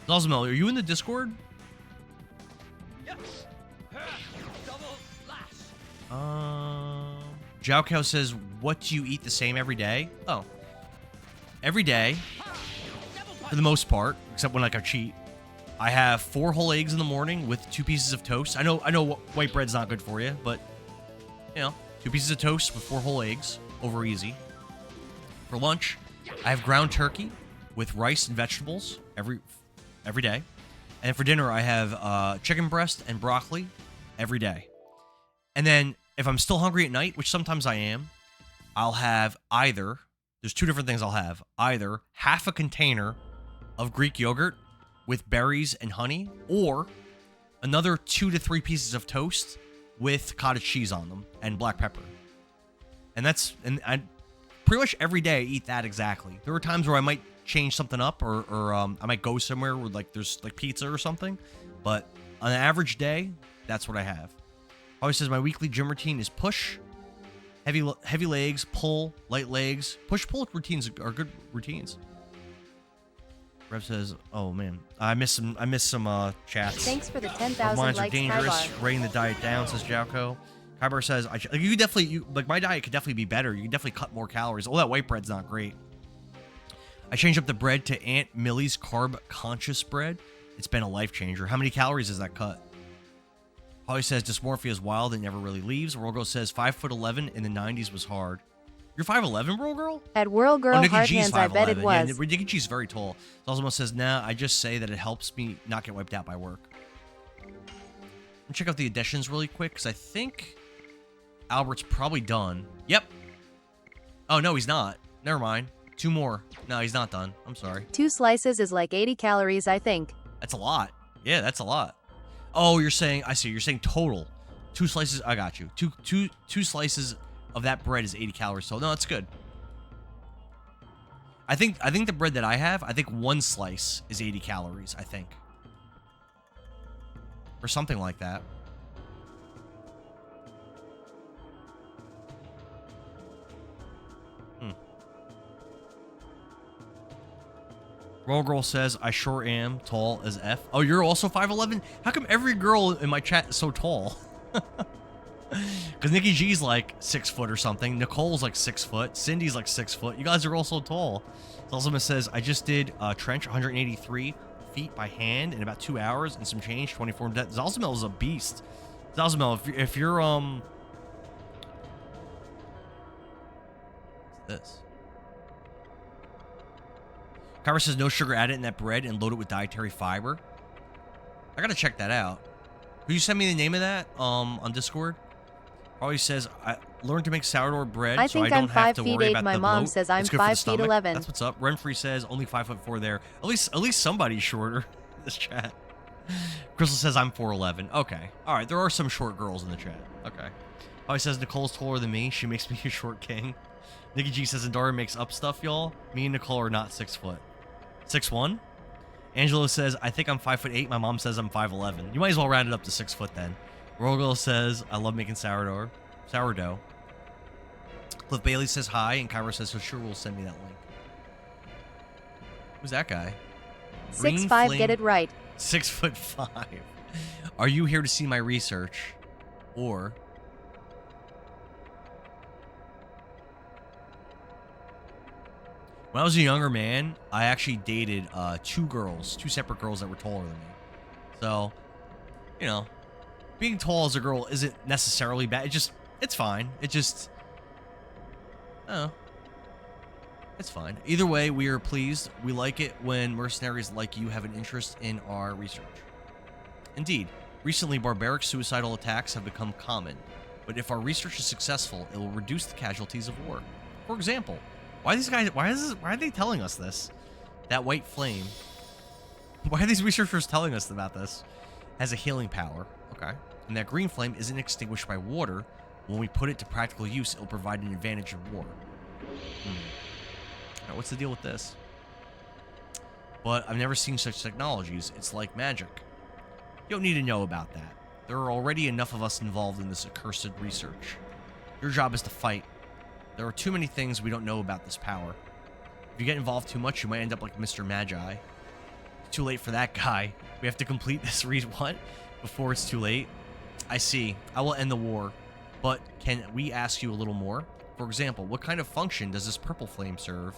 Zalzimel, are you in the Discord? Double slash. Jalcow says, what do you eat the same every day? Oh. Every day, for the most part, except when like I cheat, I have 4 whole eggs in the morning with 2 pieces of toast. I know white bread's not good for you, but, you know, 2 pieces of toast with 4 whole eggs. Over easy. For lunch, I have ground turkey with rice and vegetables every day. And for dinner, I have chicken breast and broccoli every day. And then if I'm still hungry at night, which sometimes I am, I'll have there's 2 different things I'll have. Either half a container of Greek yogurt with berries and honey, or another 2 to 3 pieces of toast with cottage cheese on them and black pepper. And I pretty much every day I eat that exactly. There are times where I might change something up, or I might go somewhere where like there's like pizza or something, but on an average day, that's what I have. Always says my weekly gym routine is push, heavy legs, pull, light legs. Push-pull routines are good routines. Rev says, "Oh man, I missed some chats." Thanks for the Our 10,000 minds are likes, dangerous. Kybar. Writing the diet down, says Jowko. Kybar says, you definitely, like my diet could definitely be better. You can definitely cut more calories. All that white bread's not great. I changed up the bread to Aunt Millie's carb conscious bread. It's been a life changer. How many calories is that cut? Holly says dysmorphia is wild and never really leaves. World Girl says 5'11" in the 90s was hard. You're 5'11", World Girl? At World Girl Nikki Hard G's Hands, I bet it 5'11". was. Yeah, Nikki G's very tall. Zalzamo says, nah, I just say that it helps me not get wiped out by work. Let me check out the additions really quick, because I think Albert's probably done. Yep. Oh, no, he's not. Never mind. 2 more. No, he's not done. I'm sorry. 2 slices is like 80 calories, I think. That's a lot. Yeah, that's a lot. Oh, you're saying, I see. You're saying total. 2 slices. I got you. Two slices of that bread is 80 calories. So, no, that's good. I think the bread that I have, I think 1 slice is 80 calories, I think. Or something like that. Roll Girl says, I sure am tall as F. Oh, you're also 5'11"? How come every girl in my chat is so tall? Because Nikki G's like 6 foot or something. Nicole's like 6 foot. Cindy's like 6 foot. You guys are all so tall. Zalzima says, I just did trench 183 feet by hand in about 2 hours and some change, 24 in depth. Zalzimel is a beast. Zalzimel, if you're, what's this? Kyra says no sugar added in that bread and load it with dietary fiber. I gotta check that out. Will you send me the name of that on Discord? Probably says I learned to make sourdough bread, I so I think don't I'm have 5 to feet worry 8. about My the mom bloat. says I'm It's good for the 5 feet stomach. 11. That's what's up. Renfrey says only 5'4" there. At least somebody's shorter in this chat. Crystal says I'm 4'11". Okay. All right. There are some short girls in the chat. Okay. Probably says Nicole's taller than me. She makes me a short king. Nikki G says Andara makes up stuff, y'all. Me and Nicole are not 6 foot. 6'1"? Angelo says, I think I'm 5'8". My mom says I'm 5'11". You might as well round it up to 6 foot then. Rogel says, I love making sourdough. Cliff Bailey says hi, and Kyra says, so sure will send me that link. Who's that guy? 6'5", get it right. 6'5". Are you here to see my research? Or... When I was a younger man, I actually dated 2 separate girls that were taller than me. So, you know, being tall as a girl isn't necessarily bad. It's fine. Oh, it's fine. Either way, we are pleased. We like it when mercenaries like you have an interest in our research. Indeed, recently barbaric suicidal attacks have become common, but if our research is successful, it will reduce the casualties of war. For example, why are they telling us this? That white flame. Why are these researchers telling us about this? Has a healing power. Okay. And that green flame isn't extinguished by water. When we put it to practical use, it'll provide an advantage in war. Alright, what's the deal with this? But I've never seen such technologies. It's like magic. You don't need to know about that. There are already enough of us involved in this accursed research. Your job is to fight. There are too many things we don't know about this power. If you get involved too much, you might end up like Mr. Magi. It's too late for that guy. We have to complete this what? Before it's too late? I see. I will end the war. But can we ask you a little more? For example, what kind of function does this purple flame serve?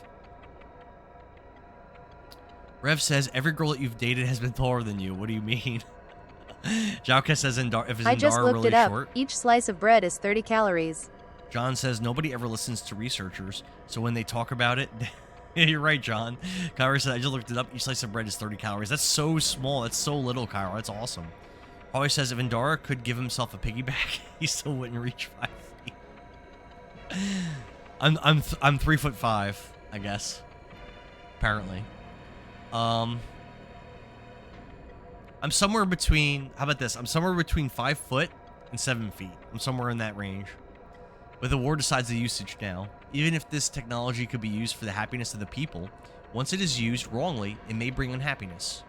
Rev says, every girl that you've dated has been taller than you. What do you mean? Jalka says, if I just Zendara looked really it up. short? Each slice of bread is 30 calories. John says, nobody ever listens to researchers, so when they talk about it... You're right, John. Kyra said, I just looked it up. Each slice of bread is 30 calories. That's so small. That's so little, Kyra. That's awesome. Always says, if Endara could give himself a piggyback, he still wouldn't reach 5 feet. I'm 3'5", I guess. Apparently. I'm somewhere between, how about this? I'm somewhere between 5 foot and 7 feet. I'm somewhere in that range. But the war decides the usage now. Even if this technology could be used for the happiness of the people, once it is used wrongly, it may bring unhappiness.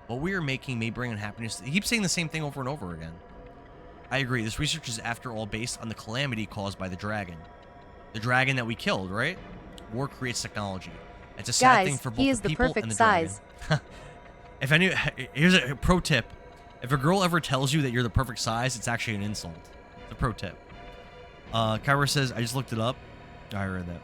What we are making may bring unhappiness. He keeps saying the same thing over and over again. I agree. This research is, after all, based on the calamity caused by the dragon. The dragon that we killed, right? War creates technology. It's a sad thing for both he is the the people perfect and the size. dragon. If any, here's a pro tip. If a girl ever tells you that you're the perfect size, it's actually an insult. It's a pro tip. Kyra says, I just looked it up. I read that.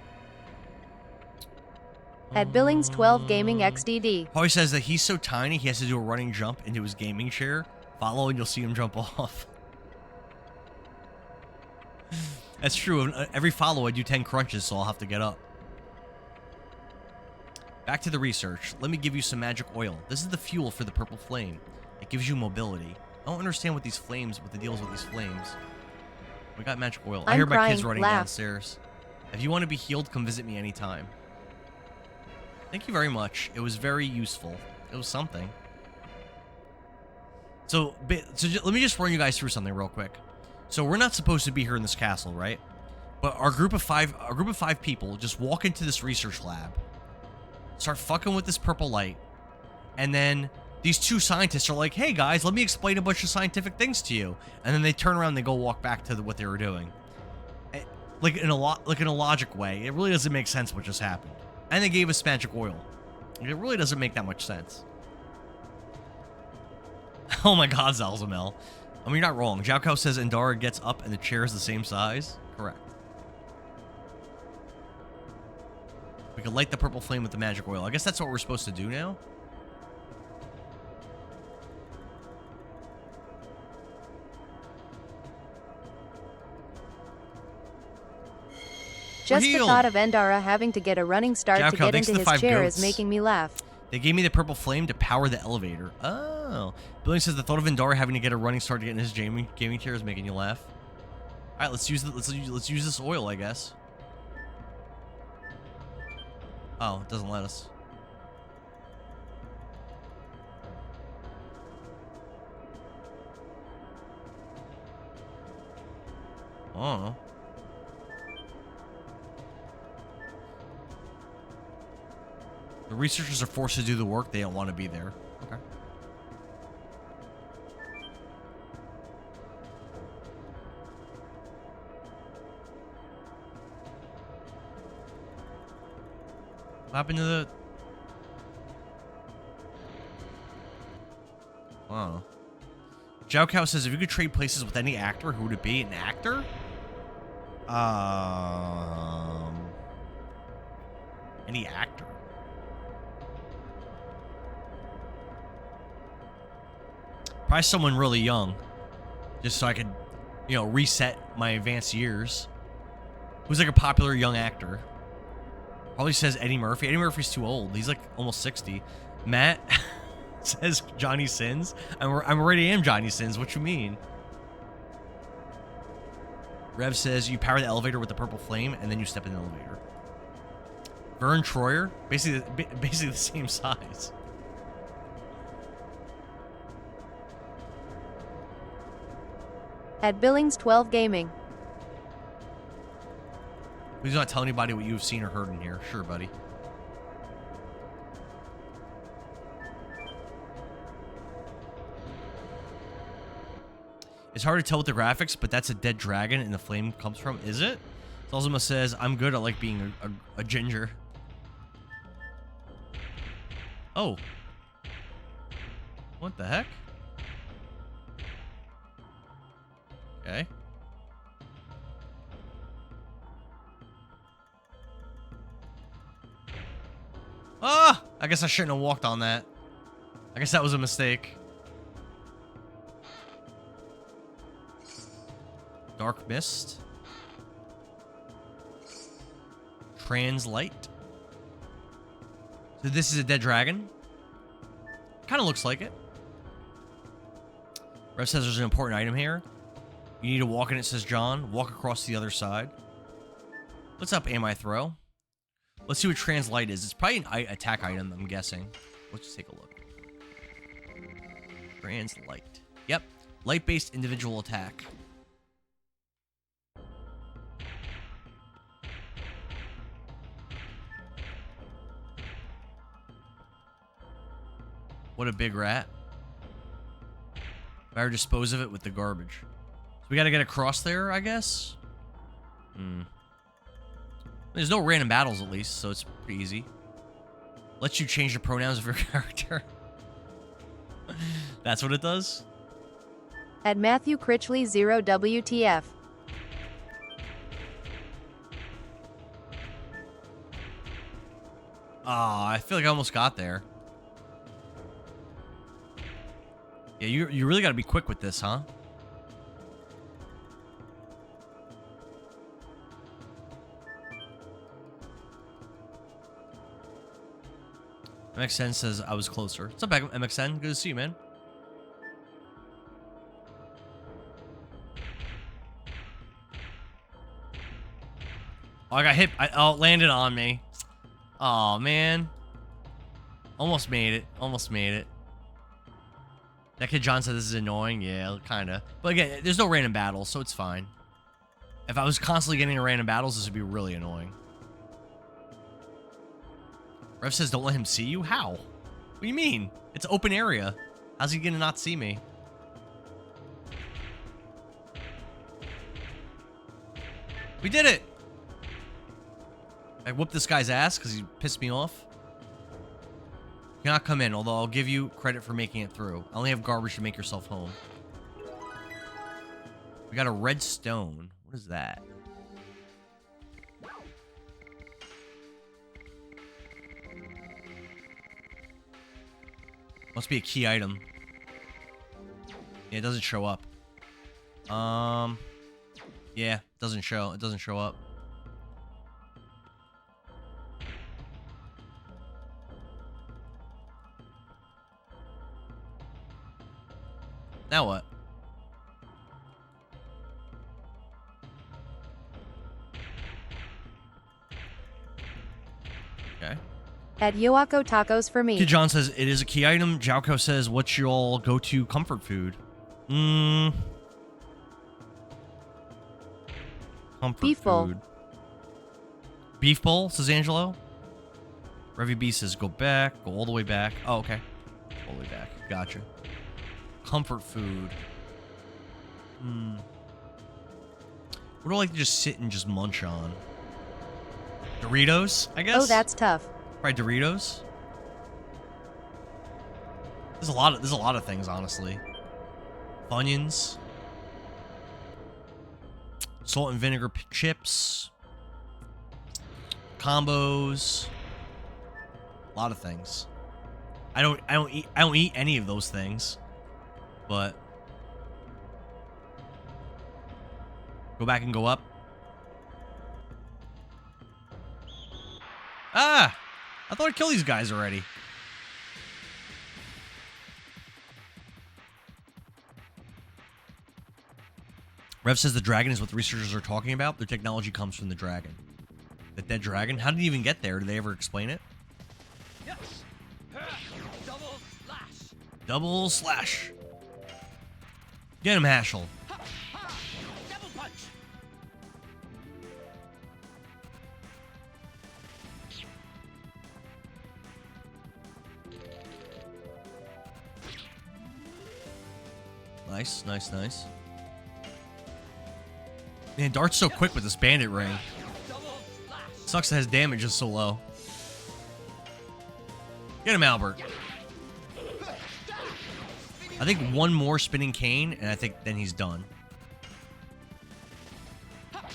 At Billings 12 Gaming XDD. Holly says that he's so tiny, he has to do a running jump into his gaming chair. Follow and you'll see him jump off. That's true. Every follow, I do 10 crunches, so I'll have to get up. Back to the research. Let me give you some magic oil. This is the fuel for the purple flame. It gives you mobility. I don't understand what the deal is with these flames. We got magic oil. I I'm hear my kids crying. running Laugh. downstairs. If you want to be healed, come visit me anytime. Thank you very much. It was very useful. It was something. So let me just run you guys through something real quick. So we're not supposed to be here in this castle, right? But our group of five people just walk into this research lab, start fucking with this purple light, and then these two scientists are like, "Hey guys, let me explain a bunch of scientific things to you," and then they turn around and they go walk back to what they were doing, like in a logic way. It really doesn't make sense what just happened. And they gave us magic oil. It really doesn't make that much sense. Oh my God, Zalzamel. I mean, you're not wrong. Jiaokao says Endara gets up and the chair is the same size. Correct. We can light the purple flame with the magic oil. I guess that's what we're supposed to do now. Just the healed. thought of Endara having to get a running start to Jacko, get thanks into to the his 5 chair goats. is making me laugh. They gave me the purple flame to power the elevator. Oh. Billy says the thought of Endara having to get a running start to get in his gaming chair is making you laugh. All right, let's use this oil, I guess. Oh, it doesn't let us. Oh. The researchers are forced to do the work. They don't want to be there. Okay. What happened to the... I don't know. Jiaokao says, if you could trade places with any actor, who would it be? An actor? Any actor? Probably someone really young. Just so I could, you know, reset my advanced years. Who's like a popular young actor? Probably says Eddie Murphy. Eddie Murphy's too old. He's like almost 60. Matt says Johnny Sins. I already am Johnny Sins. What you mean? Rev says you power the elevator with the purple flame and then you step in the elevator. Vern Troyer, basically the same size. At Billings 12 Gaming. Please don't tell anybody what you've seen or heard in here. Sure, buddy. It's hard to tell with the graphics, but that's a dead dragon and the flame comes from. Is it? Zalzuma says, I'm good. I like being a ginger. Oh. What the heck? Okay. Ah! I guess I shouldn't have walked on that. I guess that was a mistake. Dark Mist. Translite. So this is a dead dragon? Kind of looks like it. Rev says there's an important item here. You need to walk in, it says John. Walk across to the other side. What's up, Am I Throw? Let's see what Translite is. It's probably an attack item, I'm guessing. Let's just take a look. Translite. Yep. Light-based individual attack. What a big rat. Better dispose of it with the garbage. So we gotta get across there, I guess? There's no random battles, at least, so it's pretty easy. Lets you change the pronouns of your character. That's what it does? At Matthew Critchley 0 WTF. Ah, I feel like I almost got there. Yeah, you really gotta be quick with this, huh? MXN says I was closer. What's up, MXN? Good to see you, man. Oh, I got hit. Oh, it landed on me. Oh, man. Almost made it. Almost made it. That kid John said this is annoying. Yeah, kind of. But again, there's no random battles, so it's fine. If I was constantly getting in random battles, this would be really annoying. Rev says don't let him see you? How? What do you mean? It's open area. How's he gonna not see me? We did it! I whooped this guy's ass because he pissed me off. You cannot come in, although I'll give you credit for making it through. I only have garbage to make yourself home. We got a red stone. What is that? Must be a key item. Yeah, it doesn't show up. Yeah, it doesn't show. It doesn't show up. Now what? Okay. At Yoako Tacos for me. Kid John says it is a key item. Jauko says, what's your go-to comfort food? Comfort Beef bowl. food. Beef bowl, says Angelo. Revy B says, go back. Go all the way back. Oh, okay. All the way back. Gotcha. Comfort food. What do I like to just sit and just munch on? Doritos, I guess? Oh, that's tough. Probably Doritos. There's a lot of things, honestly. Funyuns. Salt and vinegar chips. Combos. A lot of things. I don't eat any of those things. But go back and go up. Ah! I thought I'd kill these guys already. Rev says the dragon is what the researchers are talking about. Their technology comes from the dragon. The dead dragon? How did he even get there? Did they ever explain it? Yes. Double slash. Double slash. Get him, Hashel. Double punch. Nice, nice, nice. Man, Dart's so quick with this bandit ring. Double slash. Sucks that his damage is so low. Get him, Albert. I think one more spinning cane, and I think then he's done. Double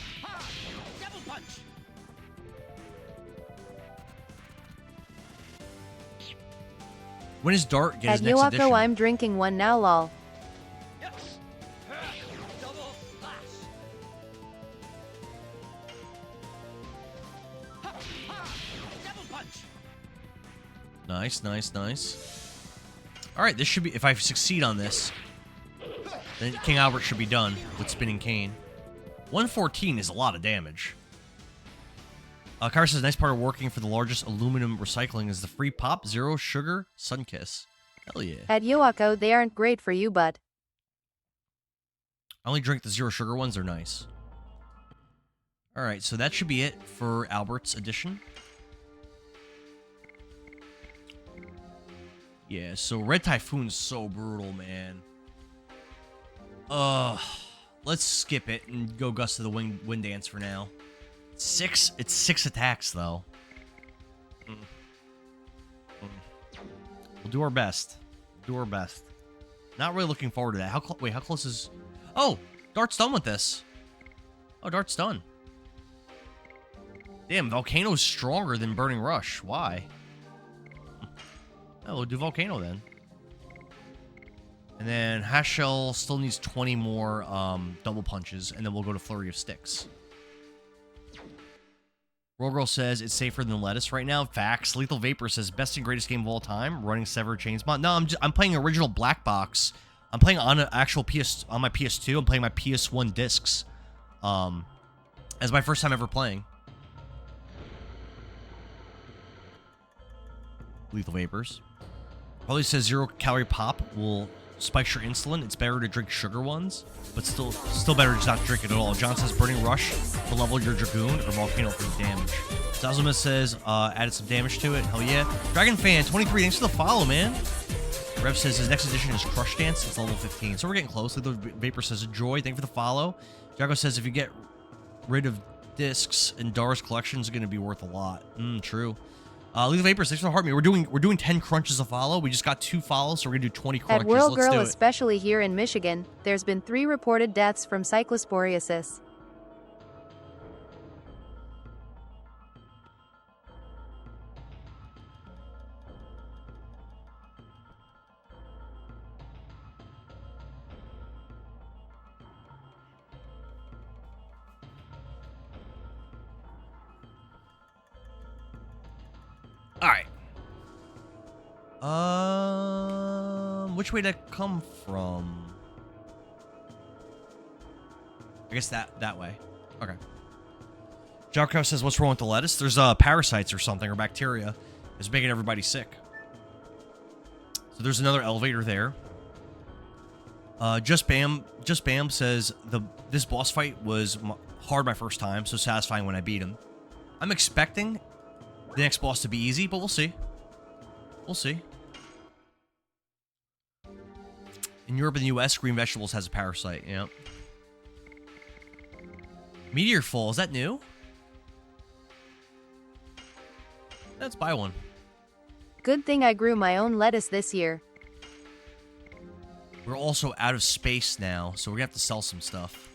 punch. When does Dart get At his next Yoako, edition? I'm drinking one now, lol. Yes. Double slash. Double punch. Nice, nice, nice. Alright, this should be... If I succeed on this, then King Albert should be done with spinning cane. 114 is a lot of damage. Kyra says, nice part of working for the largest aluminum recycling is the free pop, zero sugar, Sunkiss. Hell yeah. At Yoako, they aren't great for you, but I only drink the zero sugar ones. They're nice. All right, so that should be it for Albert's edition. Yeah, so Red Typhoon's so brutal, man. Let's skip it and go Gust of the Wind Dance for now. It's six attacks, though. We'll do our best. Do our best. Not really looking forward to that. Wait, how close is... Oh! Dart's done with this. Oh, Dart's done. Damn, Volcano's stronger than Burning Rush. Why? Oh, we'll do Volcano then. And then Hashell still needs 20 more double punches, and then we'll go to Flurry of Sticks. Roll Girl says it's safer than Lettuce right now. Facts. Lethal Vapor says best and greatest game of all time. Running Severed Chains mod. No, I'm playing original Black Box. I'm playing on an actual on my PS2. I'm playing my PS1 discs. As my first time ever playing. Lethal Vapors. Probably says 0 calorie pop will spike your insulin. It's better to drink sugar ones, but still better to just not drink it at all. John says Burning Rush to level your Dragoon or Volcano for damage. Zazuma says added some damage to it. Hell yeah. Dragon Fan 23, thanks for the follow, man. Rev says his next edition is Crush Dance. It's level 15, so we're getting close. Lethal Vapor says Joy, thank you for the follow. Jago says if you get rid of discs and Dar's collection is going to be worth a lot. True. Lethal Vapors, thanks for the heart me. We're doing 10 crunches a follow. We just got 2 follows, so we're gonna do 20 crunches. at Whirl Let's Girl, do it. especially here in Michigan, there's been 3 reported deaths from cyclosporiosis. All right. Which way did that come from? I guess that way. Okay. Jarko says, "What's wrong with the lettuce? There's parasites or something or bacteria. It's making everybody sick." So there's another elevator there. Just Bam says this boss fight was hard my first time, so satisfying when I beat him. I'm expecting the next boss to be easy, but we'll see. We'll see. In Europe and the US, green vegetables has a parasite, yeah. Meteor Fall, is that new? Let's buy one. Good thing I grew my own lettuce this year. We're also out of space now, so we're gonna have to sell some stuff.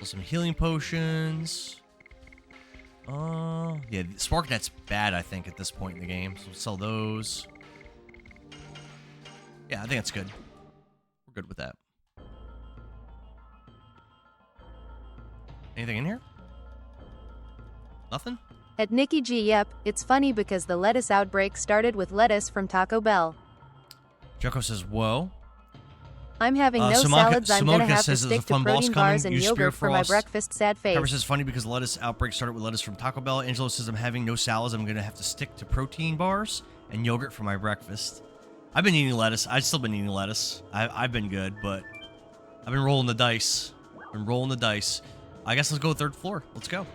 Some healing potions. Yeah, Sparknet's bad, I think, at this point in the game. So we'll sell those. Yeah, I think that's good. We're good with that. Anything in here? Nothing? At Nikki G, yep, it's funny because the lettuce outbreak started with lettuce from Taco Bell. Joko says, whoa. I'm having no salads. I'm gonna have to stick to protein bars and Use yogurt Spear for my Frost. breakfast. Sad face. Trevor says, funny because lettuce outbreak started with lettuce from Taco Bell. Angelo says, I'm having no salads. I'm going to have to stick to protein bars and yogurt for my breakfast. I've been eating lettuce. I've still been eating lettuce. I've been good, but I've been rolling the dice. I guess let's go 3rd floor. Let's go.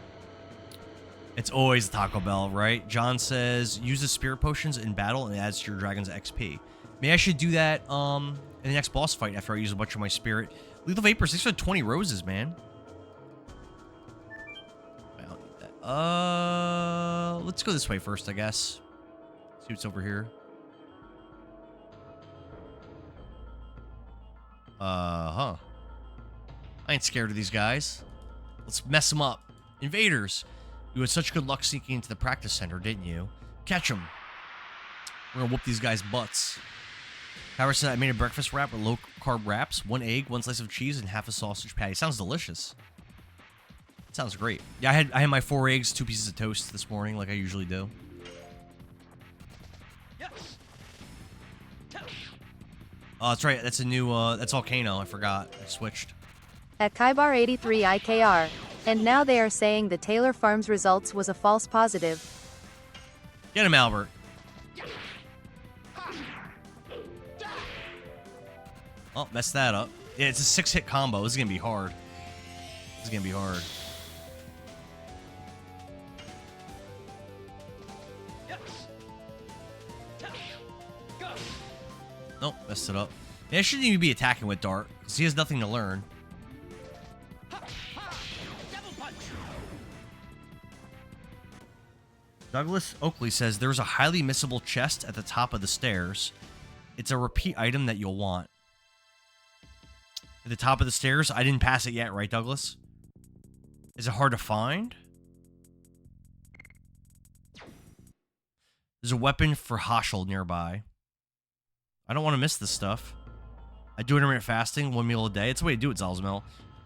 It's always Taco Bell, right? John says, use the spirit potions in battle and it adds to your dragon's XP. Maybe I should do that in the next boss fight after I use a bunch of my spirit. Lethal Vapor, 620 roses, man. I don't need that. Let's go this way first, I guess. See what's over here. I ain't scared of these guys. Let's mess them up. Invaders. You had such good luck sneaking into the practice center, didn't you? Catch them. We're gonna whoop these guys' butts. Howard said I made a breakfast wrap with low-carb wraps, 1 egg, 1 slice of cheese, and half a sausage patty. Sounds delicious. Sounds great. Yeah, I had my 4 eggs, 2 pieces of toast this morning, like I usually do. Yes. Oh, that's right. That's a new, that's Volcano. I forgot. I switched. At Kaibar83 IKR. And now they are saying the Taylor Farms results was a false positive. Get him, Albert. Oh, messed that up. Yeah, it's a 6-hit combo. This is going to be hard. This is going to be hard. Nope, messed it up. Yeah, I shouldn't even be attacking with Dart, because he has nothing to learn. Douglas Oakley says, there's a highly missable chest at the top of the stairs. It's a repeat item that you'll want. At the top of the stairs? I didn't pass it yet, right, Douglas? Is it hard to find? There's a weapon for Hoshel nearby. I don't want to miss this stuff. I do intermittent fasting, 1 meal a day. It's the way to do it, Zalzmel.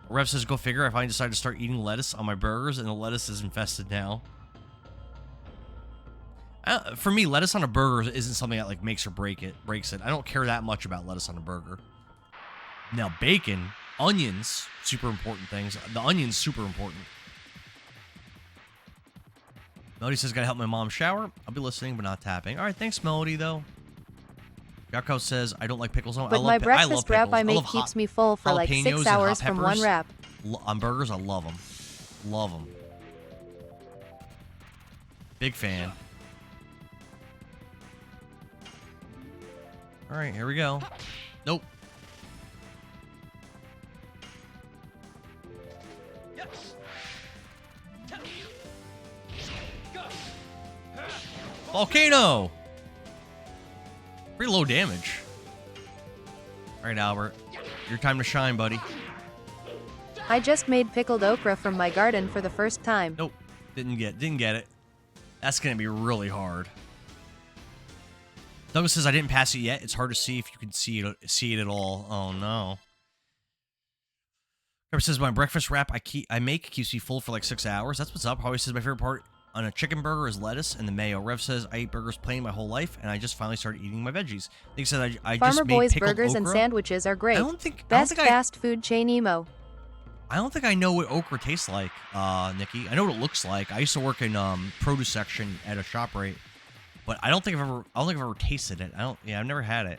Rev says, go figure. I finally decided to start eating lettuce on my burgers, and the lettuce is infested now. For me, lettuce on a burger isn't something that like makes or breaks it. I don't care that much about lettuce on a burger. Now, bacon, onions, super important things. The onion's super important. Melody says, gotta help my mom shower. I'll be listening, but not tapping. All right, thanks, Melody, though. Yakko says, I don't like pickles. But my breakfast wrap I make keeps me full for like 6 hours from one wrap. On burgers, I love them. Love them. Big fan. All right, here we go. Nope. Volcano! Pretty low damage. All right, Albert. Your time to shine, buddy. I just made pickled okra from my garden for the first time. Nope. Didn't get it. That's going to be really hard. Douglas says, I didn't pass it yet. It's hard to see if you can see it at all. Oh, no. Trevor says, my breakfast wrap I make keeps me full for like 6 hours. That's what's up. Howie says, my favorite part on a chicken burger is lettuce and the mayo. Rev says, I ate burgers plain my whole life, and I just finally started eating my veggies. Nick says, I just Farmer made Boy's pickled burgers okra. and sandwiches are great. Best fast food chain emo. I don't think I know what okra tastes like, Nikki. I know what it looks like. I used to work in produce section at a ShopRite, but I don't think I've ever tasted it. I've never had it.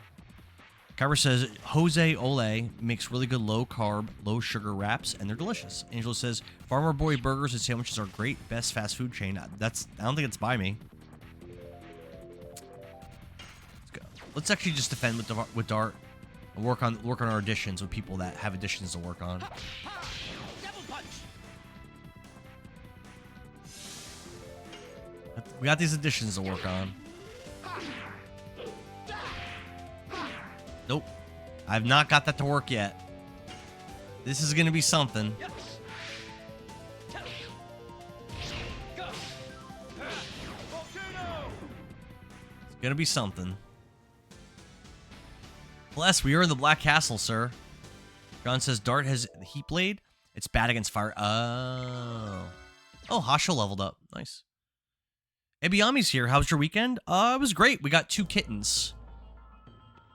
Kyra says Jose Ole makes really good low carb, low sugar wraps, and they're delicious. Angela says Farmer Boy burgers and sandwiches are great. Best fast food chain. I don't think it's by me. Let's go. Let's actually just defend with Dart and work on our additions with people that have additions to work on. We got these additions to work on. Nope. I've not got that to work yet. This is going to be something. It's going to be something. Bless, we are in the Black Castle, sir. John says Dart has the Heat Blade. It's bad against fire. Oh. Oh, Hasha leveled up. Nice. Ebiyami's here. How was your weekend? It was great. We got 2 kittens.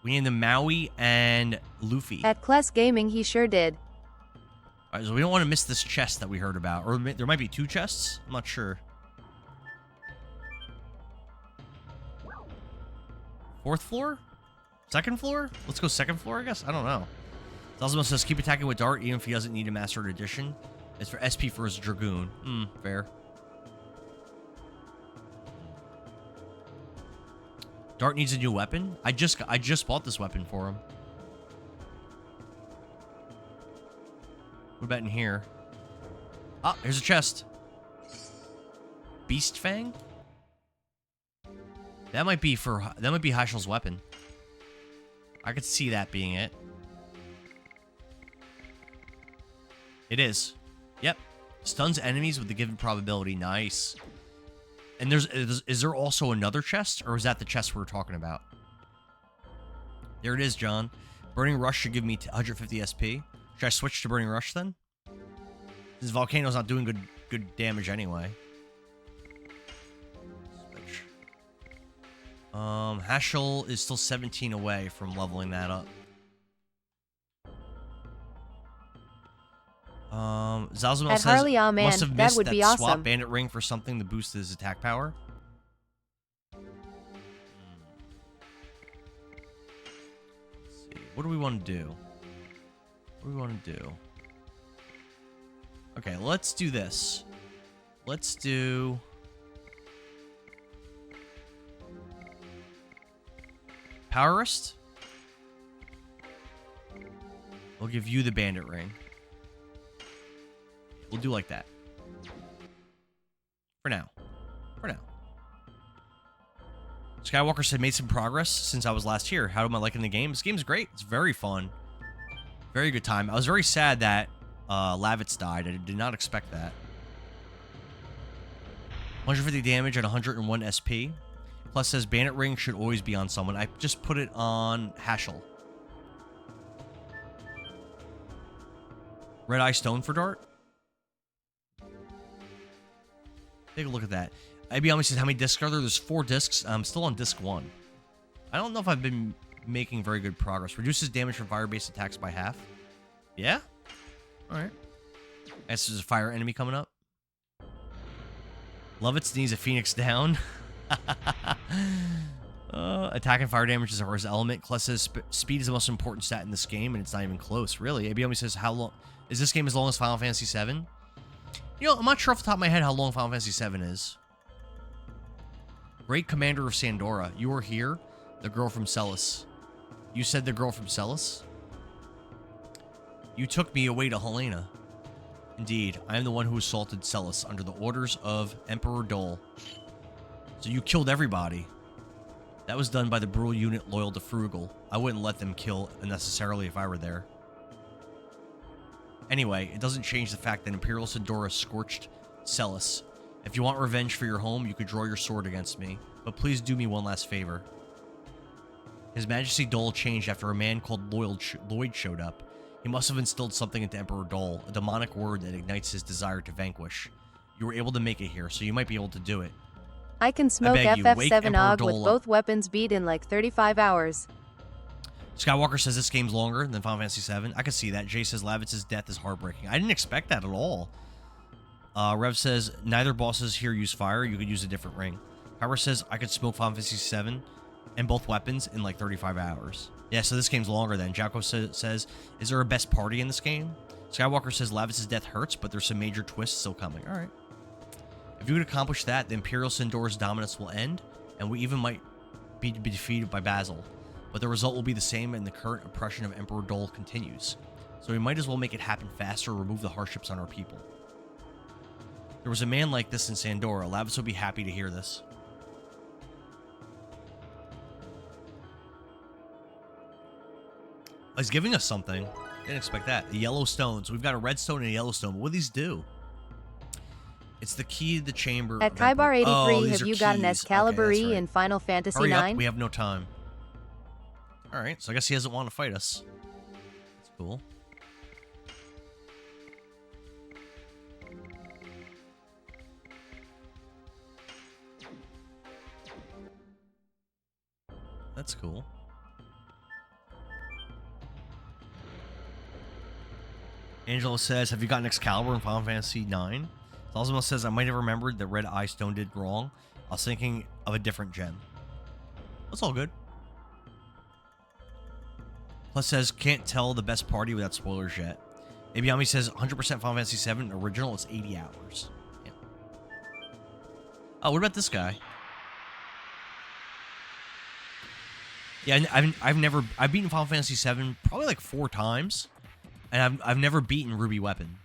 We named them Maui and Luffy. At Kless Gaming, he sure did. All right, so we don't want to miss this chest that we heard about. Or there might be 2 chests? I'm not sure. 4th floor? 2nd floor? Let's go 2nd floor, I guess? I don't know. Zalzmo says, keep attacking with Dart even if he doesn't need a Mastered Edition. It's for SP for his Dragoon. Fair. Dart needs a new weapon? I just bought this weapon for him. What about in here? Ah, here's a chest. Beast Fang? That might be Heishel's weapon. I could see that being it. It is. Yep. Stuns enemies with the given probability. Nice. And is there also another chest, or is that the chest we were talking about? There it is, John. Burning Rush should give me 150 SP. Should I switch to Burning Rush then? This Volcano's not doing good damage anyway. Switch. Hashel is still 17 away from leveling that up. Zalzamel At says Harley, man, must have that missed would that be swap awesome. bandit ring for something to boost his attack power. What do we want to do? What do we want to do? Okay, let's do this. Let's do... Power Wrist? We'll give you the bandit ring. We'll do like that. For now. For now. Skywalker said, made some progress since I was last here. How am I liking the game? This game's great. It's very fun. Very good time. I was very sad that Lavitz died. I did not expect that. 150 damage at 101 SP. Plus says bandit ring should always be on someone. I just put it on Hashel. Red Eye Stone for Dart. Take a look at that. Ibiyami says, how many discs are there? There's 4 discs. I'm still on disc 1. I don't know if I've been making very good progress. Reduces damage from fire-based attacks by half. Yeah? Alright. I guess there's a fire enemy coming up. Lovitz needs a Phoenix down. Attack and fire damage is his element. Kless says, speed is the most important stat in this game, and it's not even close. Really? Ibiyami says, how long... Is this game as long as Final Fantasy VII? You know, I'm not sure off the top of my head how long Final Fantasy VII is. Great Commander of Sandora, you are here. The girl from Celis. You said the girl from Celis? You took me away to Helena. Indeed, I am the one who assaulted Celis under the orders of Emperor Dole. So you killed everybody. That was done by the brutal unit loyal to Frugal. I wouldn't let them kill unnecessarily if I were there. Anyway, it doesn't change the fact that Imperial Sandora scorched Celis. If you want revenge for your home, you could draw your sword against me. But please do me one last favor. His Majesty Dole changed after a man called Lloyd showed up. He must have instilled something into Emperor Dole, a demonic word that ignites his desire to vanquish. You were able to make it here, so you might be able to do it. I can smoke beg you, wake FF7 Emperor AUG with Dole both weapons beat in like 35 hours. Skywalker says this game's longer than Final Fantasy VII. I can see that. Jay says Lavitz's death is heartbreaking. I didn't expect that at all. Rev says, neither bosses here use fire. You could use a different ring. Power says, I could smoke Final Fantasy VII and both weapons in like 35 hours. Yeah, so this game's longer then. Jacko says, is there a best party in this game? Skywalker says, Lavitz's death hurts, but there's some major twists still coming. All right. If you could accomplish that, the Imperial Sindora's dominance will end, and we even might be defeated by Basil. But the result will be the same, and the current oppression of Emperor Dole continues. So we might as well make it happen faster or remove the hardships on our people. There was a man like this in Sandora. Lavitz would be happy to hear this. He's giving us something. Didn't expect that. The yellow stones. We've got a red stone and a yellow stone. What do these do? It's the key to the chamber. At Kaibar83, oh, have you got an Excalibur E in Final Fantasy Hurry IX? up, we have no time. Alright, so I guess he doesn't want to fight us. That's cool. That's cool. Angela says, have you gotten Excalibur in Final Fantasy IX? Zalzima says, I might have remembered that Red Eye Stone did wrong. I was thinking of a different gem. That's all good. Plus says, can't tell the best party without spoilers yet. Ibiyami says, 100% Final Fantasy VII original, it's 80 hours. Yeah. Oh, what about this guy? Yeah, I've beaten Final Fantasy VII probably like 4 times. And I've never beaten Ruby Weapon.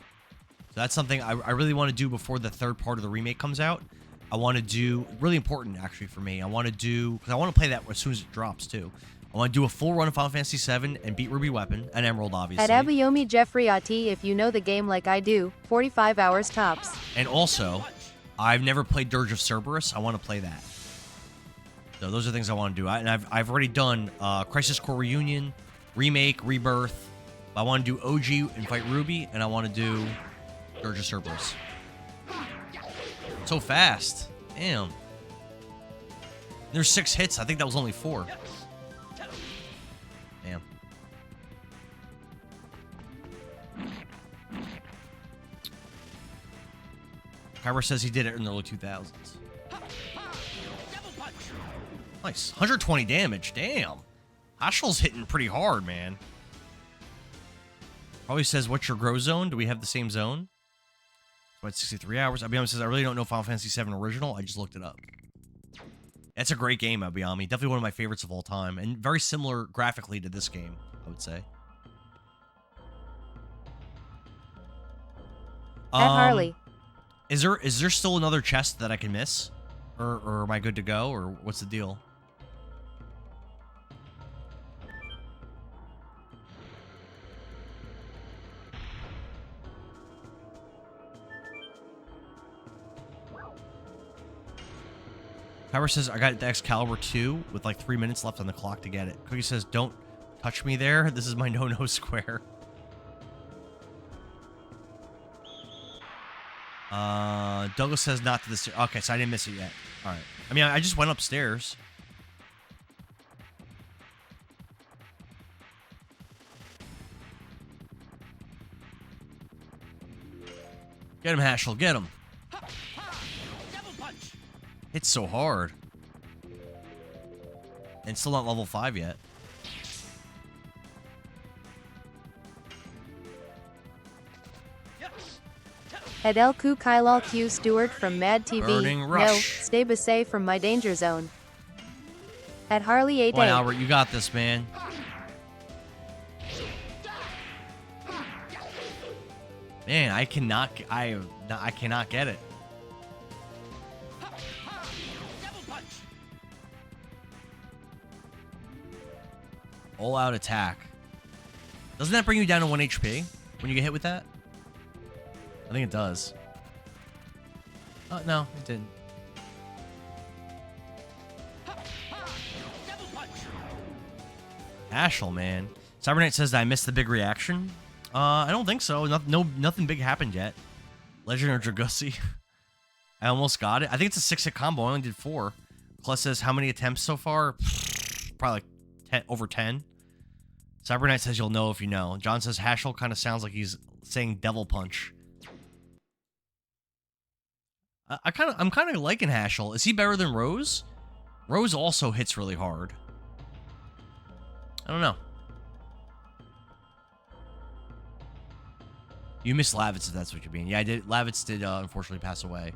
So that's something I really want to do before the third part of the remake comes out. I want to do, really important actually for me, I want to do, because I want to play that as soon as it drops too. I want to do a full run of Final Fantasy VII and beat Ruby Weapon, and Emerald obviously. At Abiyomi Jeffrey Ati, if you know the game like I do, 45 hours tops. And also, I've never played Dirge of Cerberus. I want to play that. So those are things I want to do. And I've already done Crisis Core Reunion, Remake, Rebirth. I want to do OG and fight Ruby, and I want to do Dirge of Cerberus. So fast. Damn. There's 6 hits. I think that was only 4. Damn. Kyber says he did it in the early 2000s. Nice. 120 damage. Damn. Hashel's hitting pretty hard, man. Always says, what's your grow zone? Do we have the same zone? What, 63 hours? Abiyami says, I really don't know Final Fantasy VII Original. I just looked it up. It's a great game, Abiyami. Definitely one of my favorites of all time. And very similar graphically to this game, I would say. At Harley. Is there still another chest that I can miss? Or am I good to go? Or what's the deal? Kyber says, I got the Excalibur 2 with like 3 minutes left on the clock to get it. Cookie says, don't touch me there. This is my no-no square. Douglas says not to the stairs. Okay, so I didn't miss it yet. All right. I mean, I just went upstairs. Get him, Hashel. Get him. Double punch. It's so hard. And still not level 5 yet. At LQ Kylal Q Stewart from Mad TV. Burning No, Rush. stay basay from my danger zone. At Harley 8 Come on, Albert. You got this, man. Man, I cannot get it. Double punch. All out attack. Doesn't that bring you down to 1 HP when you get hit with that? I think it does. Oh, no, it didn't. Double punch. Ashel, man. Cyberknight says that I missed the big reaction. I don't think so. Nothing big happened yet. Legend of Dragoon. I almost got it. I think it's a 6-hit combo. I only did 4. Plus says, how many attempts so far? Probably like 10, over 10. Cyberknight says you'll know if you know. John says Hashel kind of sounds like he's saying Devil Punch. I'm kind of liking Hashel. Is he better than Rose? Rose also hits really hard. I don't know. You missed Lavitz if that's what you mean. Yeah, I did. Lavitz did unfortunately pass away.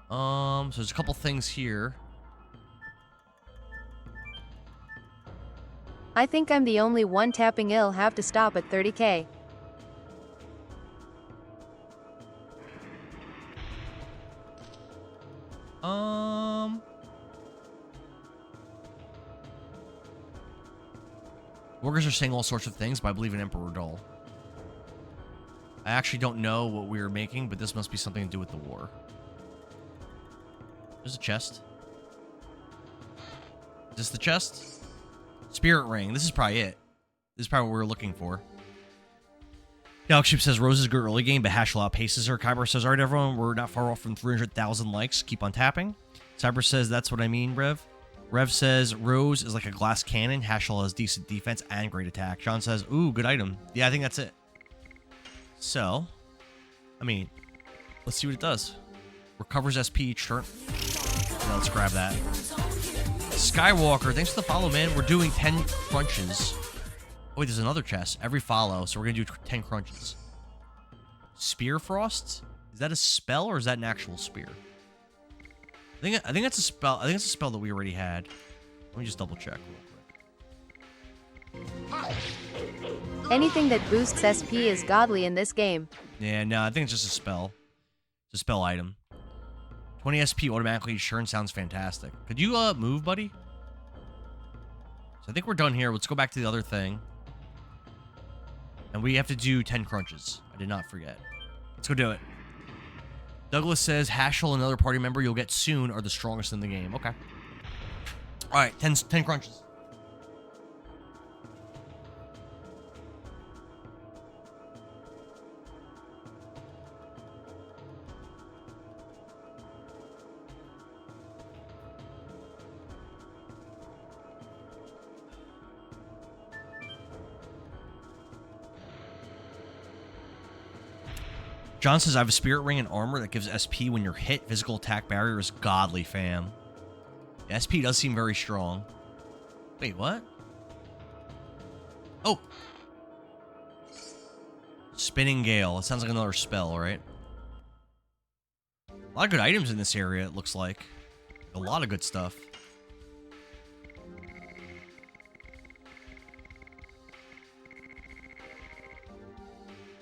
So there's a couple things here. I think I'm the only one tapping ill have to stop at 30k. Workers are saying all sorts of things, but I believe in Emperor Doll. I actually don't know what we were making, but this must be something to do with the war. There's a chest. Is this the chest? Spirit Ring. This is probably it. This is probably what we were looking for. Galaxy says Rose is a good early game, but Hashel outpaces her. Kyber says, alright everyone, we're not far off from 300,000 likes. Keep on tapping. Cyber says, that's what I mean, Rev. Rev says, Rose is like a glass cannon. Hashel has decent defense and great attack. John says, ooh, good item. Yeah, I think that's it. So, I mean, let's see what it does. Recovers SP each turn. Yeah, let's grab that. Skywalker, thanks for the follow, man. We're doing 10 crunches. Oh, wait, there's another chest. Every follow, so we're going to do 10 crunches. Spear Frost? Is that a spell or is that an actual spear? I think that's a spell. I think it's a spell that we already had. Let me just double check real quick. Anything that boosts SP is godly in this game. Yeah, no, I think it's just a spell. It's a spell item. 20 SP automatically each turn sounds fantastic. Could you move, buddy? So I think we're done here. Let's go back to the other thing. And we have to do 10 crunches. I did not forget. Let's go do it. Douglas says, Hashel, another party member you'll get soon, are the strongest in the game. Okay. All right, 10 crunches. John says, I have a spirit ring and armor that gives SP when you're hit. Physical attack barrier is godly, fam. The SP does seem very strong. Wait, what? Oh! Spinning Gale. It sounds like another spell, right? A lot of good items in this area, it looks like. A lot of good stuff.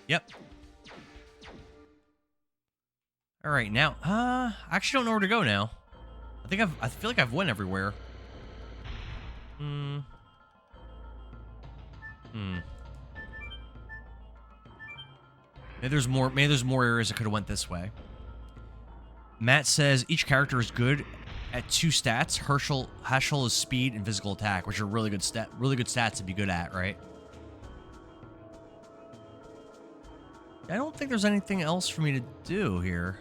Yep. All right, now, I actually don't know where to go now. I feel like I've went everywhere. Maybe there's more areas that could have went this way. Matt says each character is good at 2 stats. Heschel is speed and physical attack, which are really good stats to be good at, right? I don't think there's anything else for me to do here.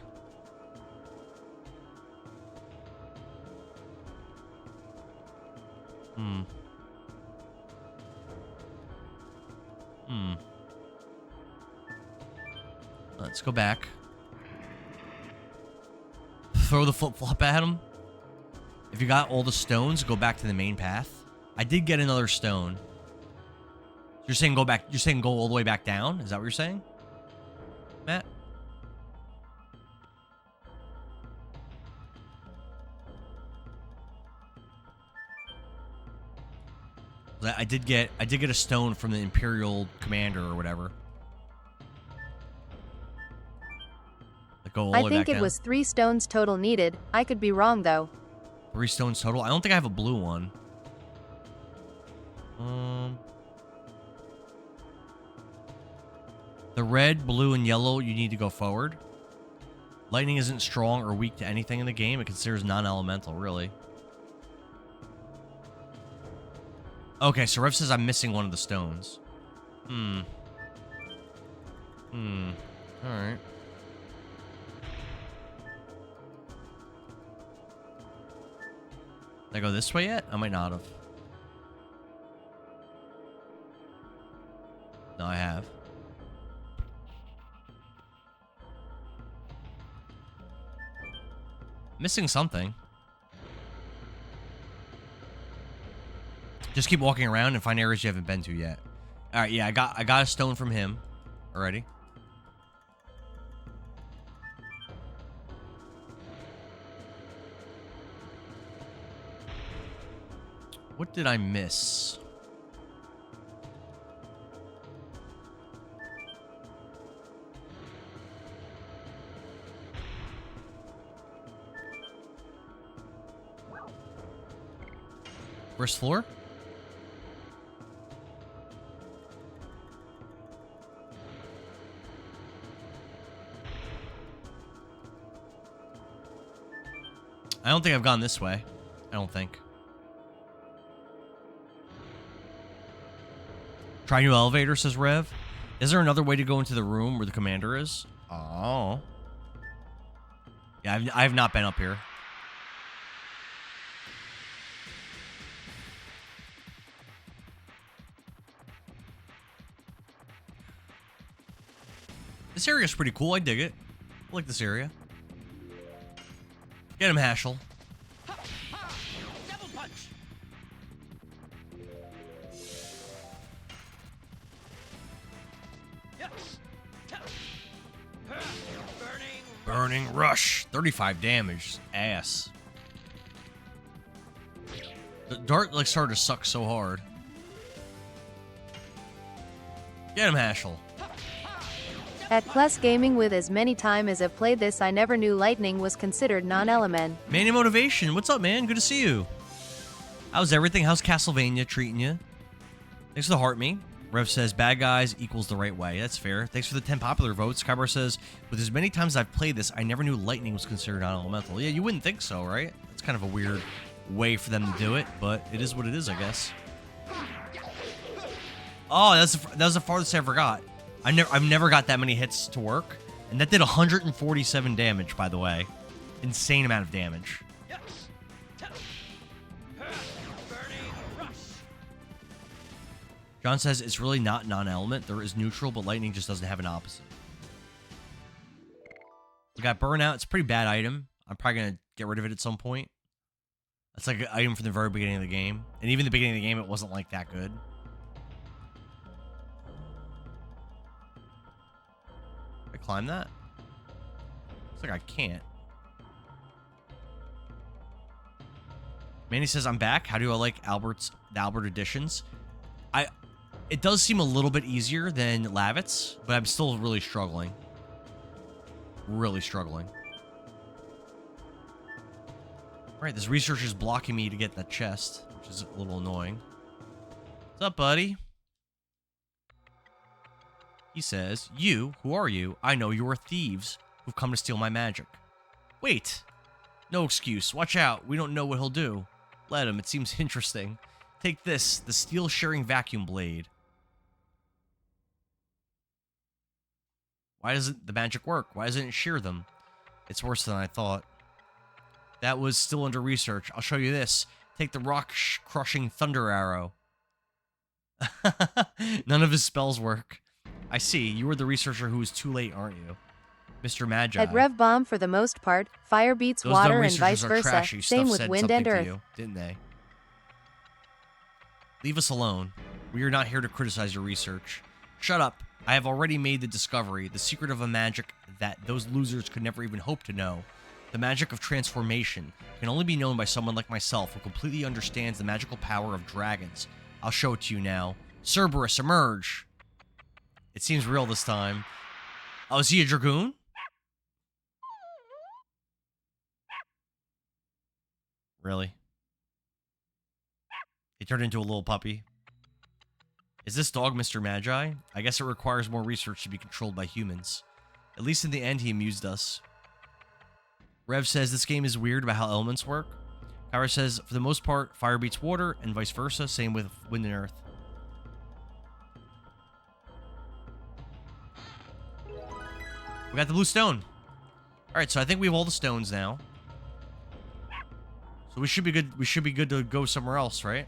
Let's go back. Throw the flip-flop at him. If you got all the stones, go back to the main path. I did get another stone. You're saying go back. You're saying go all the way back down? Is that what you're saying, Matt? I did get a stone from the Imperial Commander or whatever. Go all the I way think back it down. was 3 stones total needed. I could be wrong though. 3 stones total. I don't think I have a blue one. The red, blue, and yellow, you need to go forward. Lightning isn't strong or weak to anything in the game. It considers non-elemental, really. Okay, so Rev says I'm missing one of the stones. Alright. Did I go this way yet? I might not have. No, I have. Missing something. Just keep walking around and find areas you haven't been to yet. All right, yeah, I got a stone from him already. What did I miss? First floor? I don't think I've gone this way. I don't think. Try new elevator, says Rev. Is there another way to go into the room where the commander is? Oh. Yeah, I've not been up here. This area is pretty cool. I dig it. I like this area. Get him, Heschel. Double punch. Burning Rush. 35 damage. Ass. The dart like started to suck so hard. Get him, Heschel. At Plus Gaming, with as many time as I've played this, I never knew lightning was considered non-element. Mania Motivation, what's up, man? Good to see you. How's everything? How's Castlevania treating you? Thanks for the heart me. Rev says, bad guys equals the right way. That's fair. Thanks for the 10 popular votes. Skybar says, with as many times I've played this, I never knew lightning was considered non-elemental. Yeah, you wouldn't think so, right? It's kind of a weird way for them to do it, but it is what it is, I guess. Oh, that was the farthest I ever got. I've never got that many hits to work, and that did 147 damage, by the way. Insane amount of damage. John says it's really not non-element. There is neutral, but lightning just doesn't have an opposite. We got burnout. It's a pretty bad item. I'm probably gonna get rid of it at some point. That's like an item from the very beginning of the game, and even the beginning of the game, it wasn't like that good. climb that? Looks like I can't. Manny says, I'm back. How do I like the Albert editions? It does seem a little bit easier than Lavitz, but I'm still really struggling. Really struggling. Alright, this researcher's blocking me to get that chest, which is a little annoying. What's up, buddy? He says, you, who are you? I know you are thieves who've come to steal my magic. Wait. No excuse. Watch out. We don't know what he'll do. Let him. It seems interesting. Take this, the steel-shearing vacuum blade. Why doesn't the magic work? Why doesn't it shear them? It's worse than I thought. That was still under research. I'll show you this. Take the rock-crushing thunder arrow. None of his spells work. I see. You were the researcher who was too late, aren't you? Mr. Magi. At Rev Bomb, for the most part, fire beats Those water dumb and vice researchers are versa. trashy. Same Stuff with said wind something and to earth. you, didn't they? Leave us alone. We are not here to criticize your research. Shut up. I have already made the discovery, the secret of a magic that those losers could never even hope to know. The magic of transformation can only be known by someone like myself who completely understands the magical power of dragons. I'll show it to you now. Cerberus, emerge! It seems real this time. Oh, is he a dragoon? Really? He turned into a little puppy. Is this dog Mr. Magi? I guess it requires more research to be controlled by humans. At least in the end, he amused us. Rev says this game is weird about how elements work. Kyra says, for the most part, fire beats water, and vice versa. Same with wind and earth. We got the blue stone. Alright, so I think we have all the stones now. So we should be good. We should be good to go somewhere else, right?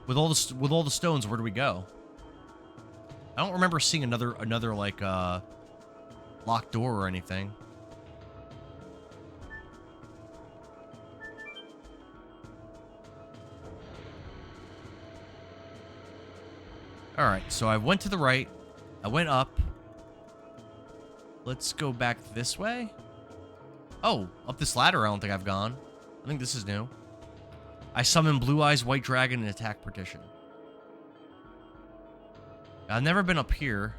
With all the stones, where do we go? I don't remember seeing another like locked door or anything. All right, so I went to the right. I went up. Let's go back this way. Oh, up this ladder I don't think I've gone. I think this is new. I summon Blue Eyes White Dragon and attack Partition. I've never been up here.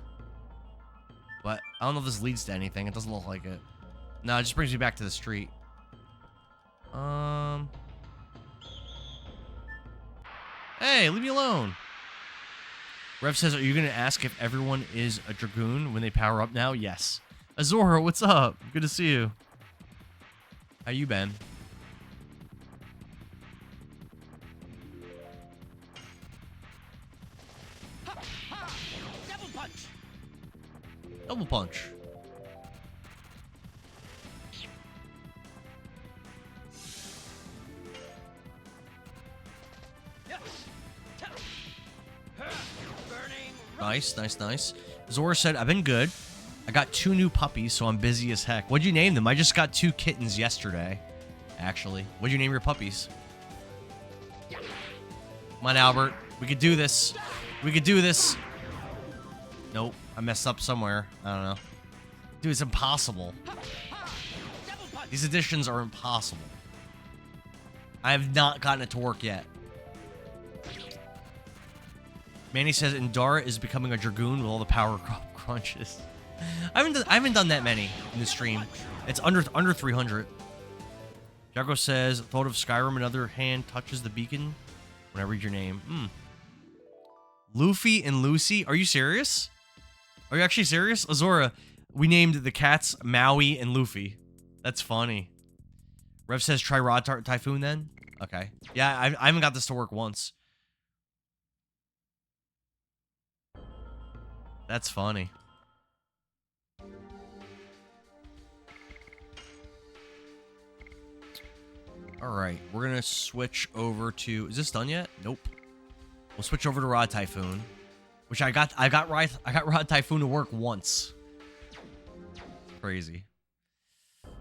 But I don't know if this leads to anything. It doesn't look like it. No, it just brings me back to the street. Hey, leave me alone. Rev says, are you going to ask if everyone is a Dragoon when they power up now? Yes. Azora, what's up? Good to see you. How you been? Double punch. Double punch. Burning. Nice, nice, nice. Zora said, I've been good. I got 2 new puppies, so I'm busy as heck. What'd you name them? I just got 2 kittens yesterday, actually. What'd you name your puppies? Come on, Albert. We could do this. We could do this. Nope. I messed up somewhere. I don't know. Dude, it's impossible. These additions are impossible. I have not gotten it to work yet. Manny says Indara is becoming a Dragoon with all the power crunches. I haven't done that many in the stream. It's under 300. Jago says, thought of Skyrim, another hand touches the beacon when I read your name. Luffy and Lucy? Are you serious? Are you actually serious? Azora, we named the cats Maui and Luffy. That's funny. Rev says, try Rod Typhoon then? Okay. Yeah, I haven't got this to work once. That's funny. Alright, we're gonna switch over to... Is this done yet? Nope. We'll switch over to Rod Typhoon. Which I got Rod Typhoon to work once. Crazy.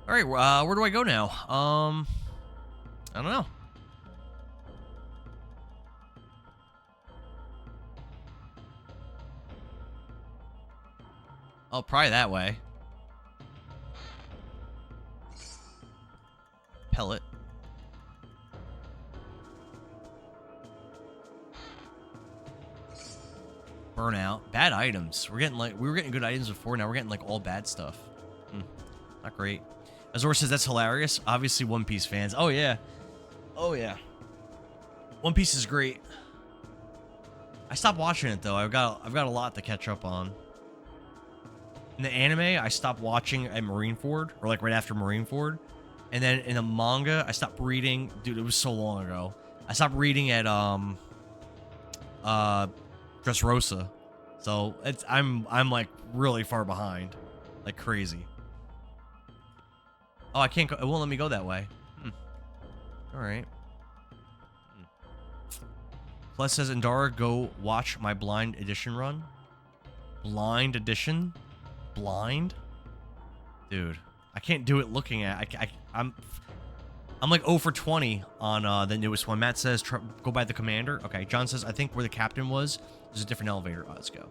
Alright, where do I go now? I don't know. Oh, probably that way. Pellet. Burnout. Bad items. We were getting good items before, now we're getting like all bad stuff. Not great. Azor says that's hilarious. Obviously One Piece fans. Oh yeah. Oh yeah. One Piece is great. I stopped watching it though. I've got a lot to catch up on. In the anime, I stopped watching at Marineford, or like right after Marineford. And then in the manga, I stopped reading. Dude, it was so long ago. I stopped reading at Dressrosa. So I'm like really far behind. Like crazy. Oh, I can't go. It won't let me go that way. Alright. Plus says, Indara, go watch my blind edition run. Blind edition? Blind? Dude, I can't do it looking at. I'm like 0 for 20 on the newest one. Matt says, go by the commander. Okay, John says, I think where the captain was, there's a different elevator. Oh, let's go.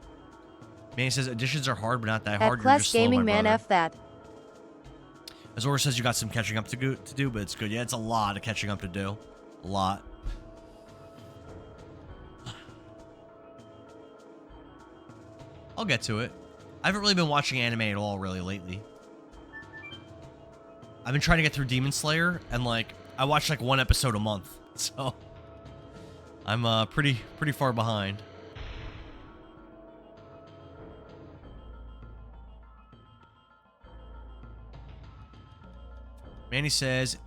Manny says, additions are hard, but not that hard. At You're Class just slow, Gaming my Man brother. F that. Azora says you got some catching up to do, but it's good. Yeah, it's a lot of catching up to do. A lot. I'll get to it. I haven't really been watching anime at all, really, lately. I've been trying to get through Demon Slayer, and, like, I watch, like, 1 episode a month. So, I'm, pretty far behind. Manny says,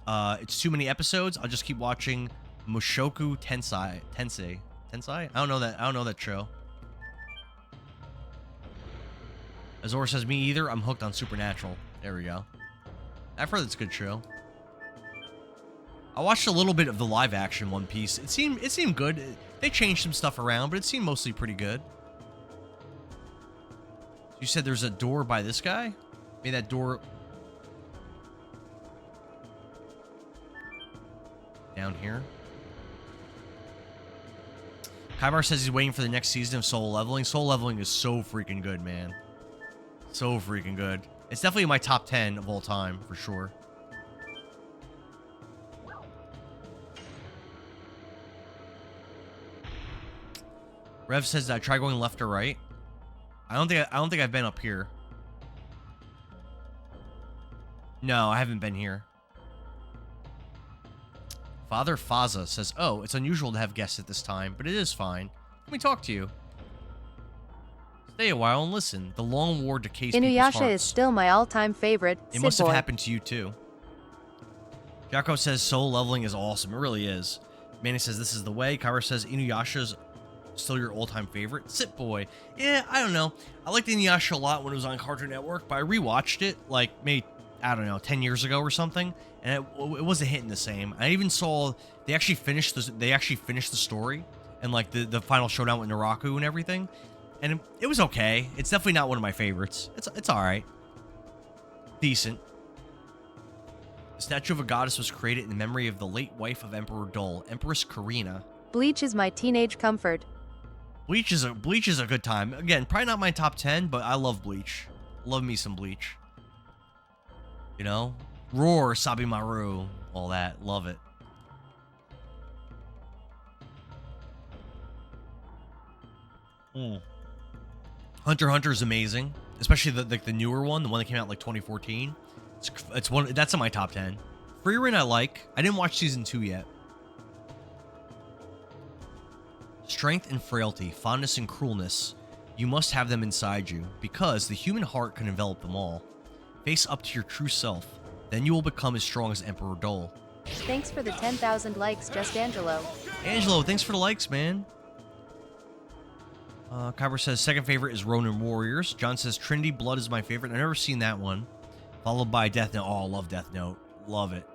it's too many episodes. I'll just keep watching Mushoku Tensei. Tensei? I don't know that show. Azor says, me either. I'm hooked on Supernatural. There we go. I've heard it's a good show. I watched a little bit of the live action One Piece. It seemed good. They changed some stuff around, but it seemed mostly pretty good. You said there's a door by this guy? Maybe that door down here. Kaibar says he's waiting for the next season of Soul Leveling. Soul Leveling is so freaking good, man. So freaking good. It's definitely in my top 10 of all time, for sure. Rev says that I try going left or right. I don't think I've been up here. No, I haven't been here. Father Faza says, oh, it's unusual to have guests at this time, but it is fine. Let me talk to you. Stay a while and listen. The long war decays people's Inuyasha hearts. is still my all-time favorite. It Sid must have boy. happened to you too. Jacko says Soul Leveling is awesome. It really is. Manny says this is the way. Kyra says Inuyasha's still your all-time favorite. Sit boy. Yeah, I don't know. I liked Inuyasha a lot when it was on Cartoon Network, but I rewatched it like maybe, I don't know, 10 years ago or something, and it wasn't hitting the same. I even saw they actually finished the story and like the final showdown with Naraku and everything. And it was okay. It's definitely not one of my favorites. It's all right. Decent. The statue of a goddess was created in memory of the late wife of Emperor Dole, Empress Karina. Bleach is my teenage comfort. Bleach is a good time. Again, probably not my top 10, but I love Bleach. Love me some Bleach. You know? Roar, Sabimaru, all that. Love it. Hunter x Hunter is amazing, especially the newer one, the one that came out like 2014. It's one that's in my top 10. Freerin I like. I didn't watch season 2 yet. Strength and frailty, fondness and cruelness. You must have them inside you, because the human heart can envelop them all. Face up to your true self. Then you will become as strong as Emperor Dole. Thanks for the 10,000 likes, Just Angelo. Angelo, thanks for the likes, man. Kyber says second favorite is Ronin Warriors. John says Trinity Blood is my favorite. I've never seen that one. Followed by Death Note. Oh, I love Death Note. Love it.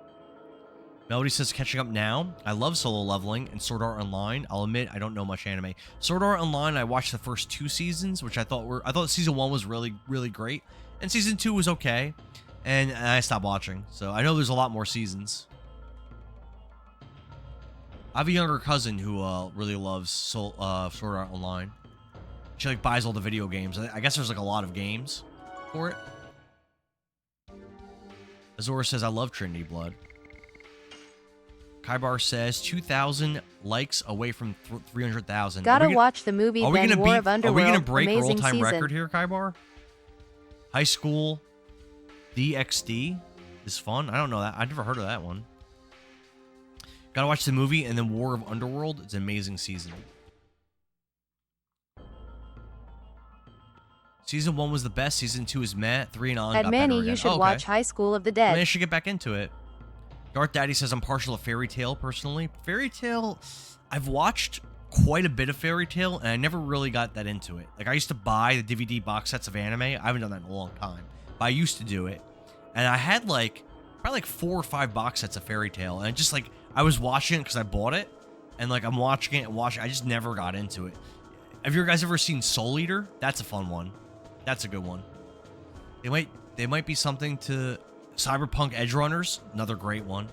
Melody says catching up now. I love Solo Leveling and Sword Art Online. I'll admit I don't know much anime. Sword Art Online, I watched the first 2 seasons, which I thought season 1 was really, really great. And season 2 was okay. And I stopped watching. So I know there's a lot more seasons. I have a younger cousin who really loves Sword Art Online. She like buys all the video games. I guess there's like a lot of games. for it. Azora says, I love Trinity Blood. Kaibar says, 2,000 likes away from 300,000. Gotta watch the movie then War of Underworld. Are we going to break our Amazing all-time season. record here, Kaibar? High School DxD is fun. I don't know that. I've never heard of that one. Gotta watch the movie and then War of Underworld. It's an amazing season. Season 1 was the best. Season 2 is meh. 3 and on. At got Manny, better again. you should okay. watch High School of the Maybe I Dead. should get back into it. Darth Daddy says I'm partial to Fairy Tail personally. Fairy Tail, I've watched quite a bit of Fairy Tail and I never really got that into it. Like I used to buy the DVD box sets of anime. I haven't done that in a long time, but I used to do it. And I had like probably like 4 or 5 box sets of Fairy Tail, and just like I was watching it because I bought it, and like I'm watching it and watching. I just never got into it. Have you guys ever seen Soul Eater? That's a fun one. That's a good one. They might be something to Cyberpunk Edge Runners, another great one.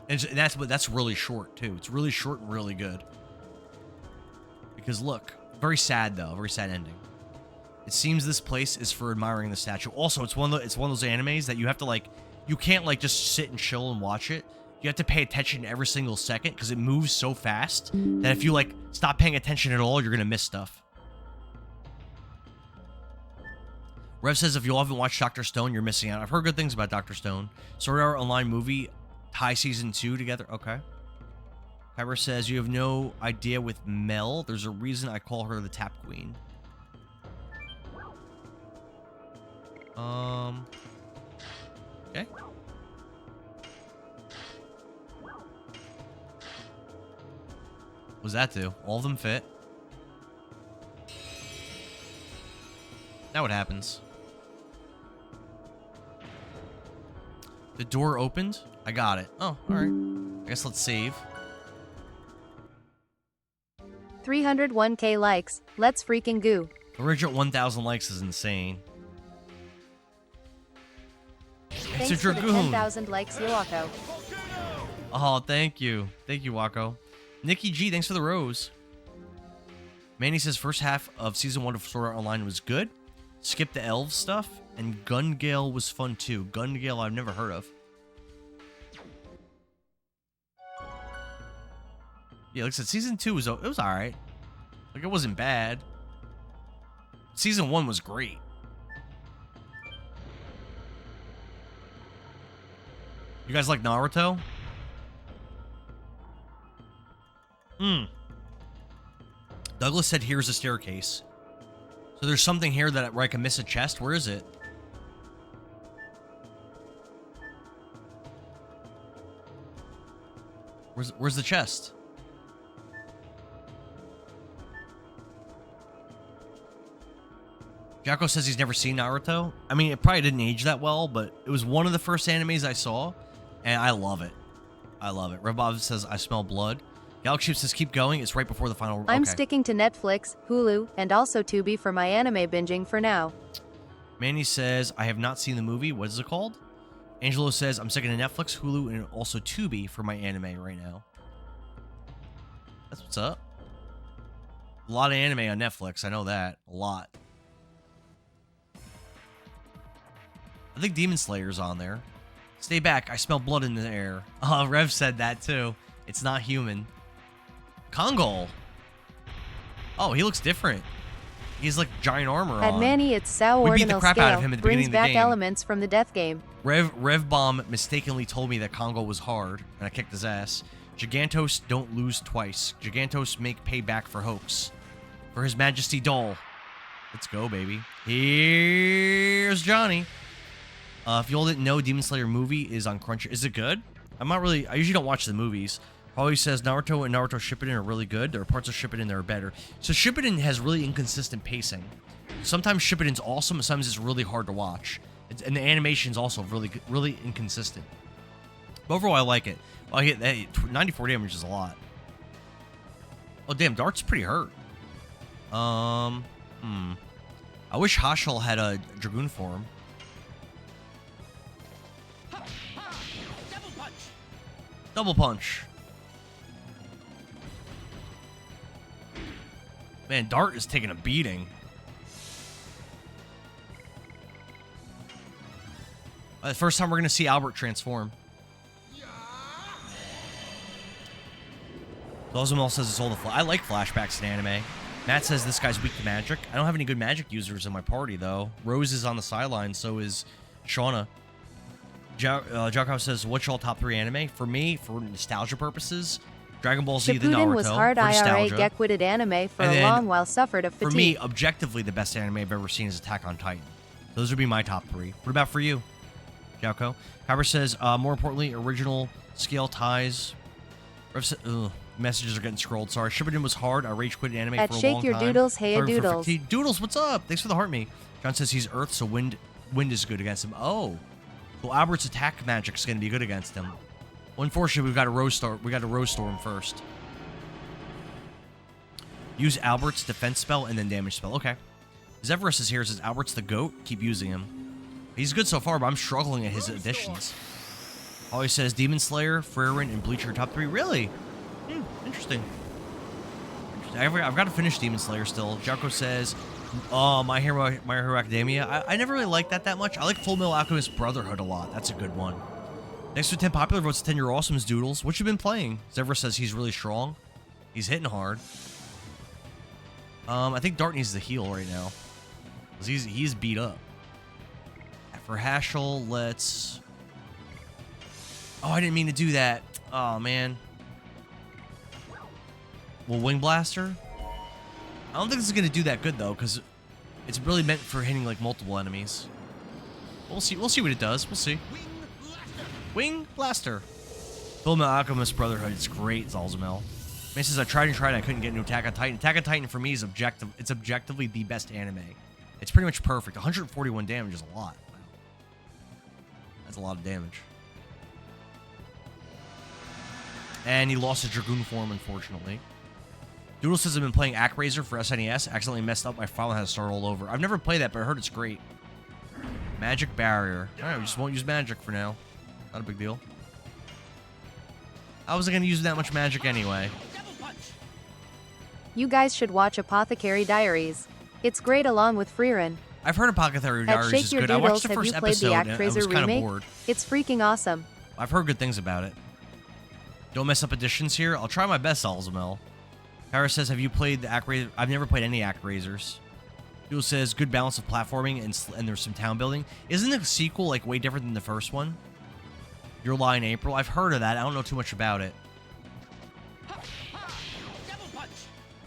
And that's really short too. It's really short and really good. Because look, very sad though, very sad ending. It seems this place is for admiring the statue. Also, it's one of those animes that you have to like, you can't like just sit and chill and watch it. You have to pay attention every single second because it moves so fast that if you like stop paying attention at all, you're gonna miss stuff. Rev says if you all haven't watched Dr. Stone, you're missing out. I've heard good things about Dr. Stone. Sword Art Online movie, tie season 2 together. Okay. Kyber says you have no idea with Mel. There's a reason I call her the Tap Queen. Okay. What does that do? All of them fit. Now what happens? The door opened. I got it. Oh, alright. I guess let's save. 301k likes. Let's freaking goo. The original 1,000 likes is insane. Thanks It's a for the Dragoon. 10,000 likes, Yowako. Oh, thank you. Thank you, Wako. Nikki G, thanks for the rose. Manny says first half of season 1 of Sword Art Online was good. Skip the elves stuff. And Gun Gale was fun too. Gun Gale I've never heard of. Yeah, like I said, season 2 was alright. Like, it wasn't bad. Season 1 was great. You guys like Naruto? Douglas said, here's a staircase. So there's something here that where I can miss a chest. Where is it? Where's the chest? Jacko says he's never seen Naruto. I mean, it probably didn't age that well, but it was one of the first animes I saw, and I love it. I love it. Rebob says, I smell blood. Galaxy says, keep going. It's right before the final... I'm okay. sticking to Netflix, Hulu, and also Tubi for my anime binging for now. Manny says, I have not seen the movie. What is it called? Angelo says, I'm sticking to Netflix, Hulu, and also Tubi for my anime right now. That's what's up. A lot of anime on Netflix. I know that. A lot. I think Demon Slayer's on there. Stay back. I smell blood in the air. Rev said that too. It's not human. Kongol. Oh, he looks different. He's like giant armor At on. Manny, it's Sao We beat the Ordinal crap out of Scale. him at the Brings beginning of the back game. elements from the death game. Rev Bomb mistakenly told me that Congo was hard, and I kicked his ass. Gigantos don't lose twice. Gigantos make payback for hoax. For His Majesty Doll. Let's go, baby. Here's Johnny. If you all didn't know, Demon Slayer movie is on Crunchyroll. Is it good? I usually don't watch the movies. Probably says Naruto and Naruto Shippuden are really good. There are parts of Shippuden that are better. So Shippuden has really inconsistent pacing. Sometimes Shippuden's awesome, and sometimes it's really hard to watch. And the animation's also really inconsistent. But overall, I like it. Well, I hit 94 damage is a lot. Oh, damn, Dart's pretty hurt. I wish Hashel had a Dragoon form. Double punch. Double punch. Man, Dart is taking a beating. First time we're going to see Albert transform. Dozamel says it's all the I like flashbacks in anime. Matt says this guy's weak to magic. I don't have any good magic users in my party, though. Rose is on the sideline, so is Shauna. Jakov says, what's y'all top 3 anime? For me, for nostalgia purposes, Dragon Ball Z, the Naruto. Shippuden was hard for IRA nostalgia. get-witted anime for And a then, long while suffered of fatigue. For me, objectively, the best anime I've ever seen is Attack on Titan. Those would be my top 3. What about for you, Jalco? Kyber says, more importantly, original scale ties. Messages are getting scrolled. Sorry. Shippuden was hard. I rage quit anime At for a Shake long Your time. Doodles, hey Sorry for Doodles. fatigue. Doodles, what's up? Thanks for the heart me. John says he's Earth, so wind is good against him. Oh. Well, Albert's attack magic's going to be good against him. Well, unfortunately, we got a Rose Storm first. Use Albert's defense spell and then damage spell. Okay. Zephyrus is here. Says Albert's the GOAT. Keep using him. He's good so far, but I'm struggling at his additions. Always says Demon Slayer, Freyrun, and Bleacher top 3. Really? Interesting. I've got to finish Demon Slayer still. Jarko says, My Hero Academia. I never really liked that much. I like Full Metal Alchemist Brotherhood a lot. That's a good one. Next to 10 popular votes, 10 You're Awesome's Doodles. What you been playing? Zephyrus says he's really strong. He's hitting hard. I think Dart needs the heal right now. Because he's beat up. For Hashel, let's... Oh, I didn't mean to do that. Oh, man. Well, Wing Blaster? I don't think this is going to do that good, though, because it's really meant for hitting, like, multiple enemies. We'll see what it does. We'll see. Wing Blaster. Fullmetal Alchemist Brotherhood. It's great, Zalzamel. Man says, I tried, I couldn't get into Attack on Titan. Attack on Titan, for me, is it's objectively the best anime. It's pretty much perfect. 141 damage is a lot. Wow. That's a lot of damage. And he lost his Dragoon form, unfortunately. Doodle says I've been playing ActRaiser for SNES. Accidentally messed up my file and had to start all over. I've never played that, but I heard it's great. Magic Barrier. Alright, we just won't use magic for now. Not a big deal. I wasn't going to use that much magic anyway. You guys should watch Apothecary Diaries. It's great along with Freyrun. I've heard Apothecary At Diaries Shake is Your good. I Doodles, watched the have first you played the episode and I was ActRaiser kind of remake? bored. It's freaking awesome. I've heard good things about it. Don't mess up additions here. I'll try my best, Alzamel. Kara says, have you played the ActRaiser? I've never played any ActRaisers. Doodle says, good balance of platforming and there's some town building. Isn't the sequel, like, way different than the first one? Your Lie in April? I've heard of that. I don't know too much about it.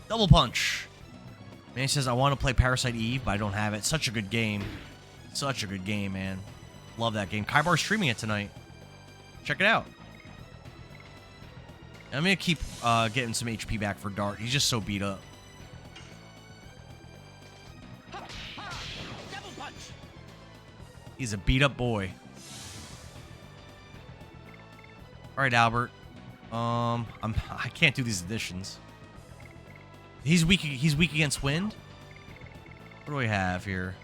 Double Punch. Man says, I want to play Parasite Eve, but I don't have it. Such a good game. Such a good game, man. Love that game. Kaibar's streaming it tonight. Check it out. I'm going to keep getting some HP back for Dart. He's just so beat up. He's a beat up boy. All right, Albert. I can't do these additions. He's weak against wind. What do we have here?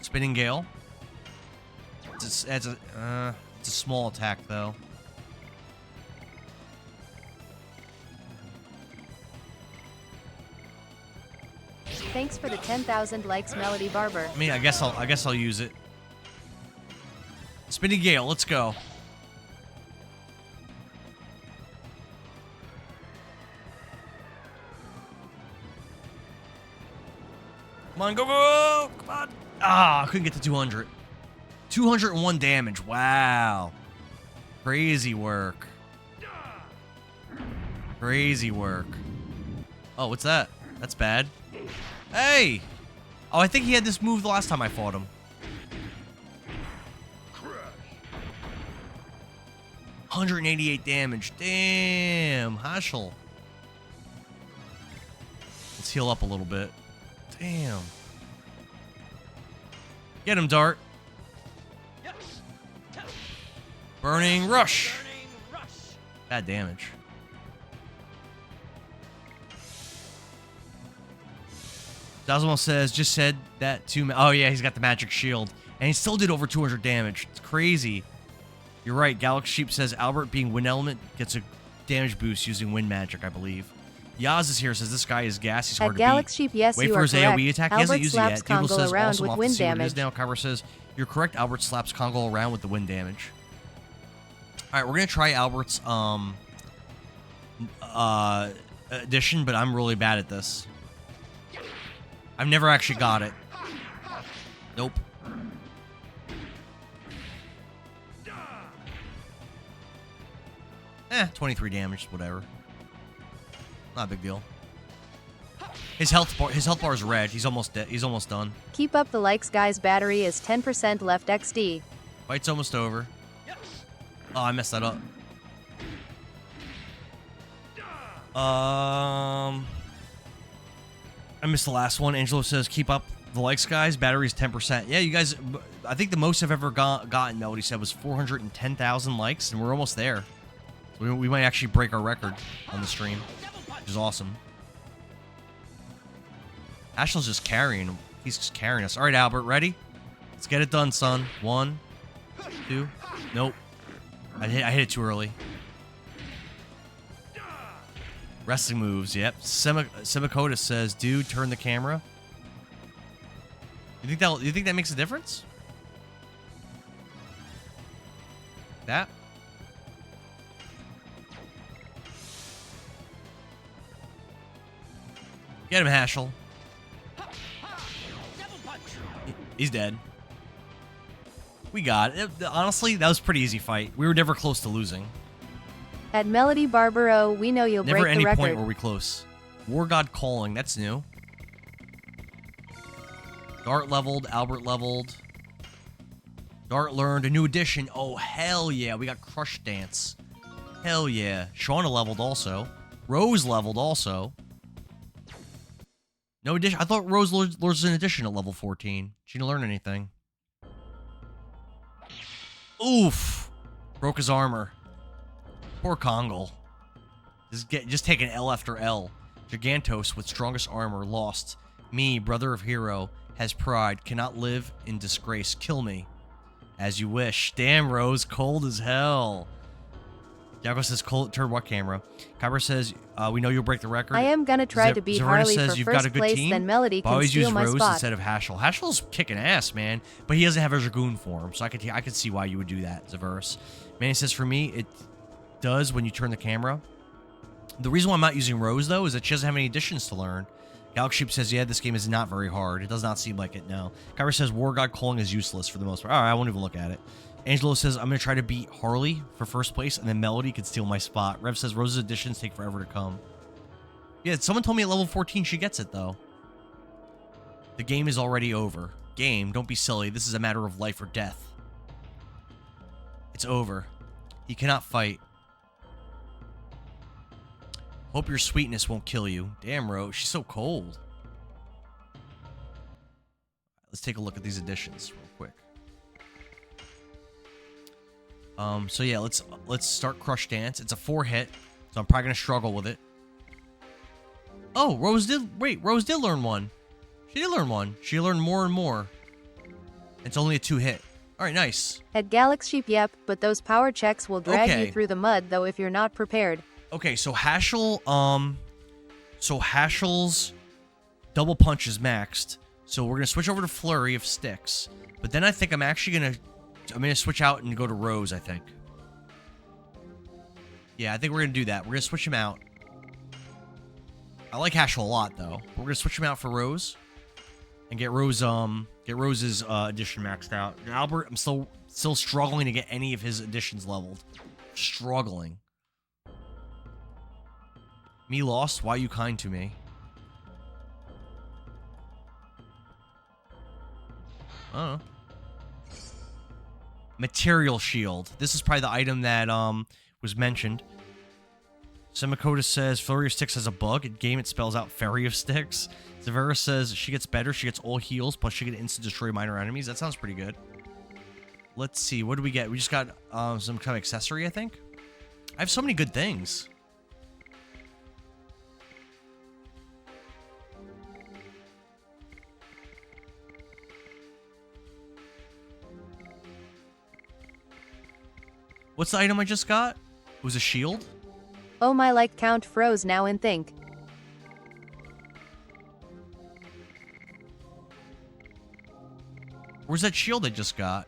Spinning Gale. It's a small attack though. Thanks for the 10,000 likes, Melody Barber. I mean, I guess I'll use it. Spinning Gale, let's go. Come on, go, go! Come on! Ah, I couldn't get to 200. 201 damage. Wow. Crazy work. Crazy work. Oh, what's that? That's bad. Hey! Oh, I think he had this move the last time I fought him. 188 damage. Damn. Hashel. Let's heal up a little bit. Damn. Get him, Dart. Burning Rush. Bad damage. Dazmo says, just said that to me. Oh, yeah, he's got the magic shield. And he still did over 200 damage. It's crazy. You're right. Galaxy Sheep says Albert being wind element gets a damage boost using wind magic, I believe. Yaz is here. Says this guy is gas. He's At hard to Galax beat. Sheep, yes, Wait you for are his correct. AoE attack. He hasn't Albert used it slaps yet. Google Congo says around awesome. with Off to wind see what it is damage. now. Kyber says you're correct. Albert slaps Congo around with the wind damage. All right, we're gonna try Albert's addition, but I'm really bad at this. I've never actually got it. Nope. 23 damage, whatever. Not a big deal. His health bar is red. He's almost dead. He's almost done. Keep up the likes, guys. Battery is 10% left XD. Fight's almost over. Oh, I messed that up. I missed the last one. Angelo says, keep up the likes, guys. Battery's 10%. Yeah, you guys, I think the most I've ever gotten, Melody said, was 410,000 likes, and we're almost there. We might actually break our record on the stream, which is awesome. Ashley's just carrying him. He's just carrying us. All right, Albert, ready? Let's get it done, son. 1, 2. Nope. I hit it too early. Wrestling moves, yep. Semicoda says, dude, turn the camera. You think that makes a difference? That? Get him, Hashel. He's dead. We got it. Honestly, that was a pretty easy fight. We were never close to losing. At Melody Barbaro, we know you'll Never break at the any record. point were we close. War God Calling, that's new. Dart leveled, Albert leveled. Dart learned a new addition. Oh, hell yeah. We got Crush Dance. Hell yeah. Shauna leveled also. Rose leveled also. No addition. I thought Rose lures an addition at level 14. She didn't learn anything. Oof. Broke his armor. Poor Kongal. Just taking L after L. Gigantos with strongest armor lost. Me, brother of hero, has pride, cannot live in disgrace. Kill me. As you wish. Damn, Rose, cold as hell. Jago says, cold, turn what camera? Kyber says, we know you'll break the record. I am gonna try to beat Zaverna Harley says, for you've got a first good place, team. then Melody But can always steal use my Rose spot. instead of Hashel. Hashel's kicking ass, man. But he doesn't have a Dragoon form, so I could see why you would do that, Zaverse. Manny says, for me, it does when you turn the camera. The reason why I'm not using Rose, though, is that she doesn't have any additions to learn. Galaxy Sheep says, yeah, this game is not very hard. It does not seem like it, no. Kyber says, War God Calling is useless for the most part. All right, I won't even look at it. Angelo says, I'm going to try to beat Harley for first place, and then Melody can steal my spot. Rev says, Rose's additions take forever to come. Yeah, someone told me at level 14 she gets it, though. The game is already over. Game, don't be silly. This is a matter of life or death. It's over. He cannot fight. Hope your sweetness won't kill you. Damn, Rose, she's so cold. Let's take a look at these additions real quick. So yeah, let's start Crush Dance. It's a 4-hit, so I'm probably gonna struggle with it. Oh, Rose did learn one. She did learn one. She learned more and more. It's only a 2-hit. All right, nice. At Galax Sheep, yep, but those power checks will drag Okay. you through the mud, though, if you're not prepared. Okay, so Hashel, Hashel's double punch is maxed. So we're gonna switch over to Flurry of Sticks. But then I think I'm gonna switch out and go to Rose, I think. Yeah, I think we're gonna do that. We're gonna switch him out. I like Hashel a lot, though. We're gonna switch him out for Rose. And get Rose's addition maxed out. And Albert, I'm still struggling to get any of his additions leveled. Struggling. Me lost? Why you kind to me? I don't know. Material Shield. This is probably the item that was mentioned. Semicoda says Flurry of Sticks has a bug. In game it spells out Fairy of Sticks. Zavera says she gets better. She gets all heals, plus she can instant destroy minor enemies. That sounds pretty good. Let's see. What do we get? We just got some kind of accessory, I think. I have so many good things. What's the item I just got? It was a shield? Oh my, like Count froze now and think. Where's that shield I just got?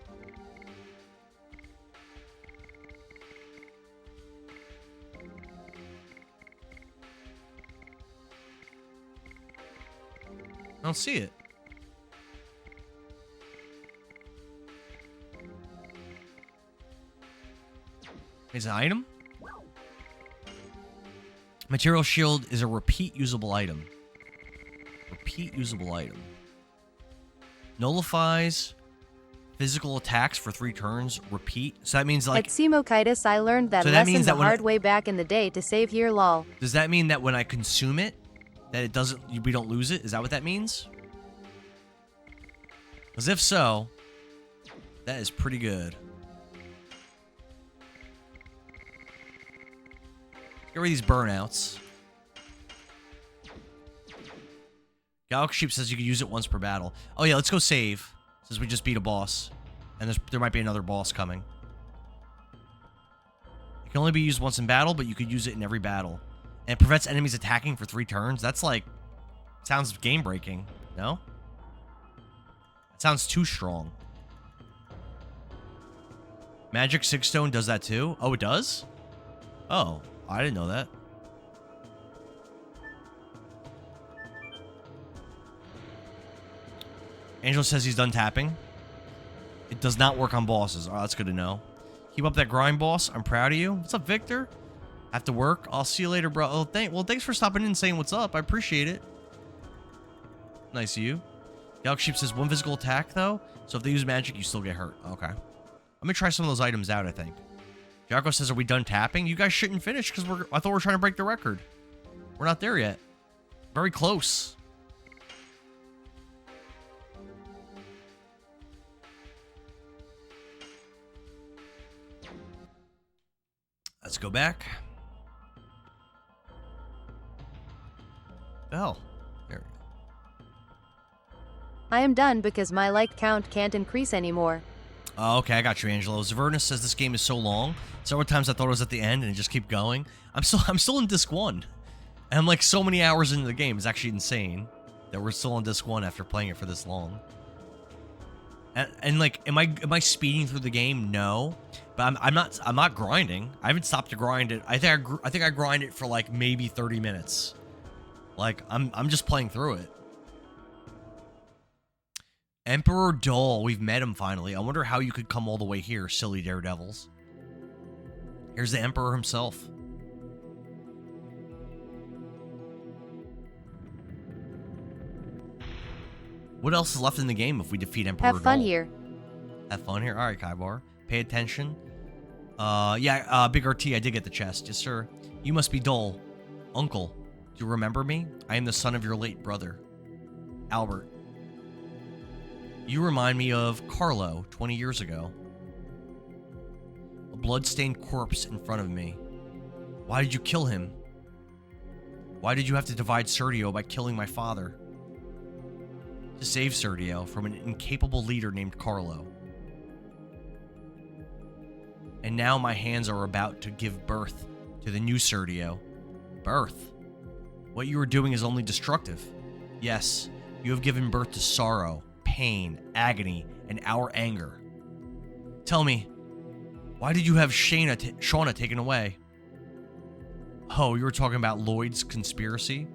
I don't see it. Is it an item? Material shield is a repeat usable item. Repeat usable item. Nullifies physical attacks for 3 turns. Repeat. So that means like... At Semokitis, I learned that So that lesson means the that when hard way back in the day to save here lol. Does that mean that when I consume it, that it doesn't... we don't lose it? Is that what that means? Because if so, that is pretty good. Get rid of these burnouts. Galaxy Sheep says you can use it once per battle. Oh yeah, let's go save. Since we just beat a boss. And there might be another boss coming. It can only be used once in battle, but you could use it in every battle. And it prevents enemies attacking for 3 turns. That's like... sounds game-breaking. No? That sounds too strong. Magic Sigstone does that too? Oh, it does? Oh, I didn't know that. Angel says he's done tapping. It does not work on bosses. Oh, that's good to know. Keep up that grind, boss. I'm proud of you. What's up, Victor? Have to work. I'll see you later, bro. Oh, thanks for stopping in and saying what's up. I appreciate it. Nice of you. Galaxy Sheep says 1 physical attack, though. So if they use magic, you still get hurt. Okay. I'm going to try some of those items out, I think. Jocko says, are we done tapping? You guys shouldn't finish because I thought we were trying to break the record. We're not there yet. Very close. Let's go back. Oh, there we go. I am done because my like count can't increase anymore. Oh, okay, I got you, Angelo. Zavernus says this game is so long. Several times I thought it was at the end and it just keep going. I'm still in disc 1. And I'm like so many hours into the game. It's actually insane that we're still on disc 1 after playing it for this long. And like, am I speeding through the game? No, but I'm not grinding. I haven't stopped to grind it. I think I grind it for like maybe 30 minutes. Like I'm just playing through it. Emperor Dole, we've met him finally. I wonder how you could come all the way here, silly daredevils. Here's the Emperor himself. What else is left in the game if we defeat Emperor Have fun Dole? here. Have fun here? Alright, Kaibar. Pay attention. Big RT, I did get the chest. Yes, sir. You must be Dole. Uncle, do you remember me? I am the son of your late brother, Albert. You remind me of Carlo, 20 years ago. A blood-stained corpse in front of me. Why did you kill him? Why did you have to divide Sergio by killing my father? To save Sergio from an incapable leader named Carlo. And now my hands are about to give birth to the new Sergio. Birth? What you are doing is only destructive. Yes, you have given birth to sorrow, pain, agony, and our anger. Tell me, why did you have Shauna taken away? Oh, you were talking about Lloyd's conspiracy?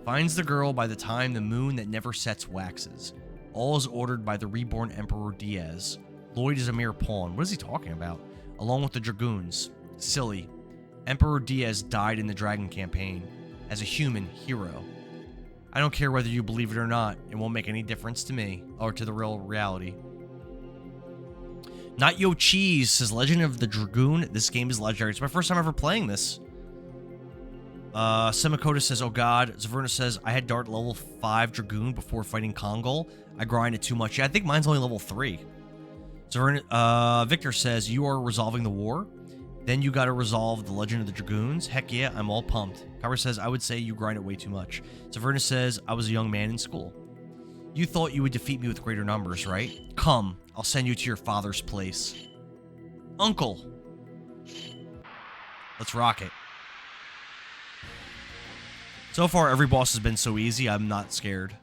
Finds the girl by the time the moon that never sets waxes. All is ordered by the reborn Emperor Diaz. Lloyd is a mere pawn. What is he talking about? Along with the Dragoons. Silly. Emperor Diaz died in the Dragon campaign as a human hero. I don't care whether you believe it or not. It won't make any difference to me or to the real reality. Not Yo Cheese says Legend of the Dragoon. This game is legendary. It's my first time ever playing this. Semicoda says, oh god. Zavernus says, I had Dart level 5 Dragoon before fighting Kongol. I grinded too much. Yeah, I think mine's only level 3. Victor says, you are resolving the war. Then you gotta resolve the Legend of the Dragoons. Heck yeah, I'm all pumped. Cover says, I would say you grind it way too much. Zavernus says, I was a young man in school. You thought you would defeat me with greater numbers, right? Come, I'll send you to your father's place. Uncle. Let's rock it. So far, every boss has been so easy, I'm not scared.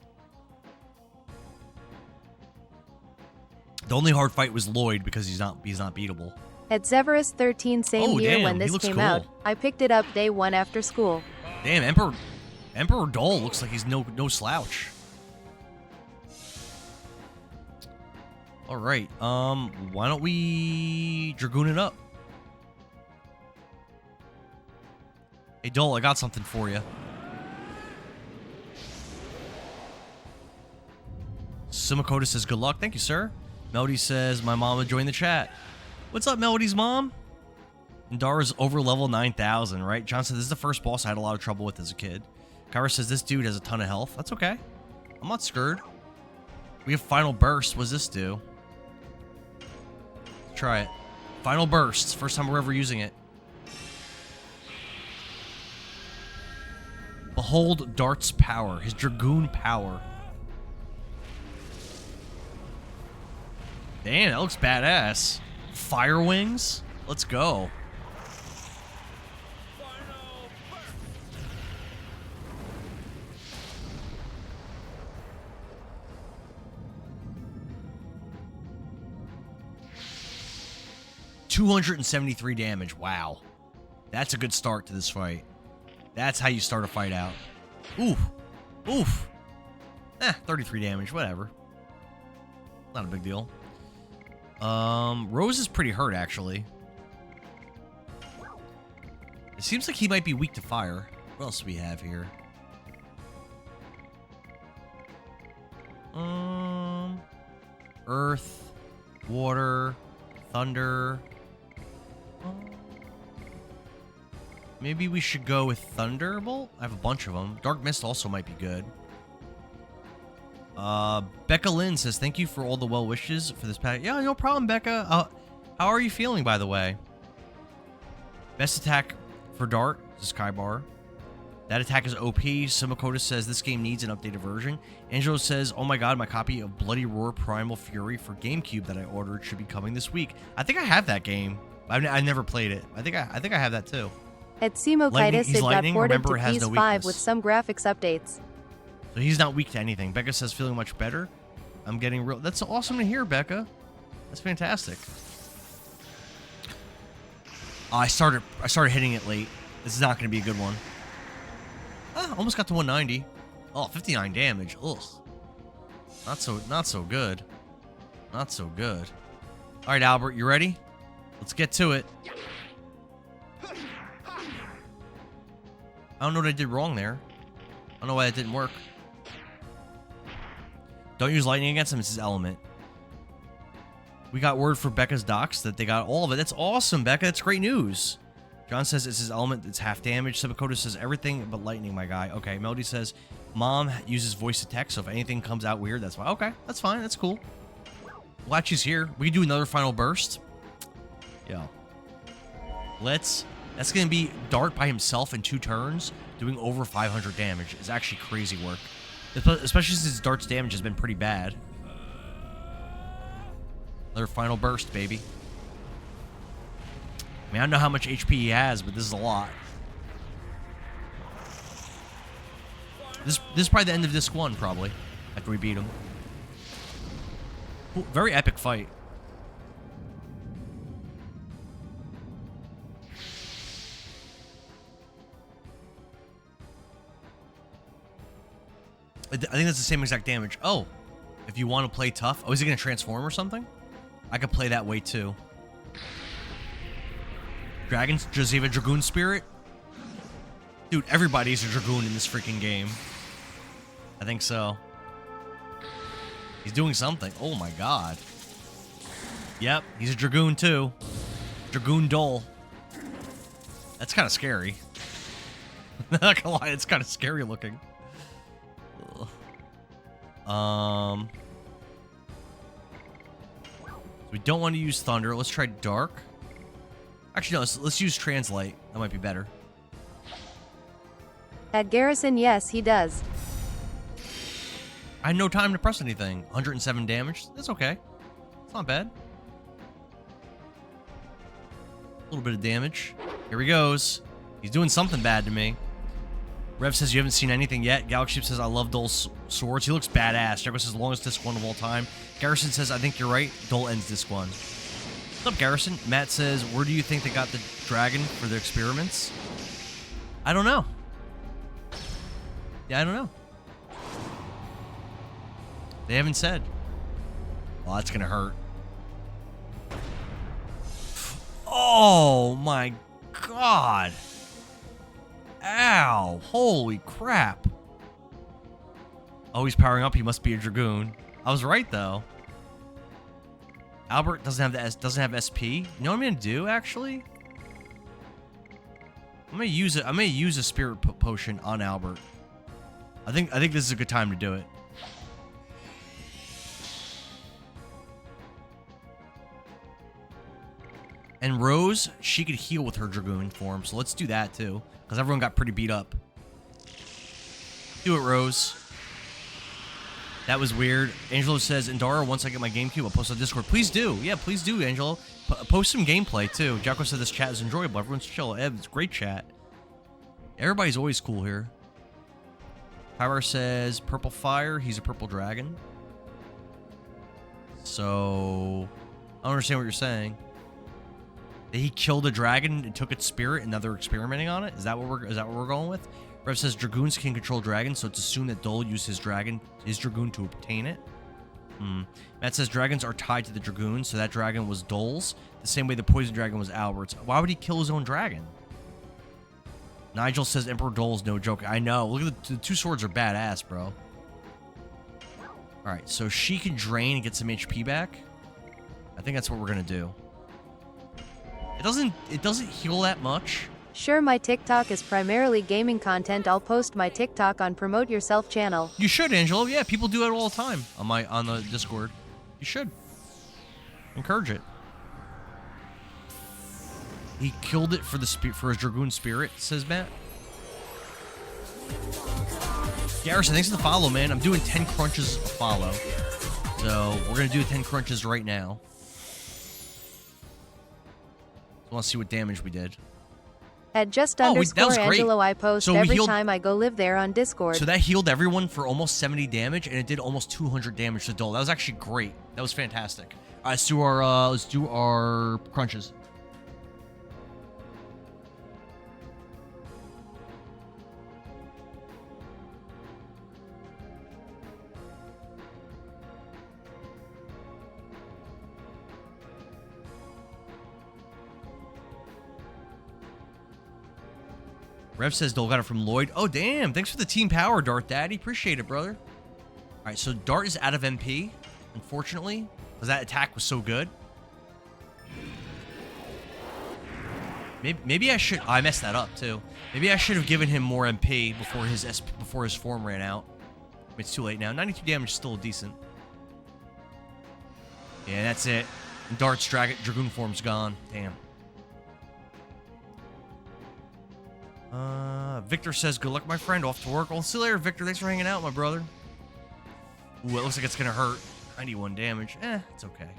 The only hard fight was Lloyd because he's not beatable. At Severus 13 same Oh, year damn, when he this looks came cool. out. I picked it up day one after school. Damn, Emperor Dole looks like he's no slouch. All right, why don't we Dragoon it up? Hey Dole, I got something for you. Simakoda says good luck. Thank you, sir. Melody says my mom would join the chat. What's up, Melody's mom? Ndara's over level 9,000, right? John said this is the first boss I had a lot of trouble with as a kid. Kyra says this dude has a ton of health. That's okay. I'm not scared. We have Final Burst. What does this do? Let's try it. Final Burst. First time we're ever using it. Behold Dart's power. His Dragoon power. Damn, that looks badass. Fire wings? Let's go. 273 damage. Wow. That's a good start to this fight. That's how you start a fight out. Oof. Oof. 33 damage. Whatever. Not a big deal. Rose is pretty hurt, actually. It seems like he might be weak to fire. What else do we have here? Earth, water, thunder. Maybe we should go with Thunderbolt? I have a bunch of them. Dark Mist also might be good. Becca Lynn says, thank you for all the well wishes for this pack. Yeah, no problem, Becca. How are you feeling, by the way? Best attack for Dart is Skybar. That attack is OP. Simakoda says this game needs an updated version. Angelo says, oh my god, my copy of Bloody Roar Primal Fury for GameCube that I ordered should be coming this week. I think I have that game. I never played it. I think I have that too. At Semokitis, it got lightning. ported to Remember, it has no PS5 weakness. with some graphics updates. So he's not weak to anything. Becca says feeling much better. I'm getting real. That's awesome to hear, Becca. That's fantastic. I started hitting it late. This is not going to be a good one. Almost got to 190. Oh, 59 damage. Ugh. Not so good. Not so good. All right, Albert, you ready? Let's get to it. I don't know what I did wrong there. I don't know why that didn't work. Don't use lightning against him. It's his element. We got word for Becca's docs that they got all of it. That's awesome, Becca. That's great news. John says it's his element. It's half damage. Sibakoda says everything but lightning, my guy. Okay, Melody says mom uses voice to text, so if anything comes out weird, that's fine. Okay, that's fine. That's cool. Glad she's here. We can do another final burst. Yo. That's going to be Dart by himself in 2 turns, doing over 500 damage. It's actually crazy work. Especially since Dart's damage has been pretty bad. Another final burst, baby. I mean, I don't know how much HP he has, but this is a lot. This is probably the end of disc 1, probably, after we beat him. Cool. Very epic fight. I think that's the same exact damage. Oh, if you want to play tough. Oh, is he going to transform or something? I could play that way too. Dragons? Does he have a Dragoon spirit? Dude, everybody's a Dragoon in this freaking game. I think so. He's doing something. Oh my god. Yep, he's a Dragoon too. Dragoon Dole. That's kind of scary. Not gonna lie, it's kind of scary looking. We don't want to use Thunder. Let's try Dark. Actually, no, let's use Translate. That might be better. At Garrison, yes, he does. I had no time to press anything. 107 damage. That's okay. It's not bad. A little bit of damage. Here he goes. He's doing something bad to me. Rev says you haven't seen anything yet. Galaxy says I love Dole's swords. He looks badass. Jaco says longest disc 1 of all time. Garrison says I think you're right. Dole ends disc 1. What's up, Garrison? Matt says where do you think they got the dragon for their experiments? I don't know. Yeah, I don't know. They haven't said. Well, that's gonna hurt. Oh my god. Ow. Holy crap. Oh, he's powering up. He must be a Dragoon. I was right, though. Albert doesn't have SP. You know what I'm gonna do, actually? I'm gonna use a spirit potion on Albert. I think this is a good time to do it. And Rose, she could heal with her Dragoon form, so let's do that too. Because everyone got pretty beat up. Do it, Rose. That was weird. Angelo says, Indara, once I get my GameCube, I'll post on Discord. Please do. Yeah, please do, Angelo. Post some gameplay too. Jocko said this chat is enjoyable. Everyone's chill. It's great chat. Everybody's always cool here. Power says, Purple Fire. He's a purple dragon. So, I don't understand what you're saying. That he killed a dragon and took its spirit, and now they're experimenting on it. Is that what we're going with? Rev says Dragoons can control dragons, so it's assumed that Dole used his Dragoon to obtain it. Matt says dragons are tied to the Dragoon, so that dragon was Dole's, the same way the poison dragon was Albert's. Why would he kill his own dragon? Nigel says Emperor Dole's no joke. I know. Look at the two swords are badass, bro. All right, so she can drain and get some HP back. I think that's what we're gonna do. It doesn't heal that much. Sure, my TikTok is primarily gaming content. I'll post my TikTok on Promote Yourself channel. You should, Angelo. Yeah, people do it all the time on the Discord. You should. Encourage it. He killed it for his Dragoon spirit, says Matt. Garrison, thanks for the follow, man. I'm doing 10 crunches a follow. So we're gonna do 10 crunches right now. I want to see what damage we did. At just that underscore was great. Angelo, I post So we every healed- time I go live there on Discord. So that healed everyone for almost 70 damage, and it did almost 200 damage to Dole. That was actually great. That was fantastic. All right, let's do our crunches. Rev says Dole got it from Lloyd. Oh, damn. Thanks for the team power, Dart Daddy. Appreciate it, brother. All right, so Dart is out of MP, unfortunately, because that attack was so good. Maybe I should... I messed that up, too. Maybe I should have given him more MP before his form ran out. It's too late now. 92 damage is still decent. Yeah, that's it. And Dart's Dragoon form's gone. Damn. Victor says, good luck, my friend. Off to work. Well, see you later, Victor. Thanks for hanging out, my brother. Ooh, it looks like it's gonna hurt. 91 damage. It's okay.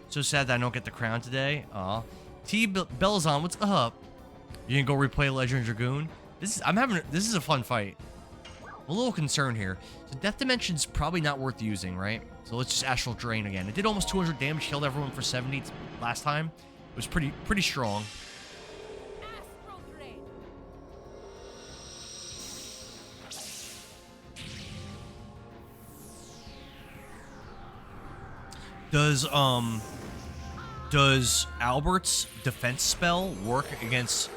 So sad that I don't get the crown today. Aw. Belzon, what's up? You gonna go replay Legend of Dragoon? This is a fun fight. I'm a little concerned here. So Death Dimension's probably not worth using, right? So let's just Astral Drain again. It did almost 200 damage, killed everyone for 70 last time. It was pretty strong. Does Albert's defense spell work against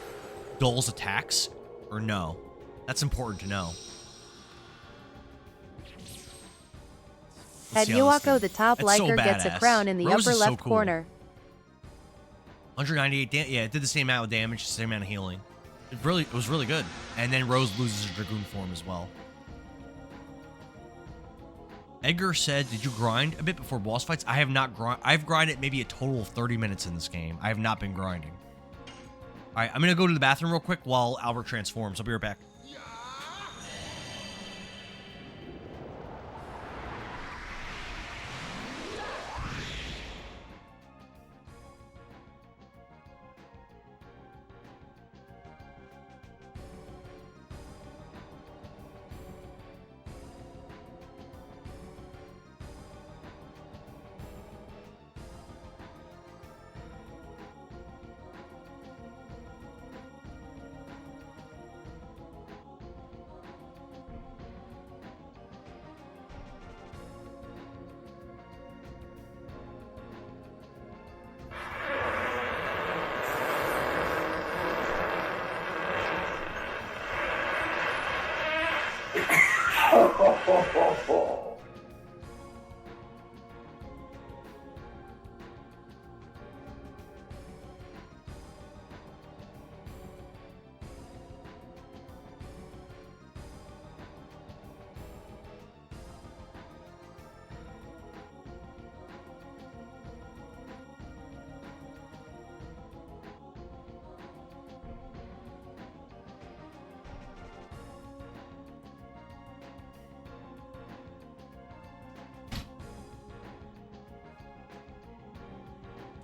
Dole's attacks or no? That's important to know. At Yuako, the top That's so liker gets a badass. crown in the Rose upper is so left cool. corner. 198 damage. Yeah, it did the same amount of damage, the same amount of healing. It was really good. And then Rose loses her Dragoon form as well. Edgar said, did you grind a bit before boss fights? I have not I've grinded maybe a total of 30 minutes in this game. I have not been grinding. All right, I'm going to go to the bathroom real quick while Albert transforms. I'll be right back.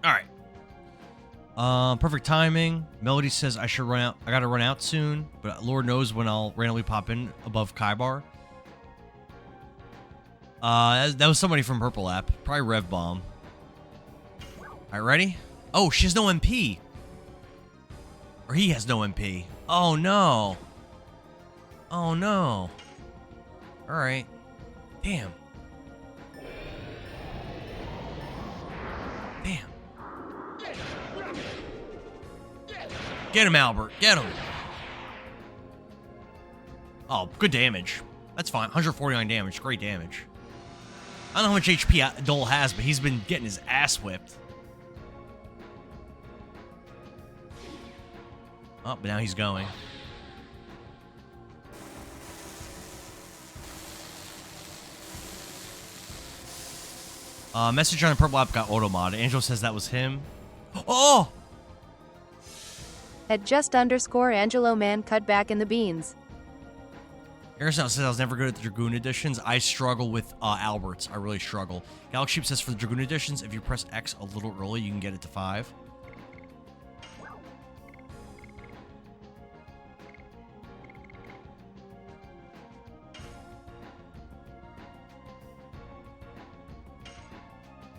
All right. Perfect timing. Melody says I should run out. I gotta run out soon, but Lord knows when I'll randomly pop in above Kaibar. That was somebody from Purple App. Probably Rev Bomb. All right, ready? Oh, she has no MP. Or he has no MP. Oh, no. Oh, no. All right. Damn. Damn. Get him, Albert. Get him. Oh, good damage. That's fine. 149 damage. Great damage. I don't know how much HP Dole has, but he's been getting his ass whipped. Oh, but now he's going. Message on the Purple App got auto-mod. Angel says that was him. Oh! At @just_Angelo man cut back in the beans. Harrison says I was never good at the Dragoon editions. I struggle with Alberts. I really struggle. Galaxy Sheep says for the Dragoon editions, if you press X a little early, you can get it to 5.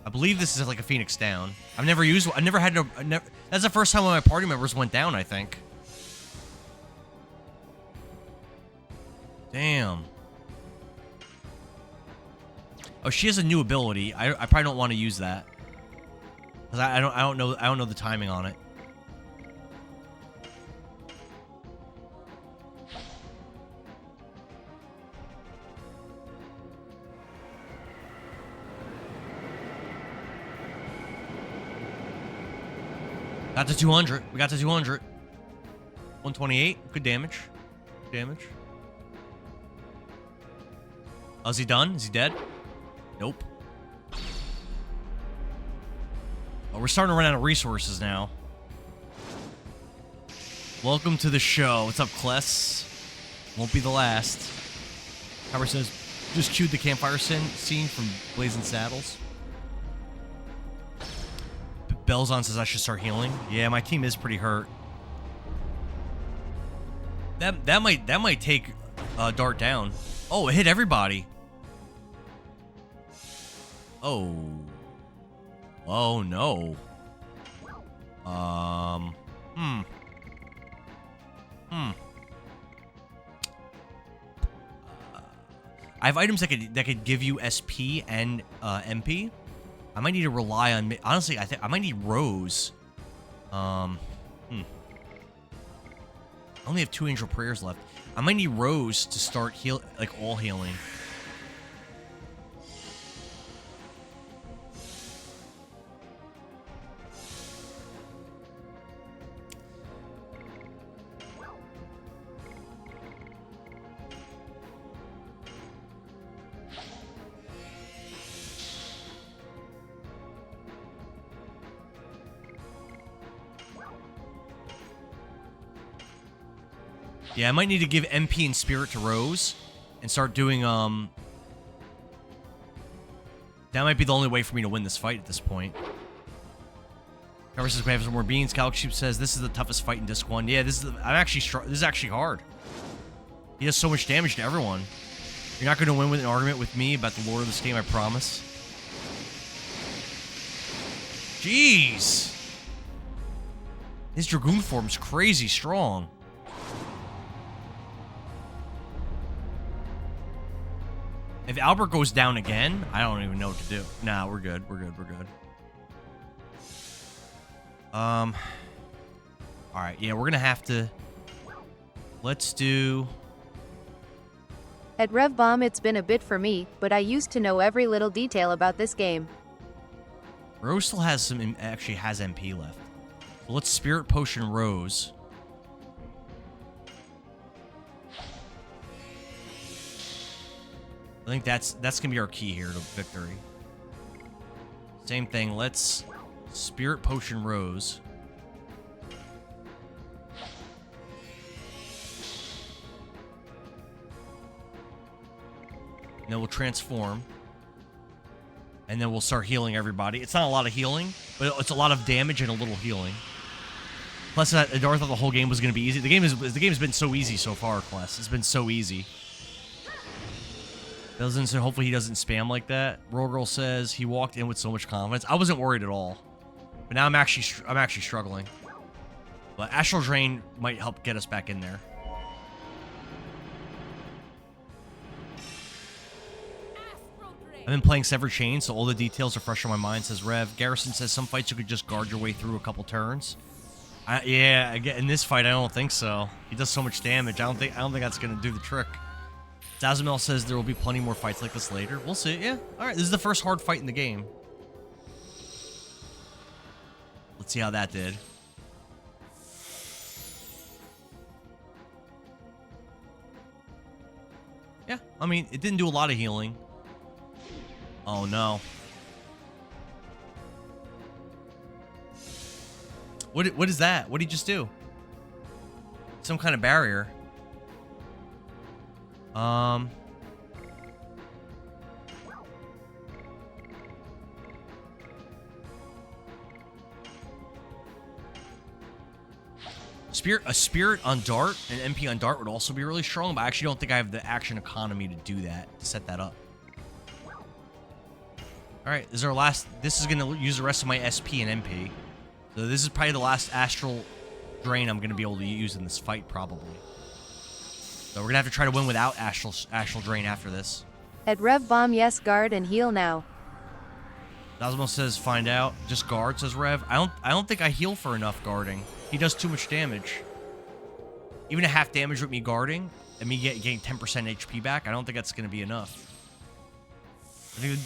I believe this is like a Phoenix down. I've never used one. I never had no. That's the first time one of my party members went down, I think. Damn. Oh, she has a new ability. I probably don't want to use that. Cause I don't know the timing on it. Got to 200. We got to 200. 128. Good damage. Good damage. Oh, is he done? Is he dead? Nope. Oh, we're starting to run out of resources now. Welcome to the show. What's up, Kless? Won't be the last. Howard says, just chewed the campfire scene from Blazing Saddles. Belzon says I should start healing. Yeah, my team is pretty hurt. That might take Dart down. Oh, it hit everybody. Oh. Oh no. I have items that could give you SP and MP. I might need to rely on. Honestly, I think I might need Rose. I only have 2 Angel Prayers left. I might need Rose to start all healing. Yeah, I might need to give MP and Spirit to Rose and start doing, that might be the only way for me to win this fight at this point. Cover says we have some more beans. Galaxy says this is the toughest fight in Disc 1. Yeah, this is this is actually hard. He does so much damage to everyone. You're not going to win with an argument with me about the lore of this game, I promise. Jeez. His Dragoon form's crazy strong. If Albert goes down again, I don't even know what to do. Nah, we're good. We're good. We're good. All right. Yeah, we're gonna have to. Let's do. At RevBomb, it's been a bit for me, but I used to know every little detail about this game. Rose still has actually has MP left. So let's Spirit Potion Rose. I think that's gonna be our key here to victory. Same thing. Let's Spirit Potion Rose. And then we'll transform. And then we'll start healing everybody. It's not a lot of healing, but it's a lot of damage and a little healing. Plus, I thought the whole game was going to be easy. The game's been so easy so far, Quest. It's been so easy. So hopefully he doesn't spam like that. Roll Girl says he walked in with so much confidence. I wasn't worried at all, but now I'm actually struggling. But Astral Drain might help get us back in there. I've been playing Severed Chain, so all the details are fresh on my mind, says Rev. Garrison says some fights you could just guard your way through a couple turns. Yeah, in this fight, I don't think so. He does so much damage. I don't think that's gonna do the trick. Zazamel says there will be plenty more fights like this later. We'll see. Yeah. All right. This is the first hard fight in the game. Let's see how that did. Yeah. I mean, it didn't do a lot of healing. Oh no. What is that? What did he just do? Some kind of barrier. A spirit on Dart, an MP on Dart would also be really strong, but I actually don't think I have the action economy to do that, to set that up. Alright, this is our last. This is going to use the rest of my SP and MP. So this is probably the last Astral Drain I'm going to be able to use in this fight, probably. So we're going to have to try to win without Astral Drain after this. At Rev Bomb, yes, guard and heal now. Dosmo says find out. Just guard, says Rev. I don't think I heal for enough guarding. He does too much damage. Even a half damage with me guarding and me getting 10% HP back, I don't think that's going to be enough.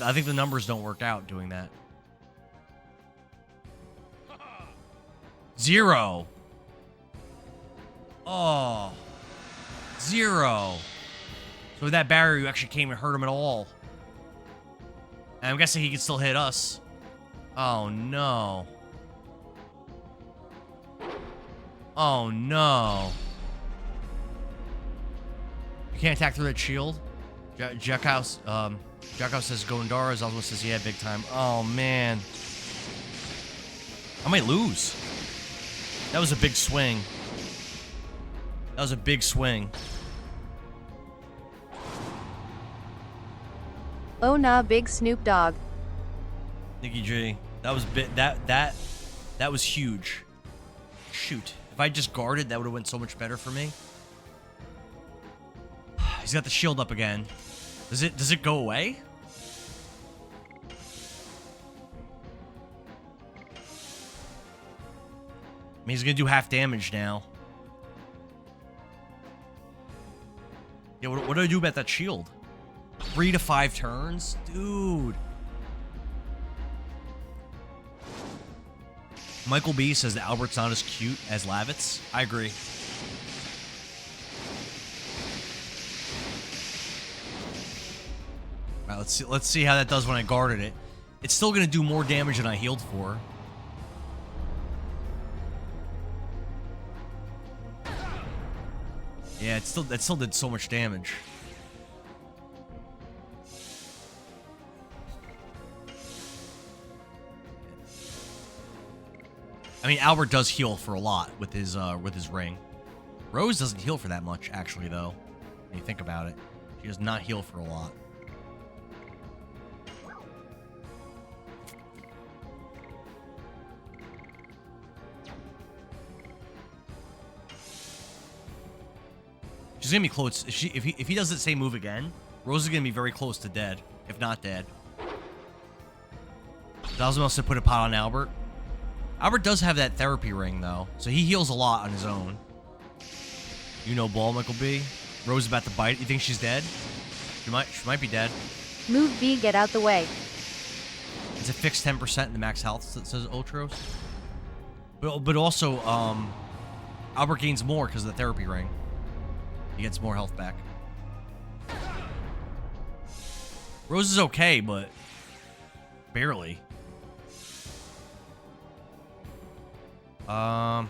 I think the numbers don't work out doing that. 0. Oh. 0. So with that barrier, you actually can't even hurt him at all. And I'm guessing he can still hit us. Oh, no. Oh, no. You can't attack through that shield? Jackhouse says Gondara. Zalmo says, yeah, big time. Oh, man. I might lose. That was a big swing. That was a big swing. Oh nah, big Snoop Dogg. Nikki G. That was that was huge. Shoot. If I just guarded, that would have went so much better for me. He's got the shield up again. Does it go away? I mean, he's gonna do half damage now. Yeah, what do I do about that shield? 3 to 5 turns? Dude. Michael B says that Albert's not as cute as Lavitz. I agree. All right, let's see how that does when I guarded it. It's still gonna do more damage than I healed for. Yeah, that still did so much damage. I mean, Albert does heal for a lot with his ring. Rose doesn't heal for that much, actually, though. When you think about it, she does not heal for a lot. She's gonna be close. If he does the same move again, Rose is gonna be very close to dead, if not dead. Dalzamel said put a pot on Albert. Albert does have that therapy ring though, so he heals a lot on his own. You know, ball, Michael B. Rose is about to bite. You think she's dead? She might be dead. Move B, get out the way. It's a fixed 10% in the max health, says Ultros. But also, Albert gains more because of the therapy ring. He gets more health back. Rose is okay, but barely. Man.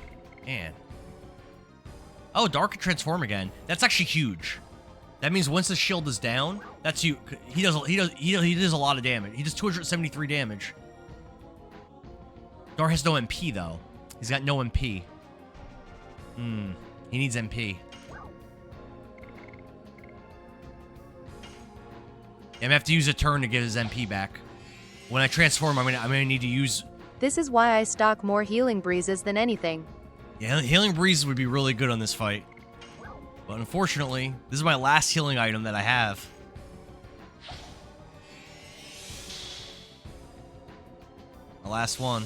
Oh, Dark can transform again. That's actually huge. That means once the shield is down, that's you. He does a lot of damage. He does 273 damage. Dart has no MP though. He's got no MP. He needs MP. I'm gonna have to use a turn to get his MP back. When I transform, I'm gonna need to use. This is why I stock more healing breezes than anything. Yeah, healing breezes would be really good on this fight. But unfortunately, this is my last healing item that I have. The last one.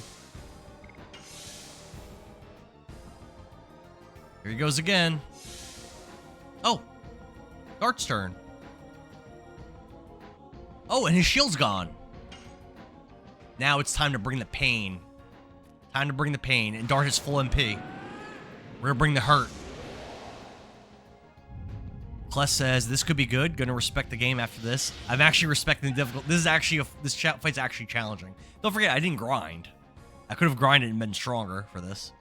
Here he goes again. Oh, Dart's turn. Oh, and his shield's gone. Now it's time to bring the pain. Time to bring the pain. And Dart has full MP. We're gonna bring the hurt. Kless says, this could be good. Gonna respect the game after this. I'm actually respecting the difficult. This is actually, this fight's actually challenging. Don't forget, I didn't grind. I could have grinded and been stronger for this.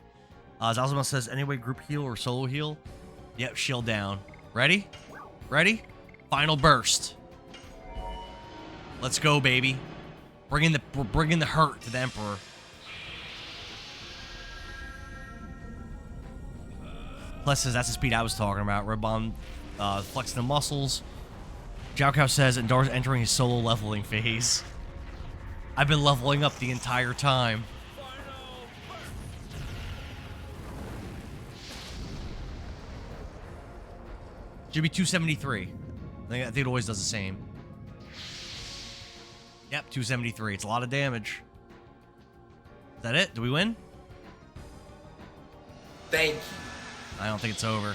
Zalzama says, anyway, group heal or solo heal? Yep, shield down. Ready? Ready? Final burst. Let's go, baby. We're bringing the hurt to the Emperor. Plus says, that's the speed I was talking about. Red Bomb flexing the muscles. Jiaocow says, and Dar's entering his solo leveling phase. I've been leveling up the entire time. Should be 273. I think it always does the same. Yep, 273. It's a lot of damage. Is that it? Do we win? Thank you. I don't think it's over.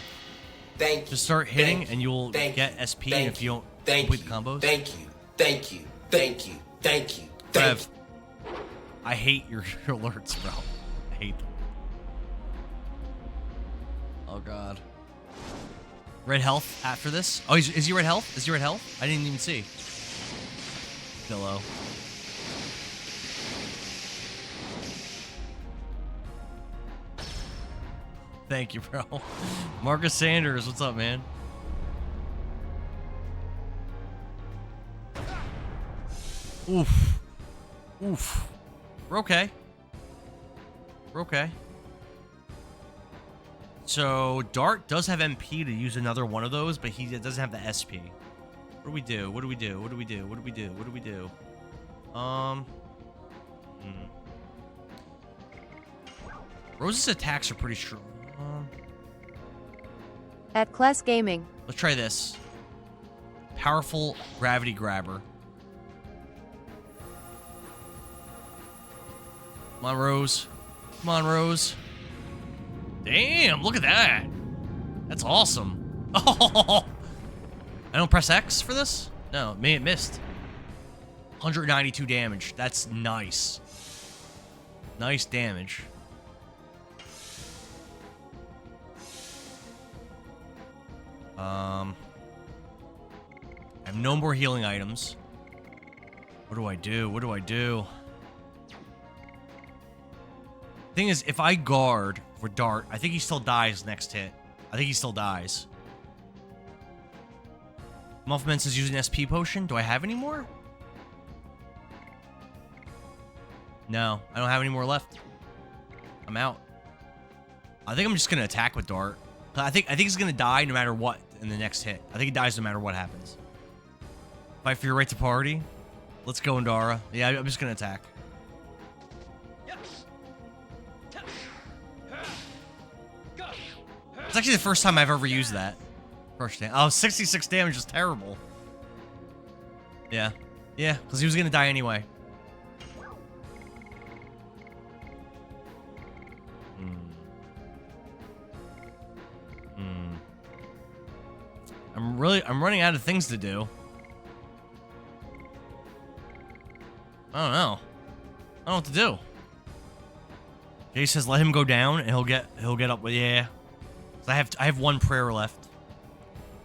Thank you. Just start hitting Thank and you'll Thank get you. SP Thank if you don't Thank complete you. the combos. Thank you. Thank you. Thank you. Thank you. Thank Rev, you. I hate your alerts, bro. I hate them. Oh, God. Red health after this? Oh, is he red health? Is he red health? I didn't even see. Pillow. Thank you, bro. Marcus Sanders, what's up, man? Oof. Oof. We're okay. We're okay. So, Dart does have MP to use another one of those, but he doesn't have the SP. What do we do? What do we do? What do we do? What do we do? What do we do? Rose's attacks are pretty strong. At Class Gaming. Let's try this. Powerful gravity grabber. Come on, Rose. Come on, Rose. Damn, look at that. That's awesome. Oh, I don't press X for this? No, it missed. 192 damage. That's nice. Nice damage. I have no more healing items. What do I do? What do I do? Thing is, if I guard for Dart, I think he still dies next hit. I think he still dies. Muffman says using SP potion. Do I have any more? No, I don't have any more left. I'm out. I think I'm just gonna attack with Dart. I think he's gonna die no matter what in the next hit. I think he dies no matter what happens. Fight for your right to party. Let's go, Indara. Yeah, I'm just gonna attack. It's actually the first time I've ever used that. First damage. Oh, 66 damage is terrible. Yeah. Yeah, because he was gonna die anyway. I'm running out of things to do. I don't know. I don't know what to do. Jay says let him go down and he'll get up. Yeah. I have one prayer left.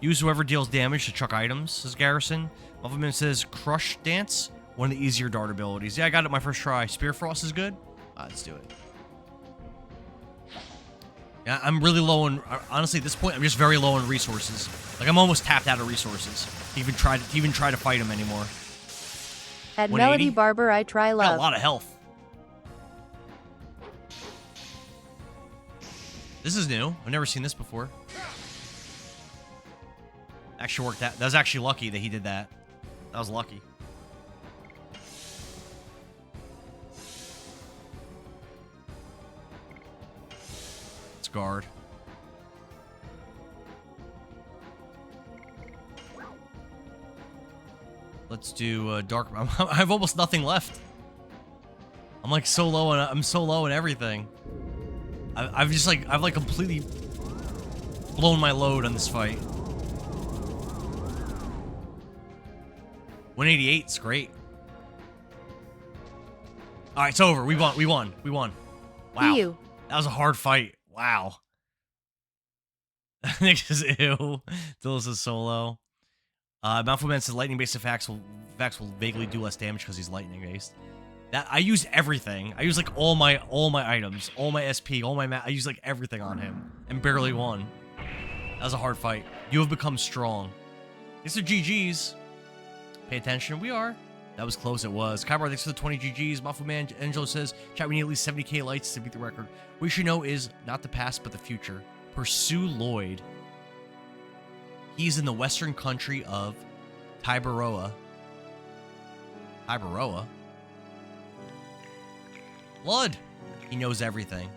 Use whoever deals damage to chuck items, says Garrison. Muffman says crush dance, one of the easier Dart abilities. Yeah, I got it my first try. Spear Frost is good. Let's do it. Yeah, I'm really low on. Honestly, at this point, I'm just very low on resources. Like I'm almost tapped out of resources to even try to fight him anymore. At 180? Melody Barber, I try Got a love. lot of health. This is new. I've never seen this before. Actually worked out. That was actually lucky that he did that. That was lucky. Let's guard. Let's do dark. I have almost nothing left. I'm like so low on. I'm so low on everything. I've like completely blown my load on this fight. 188 is great. All right, it's over. We won. We won. We won. Wow. Ew. That was a hard fight. Wow. Nick is ew. Dillis is solo. Malfoman says lightning-based attacks will vaguely do less damage because he's lightning-based. That I used everything. I used like all my items, all my SP, all my I used like everything on him and barely won. That was a hard fight. You have become strong. These are GGs. Pay attention. We are. That was close. It was. Kybar, thanks for the 20 GGs. Man Angelo says, chat, we need at least 70k lights to beat the record. What you should know is not the past, but the future. Pursue Lloyd. He's in the western country of Tiberoa. Tiberoa? Blood. He knows everything.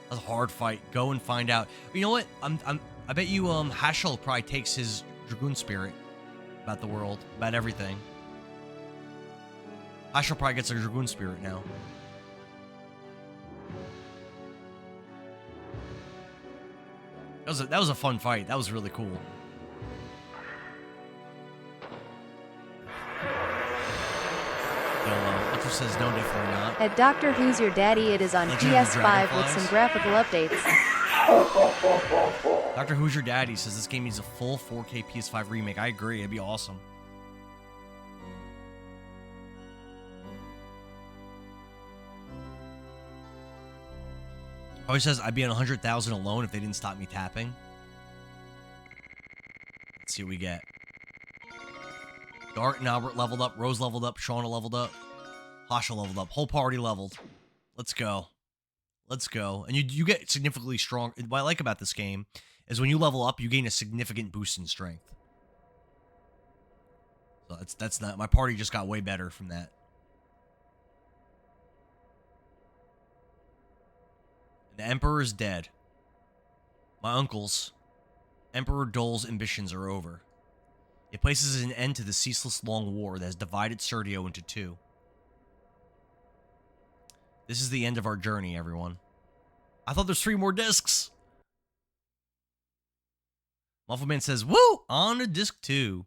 That was a hard fight. Go and find out. You know what? I bet you Hashel probably takes his Dragoon spirit about the world, about everything. Hashel probably gets a Dragoon spirit now. That was a fun fight. That was really cool. Hunter says no, definitely not. At Doctor Who's Your Daddy, it is on Legend of PS5 with Dragonflies? some graphical updates. Dr. Who's Your Daddy says this game needs a full 4K PS5 remake. I agree. It'd be awesome. Always says I'd be on 100,000 alone if they didn't stop me tapping. Let's see what we get. Dart and Albert leveled up. Rose leveled up. Shauna leveled up. Hasha leveled up. Whole party leveled. Let's go. Let's go. And you get significantly strong. What I like about this game is when you level up, you gain a significant boost in strength. So that's not. My party just got way better from that. The Emperor is dead. My uncle's, Emperor Dole's ambitions are over. It places an end to the ceaseless long war that has divided Serdio into two. This is the end of our journey, everyone. I thought there's 3 more discs. Muffleman says, woo! On to disc 2.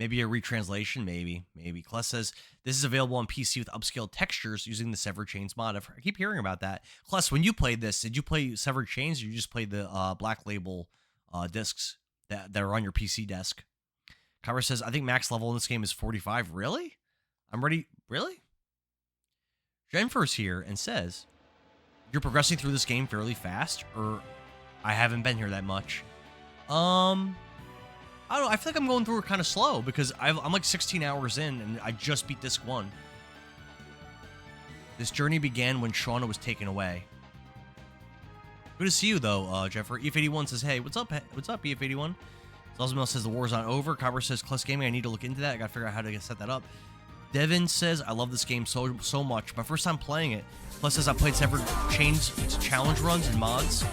Maybe a retranslation, maybe. Kless says, this is available on PC with upscaled textures using the Severed Chains mod. I keep hearing about that. Kless, when you played this, did you play Severed Chains or you just played the Black Label discs that are on your PC desk? Kyra says, I think max level in this game is 45. Really? I'm ready. Really? Jennifer's here and says, you're progressing through this game fairly fast, or I haven't been here that much. I don't know. I feel like I'm going through it kind of slow because I'm like 16 hours in and I just beat disc 1. This journey began when Shauna was taken away. Good to see you though, Jennifer. EF81 says, hey, what's up? What's up, EF81? Zalzamel says the war's not over. Kyber says, Kless Gaming, I need to look into that. I gotta figure out how to set that up. Devin says, I love this game so much. My first time playing it. Plus says I played Severed Chains challenge runs and mods.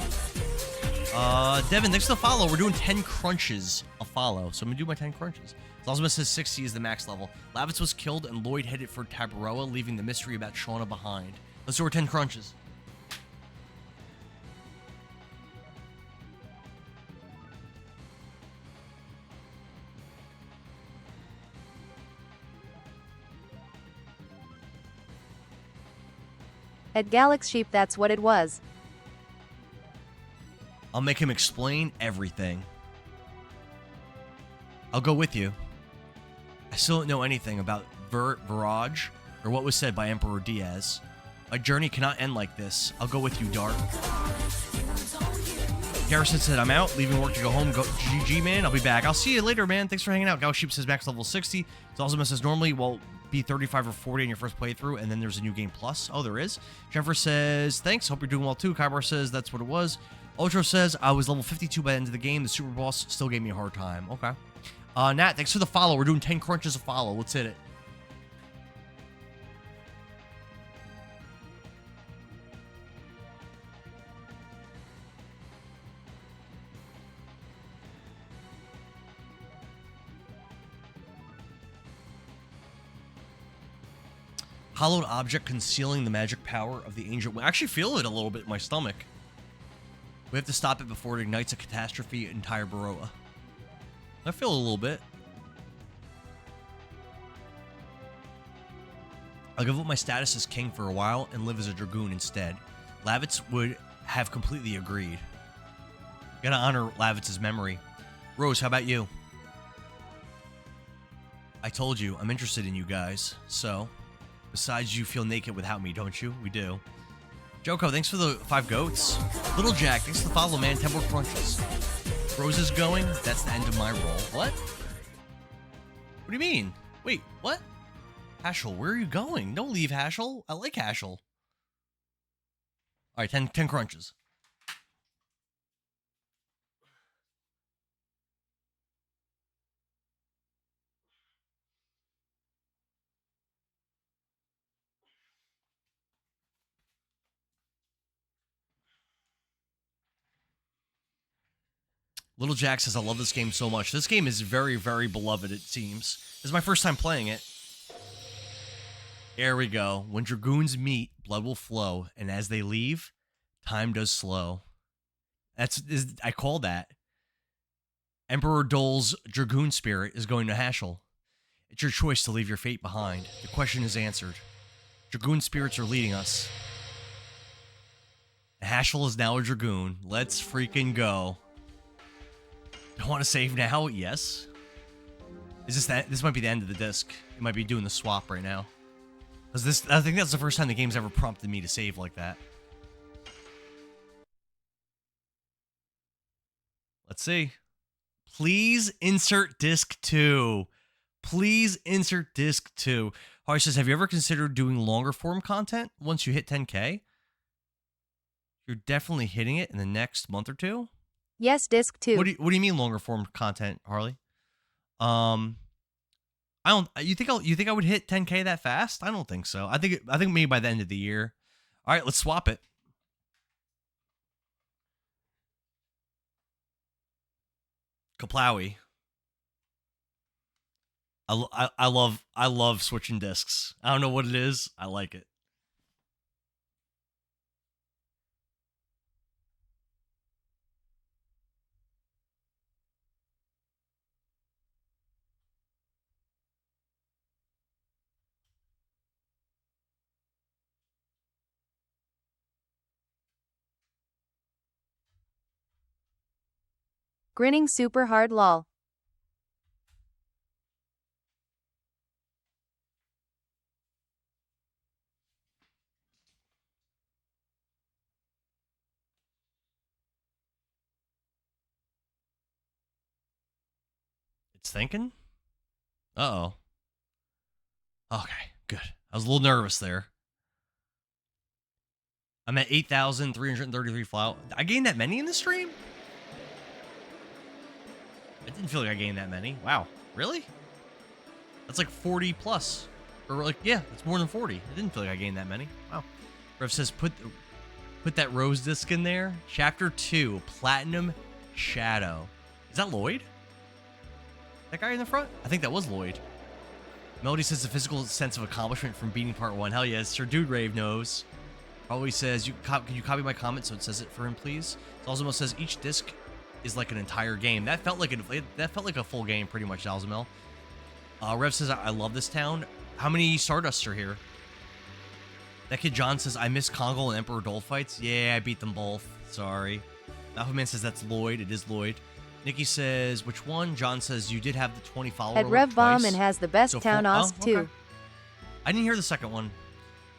Devin, thanks for the follow. We're doing 10 crunches a follow, so I'm gonna do my 10 crunches. Zalzama says 60 is the max level. Lavitz was killed and Lloyd headed for Tabaroa, leaving the mystery about Shauna behind. Let's do our 10 crunches. At Galax Sheep, that's what it was. I'll make him explain everything. I'll go with you. I still don't know anything about Viraj or what was said by Emperor Diaz. My journey cannot end like this. I'll go with you, Dart. Garrison said, I'm out, leaving work to go home. Go GG, man. I'll be back. I'll see you later, man. Thanks for hanging out. Gal Sheep says max level 60. Zalzima says normally will be 35 or 40 in your first playthrough, and then there's a new game plus. Oh, there is. Jennifer says, thanks. Hope you're doing well too. Kybar says that's what it was. Ultra says, I was level 52 by the end of the game. The super boss still gave me a hard time. Okay. Nat, thanks for the follow. We're doing 10 crunches of follow. Let's hit it. Hollowed object concealing the magic power of the angel. I actually feel it a little bit in my stomach. We have to stop it before it ignites a catastrophe entire Baroa. I feel it a little bit. I'll give up my status as king for a while and live as a dragoon instead. Lavitz would have completely agreed. Gotta honor Lavitz's memory. Rose, how about you? I told you, I'm interested in you guys, so... Besides, you feel naked without me, don't you? We do. Joko, thanks for the 5 goats. Little Jack, thanks for the follow, man. 10 more crunches. Rose is going. That's the end of my roll. What? What do you mean? Wait, what? Hashel, where are you going? Don't leave, Hashel. I like Hashel. All right, 10 crunches. Little Jack says, I love this game so much. This game is very, very beloved, it seems. This is my first time playing it. There we go. When dragoons meet, blood will flow, and as they leave, time does slow. I call that. Emperor Dole's dragoon spirit is going to Hashel. It's your choice to leave your fate behind. The question is answered. Dragoon spirits are leading us. Hashel is now a dragoon. Let's freaking go. I want to save now? Yes. Is this that? This might be the end of the disc. It might be doing the swap right now. I think that's the first time the game's ever prompted me to save like that. Let's see. Please insert disc 2. Please insert disc 2. Harsh says, have you ever considered doing longer form content once you hit 10K? You're definitely hitting it in the next month or two? Yes, disc 2. What do you mean longer form content, Harley? I don't. You think I would hit 10K that fast? I don't think so. I think maybe by the end of the year. All right, let's swap it. Kaplawi. I love switching discs. I don't know what it is. I like it. Grinning super hard lol. It's thinking? Uh-oh. Okay, good. I was a little nervous there. I'm at 8,333 flout. I gained that many in the stream? I didn't feel like I gained that many. Wow. Really? That's like 40 plus. Or like, yeah, that's more than 40. I didn't feel like I gained that many. Wow. Rev says, put that rose disc in there. Chapter 2, Platinum Shadow. Is that Lloyd? That guy in the front? I think that was Lloyd. Melody says the physical sense of accomplishment from beating part 1. Hell yes. Sir Dude Rave knows. Probably says, can you copy my comment so it says it for him, please? Zalzimo says each disc is like an entire game. That felt like a full game, pretty much, Zalzimel. Rev says, I love this town. How many Stardusts are here? That kid John says, I miss Kongol and Emperor Dole fights. Yeah, I beat them both. Sorry. Alphaman says that's Lloyd. It is Lloyd. Nikki says, which one? John says, you did have the 20 follower At Rev Bomb and has the best so town os too. I didn't hear the second one.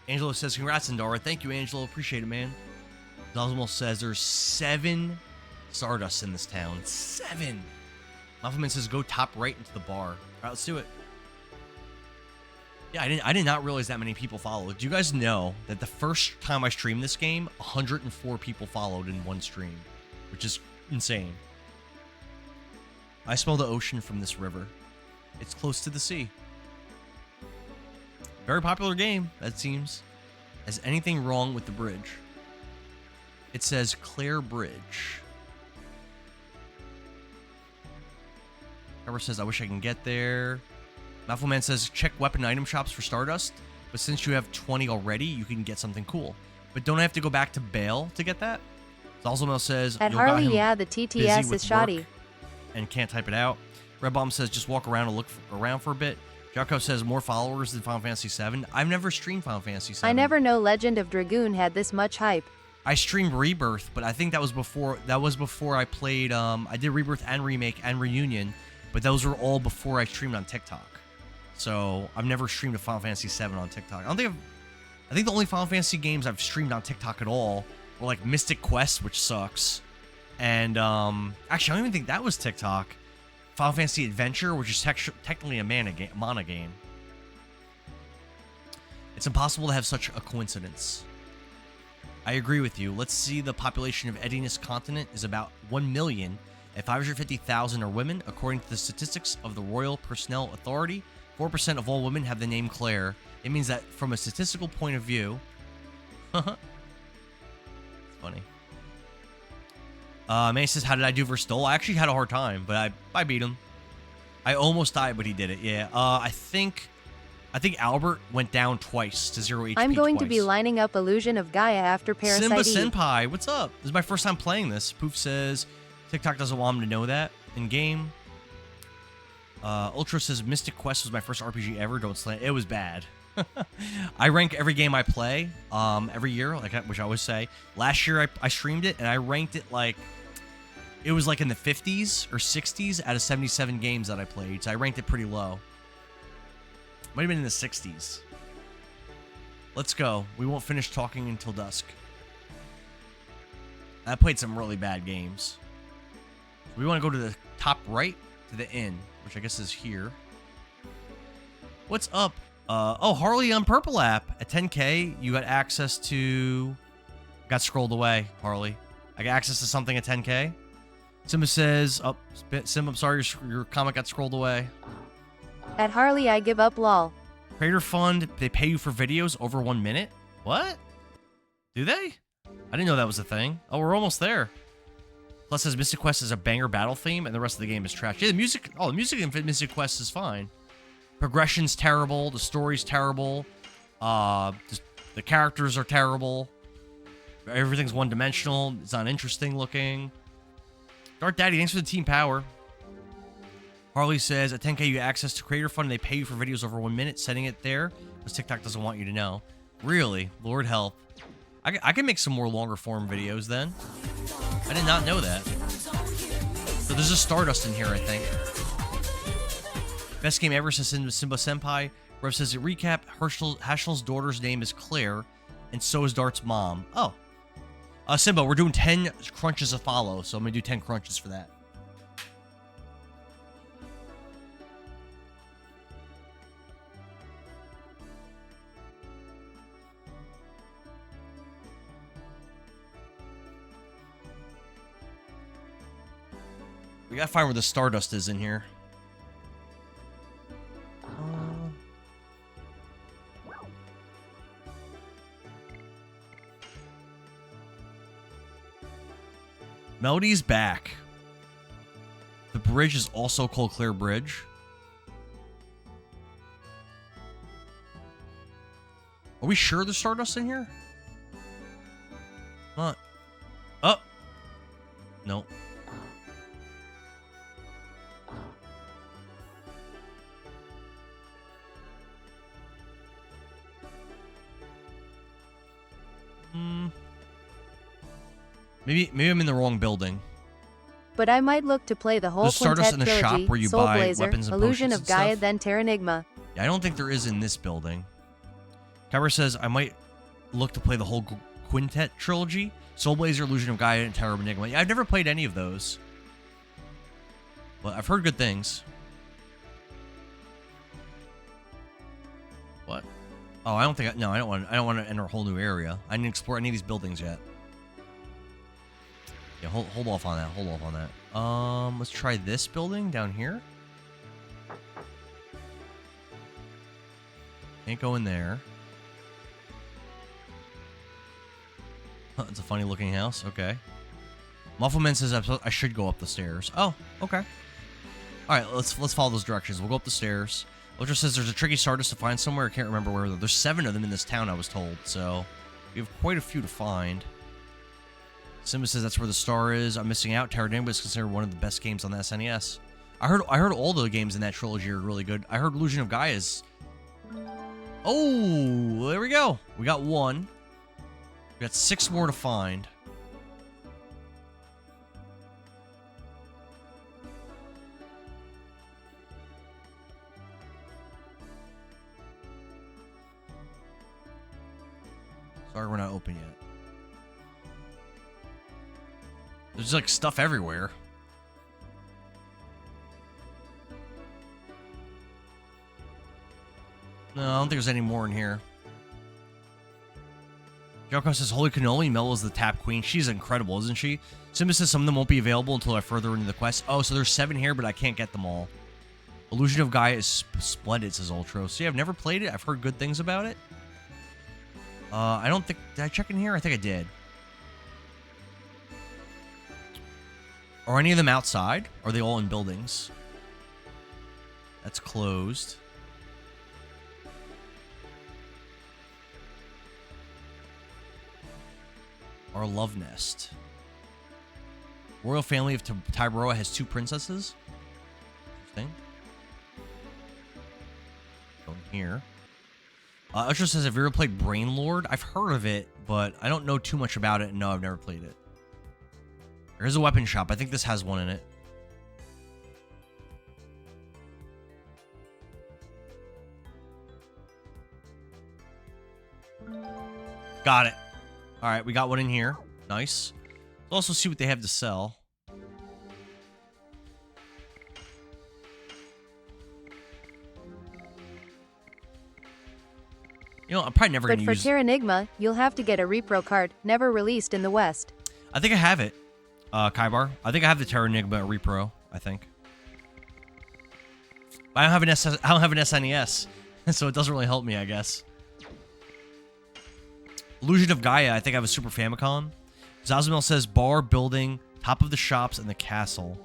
Angelo says, congrats, Indara. Thank you, Angelo. Appreciate it, man. Zosmo says there's 7 Stardust in this town. 7. Muffleman says go top right into the bar. All right, let's do it. Yeah, I did not realize that many people followed. Do you guys know that the first time I streamed this game, 104 people followed in one stream, which is insane. I smell the ocean from this river. It's close to the sea. Very popular game, that seems. Is anything wrong with the bridge? It says Claire Bridge. Trevor says, I wish I can get there. Muffleman says, check weapon item shops for Stardust, but since you have 20 already, you can get something cool. But don't I have to go back to Bale to get that? Zalzamel says, At "You'll got Harley, him yeah, the busy TTS with is shoddy. work and can't type it out." Red Bomb says, just walk around and look around for a bit. Jocko says, more followers than Final Fantasy VII. I've never streamed Final Fantasy VII. I never know Legend of Dragoon had this much hype. I streamed Rebirth, but I think that was before I played, I did Rebirth and Remake and Reunion, but those were all before I streamed on TikTok. So I've never streamed a Final Fantasy VII on TikTok. I think the only Final Fantasy games I've streamed on TikTok at all were like Mystic Quest, which sucks. And actually, I don't even think that was TikTok. Final Fantasy Adventure, which is technically a mana game. It's impossible to have such a coincidence. I agree with you. Let's see. The population of Endiness continent is about 1 million, and 550,000 are women, according to the statistics of the Royal Personnel Authority. 4% of all women have the name Claire. It means that from a statistical point of view... It's funny. Manny says, how did I do versus Dole? I actually had a hard time, but I beat him. I almost died, but he did it, yeah. I think Albert went down twice to 0 HP I'm going twice. to be lining up Illusion of Gaia after Parasite Simba Eve. Senpai, what's up? This is my first time playing this. Poof says, TikTok doesn't want him to know that in-game. Ultra says, Mystic Quest was my first RPG ever. Don't slant. It was bad. I rank every game I play every year, which I always say. Last year I streamed it, and I ranked it like... It was like in the 50s or 60s out of 77 games that I played, so I ranked it pretty low. Might have been in the 60s. Let's go. We won't finish talking until dusk. I played some really bad games. We want to go to the top right, to the inn, which I guess is here. What's up? Oh, Harley on Purple app. At 10K, you got access to... Got scrolled away, Harley. I got access to something at 10K. Simba says... Oh, Simba, I'm sorry, your comment got scrolled away. At Harley, I give up lol. Creator Fund, they pay you for videos over 1 minute? What? Do they? I didn't know that was a thing. Oh, we're almost there. Plus says Mystic Quest is a banger battle theme, and the rest of the game is trash. Yeah, the music in Mystic Quest is fine. Progression's terrible. The story's terrible. The characters are terrible. Everything's one-dimensional. It's not interesting looking. Dark Daddy, thanks for the team power. Harley says, at 10K, you get access to Creator Fund, and they pay you for videos over 1 minute. Setting it there, because TikTok doesn't want you to know. Really? Lord help. I can make some more longer form videos then. I did not know that. So there's a Stardust in here, I think. Best game ever, says Simba Senpai. Rev says, a recap, Hashel's daughter's name is Claire, and so is Dart's mom. Oh. Simba, we're doing 10 crunches to follow, so I'm going to do 10 crunches for that. We gotta find where the Stardust is in here. Melody's back. The bridge is also called Claire Bridge. Are we sure there's Stardust in here? Come on. Oh! No. Maybe I'm in the wrong building. But I might look to play the whole There's Stardust Quintet in the trilogy, shop where you Soul buy Blazer, weapons and Illusion potions of and Gaia, stuff? then Terranigma. Yeah, I don't think there is in this building. Kyber says, I might look to play the whole Quintet trilogy. Soul Blazer, Illusion of Gaia, and Tower of Enigma. Yeah, I've never played any of those. But I've heard good things. What? Oh, I don't think no, I don't want to enter a whole new area. I didn't explore any of these buildings yet. Yeah, hold off on that. Hold off on that. Let's try this building down here. Can't go in there. Huh, it's a funny looking house. Okay. Muffleman says I should go up the stairs. Oh, okay. All right, let's follow those directions. We'll go up the stairs. Ultra says there's a tricky Stardust to find somewhere. I can't remember where. There's 7 of them in this town, I was told. So we have quite a few to find. Simba says that's where the star is. I'm missing out. Tower of Enigma is considered one of the best games on the SNES. I heard all the games in that trilogy are really good. I heard Illusion of Gaia is... Oh, there we go. We got 1. We got 6 more to find. Sorry, we're not open yet. There's like stuff everywhere. No, I don't think there's any more in here. Joko says, Holy Cannoli, Mel is the tap queen. She's incredible, isn't she? Simba says some of them won't be available until I further into the quest. Oh, so there's 7 here, but I can't get them all. Illusion of Gaia is splendid, says Ultro. See, I've never played it. I've heard good things about it. I don't think... Did I check in here? I think I did. Are any of them outside? Or are they all in buildings? That's closed. Our love nest. Royal family of Tybaroa has 2 princesses. Interesting. Go in here. Usher says, have you ever played Brain Lord? I've heard of it, but I don't know too much about it. No, I've never played it. There's a weapon shop. I think this has one in it. Got it. All right, we got one in here. Nice. Let's also see what they have to sell. You know, I'm probably never going to use... But for Terra Enigma, you'll have to get a repro card, never released in the West. I think I have it, Kaibar. I think I have the Terra Enigma repro, I think. I don't have an SNES, so it doesn't really help me, I guess. Illusion of Gaia, I think I have a Super Famicom. Zazamel says bar, building, top of the shops, and the castle.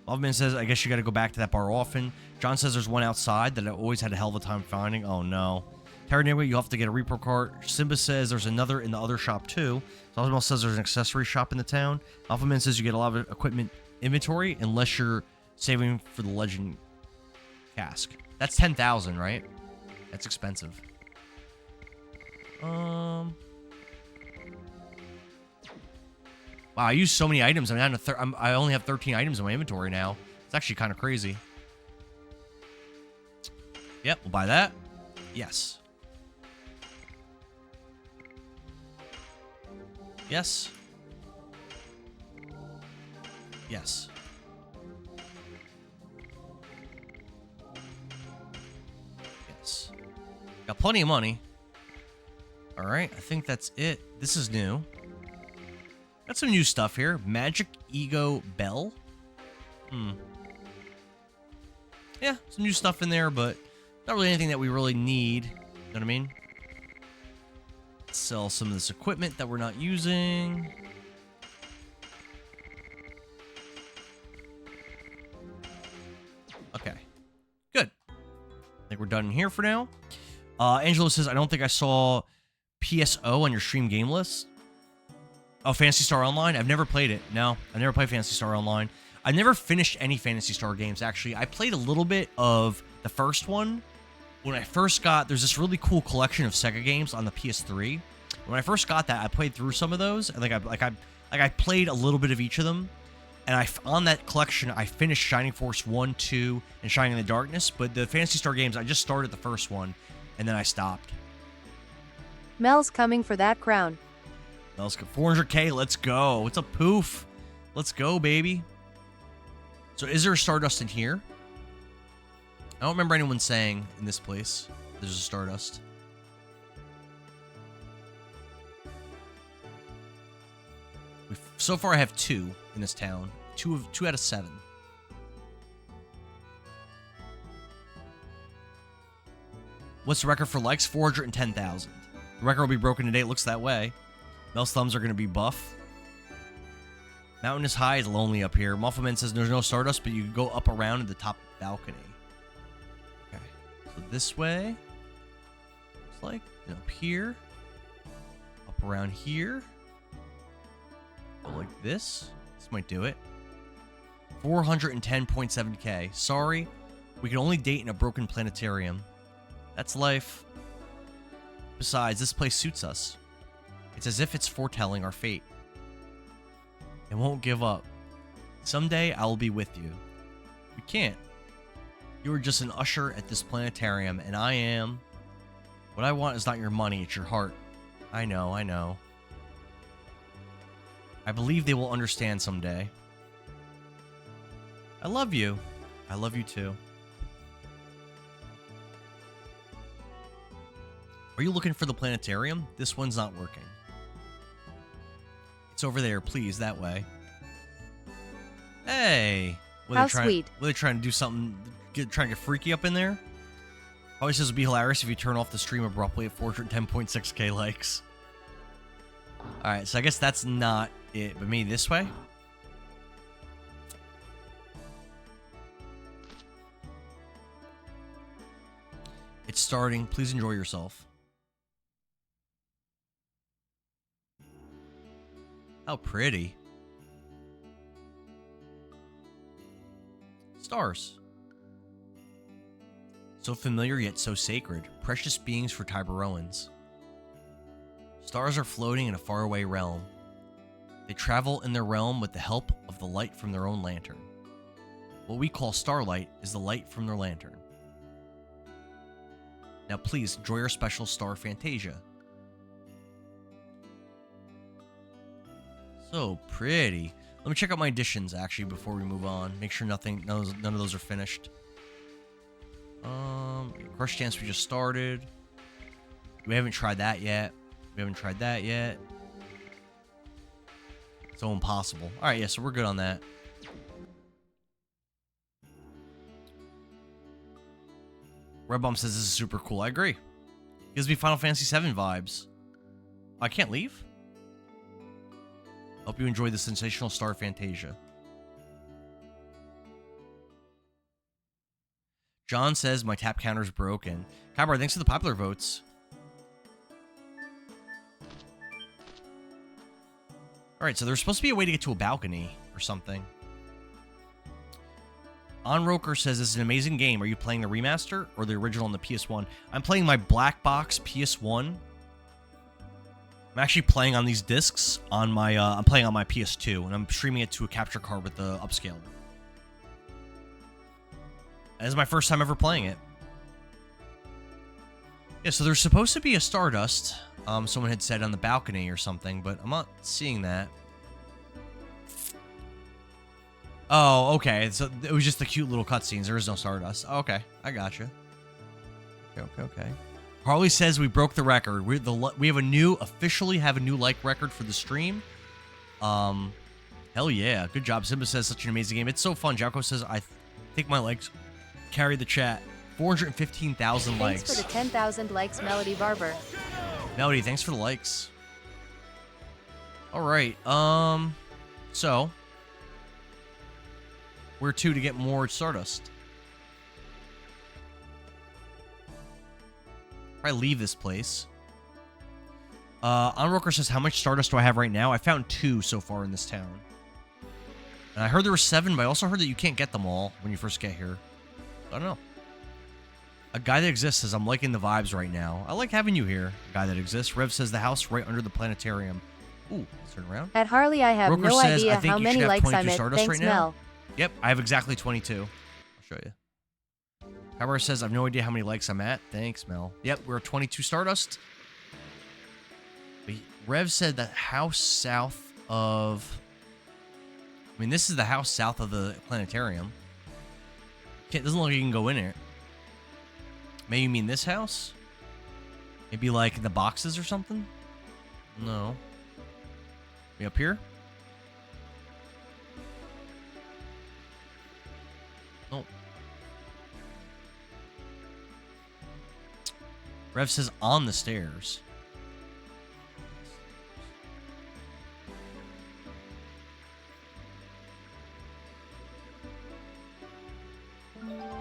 Loveman says, I guess you got to go back to that bar often. John says there's one outside that I always had a hell of a time finding. Oh, no. Terra Enigma, you'll have to get a repro cart. Simba says there's another in the other shop, too. Zazamel says there's an accessory shop in the town. Alphaman says you get a lot of equipment inventory unless you're saving for the Legend cask. That's 10,000, right? That's expensive. Wow, I use so many items. I only have 13 items in my inventory now. It's actually kind of crazy. Yep, we'll buy that. Yes. Yes. Yes. Yes. Got plenty of money. All right, I think that's it. This is new. Got some new stuff here. Magic Ego Bell. Yeah, some new stuff in there, but not really anything that we really need. You know what I mean? Sell some of this equipment that we're not using. Okay. Good. I think we're done here for now. Angelo says, I don't think I saw PSO on your stream game list. Oh, Phantasy Star Online? I've never played it. No, I never played Phantasy Star Online. I never finished any Phantasy Star games, actually. I played a little bit of the first one. When I first got... There's this really cool collection of Sega games on the PS3. When I first got that, I played through some of those. And I played a little bit of each of them. And on that collection, I finished Shining Force 1, 2, and Shining in the Darkness. But the Phantasy Star games, I just started the first one. And then I stopped. Mel's coming for that crown. Let's go. 400k, let's go. It's a poof. Let's go, baby. So is there a Stardust in here? I don't remember anyone saying in this place there's a Stardust. So far I have 2 in this town. 2 out of 7. What's the record for likes? 410,000. The record will be broken today. It looks that way. Mel's thumbs are going to be buff. Mountain is high. It's lonely up here. Muffleman says there's no Stardust, but you can go up around in the top balcony. Okay. So this way. Looks like. And up here. Up around here. Go like this. This might do it. 410.7k. Sorry. We can only date in a broken planetarium. That's life. Besides, this place suits us. It's as if it's foretelling our fate. It won't give up. Someday I will be with you. We can't. You are just an usher at this planetarium, and I am. What I want is not your money, it's your heart. I know, I know. I believe they will understand someday. I love you. I love you too. Are you looking for the planetarium? This one's not working. It's over there, please, that way. Hey! How sweet. Were they trying to do something, trying to get freaky up in there? Probably says it would be hilarious if you turn off the stream abruptly at 410.6k likes. Alright, so I guess that's not it, but maybe this way? It's starting. Please enjoy yourself. How pretty. Stars. So familiar yet so sacred. Precious beings for Tiberoans. Stars are floating in a faraway realm. They travel in their realm with the help of the light from their own lantern. What we call starlight is the light from their lantern. Now please enjoy our special star Fantasia. So pretty. Let me check out my additions actually before we move on. Make sure none of those are finished. Crush Dance we just started. We haven't tried that yet. So impossible. Alright, yeah, so we're good on that. Redbomb says this is super cool. I agree. Gives me Final Fantasy VII vibes. I can't leave? Hope you enjoy the sensational star Fantasia. John says my tap counter's broken. Kybar, thanks for the popular votes. Alright, so there's supposed to be a way to get to a balcony or something. Onroker says this is an amazing game. Are you playing the remaster or the original on the PS1? I'm playing my black box PS1. I'm actually playing on these discs on my I'm playing on my PS2 and I'm streaming it to a capture card with the upscaler. This is my first time ever playing it. Yeah, so there's supposed to be a Stardust. Someone had said on the balcony or something, but I'm not seeing that. Oh, okay. So it was just the cute little cutscenes. There is no Stardust. Oh, okay, I gotcha. Okay. Harley says we broke the record. We officially have a new like record for the stream. Hell yeah, good job. Simba says such an amazing game. It's so fun. Jocko says I think my likes carry the chat. 415,000 likes. Thanks for the 10,000 likes, Melody Barber. Melody, thanks for the likes. All right. So where to get more Stardust? Probably leave this place. Onroker says, how much Stardust do I have right now? I found 2 so far in this town. And I heard there were 7, but I also heard that you can't get them all when you first get here. I don't know. A guy that exists says, I'm liking the vibes right now. I like having you here, a guy that exists. Rev says, the house right under the planetarium. Ooh, let's turn around. At Harley, I have Roker no says, idea how many likes I'm at. Stardust Thanks, right now. Mel. Yep, I have exactly 22. I'll show you. Kyber says, I have no idea how many likes I'm at. Thanks, Mel. Yep, we're at 22 Stardust. Rev said that house south of... I mean, this is the house south of the planetarium. It doesn't look like you can go in it. Maybe you mean this house? Maybe like the boxes or something? No. Maybe up here? Nope. Rev says on the stairs.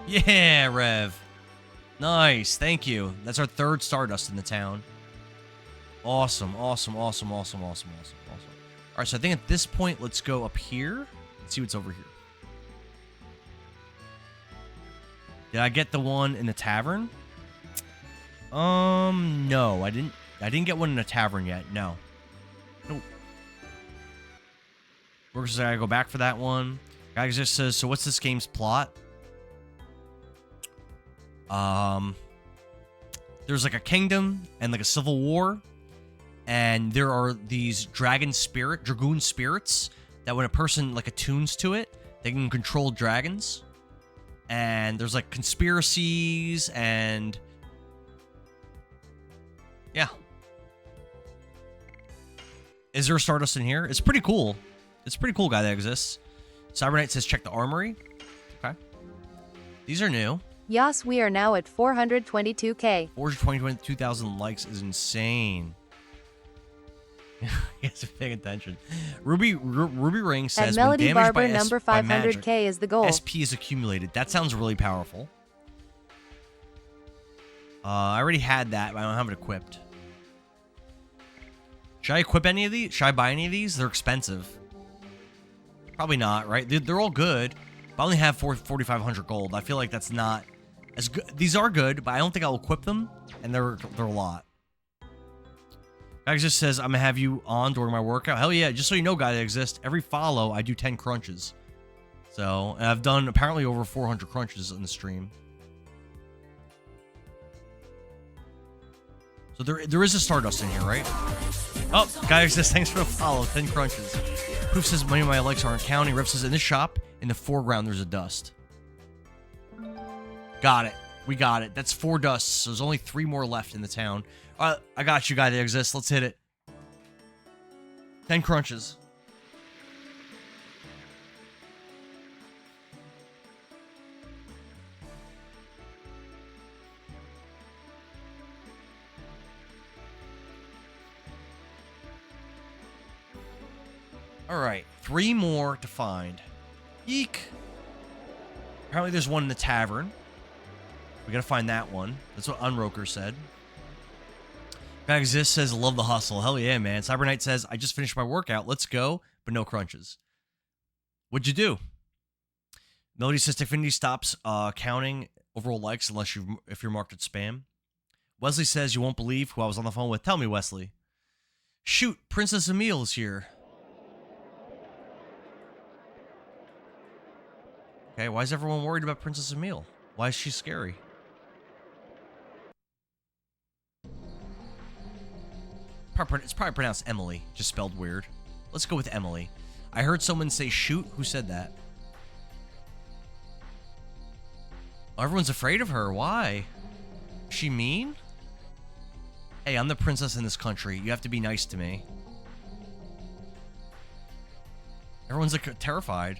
Yeah, Rev. Nice. Thank you. That's our third Stardust in the town. Awesome. Awesome. Awesome. Awesome. Awesome. Awesome. Awesome. All right. So I think at this point, let's go up here and see what's over here. Did I get the one in the tavern? No, I didn't. I didn't get one in the tavern yet. No. Nope. Works. I gotta go back for that one. Guy just says, so what's this game's plot? There's like a kingdom and like a civil war, and there are these dragoon spirits that when a person like attunes to it, they can control dragons. And there's like conspiracies and yeah. Is there a Stardust in here? It's pretty cool. It's a pretty cool guy that exists. Cyberknight says check the armory. Okay. These are new. Yas, we are now at 422k. 422,000 likes is insane. You guys are paying attention. Ruby Ring says At Melody when damaged Barber by number by 500k magic, is the goal. SP is accumulated. That sounds really powerful. I already had that, but I don't have it equipped. Should I equip any of these? Should I buy any of these? They're expensive. Probably not, right? They're all good. But I only have 4,500 gold. I feel like that's not as good. These are good, but I don't think I'll equip them, and they're a lot. Guy just says, I'm gonna have you on during my workout. Hell yeah, just so you know, guy that exists, every follow, I do 10 crunches. So, and I've done apparently over 400 crunches in the stream. So there is a Stardust in here, right? Oh, guy says, thanks for the follow, 10 crunches. Proof says, many of my likes aren't counting. Riff says, in this shop, in the foreground, there's a dust. Got it. We got it. That's 4 dusts. So there's only 3 more left in the town. I got you, guy that exists. Let's hit it. 10 crunches. Alright, 3 more to find. Eek. Apparently there's one in the tavern. We gotta find that one. That's what Unroker said. Guy Exist says, love the hustle. Hell yeah, man. Cyberknight says, I just finished my workout. Let's go, but no crunches. What'd you do? Melody says, Affinity stops counting overall likes unless if you're marked as spam. Wesley says, you won't believe who I was on the phone with. Tell me, Wesley. Shoot, Princess Emile is here. Okay, why is everyone worried about Princess Emile? Why is she scary? It's probably pronounced Emily, just spelled weird. Let's go with Emily. I heard someone say shoot. Who said that? Oh, everyone's afraid of her. Why? Is she mean? Hey, I'm the princess in this country. You have to be nice to me. Everyone's like terrified.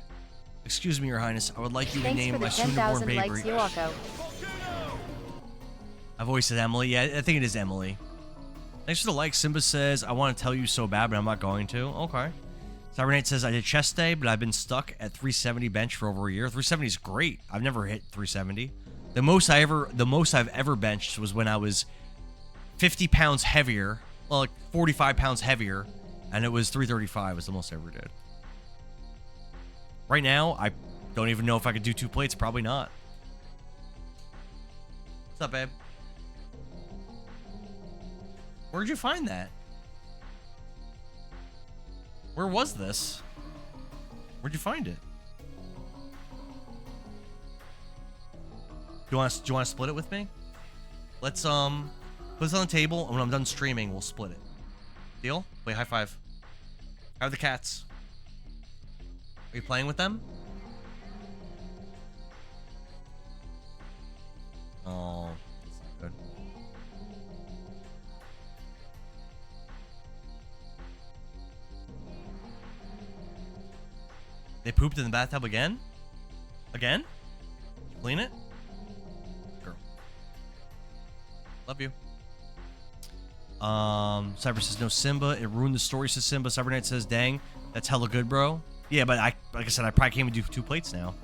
Excuse me, Your Highness. I would like you to name my soon-to-born baby. Likes, Yuako. I've always said Emily. Yeah, I think it is Emily. Thanks for the like. Simba says, I want to tell you so bad, but I'm not going to. Okay. Cybernate says, I did chest day, but I've been stuck at 370 bench for over a year. 370 is great. I've never hit 370. The most I've ever benched was when I was 50 pounds heavier. Well, like 45 pounds heavier. And it was 335 was the most I ever did. Right now, I don't even know if I could do 2 plates. Probably not. What's up, babe? Where'd you find that? Where was this? Where'd you find it? Do you want to split it with me? Let's put this on the table, and when I'm done streaming, we'll split it. Deal? Wait, high five. How are the cats? Are you playing with them? Oh, that's not good. They pooped in the bathtub again? Again? Clean it? Girl. Love you. Cyber says no Simba. It ruined the story, says Simba. Cyber Knight says, dang, that's hella good, bro. Yeah, but like I said, I probably can't even do 2 plates now.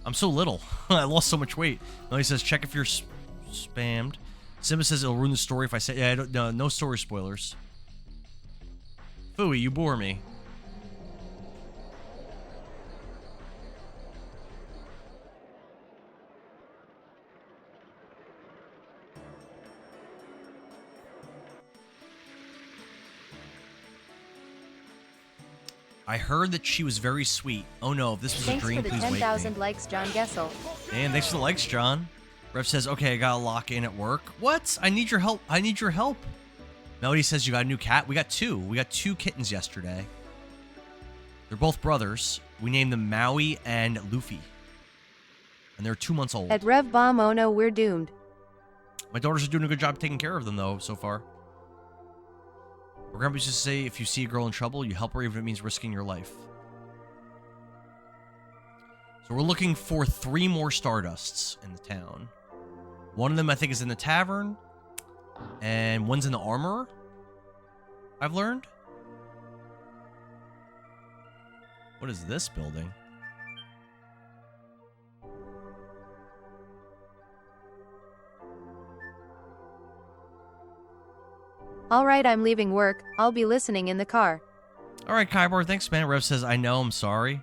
I'm so little. I lost so much weight. No, he says, check if you're spammed. Simba says it'll ruin the story if I say, yeah, I don't, no story spoilers. Fooey, you bore me. I heard that she was very sweet. Oh no, if this was Thanks a dream, for the please wake me. 10,000 likes, John Gessel. And thanks for the likes, John. Rev says, okay, I gotta lock in at work. What? I need your help. I need your help. Melody says you got a new cat. We got 2. We got 2 kittens yesterday. They're both brothers. We named them Maui and Luffy. And they're 2 months old. At Rev Bomb, oh no, we're doomed. My daughters are doing a good job taking care of them, though, so far. My grandpa used to say, if you see a girl in trouble, you help her even if it means risking your life. So we're looking for 3 more Stardusts in the town. One of them, I think, is in the tavern. And one's in the armorer, I've learned. What is this building? Alright, I'm leaving work. I'll be listening in the car. Alright, Kybar, thanks, man. Rev says, I know, I'm sorry.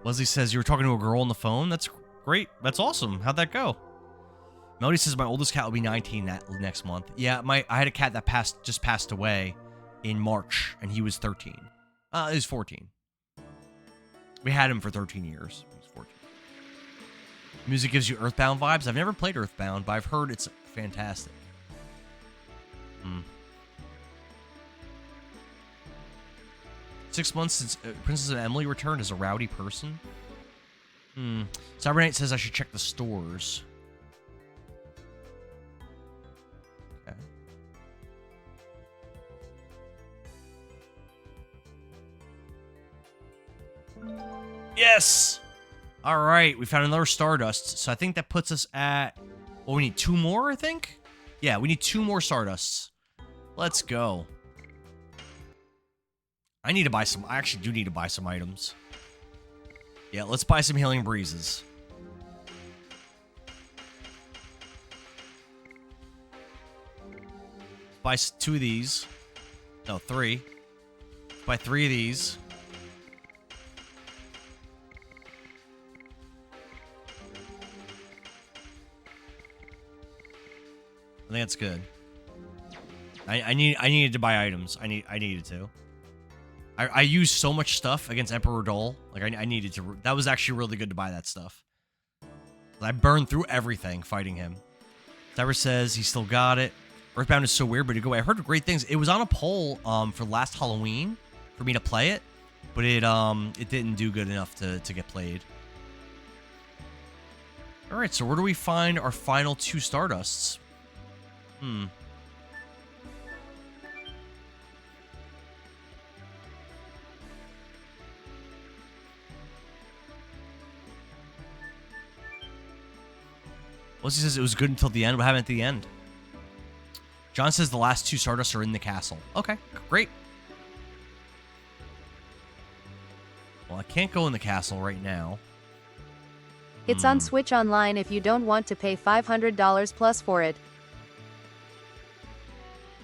Leslie says, you were talking to a girl on the phone? That's great. That's awesome. How'd that go? Melody says, my oldest cat will be 19 next month. Yeah, I had a cat that just passed away in March, and he was 13. He was 14. We had him for 13 years. He was 14. Music gives you Earthbound vibes. I've never played Earthbound, but I've heard it's fantastic. 6 months since Princess and Emily returned as a rowdy person. Cybernite says I should check the stores. Okay. Yes! Alright, we found another Stardust. So I think that puts us at... Well, we need 2 more, I think? Yeah, we need 2 more Stardusts. Let's go. I need to buy some... I actually do need to buy some items. Yeah, let's buy some Healing Breezes. Buy 2 of these. No, 3. Buy 3 of these. I think that's good. I needed to buy items. I needed to. I used so much stuff against Emperor Dole. Like I needed to. That was actually really good to buy that stuff. I burned through everything fighting him. Cyber says he still got it. Earthbound is so weird, but to go. I heard great things. It was on a poll for last Halloween for me to play it, but it didn't do good enough to get played. All right, so where do we find our final 2 Stardusts? Wesley says it was good until the end. What happened at the end? John says the last 2 Stardust are in the castle. Okay, great. Well, I can't go in the castle right now. It's on Switch Online if you don't want to pay $500 plus for it.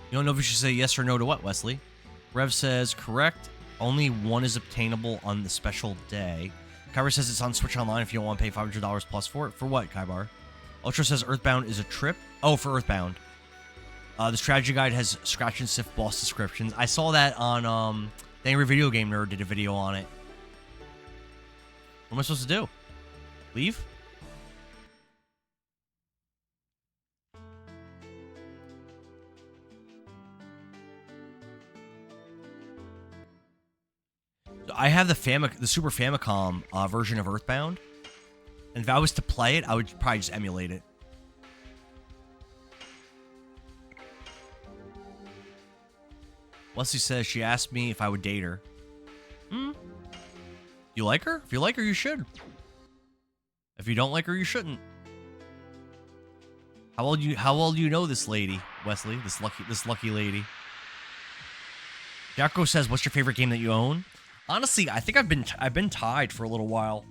You don't know if you should say yes or no to what, Wesley? Rev says, correct. Only 1 is obtainable on the special day. Kybar says it's on Switch Online if you don't want to pay $500 plus for it. For what, Kybar? Ultra says Earthbound is a trip. Oh, for Earthbound. The strategy guide has scratch and sniff boss descriptions. I saw that on, the Angry Video Game Nerd did a video on it. What am I supposed to do? Leave? I have the Super Famicom version of Earthbound, and if I was to play it, I would probably just emulate it. Wesley says she asked me if I would date her. You like her? If you like her, you should. If you don't like her, you shouldn't. How old do you know this lady, Wesley? This lucky lady. Jacko says, "What's your favorite game that you own?" Honestly, I think I've been tied for a little while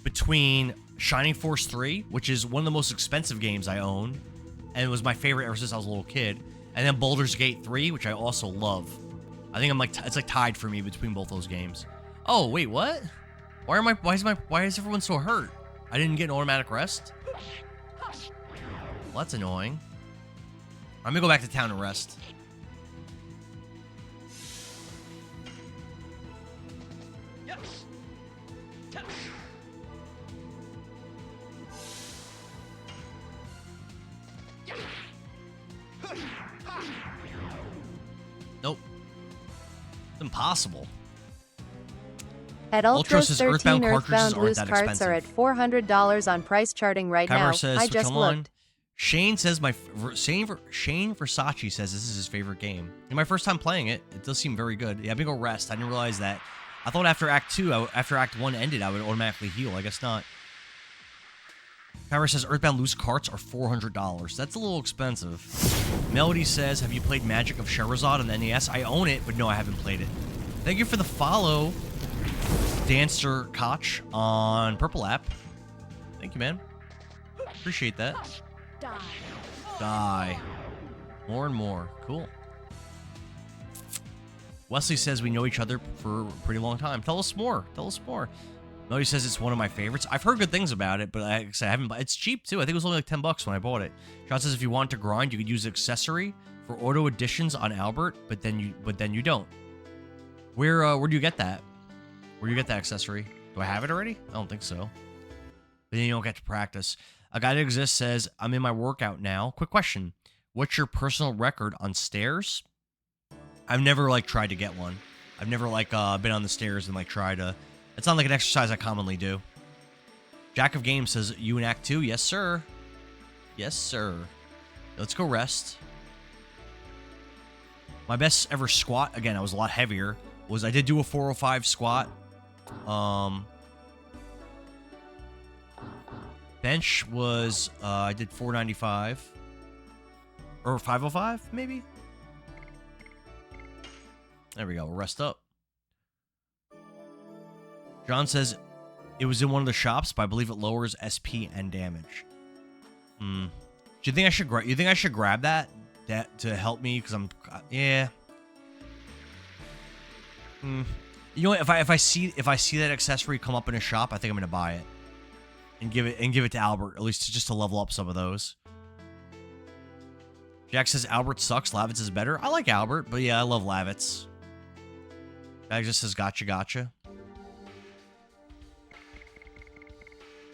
between Shining Force 3, which is one of the most expensive games I own, and it was my favorite ever since I was a little kid, and then Baldur's Gate 3, which I also love. I think it's like tied for me between both those games. Oh wait, what? Why is everyone so hurt? I didn't get an automatic rest. Well, that's annoying. I'm gonna go back to town and rest. Nope. It's impossible. At Ultra's says 13 Earthbound cartridges Earthbound aren't loose that carts are at $400 on price charting right Kyber now. says, I switch just online. looked. Shane says Shane Versace says this is his favorite game. And my first time playing it, it does seem very good. Yeah, I'm gonna go rest. I didn't realize that. I thought after Act 2, after Act 1 ended, I would automatically heal. I guess not. Kyra says Earthbound loose carts are $400. That's a little expensive. Melody says, have you played Magic of Sherazade on the NES? I own it, but no, I haven't played it. Thank you for the follow, Dancer Koch on Purple App. Thank you, man. Appreciate that. Die. More and more. Cool. Wesley says we know each other for a pretty long time. Tell us more. Tell us more. Melody says it's one of my favorites. I've heard good things about it, but I haven't. It's cheap too. I think it was only like $10 when I bought it. John says if you want to grind, you could use accessory for auto additions on Albert, but then you don't. Where do you get that? Where do you get that accessory? Do I have it already? I don't think so. Then you don't get to practice. A Guy That Exists says I'm in my workout now. Quick question: what's your personal record on stairs? I've never like tried to get one. I've never like been on the stairs and like tried to. It's not like an exercise I commonly do. Jack of Games says, you in Act 2? Yes, sir. Yes, sir. Let's go rest. My best ever squat, again, I was a lot heavier, was I did do a 405 squat. Bench was, I did 495. Or 505, maybe? There we go. Rest up. John says it was in one of the shops, but I believe it lowers SP and damage. Do you think I should grab that to help me? Because I'm yeah. You know what? If I see that accessory come up in a shop, I think I'm gonna buy it and give it to Albert, at least just to level up some of those. Jack says Albert sucks. Lavitz is better. I like Albert, but yeah, I love Lavitz. Guy just says gotcha.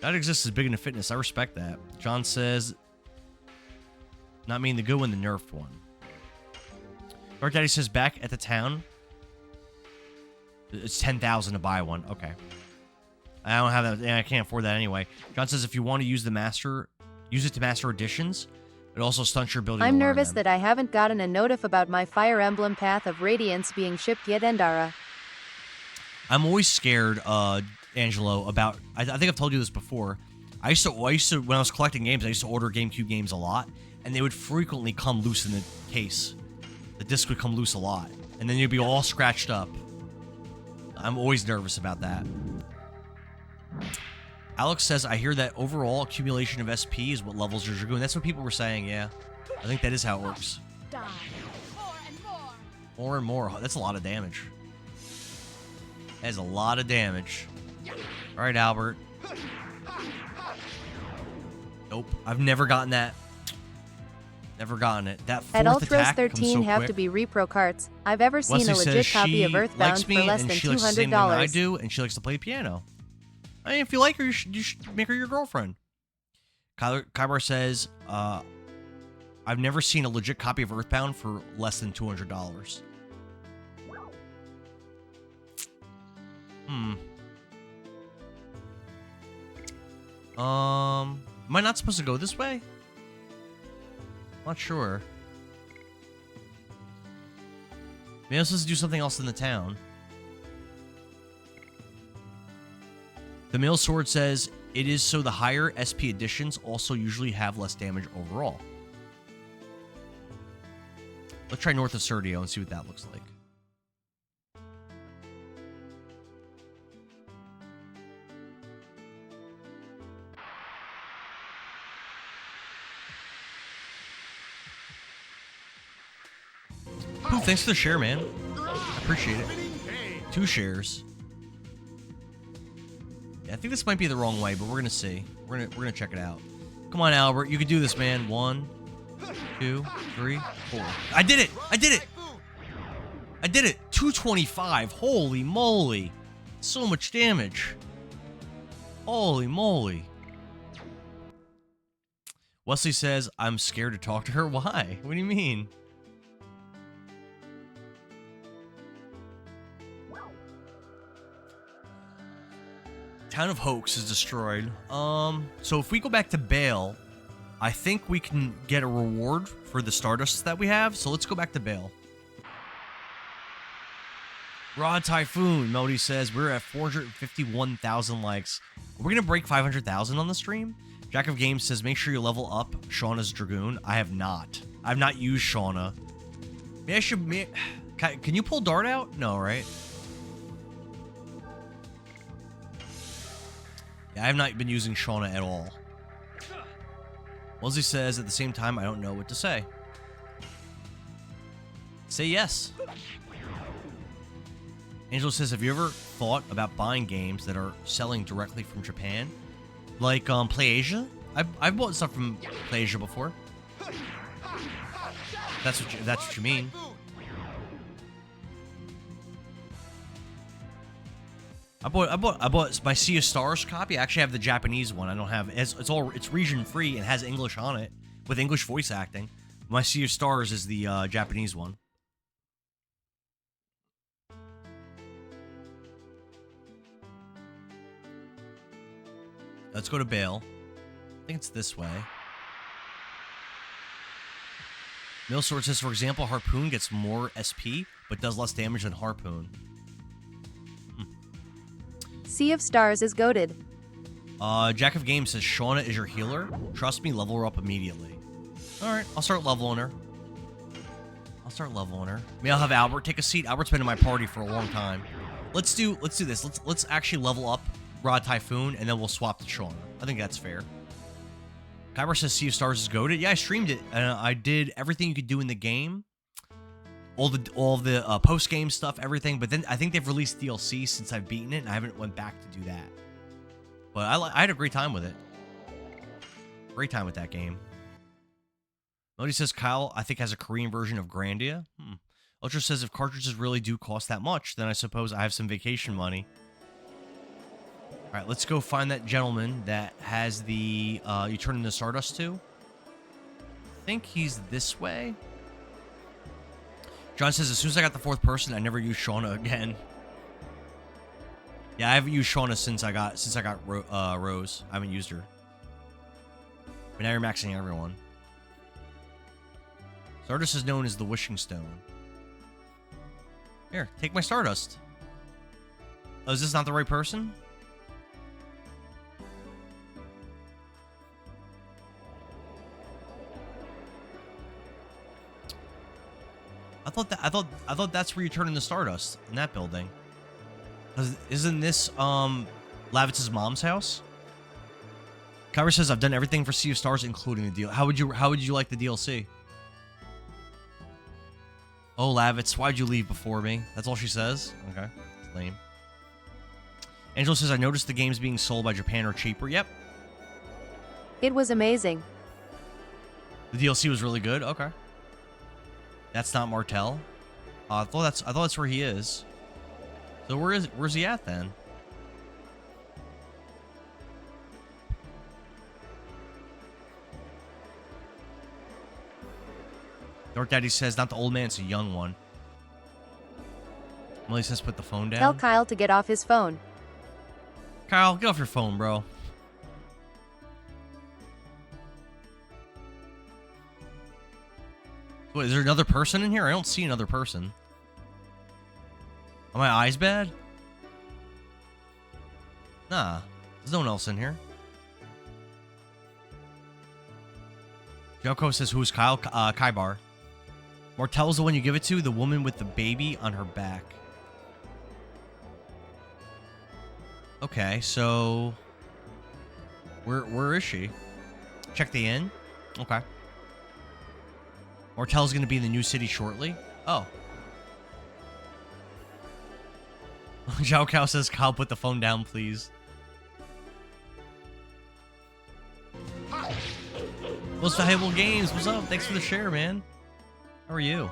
That exists is big into fitness. I respect that. John says, not mean the good one, the nerfed one. Dark Daddy says, back at the town, it's $10,000 to buy one. Okay. I don't have that. Yeah, I can't afford that anyway. John says, if you want to use it to master additions. It also stunts your ability to I'm learn nervous them. that I haven't gotten a notif about my Fire Emblem Path of Radiance being shipped yet, Endara. I'm always scared, Angelo, about... I think I've told you this before. I used to, when I was collecting games, I used to order GameCube games a lot, and they would frequently come loose in the case. The disc would come loose a lot, and then you'd be all scratched up. I'm always nervous about that. Alex says, I hear that overall accumulation of SP is what levels your Dragoon. That's what people were saying, yeah. I think that is how it works. More and more. That's a lot of damage. That is a lot of damage. All right, Albert. Nope. I've never gotten that. Never gotten it. That fourth At Ultras attack 13 comes so have quick. to be repro carts. I've ever seen Wesley a legit says copy of she Earthbound likes me for less and than she likes the same thing I $200. do, and she likes to play the piano. I mean, if you like her, you should make her your girlfriend. Kybar says, I've never seen a legit copy of Earthbound for less than $200. Am I not supposed to go this way? Not sure. Maybe I'm supposed to do something else in the town. The male sword says it is so the higher SP editions also usually have less damage overall. Let's try north of Serdio and see what that looks like. Ooh, thanks for the share, man. I appreciate it. 2 shares. Yeah, I think this might be the wrong way, but we're gonna see. We're gonna check it out. Come on, Albert, you can do this, man. 1, 2, 3, 4. I did it! I did it! I did it! 225. Holy moly! So much damage. Holy moly! Wesley says, "I'm scared to talk to her." Why? What do you mean? Town of Hoax is destroyed. So if we go back to Bale, I think we can get a reward for the Stardust that we have. So let's go back to Bale. Rod Typhoon, Melody says, we're at 451,000 likes. Are we going to break 500,000 on the stream? Jack of Games says, make sure you level up Shauna's Dragoon. I have not. I've not used Shauna. Maybe I should... Can you pull Dart out? No, right? Yeah, I have not been using Shauna at all. Wellesley says, at the same time, I don't know what to say. Say yes. Angel says, have you ever thought about buying games that are selling directly from Japan? Like, PlayAsia? I've bought stuff from PlayAsia before. That's what you mean. I bought my Sea of Stars copy. I actually have the Japanese one. I don't have it's region free and has English on it with English voice acting. My Sea of Stars is the Japanese one. Let's go to Bale. I think it's this way. Millsword says, for example, Harpoon gets more SP, but does less damage than Harpoon. Sea of Stars is goated. Jack of Games says, Shauna is your healer. Trust me, level her up immediately. Alright, I'll start leveling her. Maybe I'll have Albert take a seat. Albert's been in my party for a long time. Let's do this. Let's actually level up Rod Typhoon, and then we'll swap to Shauna. I think that's fair. Kyber says Sea of Stars is goated. Yeah, I streamed it. I did everything you could do in the game. All the post-game stuff, everything. But then I think they've released DLC since I've beaten it, and I haven't went back to do that. But I had a great time with it. Great time with that game. Nobody says Kyle, I think, has a Korean version of Grandia. Ultra says, if cartridges really do cost that much, then I suppose I have some vacation money. All right, let's go find that gentleman that has the you turn into Stardust to. I think he's this way. John says, as soon as I got the 4th person, I never used Shauna again. Yeah, I haven't used Shauna since I got Rose. I haven't used her. But now you're maxing everyone. Stardust is known as the Wishing Stone. Here, take my Stardust. Oh, is this not the right person? I thought that's where you turn into Stardust, in that building. Isn't this Lavitz's mom's house? Kyber says, I've done everything for Sea of Stars, including the deal. How would you like the DLC? Oh, Lavitz, why'd you leave before me? That's all she says? Okay. It's lame. Angela says, I noticed the games being sold by Japan are cheaper. Yep. It was amazing. The DLC was really good? Okay. That's not Martel. I thought that's where he is. So where's he at then? Dark Daddy says, not the old man, it's a young one. Emily says put the phone Tell down. Kyle to get off his phone. Kyle, get off your phone, bro. Wait, is there another person in here? I don't see another person. Are my eyes bad? Nah, there's no one else in here. Joko says, who's Kyle? Kaibar. Martel's the one you give it to, the woman with the baby on her back. Okay, so... Where is she? Check the inn? Okay. Martel's gonna be in the new city shortly? Oh. Zhao Kao says, Kyle, put the phone down, please. Most Valuable Games, what's up? Thanks for the share, man. How are you?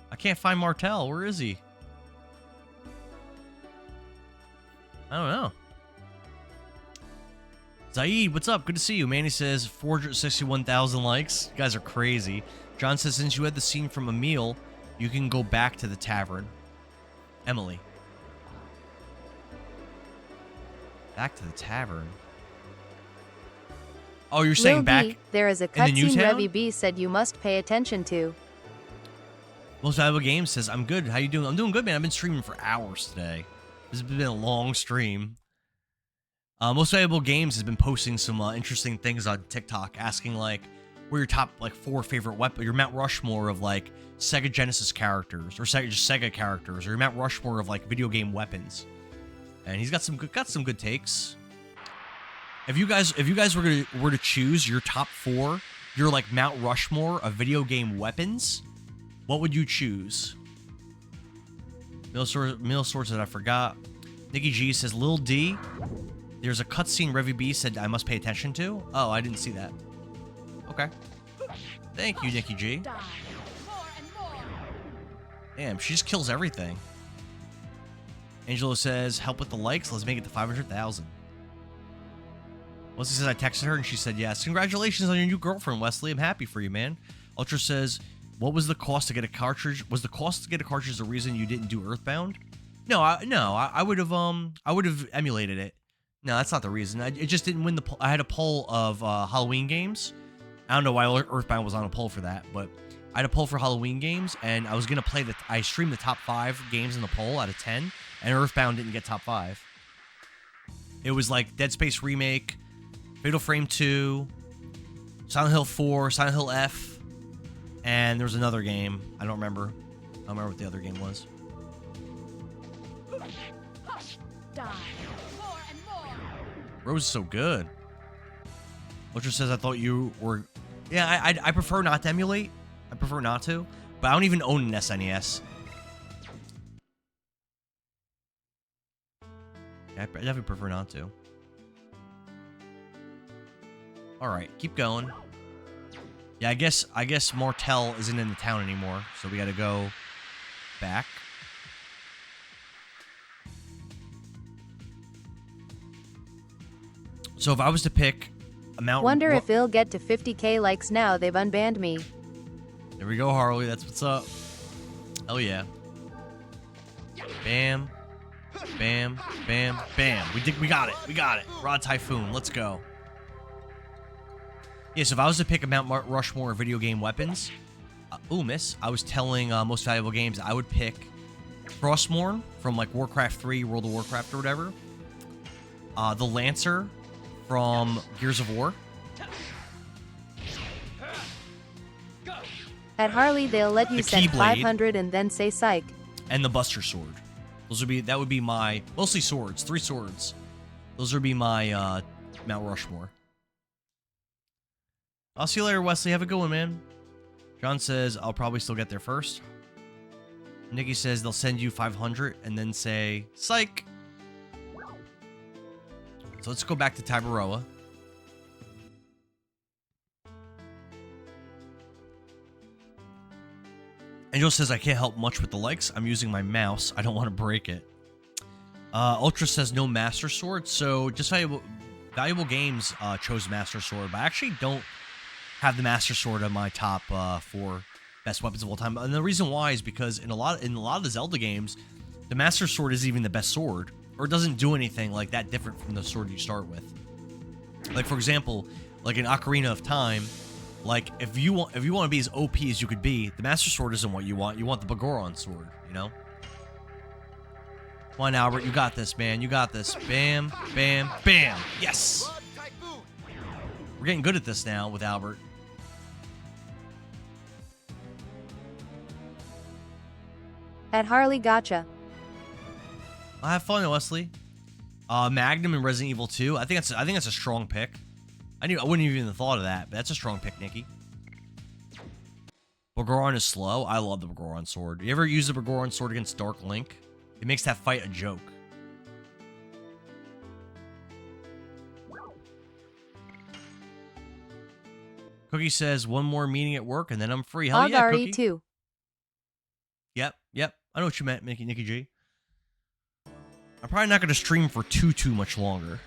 I can't find Martel. Where is he? I don't know. Zaid, what's up? Good to see you. Manny says 461,000 likes. You guys are crazy. John says, since you had the scene from Emil, you can go back to the tavern. Emily. Back to the tavern. Oh, you're saying Lil back D, there is a in the new cutscene town? Revy B said you must pay attention to. Most Valuable Games says, I'm good. How you doing? I'm doing good, man. I've been streaming for hours today. This has been a long stream. Most Valuable Games has been posting some interesting things on TikTok, asking like, what are your top like 4 favorite weapons, your Mount Rushmore of like Sega Genesis characters, or just Sega characters, or your Mount Rushmore of like video game weapons. And he's got some good takes. If you guys were to choose your top 4, your like Mount Rushmore of video game weapons, what would you choose? Mill Swords that I forgot. Nikki G says, Lil D, there's a cutscene Revy B said I must pay attention to. Oh, I didn't see that. Okay. Thank you, Nikki G. Damn, she just kills everything. Angelo says, help with the likes. Let's make it to 500,000. Wesley says, I texted her and she said yes. Congratulations on your new girlfriend, Wesley. I'm happy for you, man. Ultra says, what was the cost to get a cartridge? Was the cost to get a cartridge the reason you didn't do Earthbound? No, I would have emulated it. No, that's not the reason. It just didn't win the poll. I had a poll of Halloween games. I don't know why Earthbound was on a poll for that, but I had a poll for Halloween games, and I was gonna play I streamed the top 5 games in the poll out of 10, and Earthbound didn't get top 5. It was like Dead Space Remake, Fatal Frame 2, Silent Hill 4, Silent Hill F, and there was another game. I don't remember. I don't remember what the other game was. Rose is so good. Ultra says, I thought you were... Yeah, I prefer not to emulate. I prefer not to. But I don't even own an SNES. Yeah, I definitely prefer not to. Alright, keep going. Yeah, I guess Martel isn't in the town anymore, so we gotta go back. So if I was to pick a Mount... Wonder if he'll get to 50k likes now they've unbanned me. There we go, Harley. That's what's up. Oh yeah. Bam. Bam. Bam. Bam. We got it. We got it. Rod Typhoon. Let's go. Yeah, so if I was to pick a Mount Rushmore of video game weapons... ooh, miss. I was telling Most Valuable Games I would pick Frostmourne from like Warcraft 3, World of Warcraft or whatever. The Lancer from Gears of War. At Harley, they'll let you The send Keyblade. 500 and then say psych. And the Buster Sword. That would be my... Mostly swords. 3 swords. Those would be my Mount Rushmore. I'll see you later, Wesley. Have a good one, man. John says, I'll probably still get there first. Nikki says they'll send you 500 and then say, psych. So let's go back to Tabaroa. Angel says, I can't help much with the likes. I'm using my mouse. I don't want to break it. Ultra says, no Master Sword. So just Valuable Games chose Master Sword. But I actually don't have the Master Sword on my top 4 best weapons of all time. And the reason why is because in a lot of the Zelda games, the Master Sword isn't even the best sword, or it doesn't do anything like that different from the sword you start with. Like for example, like in Ocarina of Time, like if you want to be as OP as you could be, the Master Sword isn't what you want. You want the Bagoron sword, you know? Come on, Albert, you got this, man. You got this. Bam, bam, bam. Yes. We're getting good at this now with Albert. At Harley Gotcha. I'll have fun, Wesley. Magnum and Resident Evil 2. I think that's a strong pick. I wouldn't even have thought of that, but that's a strong pick, Nikki. Bagoron is slow. I love the Bagoron sword. You ever use the Bagoron sword against Dark Link? It makes that fight a joke. Cookie says, one more meeting at work and then I'm free. Hell yeah, Cookie. too. Yep. I know what you meant, Nikki G. I'm probably not going to stream for too much longer.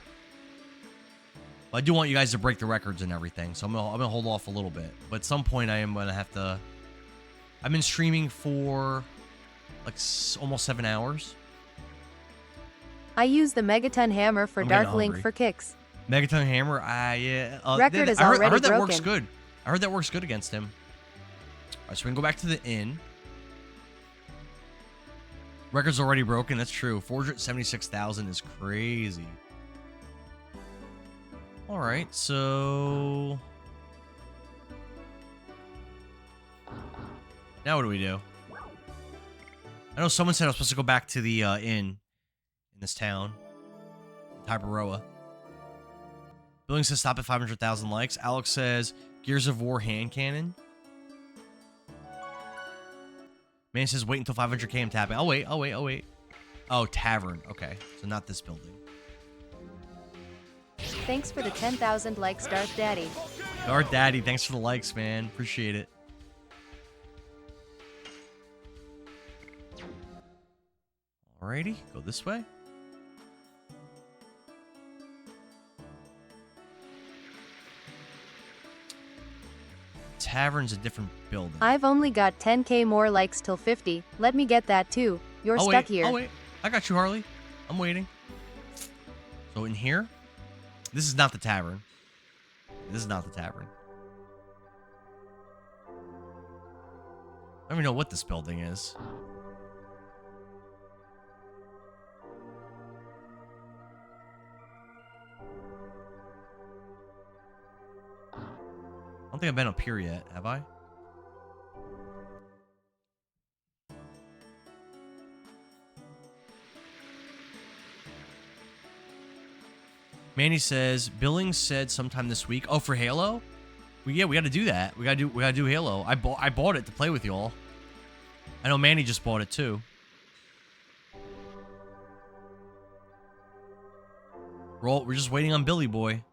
But I do want you guys to break the records and everything, so I'm gonna hold off a little bit. But at some point, I am going to have to... I've been streaming for like almost 7 hours. I use the Megaton Hammer for I'm Dark getting Link hungry. for kicks. Megaton Hammer, yeah. Record is I heard already that works broken. good. I heard that works good against him. All right, so we can go back to the inn. Record's already broken. That's true. 476,000 is crazy. All right, so now what do we do? I know someone said I was supposed to go back to the inn in this town, Taibaroa. Billing says stop at 500,000 likes. Alex says Gears of War hand cannon. Man says wait until 500k. I'm tapping. I'll wait. Oh, tavern. Okay, so not this building. Thanks for the 10,000 likes, Darth Daddy. Darth Daddy, thanks for the likes, man. Appreciate it. Alrighty, go this way. Tavern's a different building. I've only got 10k more likes till 50. Let me get that too. You're I'll stuck wait. here. I'll wait. I got you, Harley. I'm waiting. So in here, this is not the tavern. This is not the tavern. I don't even know what this building is. I don't think I've been up here yet, have I? Manny says Billings said sometime this week. Oh, for Halo? Well, yeah, we got to do that. We got to do Halo. I bought it to play with y'all. I know Manny just bought it too. We're just waiting on Billy Boy.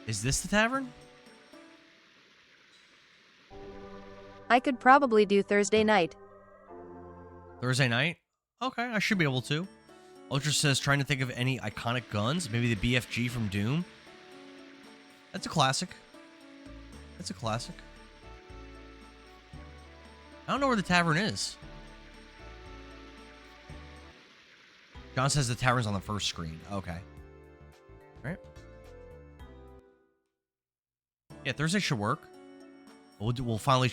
Is this the tavern? I could probably do Thursday night. Thursday night? Okay, I should be able to. Ultra says, trying to think of any iconic guns. Maybe the BFG from Doom. That's a classic. That's a classic. I don't know where the tavern is. John says the tavern's on the first screen. Okay. All right. Yeah, Thursday should work. We'll finally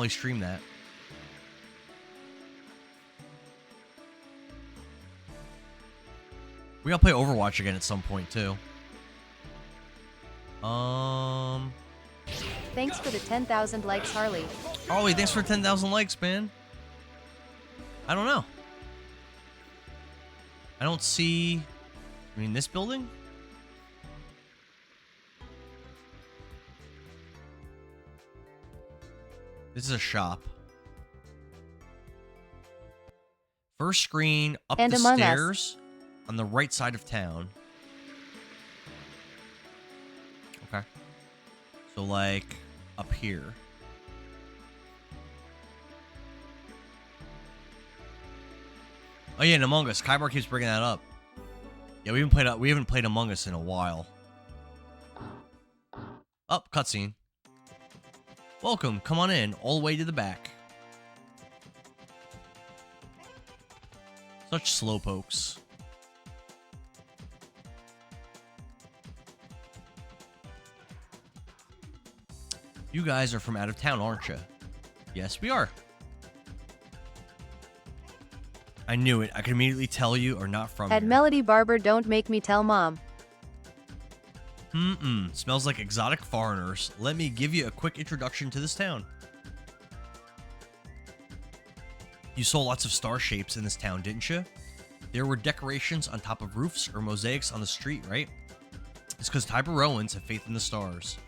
stream that. We gotta play Overwatch again at some point too. Thanks for the 10,000 likes, Harley. Harley, thanks for 10,000 likes, man. I don't know. I don't see. I mean, this building. This is a shop. First screen up And the Among Us. stairs on the right side of town. Okay. So like up here. Oh yeah, and Among Us. Kybar keeps bringing that up. Yeah, we haven't played Among Us in a while. Oh, cutscene. Welcome, come on in, all the way to the back. Such slowpokes. You guys are from out of town, aren't you? Yes, we are. I knew it. I could immediately tell you are not from At here. Melody Barber, don't make me tell mom. Smells like exotic foreigners. Let me give you a quick introduction to this town. You saw lots of star shapes in this town, didn't you? There were decorations on top of roofs or mosaics on the street, right? It's because Tiberoans have faith in the stars.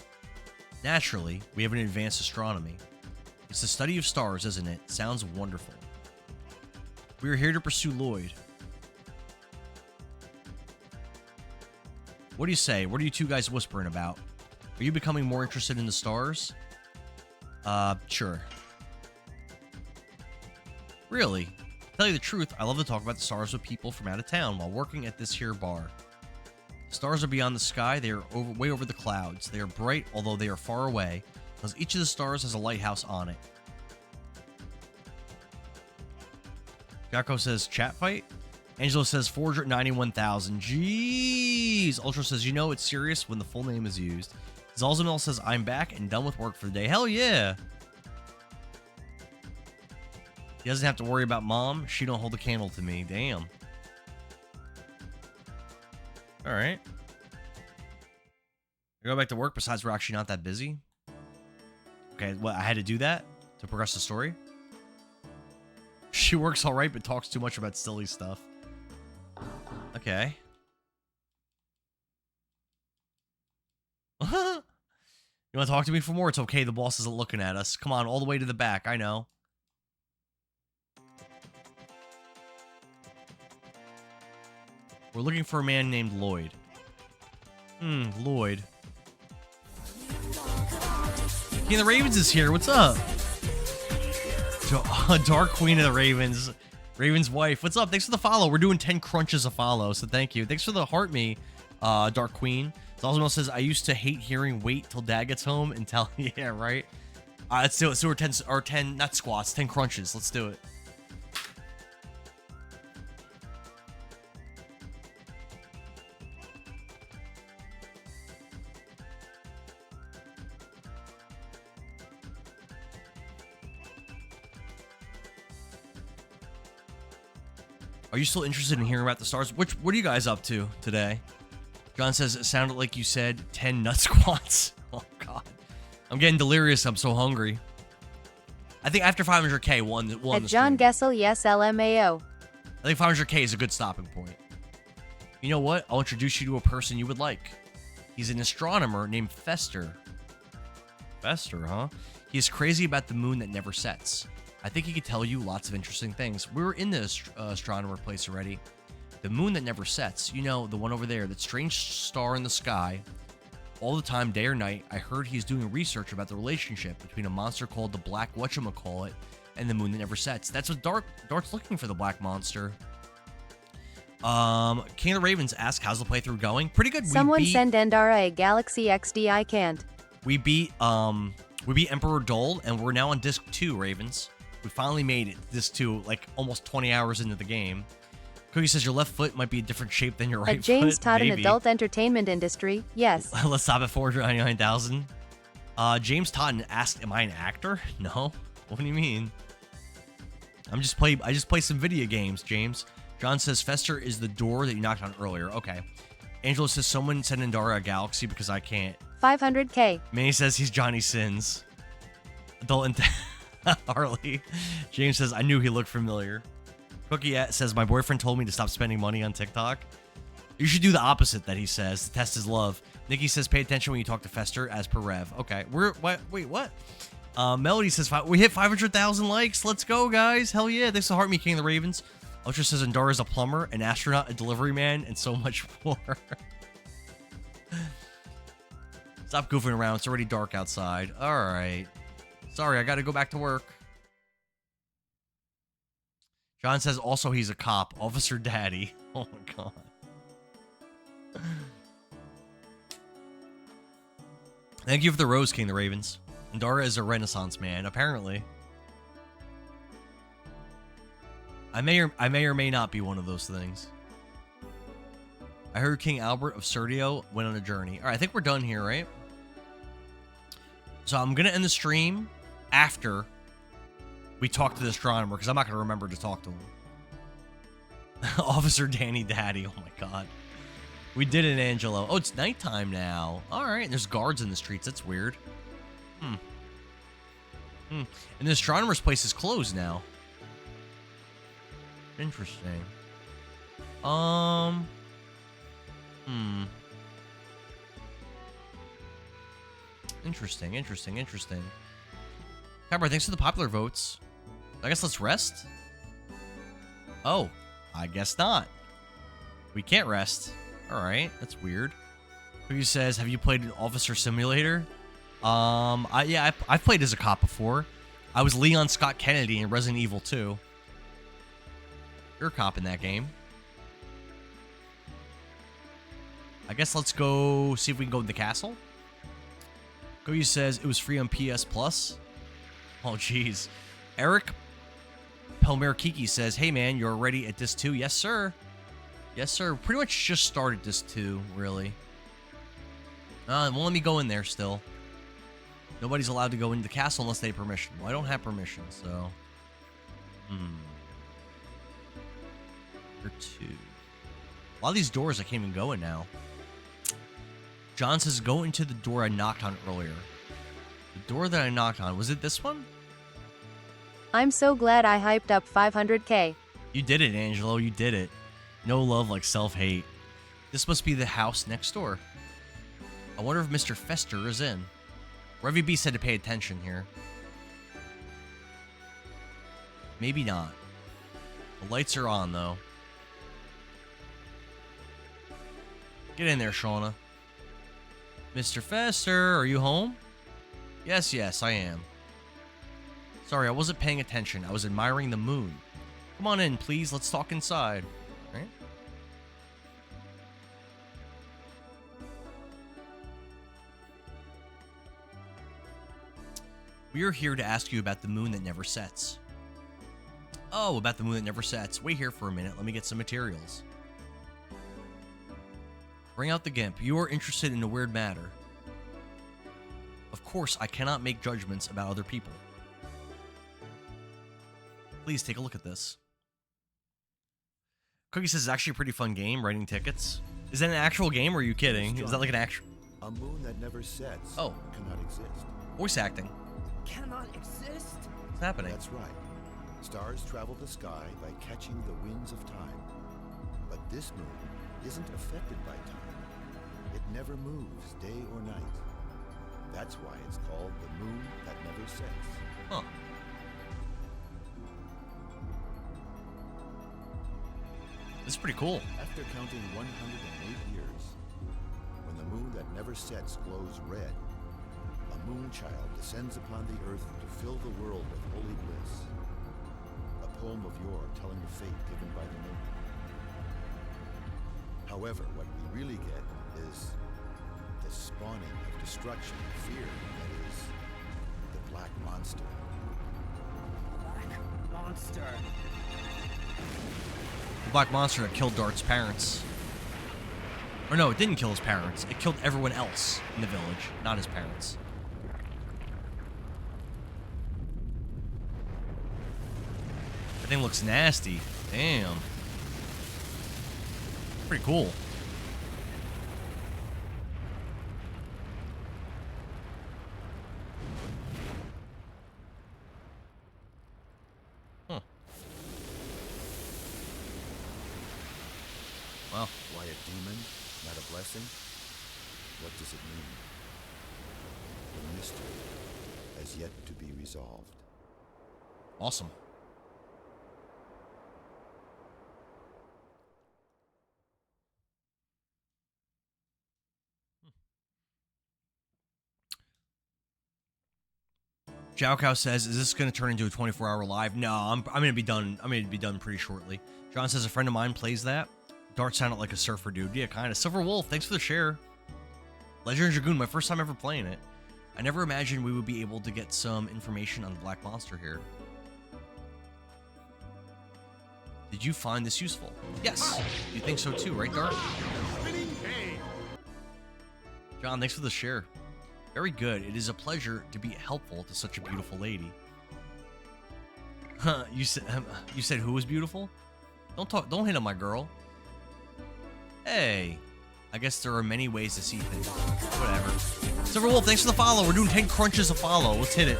Naturally, we have an advanced astronomy. It's the study of stars, isn't it? Sounds wonderful. We are here to pursue Lloyd. What do you say? What are you two guys whispering about? Are you becoming more interested in the stars? Sure. Really? To tell you the truth, I love to talk about the stars with people from out of town while working at this here bar. The stars are beyond the sky. They are way over the clouds. They are bright, although they are far away, because each of the stars has a lighthouse on it. Gakko says, chat fight? Angelo says, 491,000. Jeez! Ultra says, you know it's serious when the full name is used. Zalzamel says, I'm back and done with work for the day. Hell yeah! He doesn't have to worry about mom. She don't hold a candle to me. Damn. Alright. Go back to work. Besides, we're actually not that busy. Okay, well, I had to do that to progress the story. She works alright, but talks too much about silly stuff. Okay. You want to talk to me for more? It's okay, the boss isn't looking at us. Come on, all the way to the back, I know. We're looking for a man named Lloyd. Lloyd. King of the Ravens is here, what's up? Dark Queen of the Ravens. Raven's wife. What's up? Thanks for the follow. We're doing 10 crunches of follow, so thank you. Thanks for the heart me, Dark Queen. Zalzamel says, I used to hate hearing wait till dad gets home and tell... Yeah, right? Let's do it. Let's do our 10, not squats, 10 crunches. Let's do it. Are you still interested in hearing about the stars? What are you guys up to today? John says, it sounded like you said 10 nut squats. Oh, God. I'm getting delirious. I'm so hungry. I think after 500K, one At John Gessel, yes, LMAO. I think 500K is a good stopping point. You know what? I'll introduce you to a person you would like. He's an astronomer named Fester. Fester, huh? He's crazy about the moon that never sets. I think he could tell you lots of interesting things. We were in the astronomer place already. The moon that never sets. You know, the one over there, that strange star in the sky. All the time, day or night, I heard he's doing research about the relationship between a monster called the Black Whatchamacallit and the moon that never sets. That's what Dart's looking for, the black monster. King of the Ravens asks, how's the playthrough going? Pretty good. Someone send Endara a Galaxy XD. I can't. We beat Emperor Dole, and we're now on disc 2, Ravens. We finally made it to disc 2, like almost 20 hours into the game. Cookie says your left foot might be a different shape than your right foot. At James Todd in Maybe. adult entertainment industry, yes. Let's stop at 499,000. James Todd asked, am I an actor? No. What do you mean? I just play some video games, James. John says Fester is the door that you knocked on earlier. Okay. Angelo says someone send Endara a Galaxy because I can't. 500K. Manny says he's Johnny Sins. Adult and Harley. James says I knew he looked familiar. Cookie says my boyfriend told me to stop spending money on TikTok. You should do the opposite that he says to test his love. Nikki says pay attention when you talk to Fester as per Rev. Okay, wait, what? Melody says we hit 500,000 likes. Let's go, guys. Hell yeah. Thanks to Heart Me King of the Ravens. Ultra says Endara is a plumber, an astronaut, a delivery man, and so much more. Stop goofing around. It's already dark outside. All right. Sorry, I got to go back to work. John says also he's a cop. Officer Daddy. Oh, my God. Thank you for the Rose King, the Ravens. Andara is a Renaissance man, apparently. I may or may not be one of those things. I heard King Albert of Serdio went on a journey. All right, I think we're done here, right? So I'm going to end the stream after we talk to the astronomer, because I'm not going to remember to talk to him. Officer Danny Daddy, oh my god. We did it, Angelo. Oh, it's nighttime now. All right, there's guards in the streets. That's weird. And the astronomer's place is closed now. Interesting. Interesting. Cabra, thanks for the popular votes. I guess let's rest? Oh, I guess not. We can't rest. Alright, that's weird. Who says, have you played an Officer Simulator? I've played as a cop before. I was Leon Scott Kennedy in Resident Evil 2. You're a cop in that game. I guess let's go see if we can go to the castle. Goyu says it was free on PS Plus. Oh, jeez. Eric Pelmer-Kiki says, hey, man, you're already at Disc 2? Yes, sir. Yes, sir. Pretty much just started Disc 2, really. It won't let me go in there still. Nobody's allowed to go into the castle unless they have permission. Well, I don't have permission, so... Or 2. A lot of these doors I can't even go in now. John says, go into the door I knocked on earlier. The door that I knocked on, was it this one? I'm so glad I hyped up 500k. You did it, Angelo. You did it. No love like self-hate. This must be the house next door. I wonder if Mr. Fester is in. Revy B said to pay attention here. Maybe not. The lights are on, though. Get in there, Shauna. Mr. Fester, are you home? Yes, I am. Sorry, I wasn't paying attention. I was admiring the moon. Come on in, please. Let's talk inside. All right? We are here to ask you about the moon that never sets. Oh, about the moon that never sets. Wait here for a minute. Let me get some materials. Bring out the GIMP. You are interested in a weird matter. Of course, I cannot make judgments about other people. Please take a look at this. Cookie says it's actually a pretty fun game, writing tickets. Is that an actual game, or are you kidding? Is that like an actual... A moon that never sets cannot exist. Voice acting. Cannot exist? What's happening? That's right. Stars travel the sky by catching the winds of time. But this moon isn't affected by time. It never moves day or night. That's why it's called the moon that never sets. Huh. This is pretty cool. After counting 108 years, when the moon that never sets glows red, a moon child descends upon the earth to fill the world with holy bliss. A poem of yore telling the fate given by the moon. However, what we really get is the spawning of destruction and fear that is the Black Monster. Black monster. The Black Monster that killed Dart's parents. Or no, it didn't kill his parents. It killed everyone else in the village, not his parents. That thing looks nasty. Damn. Pretty cool. Huh. Wow. Why a demon, not a blessing? What does it mean? The mystery has yet to be resolved. Awesome. Jiao says, "Is this going to turn into a 24-hour live?" No, I'm going to be done. I'm going to be done pretty shortly. John says a friend of mine plays that. Dart sounded like a surfer dude. Yeah, kind of. Silver Wolf, thanks for the share. Legend of Dragoon, my first time ever playing it. I never imagined we would be able to get some information on the Black Monster here. Did you find this useful? Yes. You think so too, right, Dart? John, thanks for the share. Very good. It is a pleasure to be helpful to such a beautiful lady. Huh, you said who was beautiful? Don't hit on my girl. Hey. I guess there are many ways to see things. Whatever. Silver Wolf, thanks for the follow. We're doing 10 crunches a follow. Let's hit it.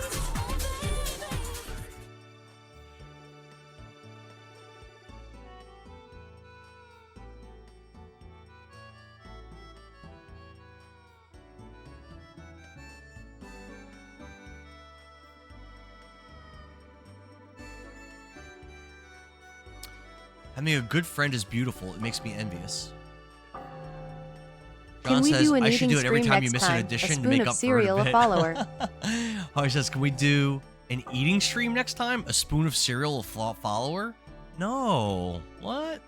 Having a good friend is beautiful. It makes me envious. John Can we says, do an I should eating do it every stream time you next miss an time? edition A to spoon make of up cereal, for a it. follower. Oh, he says, can we do an eating stream next time? A spoon of cereal, a follower? No. What?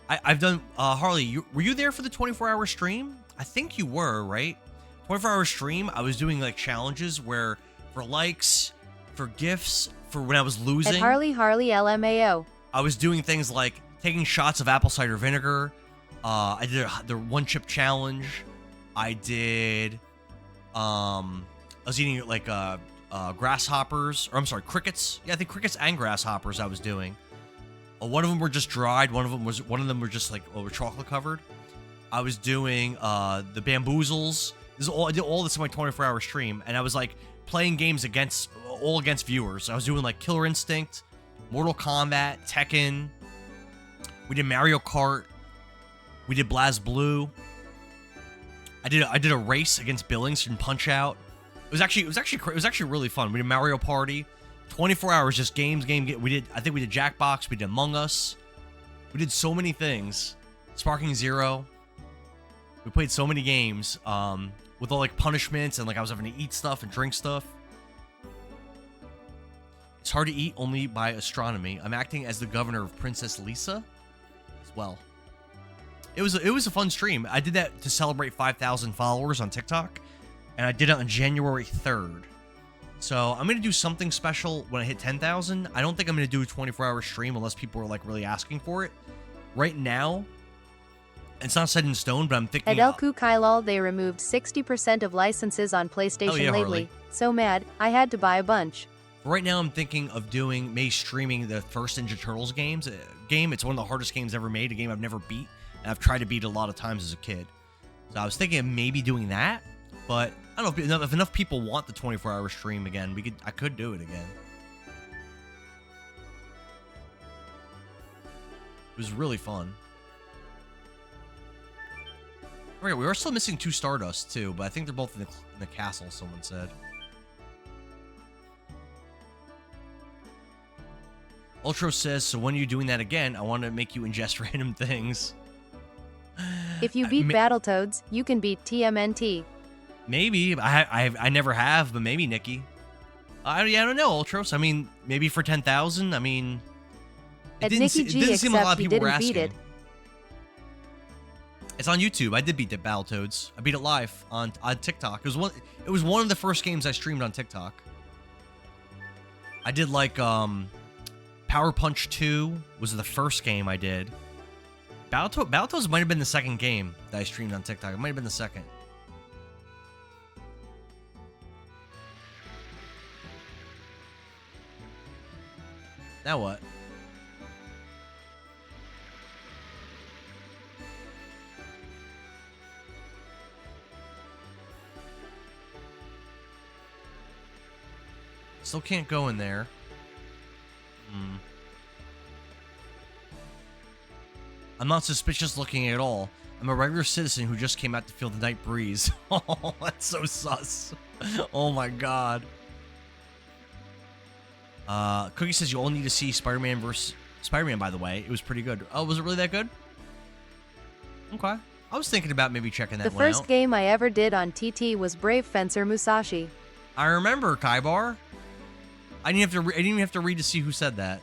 I've done, Harley, were you there for the 24-hour stream? I think you were, right? 24-hour stream, I was doing like challenges where for likes, for gifts, for when I was losing. At Harley LMAO. I was doing things like taking shots of apple cider vinegar. I did the one chip challenge. I did. I was eating like grasshoppers, or I'm sorry, crickets. Yeah, I think crickets and grasshoppers. I was doing. One of them were just dried. One of them were just like were chocolate covered. I was doing the bamboozles. I did all this in my 24-hour stream, and I was like playing games against viewers. I was doing like Killer Instinct, Mortal Kombat, Tekken. We did Mario Kart. We did BlazBlue. I did a race against Billings and Punch Out. It was actually really fun. We did Mario Party, 24 hours just games. I think we did Jackbox. We did Among Us. We did so many things. Sparking Zero. We played so many games with all like punishments and like I was having to eat stuff and drink stuff. It's hard to eat only by astronomy. I'm acting as the governor of Princess Lisa as well. It was a fun stream. I did that to celebrate 5,000 followers on TikTok, and I did it on January 3rd. So I'm gonna do something special when I hit 10,000. I don't think I'm gonna do a 24-hour stream unless people are like really asking for it. Right now, it's not set in stone, but I'm thinking. At Elku Kailal, they removed 60% of licenses on PlayStation lately. Harley. So mad, I had to buy a bunch. Right now, I'm thinking of streaming the first Ninja Turtles game. It's one of the hardest games ever made, a game I've never beat, and I've tried to beat it a lot of times as a kid. So I was thinking of maybe doing that, but I don't know if enough people want the 24-hour stream again. I could do it again. It was really fun. Okay, we are still missing 2 Stardust too, but I think they're both in the castle. Someone said. Ultro says, so when are you doing that again? I want to make you ingest random things. If you beat Battletoads, you can beat TMNT. Maybe. I never have, but maybe, Nikki. I don't know, Ultros. I mean, maybe for 10,000. I mean, At Nikki G, except he didn't beat it. It's on YouTube. I did beat the Battletoads. I beat it live on TikTok. It was one of the first games I streamed on TikTok. I did like Power Punch 2 was the first game I did. Battletoads might have been the second game that I streamed on TikTok. It might have been the second. Now what? Still can't go in there. I'm not suspicious looking at all. I'm a regular citizen who just came out to feel the night breeze. Oh, that's so sus. Oh my god. Cookie says you all need to see Spider-Man vs. Spider-Man, by the way. It was pretty good. Oh, was it really that good? Okay. I was thinking about maybe checking that one out. The first game I ever did on TT was Brave Fencer Musashi. I remember, Kaibar. I didn't even have to read to see who said that.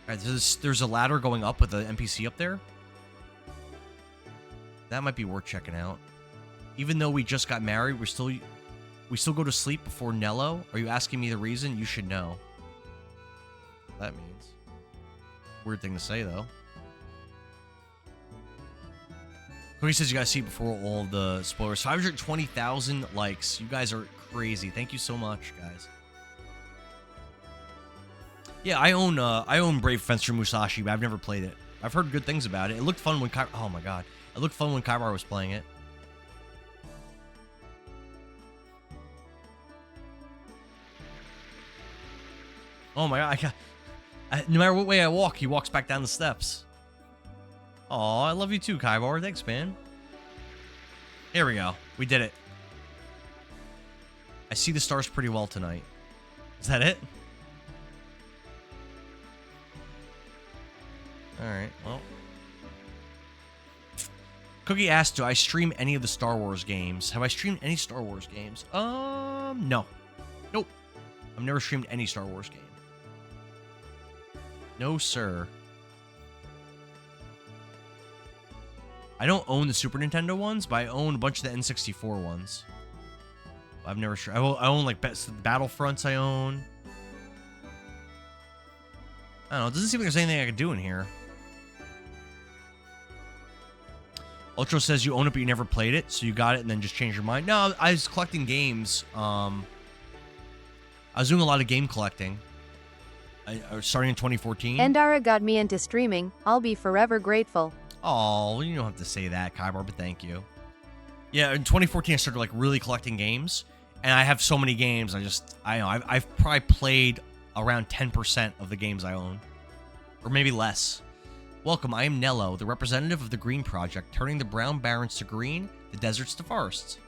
Alright, there's a ladder going up with an NPC up there. That might be worth checking out. Even though we just got married, we still go to sleep before Nello. Are you asking me the reason? You should know. That means. Weird thing to say, though. Cody says you guys see before all the spoilers. 520,000 likes. You guys are crazy. Thank you so much, guys. Yeah, I own Brave Fencer Musashi, but I've never played it. I've heard good things about it. It looked fun when oh my god. It looked fun when Kaibar was playing it. Oh my god, no matter what way I walk, he walks back down the steps. Aw, I love you too, Kaibar. Thanks, man. Here we go. We did it. I see the stars pretty well tonight. Is that it? Alright, well. Cookie asked, do I stream any of the Star Wars games? Have I streamed any Star Wars games? No. Nope. I've never streamed any Star Wars game. No, sir. I don't own the Super Nintendo ones, but I own a bunch of the N64 ones. I've never... I own, like, Battlefronts I own. I don't know. It doesn't seem like there's anything I can do in here. Ultra says you own it, but you never played it, so you got it and then just changed your mind. No, I was collecting games. I was doing a lot of game collecting. Starting in 2014. Endara got me into streaming. I'll be forever grateful. Oh, you don't have to say that, Kaibar, but thank you. Yeah, in 2014, I started like really collecting games, and I have so many games. I've probably played around 10% of the games I own, or maybe less. Welcome, I am Nello, the representative of the Green Project, turning the brown barrens to green, the deserts to forests.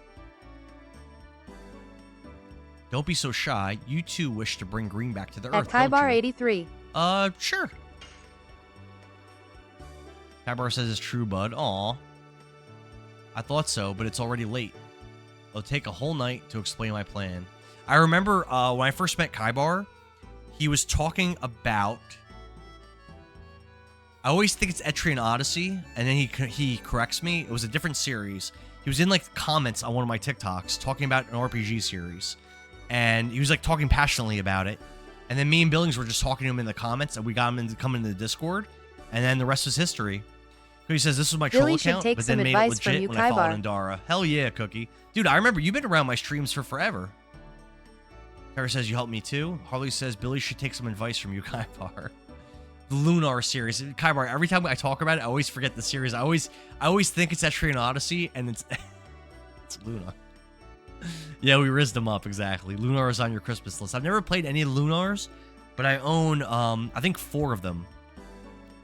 Don't be so shy. You too wish to bring green back to the earth, At don't you? Kaibar83. Sure. Kaibar says it's true, bud. Aw. I thought so, but it's already late. It'll take a whole night to explain my plan. I remember when I first met Kaibar, he was talking about... I always think it's Etrian Odyssey, and then he corrects me. It was a different series. He was in like comments on one of my TikToks talking about an RPG series, and he was like talking passionately about it. And then me and Billings were just talking to him in the comments, and we got him to come into the Discord, and then the rest was history. Cookie says this was my troll account, but then made it legit when I followed Endara. Hell yeah, Cookie. Dude, I remember you've been around my streams for forever. Kara says you helped me too. Harley says Billy should take some advice from you, Kaibar. The Lunar series. Kaibar, every time I talk about it, I always forget the series. I always think it's Etrian Odyssey, and it's it's Luna. Yeah, we rizzed them up, exactly. Lunar is on your Christmas list. I've never played any of the Lunars, but I own, I think 4 of them.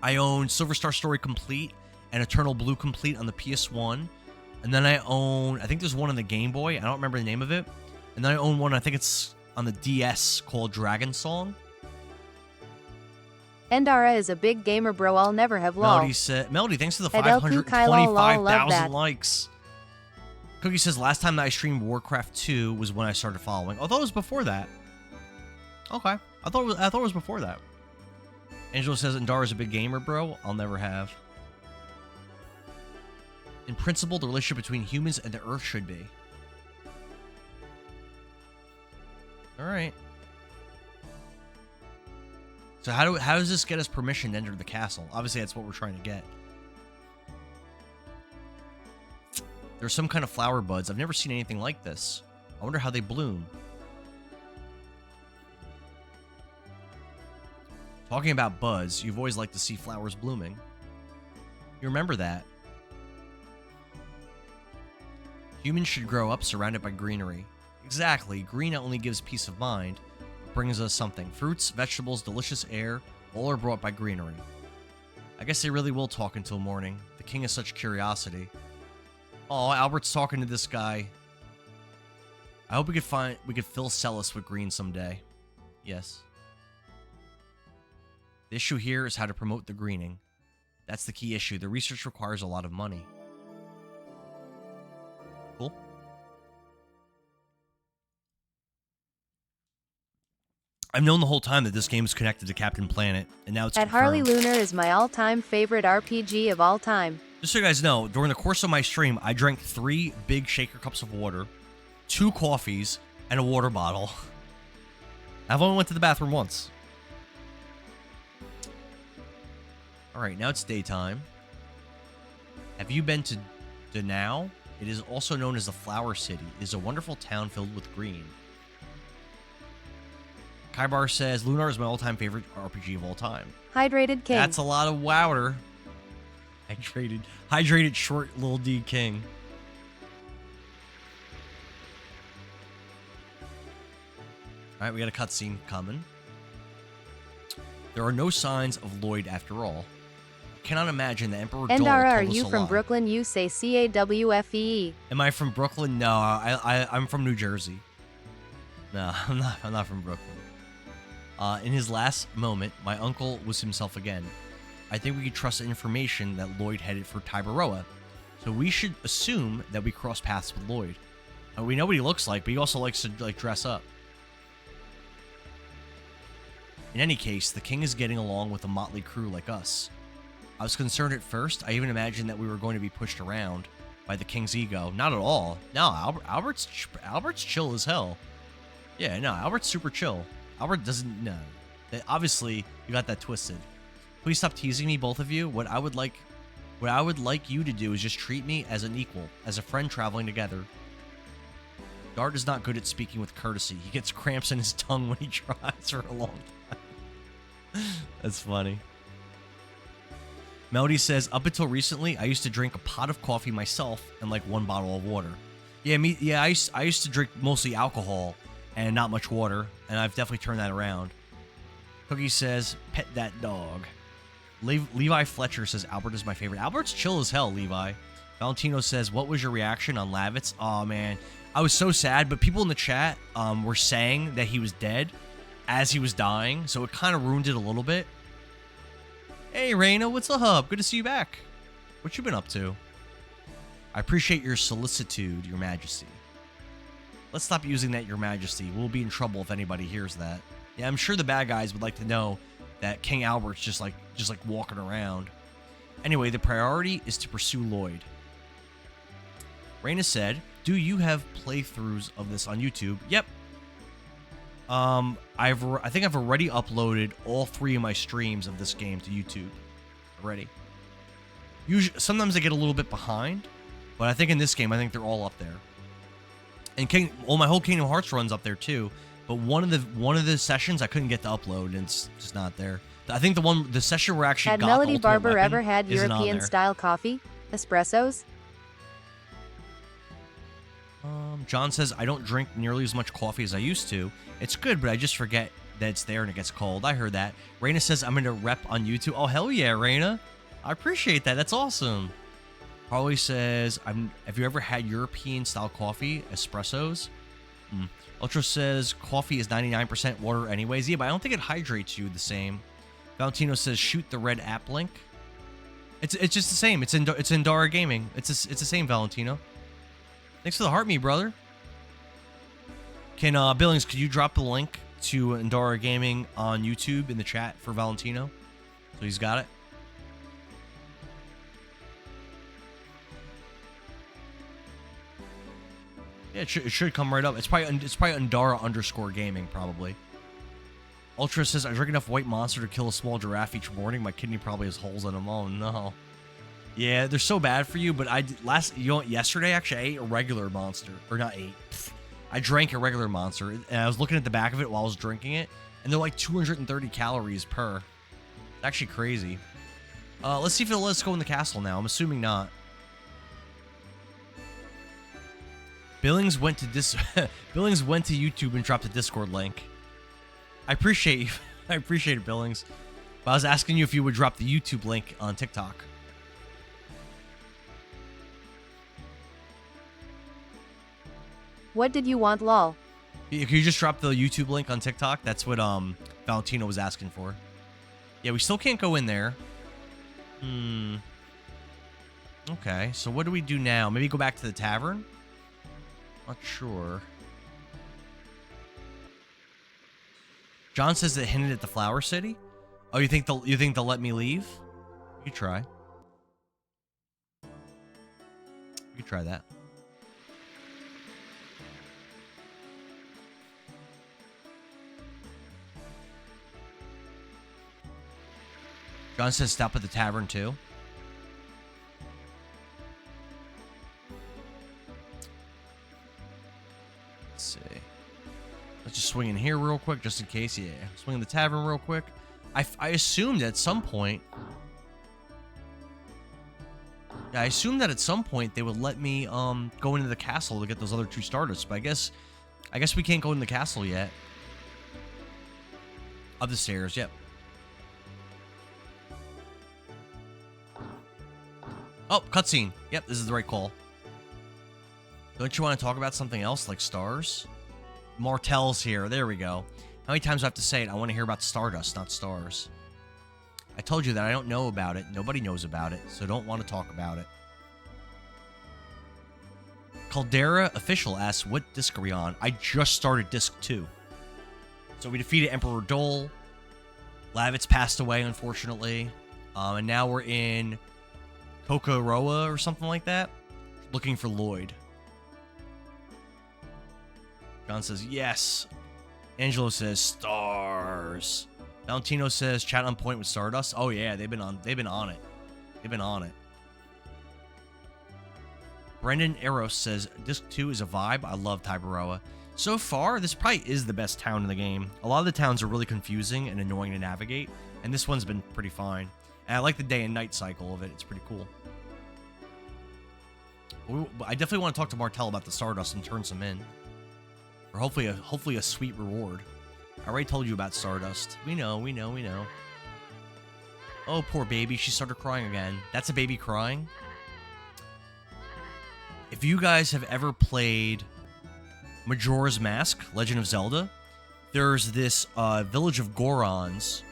I own Silver Star Story Complete and Eternal Blue Complete on the PS1. And then I own, I think there's one on the Game Boy. I don't remember the name of it. And then I own one, I think it's on the DS, called Dragon Song. Endara is a big gamer, bro. I'll never have lol. Melody, thanks for the At LQ Kylo, lol, love 525,000 that. likes. Cookie says last time that I streamed Warcraft 2 was when I started following. Oh, I thought it was before that. Okay, I thought it was before that. Angela says Endara's a big gamer, bro. I'll never have. In principle, the relationship between humans and the Earth should be. All right. So how does this get us permission to enter the castle? Obviously, that's what we're trying to get. There's some kind of flower buds. I've never seen anything like this. I wonder how they bloom. Talking about buds, you've always liked to see flowers blooming. You remember that. Humans should grow up surrounded by greenery. Exactly. Green not only gives peace of mind, but brings us something. Fruits, vegetables, delicious air, all are brought by greenery. I guess they really will talk until morning. The king is such curiosity. Oh, Albert's talking to this guy. I hope we could fill Celis with green someday. Yes. The issue here is how to promote the greening. That's the key issue. The research requires a lot of money. Cool. I've known the whole time that this game is connected to Captain Planet, and now it's At Harley confirmed. Lunar is my all-time favorite RPG of all time. Just so you guys know, during the course of my stream, I drank 3 big shaker cups of water, 2 coffees, and a water bottle. I've only went to the bathroom once. Alright, now it's daytime. Have you been to Danao? It is also known as the Flower City. It is a wonderful town filled with green. Kaibar says, Lunar is my all-time favorite RPG of all time. Hydrated King. That's a lot of wowder. Hydrated short little D King. Alright, we got a cutscene coming. There are no signs of Lloyd after all. I cannot imagine the Emperor Dole Endara, are told us you a from lie. Brooklyn? You say CAWFEE. Am I from Brooklyn? No, I'm from New Jersey. No, I'm not from Brooklyn. In his last moment, my uncle was himself again. I think we could trust the information that Lloyd headed for Tiberoa. So we should assume that we cross paths with Lloyd. We know what he looks like, but he also likes to dress up. In any case, the king is getting along with a motley crew like us. I was concerned at first. I even imagined that we were going to be pushed around by the king's ego. Not at all. No, Albert's chill as hell. Yeah, no, Albert's super chill. Albert doesn't, no. Obviously, you got that twisted. Please stop teasing me, both of you. What I would like you to do is just treat me as an equal, as a friend traveling together. Dart is not good at speaking with courtesy. He gets cramps in his tongue when he tries for a long time. That's funny. Melody says, up until recently, I used to drink a pot of coffee myself and like 1 bottle of water. Yeah, I used to drink mostly alcohol and not much water, and I've definitely turned that around. Cookie says, pet that dog. Levi Fletcher says, Albert is my favorite. Albert's chill as hell, Levi. Valentino says, what was your reaction on Lavitz? Oh, man. I was so sad, but people in the chat were saying that he was dead as he was dying, so it kind of ruined it a little bit. Hey, Raina, what's up? Good to see you back. What you been up to? I appreciate your solicitude, Your Majesty. Let's stop using that, Your Majesty. We'll be in trouble if anybody hears that. Yeah, I'm sure the bad guys would like to know that King Albert's just like walking around. Anyway, the priority is to pursue Lloyd. Raina said, do you have playthroughs of this on YouTube? Yep. I think I've already uploaded all 3 of my streams of this game to YouTube already. Usually, sometimes I get a little bit behind, but I think in this game, I think they're all up there. And my whole Kingdom Hearts run's up there too. But one of the sessions I couldn't get to upload, and it's just not there. I think the session where I actually Had got Melody the Ultimate Barber Weapon ever had isn't on there. European-style coffee? Espressos? John says, I don't drink nearly as much coffee as I used to. It's good, but I just forget that it's there and it gets cold. I heard that. Raina says, I'm going to rep on YouTube. Oh, hell yeah, Raina. I appreciate that. That's awesome. Harley says, have you ever had European-style coffee? Espressos? Ultra says, coffee is 99% water anyways. Yeah, but I don't think it hydrates you the same. Valentino says, shoot the red app link. It's just the same. It's in Dara Gaming. It's the same, Valentino. Thanks for the heart, me brother. Can Billings, could you drop the link to Endara Gaming on YouTube in the chat for Valentino? So he's got it. Yeah, it should come right up. It's probably Endara _gaming probably. Ultra says, I drink enough white monster to kill a small giraffe each morning. My kidney probably has holes in them. Oh no. Yeah, they're so bad for you, but yesterday actually I ate a regular monster. Or not ate. I drank a regular monster, and I was looking at the back of it while I was drinking it, and they're like 230 calories per. It's actually crazy. Let's see if it'll let us go in the castle now. I'm assuming not. Billings went to YouTube and dropped a Discord link. I appreciate you. I appreciate it, Billings. But I was asking you if you would drop the YouTube link on TikTok. What did you want, lol? Can you just drop the YouTube link on TikTok? That's what Valentino was asking for. Yeah, we still can't go in there. Okay, so what do we do now? Maybe go back to the tavern? Not sure. John says it hinted at the Flower City. Oh, you think they'll let me leave? You try. You try that. John says stop at the tavern too. Let's see. Let's just swing in here real quick, just in case. Yeah, swing in the tavern real quick. I assumed at some point. Yeah, I assumed that at some point they would let me go into the castle to get those other 2 Stardust, but I guess we can't go in the castle yet. Up the stairs, yep. Oh, cutscene. Yep, this is the right call. Don't you want to talk about something else, like stars? Martel's here. There we go. How many times do I have to say it? I want to hear about Stardust, not stars. I told you that I don't know about it. Nobody knows about it, so don't want to talk about it. Caldera Official asks, what disc are we on? I just started disc 2. So we defeated Emperor Dole. Lavitz passed away, unfortunately. And now we're in Kokoroa or something like that. Looking for Lloyd. John says, yes. Angelo says, stars. Valentino says, chat on point with Stardust. Oh yeah, they've been on it. They've been on it. Brendan Eros says, disc 2 is a vibe. I love Taibaroa. So far, this probably is the best town in the game. A lot of the towns are really confusing and annoying to navigate, and this one's been pretty fine. And I like the day and night cycle of it. It's pretty cool. I definitely want to talk to Martel about the Stardust and turn some in. Or hopefully a sweet reward. I already told you about Stardust. We know. Oh, poor baby. She started crying again. That's a baby crying. If you guys have ever played Majora's Mask, Legend of Zelda, there's this village of Gorons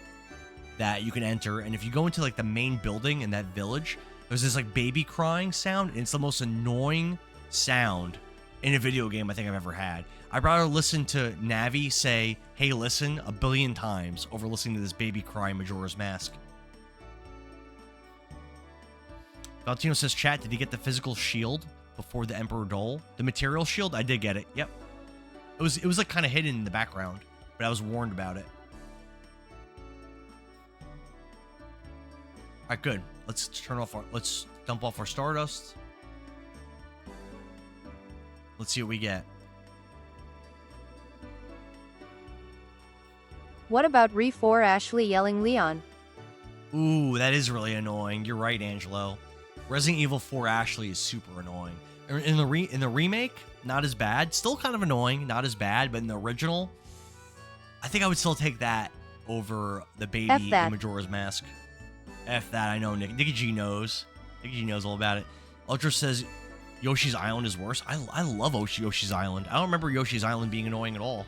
that you can enter. And if you go into like the main building in that village, there's this like baby crying sound. And it's the most annoying sound in a video game I think I've ever had. I'd rather listen to Navi say, hey, listen, 1 billion times over listening to this baby cry in Majora's Mask. Valentino says, chat, did he get the physical shield before the Emperor Dole? The material shield? I did get it. Yep. It was like kind of hidden in the background, but I was warned about it. All right, good. Let's dump off our Stardust. Let's see what we get. What about Re 4 Ashley yelling Leon? Ooh, that is really annoying. You're right, Angelo. Resident Evil 4 Ashley is super annoying. In the remake, not as bad. Still kind of annoying, not as bad. But in the original, I think I would still take that over the baby in Majora's Mask. F that, I know. Nicky G knows. Nicky G knows all about it. Ultra says Yoshi's Island is worse. I love Yoshi's Island. I don't remember Yoshi's Island being annoying at all.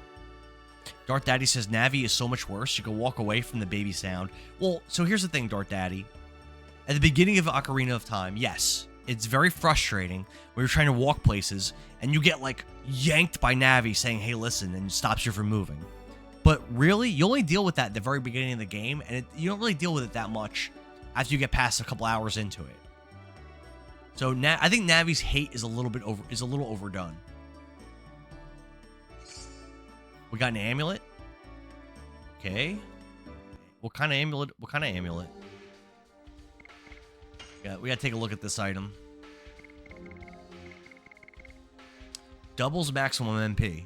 Darth Daddy says Navi is so much worse. You can walk away from the baby sound. Well, so here's the thing, Darth Daddy. At the beginning of Ocarina of Time, yes, it's very frustrating when you're trying to walk places and you get like yanked by Navi saying, hey, listen, and stops you from moving. But really, you only deal with that at the very beginning of the game, and you don't really deal with it that much after you get past a couple hours into it. So I think Navi's hate is a little overdone. We got an amulet. Okay. What kind of amulet? Yeah, we gotta take a look at this item. Doubles maximum MP.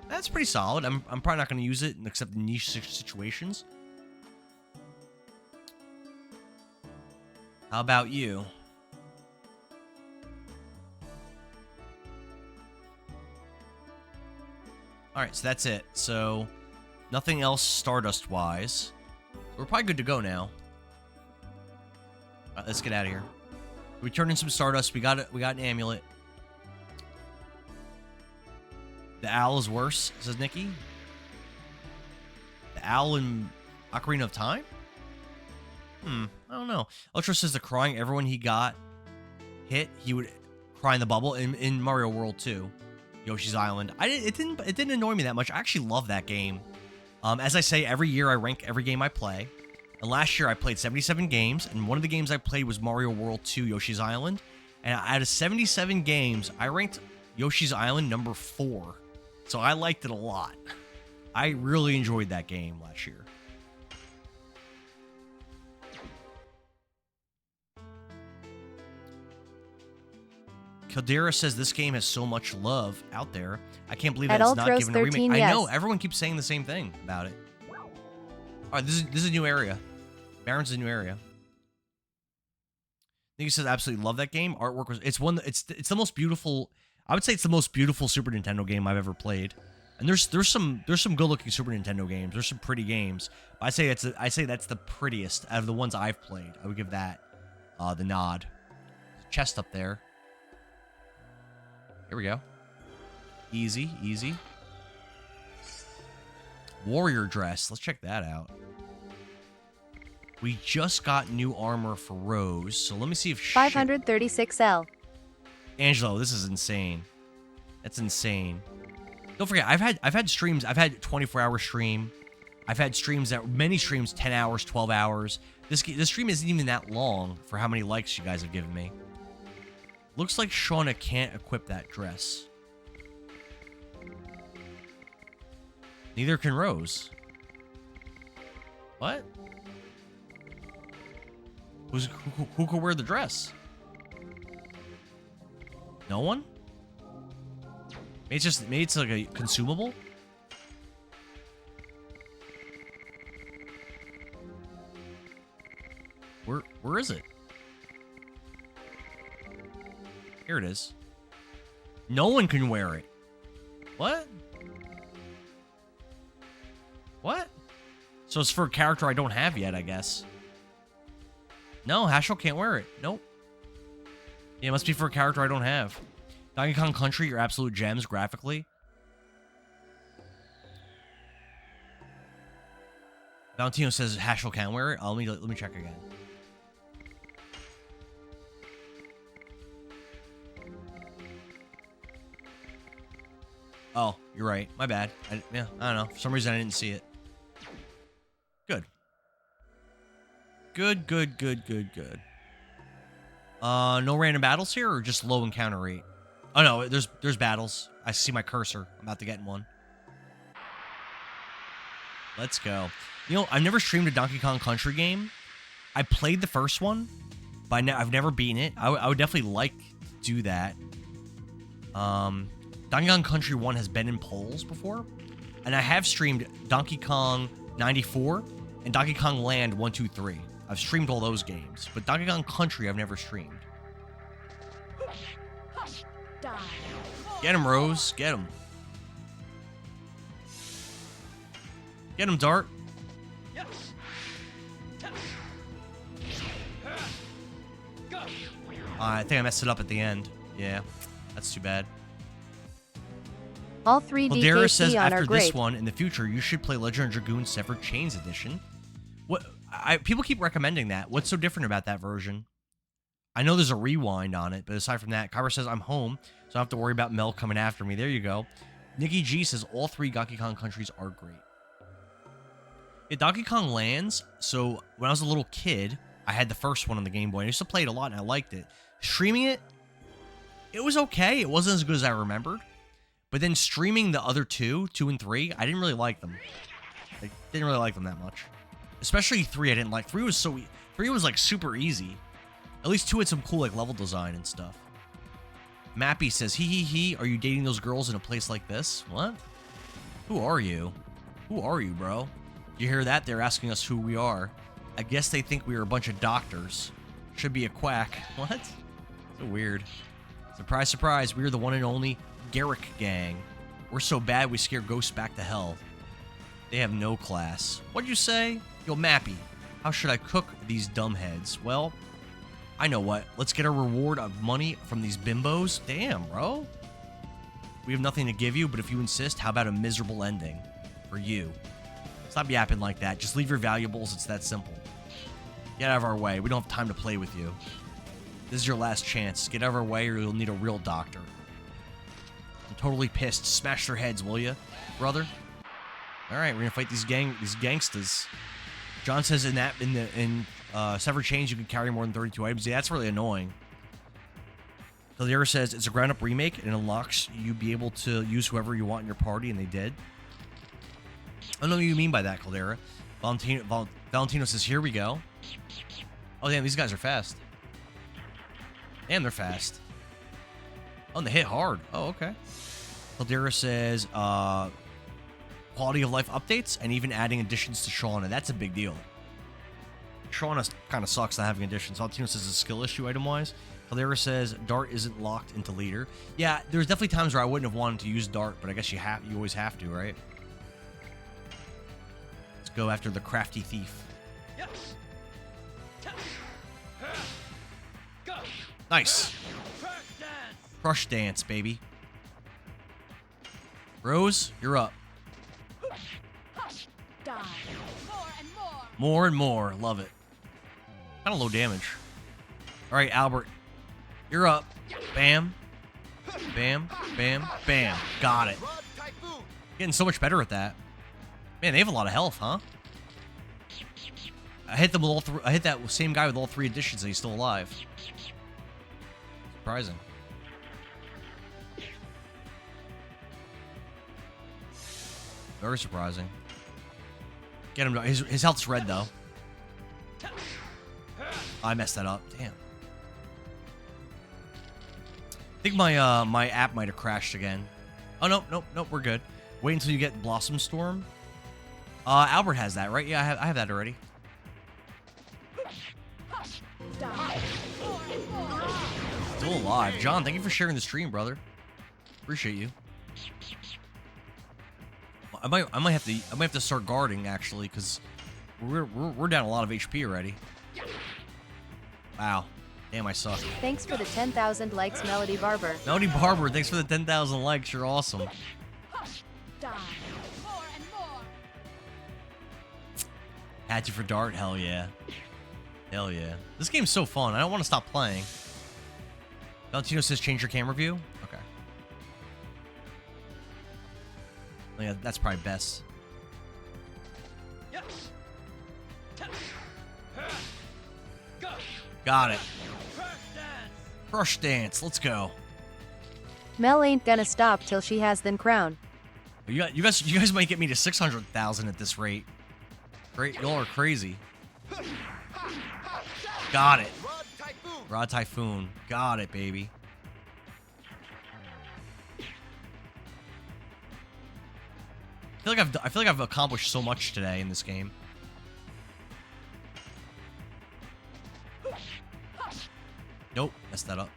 That's pretty solid. I'm probably not gonna use it except in niche situations. How about you? Alright, so that's it. So, nothing else Stardust-wise. We're probably good to go now. Alright, let's get out of here. We turned in some Stardust. We got an amulet. The owl is worse, says Nikki. The owl in Ocarina of Time? I don't know. Ultra says the crying, everyone he got hit, he would cry in the bubble in Mario World 2. Yoshi's Island. It didn't annoy me that much. I actually love that game. As I say, every year I rank every game I play. And last year I played 77 games, and one of the games I played was Mario World 2 Yoshi's Island. And out of 77 games, I ranked Yoshi's Island number 4. So I liked it a lot. I really enjoyed that game last year. Caldera says this game has so much love out there. I can't believe that it's not Ultros given a remake. 13, I know, yes. everyone keeps saying the same thing about it. All right, this is a new area. Baron's a new area. He says absolutely love that game. Artwork was it's the most beautiful. I would say it's the most beautiful Super Nintendo game I've ever played. And there's some good looking Super Nintendo games. There's some pretty games. I say that's the prettiest out of the ones I've played. I would give that the nod. Chest up there. Here we go. Easy, easy. Warrior dress. Let's check that out. We just got new armor for Rose, so let me see if 536L. Angelo, this is insane. That's insane. Don't forget, I've had streams. I've had 24-hour stream. I've had streams many streams 10 hours, 12 hours. This stream isn't even that long for how many likes you guys have given me. Looks like Shauna can't equip that dress. Neither can Rose. What? Who could wear the dress? No one? Maybe it's like a consumable? Where is it? Here it is. No one can wear it. What? What? So it's for a character I don't have yet, I guess. No, Hashel can't wear it. Nope. Yeah, it must be for a character I don't have. Donkey Kong Country, your absolute gems graphically. Valentino says Hashel can wear it. Let me check again. Oh, you're right. My bad. I don't know. For some reason, I didn't see it. Good. Good. No random battles here, or just low encounter rate? Oh no, there's battles. I see my cursor. I'm about to get in one. Let's go. You know, I've never streamed a Donkey Kong Country game. I played the first one, but I've never beaten it. I would definitely like to do that. Donkey Kong Country 1 has been in polls before, and I have streamed Donkey Kong 94 and Donkey Kong Land 1, 2, 3. I've streamed all those games, but Donkey Kong Country I've never streamed. Get him, Rose. Get him. Get him, Dart. I think I messed it up at the end. Yeah, that's too bad. All 3 Dara says DKC on after are great. this one, in the future, you should play Legend of Dragoon Severed Chains Edition. What? People keep recommending that. What's so different about that version? I know there's a rewind on it, but aside from that, Kyber says I'm home, so I don't have to worry about Mel coming after me. There you go. Nikki G says all 3 Donkey Kong countries are great. Yeah, Donkey Kong Lands. So when I was a little kid, I had the first one on the Game Boy. I used to play it a lot, and I liked it. Streaming it, it was okay. It wasn't as good as I remembered. But then streaming the other 2 and 3, I didn't really like them. I didn't really like them that much. Especially 3, I didn't like. 3 was like super easy. At least 2 had some cool like level design and stuff. Mappy says, he, are you dating those girls in a place like this? What? Who are you? Who are you, bro? You hear that? They're asking us who we are. I guess they think we are a bunch of doctors. Should be a quack. What? So weird. Surprise, surprise, we're the one and only Garrick Gang. We're so bad we scare ghosts back to hell. They have no class. What'd you say? Yo, Mappy, how should I cook these dumbheads? Well, I know what. Let's get a reward of money from these bimbos. Damn, bro. We have nothing to give you, but if you insist, how about a miserable ending for you? Stop yapping like that. Just leave your valuables. It's that simple. Get out of our way. We don't have time to play with you. This is your last chance. Get out of our way or you'll need a real doctor. I'm totally pissed. Smash their heads, will you, brother? All right, we're gonna fight these gangsters. John says in Severed Chains you can carry more than 32 items. Yeah, that's really annoying. Caldera says it's a ground-up remake and unlocks you be able to use whoever you want in your party, and they did. I don't know what you mean by that, Caldera. Valentino says, here we go. Oh, damn, these guys are fast. Damn, they're fast. Oh, and they hit hard. Oh, okay. Caldera says, quality of life updates and even adding additions to Shauna. That's a big deal. Shauna kind of sucks not having additions. Valentino says it's a skill issue item-wise. Caldera says Dart isn't locked into leader. Yeah, there's definitely times where I wouldn't have wanted to use Dart, but I guess you always have to, right? Let's go after the crafty thief. Nice. Crush dance, baby. Rose, you're up. More and more. Love it. Kind of low damage. All right, Albert. You're up. Bam. Bam. Bam. Bam. Got it. Getting so much better at that. Man, they have a lot of health, huh? I hit them with all three. I hit that same guy with all 3 additions and he's still alive. Surprising. Very surprising. Get him. His health's red though. I messed that up. Damn. I think my my app might have crashed again. Oh nope. We're good. Wait until you get Blossom Storm. Albert has that, right? Yeah, I have that already. Still alive. John, thank you for sharing the stream, brother. Appreciate you. I might have to start guarding actually, because we're down a lot of HP already. Wow. Damn, I suck. Thanks for the 10,000 likes, Melody Barber. Melody Barber, thanks for the 10,000 likes. You're awesome. Had you for Dart? Hell yeah. Hell yeah. This game's so fun. I don't want to stop playing. Valentino says change your camera view. Okay. Oh, yeah, that's probably best. Got it. Crush dance. Let's go. Mel ain't gonna stop till she has the crown. You guys might get me to 600,000 at this rate. Great, y'all are crazy. Got it. Rod Typhoon. Got it, baby. I feel like I've accomplished so much today in this game. Nope, messed that up.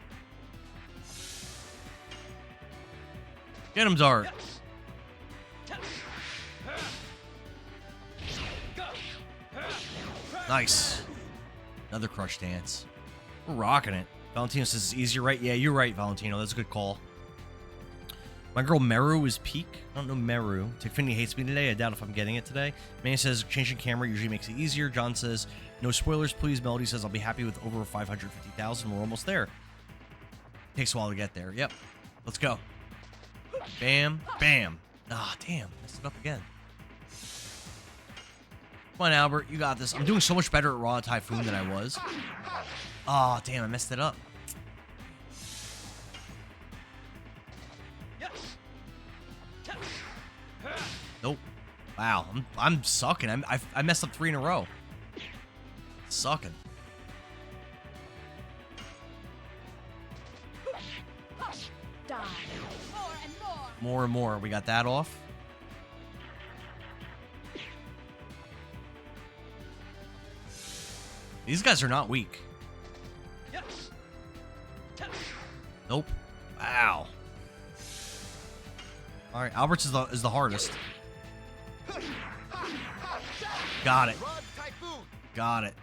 Get him, Dart. Nice. Another crush dance. We're rocking it. Valentino says it's easier, right? Yeah, you're right, Valentino. That's a good call. My girl Meru is peak. I don't know Meru. Tiffany hates me today. I doubt if I'm getting it today. Manny says changing camera usually makes it easier. John says no spoilers, please. Melody says I'll be happy with over 550,000. We're almost there. Takes a while to get there. Yep. Let's go. Bam. Bam. Ah, damn. Messed it up again. Come on, Albert. You got this. I'm doing so much better at Raw Typhoon than I was. Oh, damn. I messed it up. Nope. Wow. I'm sucking. I messed up 3 in a row. Sucking. More and more. We got that off. These guys are not weak. Nope. Wow. All right, Albert's is the hardest. Got it. Got it.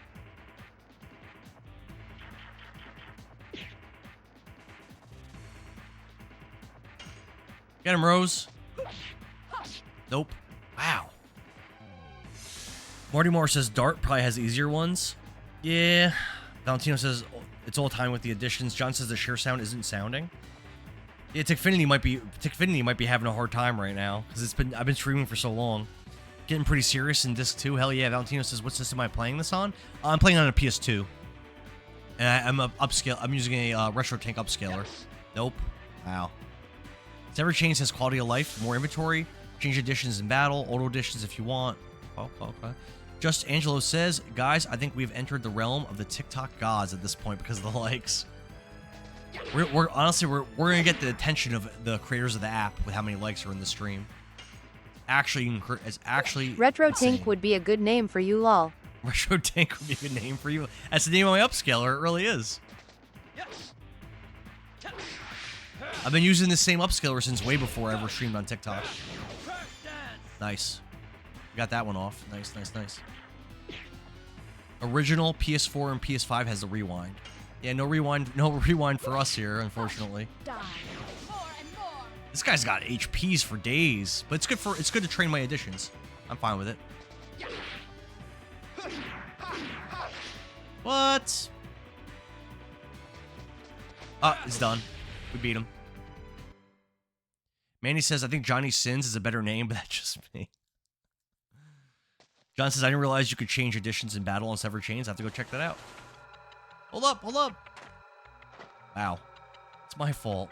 Get him, Rose. Nope. Wow. Marty Moore says Dart probably has easier ones. Yeah. Valentino says it's all time with the additions. John says the sheer sound isn't sounding. Yeah, Tickfinity might be having a hard time right now because I've been streaming for so long. Getting pretty serious in disc 2. Hell yeah. Valentino says, what system am I playing this on? I'm playing on a PS2. And I'm I'm using a retro tank upscaler. Nope. Wow. Never change has quality of life, more inventory, change editions in battle, auto editions if you want. Okay. Just Angelo says, guys, I think we've entered the realm of the TikTok gods at this point because of the likes. We're honestly gonna get the attention of the creators of the app with how many likes are in the stream. It's actually Retro insane. Tink would be a good name for you, lol. Retro Tank would be a good name for you. That's the name of my upscaler. It really is. I've been using the same upscaler since way before I ever streamed on TikTok. Nice. Got that one off. Nice. Original PS4 and PS5 has the rewind. Yeah, no rewind for us here, unfortunately. This guy's got HPs for days, but it's good to train my additions. I'm fine with it. What? It's done. We beat him. Manny says, I think Johnny Sins is a better name, but that's just me. John says, I didn't realize you could change editions in battle on Severed Chains. I have to go check that out. Hold up. Wow. It's my fault.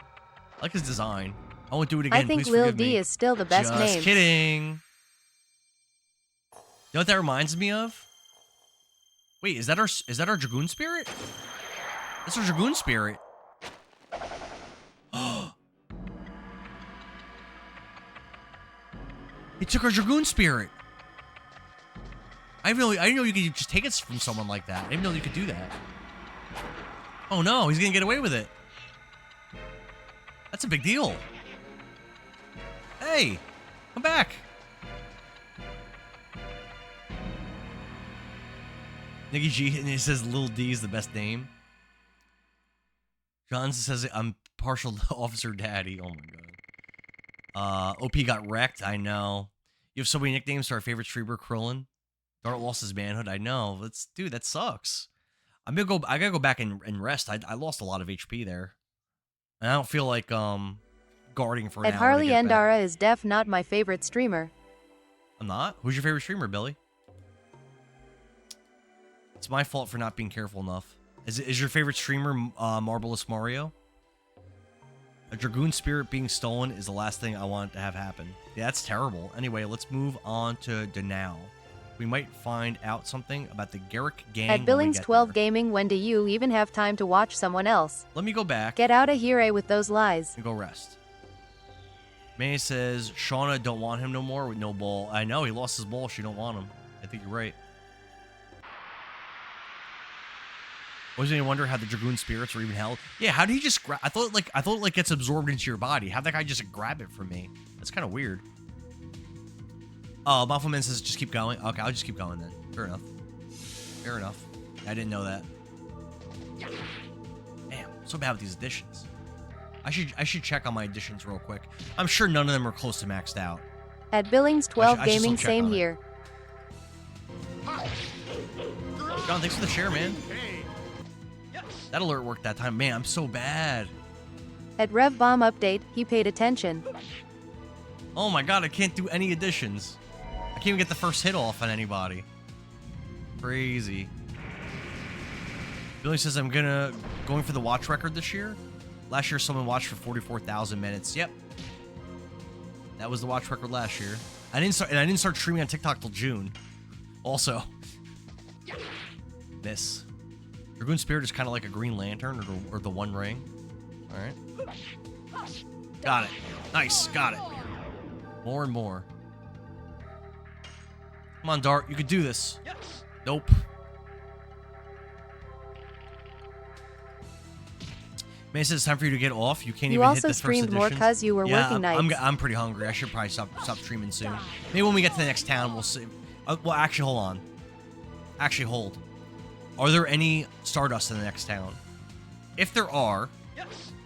I like his design. I won't do it again. I think Please Lil forgive D me. is still the best name. Just kidding. You know what that reminds me of? Wait, is that our Dragoon spirit? That's our Dragoon spirit. He took our Dragoon spirit. I didn't know you could just take it from someone like that. I didn't know you could do that. Oh no, he's gonna get away with it. That's a big deal. Hey, come back. Nicky G, and he says Lil D is the best name. John says I'm partial to Officer Daddy. Oh my god. OP got wrecked. I know. You have so many nicknames to our favorite streamer, Krillin. Dart lost his manhood. I know. Dude, that sucks. I gotta go back and rest. I lost a lot of HP there. And I don't feel like guarding for an At hour Harley to get back. Endara is def not my favorite streamer. I'm not? Who's your favorite streamer, Billy? It's my fault for not being careful enough. Is your favorite streamer Marvelous Mario? A Dragoon spirit being stolen is the last thing I want to have happen. Yeah, that's terrible. Anyway, let's move on to Danao. We might find out something about the Garrick gang. At when we Billings get 12 there. Gaming, when do you even have time to watch someone else? Let me go back Get out of here with those lies. and go rest. May says, Shauna don't want him no more with no ball. I know, he lost his ball. She don't want him. I think you're right. Wasn't any wonder how the Dragoon spirits were even held? Yeah, how did he just grab? I thought it like gets absorbed into your body. How'd that guy just grab it from me? That's kind of weird. Oh, Muffleman says just keep going. Okay, I'll just keep going then. Fair enough. I didn't know that. Damn, so bad with these additions. I should check on my additions real quick. I'm sure none of them are close to maxed out. At Billings 12 I should Gaming, still check same on it. here. John, thanks for the share, man. That alert worked that time. Man, I'm so bad. At Rev Bomb Update, he paid attention. Oh my god, I can't do any additions. I can't even get the first hit off on anybody. Crazy. Billy says I'm going for the watch record this year. Last year someone watched for 44,000 minutes. Yep. That was the watch record last year. I didn't start streaming on TikTok till June. Also. Miss. Dragoon Spirit is kind of like a Green Lantern or the One Ring. Alright. Got it. Nice. Got it. More and more. Come on, Dart. You could do this. Nope. May says it's time for you to get off. You can't You even hit also the first streamed more editions. cause you were Yeah, working I'm nights. I'm pretty hungry. I should probably stop streaming soon. Maybe when we get to the next town, we'll see. Well, actually, hold on. Actually, hold. Are there any Stardust in the next town? If there are,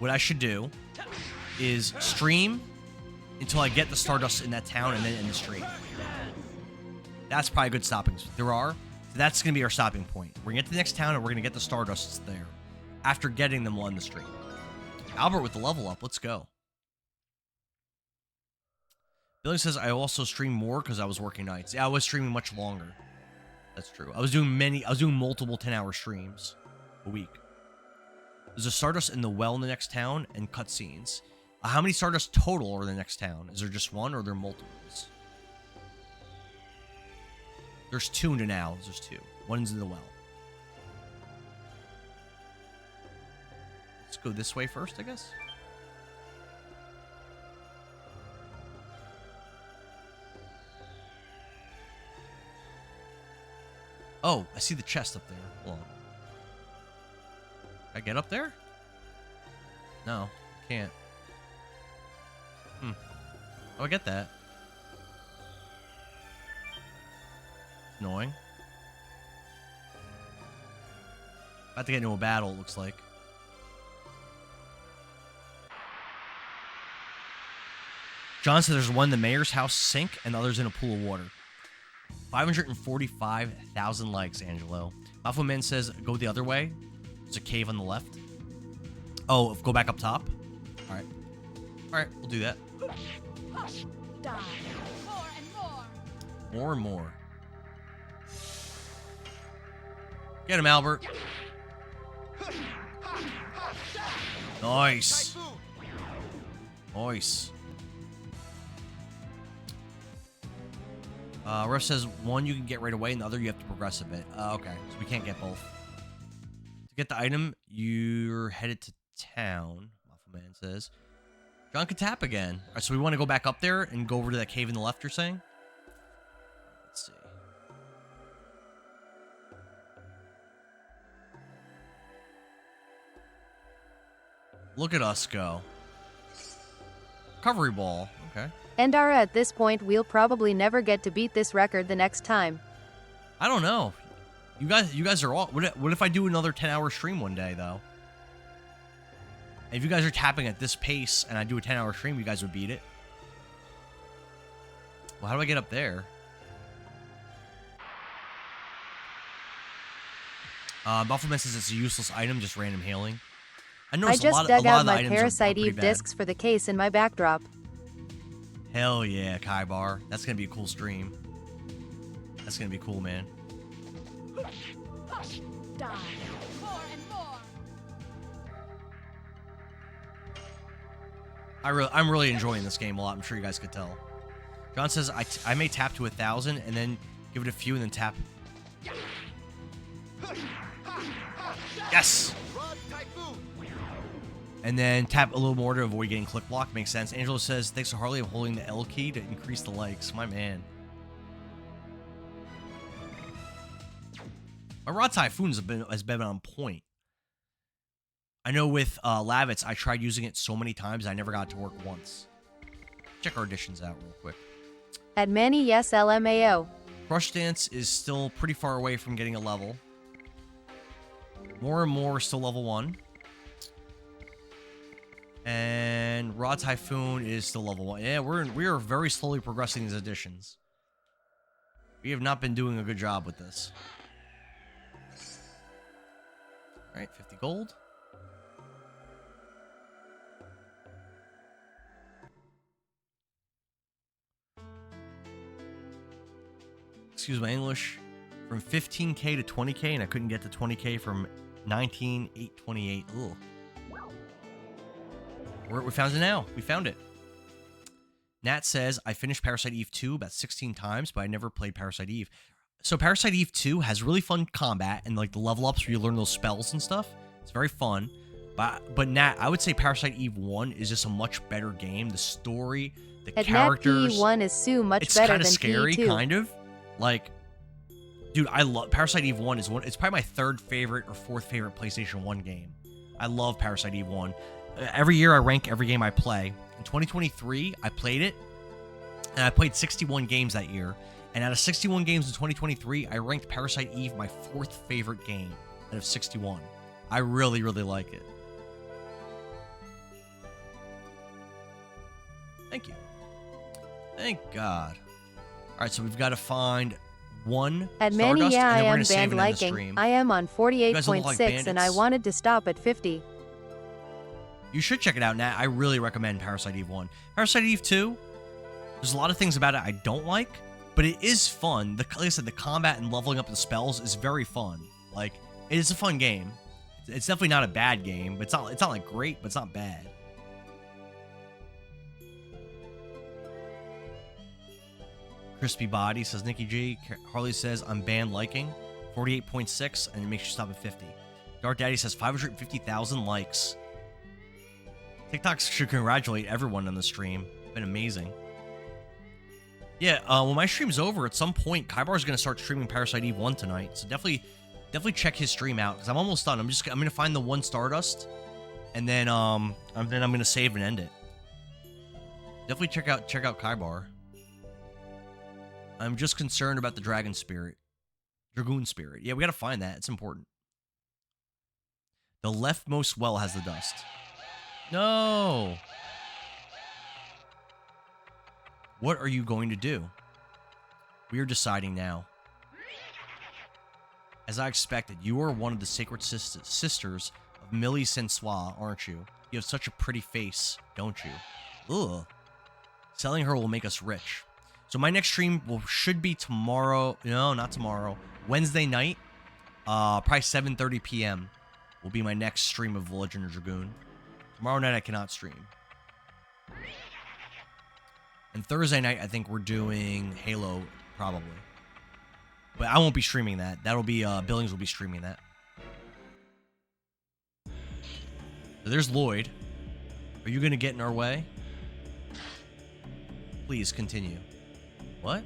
what I should do is stream until I get the Stardust in that town and then end the stream. That's probably a good stopping. There are. So that's going to be our stopping point. We're going to get to the next town and we're going to get the Stardusts there. After getting them, we'll end the stream. Albert with the level up. Let's go. Billy says, I also stream more because I was working nights. Yeah, I was streaming much longer. That's true. I was doing multiple 10-hour streams a week. There's a Stardust in the well in the next town and cutscenes. How many Stardust total are in the next town? Is there just one or are there multiples? There's 2 into now. There's 2. One's in the well. Let's go this way first, I guess. Oh, I see the chest up there. Hold on. Can I get up there? No, can't. How do I get that? Annoying. About to get into a battle, it looks like. John said there's one in the mayor's house sink and the other's in a pool of water. 545,000 likes, Angelo. Alpha Man says go the other way. There's a cave on the left. Oh, go back up top? Alright. Alright, we'll do that. Die. More and more. More and more. Get him, Albert. Nice. Nice. Ref says one you can get right away and the other you have to progress a bit. Okay, so we can't get both. To get the item, you're headed to town, Muffle Man says. John can tap again. Alright, so we want to go back up there and go over to that cave in the left, you're saying? Let's see. Look at us go. Recovery ball. Okay. Endara, at this point, we'll probably never get to beat this record the next time. I don't know. You guys are all... What if I do another 10-hour stream one day, though? If you guys are tapping at this pace and I do a 10-hour stream, you guys would beat it. Well, how do I get up there? Buffleman says it's a useless item, just random healing. I noticed just dug out my Parasite Eve Eve discs for the case in my backdrop. Hell yeah, Kaibar. That's gonna be a cool stream. That's gonna be cool, man. Die. More and more. I'm really enjoying this game a lot. I'm sure you guys could tell. John says I may tap to 1,000 and then give it a few and then tap. Yes. And then tap a little more to avoid getting click block. Makes sense. Angelo says, thanks to Harley of holding the L key to increase the likes. My man. My Raw Typhoon has been on point. I know with Lavitz, I tried using it so many times, I never got it to work once. Check our additions out real quick. At Manny, yes, LMAO. Crush Dance is still pretty far away from getting a level. More and more still level 1. And Raw Typhoon is still level 1. Yeah, we are very slowly progressing these additions. We have not been doing a good job with this. Alright, 50 gold. Excuse my English. From 15k to 20k, and I couldn't get to 20k from 19,828. Ugh. We found it now. We found it. Nat says, I finished Parasite Eve 2 about 16 times, but I never played Parasite Eve. So Parasite Eve 2 has really fun combat and like the level ups where you learn those spells and stuff. It's very fun. But Nat, I would say Parasite Eve 1 is just a much better game. The story, the characters. Nat PE1 is so much better than PE2. It's kind of scary, kind of. Like, dude, I love Parasite Eve 1 is one. It's probably my 3rd favorite or 4th favorite PlayStation 1 game. I love Parasite Eve 1. Every year I rank every game I play. In 2023, I played it, and I played 61 games that year. And out of 61 games in 2023, I ranked Parasite Eve my 4th favorite game out of 61. I really, really like it. Thank you. Thank God. All right, so we've got to find one At Stardust, Manny, yeah, and I then we're am gonna save band it in the liking. stream. I am on guys look like 48.6 and I bandits. wanted to stop at 50. You should check it out, Nat. I really recommend Parasite Eve 1. Parasite Eve 2, There's a lot of things about it I don't like, but it is fun. Like I said, the combat and leveling up the spells is very fun. Like, it is a fun game. It's definitely not a bad game, but it's not like great, but it's not bad. Crispy Body says Nikki G. Harley says I'm banned liking 48.6, and it makes you stop at 50. Dark Daddy says 550,000 likes. TikTok should congratulate everyone on the stream. It's been amazing. Yeah, when my stream's over, at some point, Kaibar's gonna start streaming Parasite Eve 1 tonight. So definitely check his stream out, because I'm almost done. I'm gonna find the one Stardust, and then I'm gonna save and end it. Definitely check out Kaibar. I'm just concerned about the Dragoon Spirit. Yeah, we gotta find that. It's important. The leftmost well has the dust. No! What are you going to do? We are deciding now. As I expected, you are one of the sacred sisters of Millie Sensois, aren't you? You have such a pretty face, don't you? Ugh. Selling her will make us rich. So my next stream should be tomorrow. No, not tomorrow. Wednesday night. Probably 7:30 p.m. will be my next stream of Legend of Dragoon. Tomorrow night I cannot stream. And Thursday night I think we're doing Halo, probably. But I won't be streaming that. That'll be, Billings will be streaming that. So there's Lloyd. Are you going to get in our way? Please continue. What?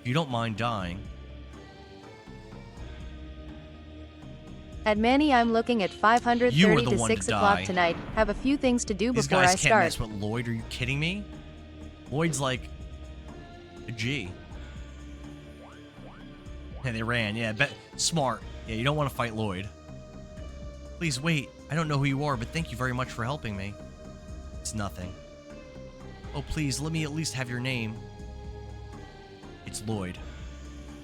If you don't mind dying. At Manny, I'm looking at 530 You are the to one 6 to o'clock die. tonight. Have a few things to do These before guys I can't start. mess with Lloyd. Are you kidding me? Lloyd's like a G. Yeah, they ran. Yeah, smart. Yeah, you don't want to fight Lloyd. Please wait. I don't know who you are, but thank you very much for helping me. It's nothing. Oh, please, let me at least have your name. It's Lloyd.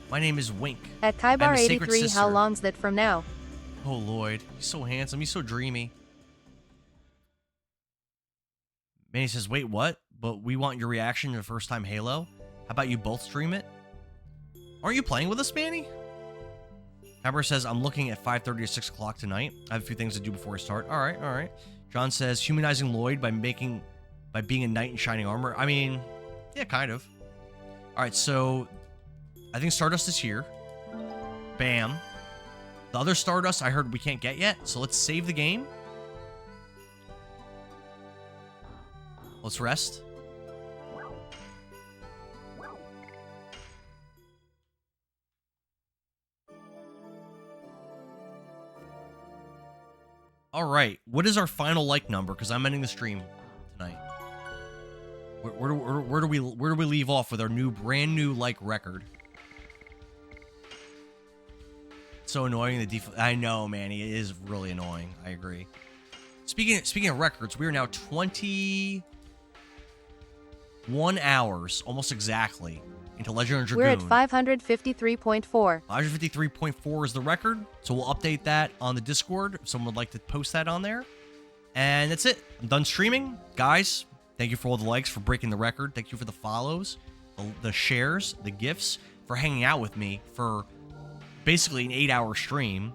My name is Wink. At I'm a sacred Kaibar83, how sister. long's that from now? Oh, Lloyd. He's so handsome. He's so dreamy. Manny says, wait, what? But we want your reaction to the first time Halo? How about you both stream it? Aren't you playing with us, Manny? Kaibar says, I'm looking at 5:30 or 6 o'clock tonight. I have a few things to do before I start. All right, all right. John says, humanizing Lloyd by being a knight in shining armor. I mean, yeah, kind of. All right, so I think Stardust is here. Bam. The other Stardust I heard we can't get yet, so let's save the game. Let's rest. All right, what is our final like number? Because I'm ending the stream tonight. Where do we leave off with our brand new like record? So annoying. I know, Manny. It is really annoying. I agree. Speaking of records, we are now 21 hours, almost exactly, into Legend of Dragoon. We're at 553.4. 553.4 is the record, so we'll update that on the Discord if someone would like to post that on there. And that's it. I'm done streaming. Guys, thank you for all the likes, for breaking the record. Thank you for the follows, the shares, the gifts, for hanging out with me for basically an 8-hour stream.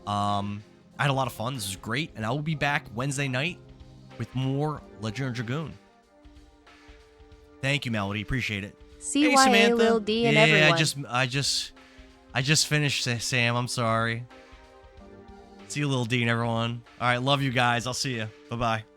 I had a lot of fun. This was great. And I will be back Wednesday night with more Legend of Dragoon. Thank you, Melody. Appreciate it. CYA, Hey, Samantha. Lil D, and yeah, everyone. I just finished, Sam. I'm sorry. See you, Lil D, and everyone. All right, love you guys. I'll see you. Bye-bye.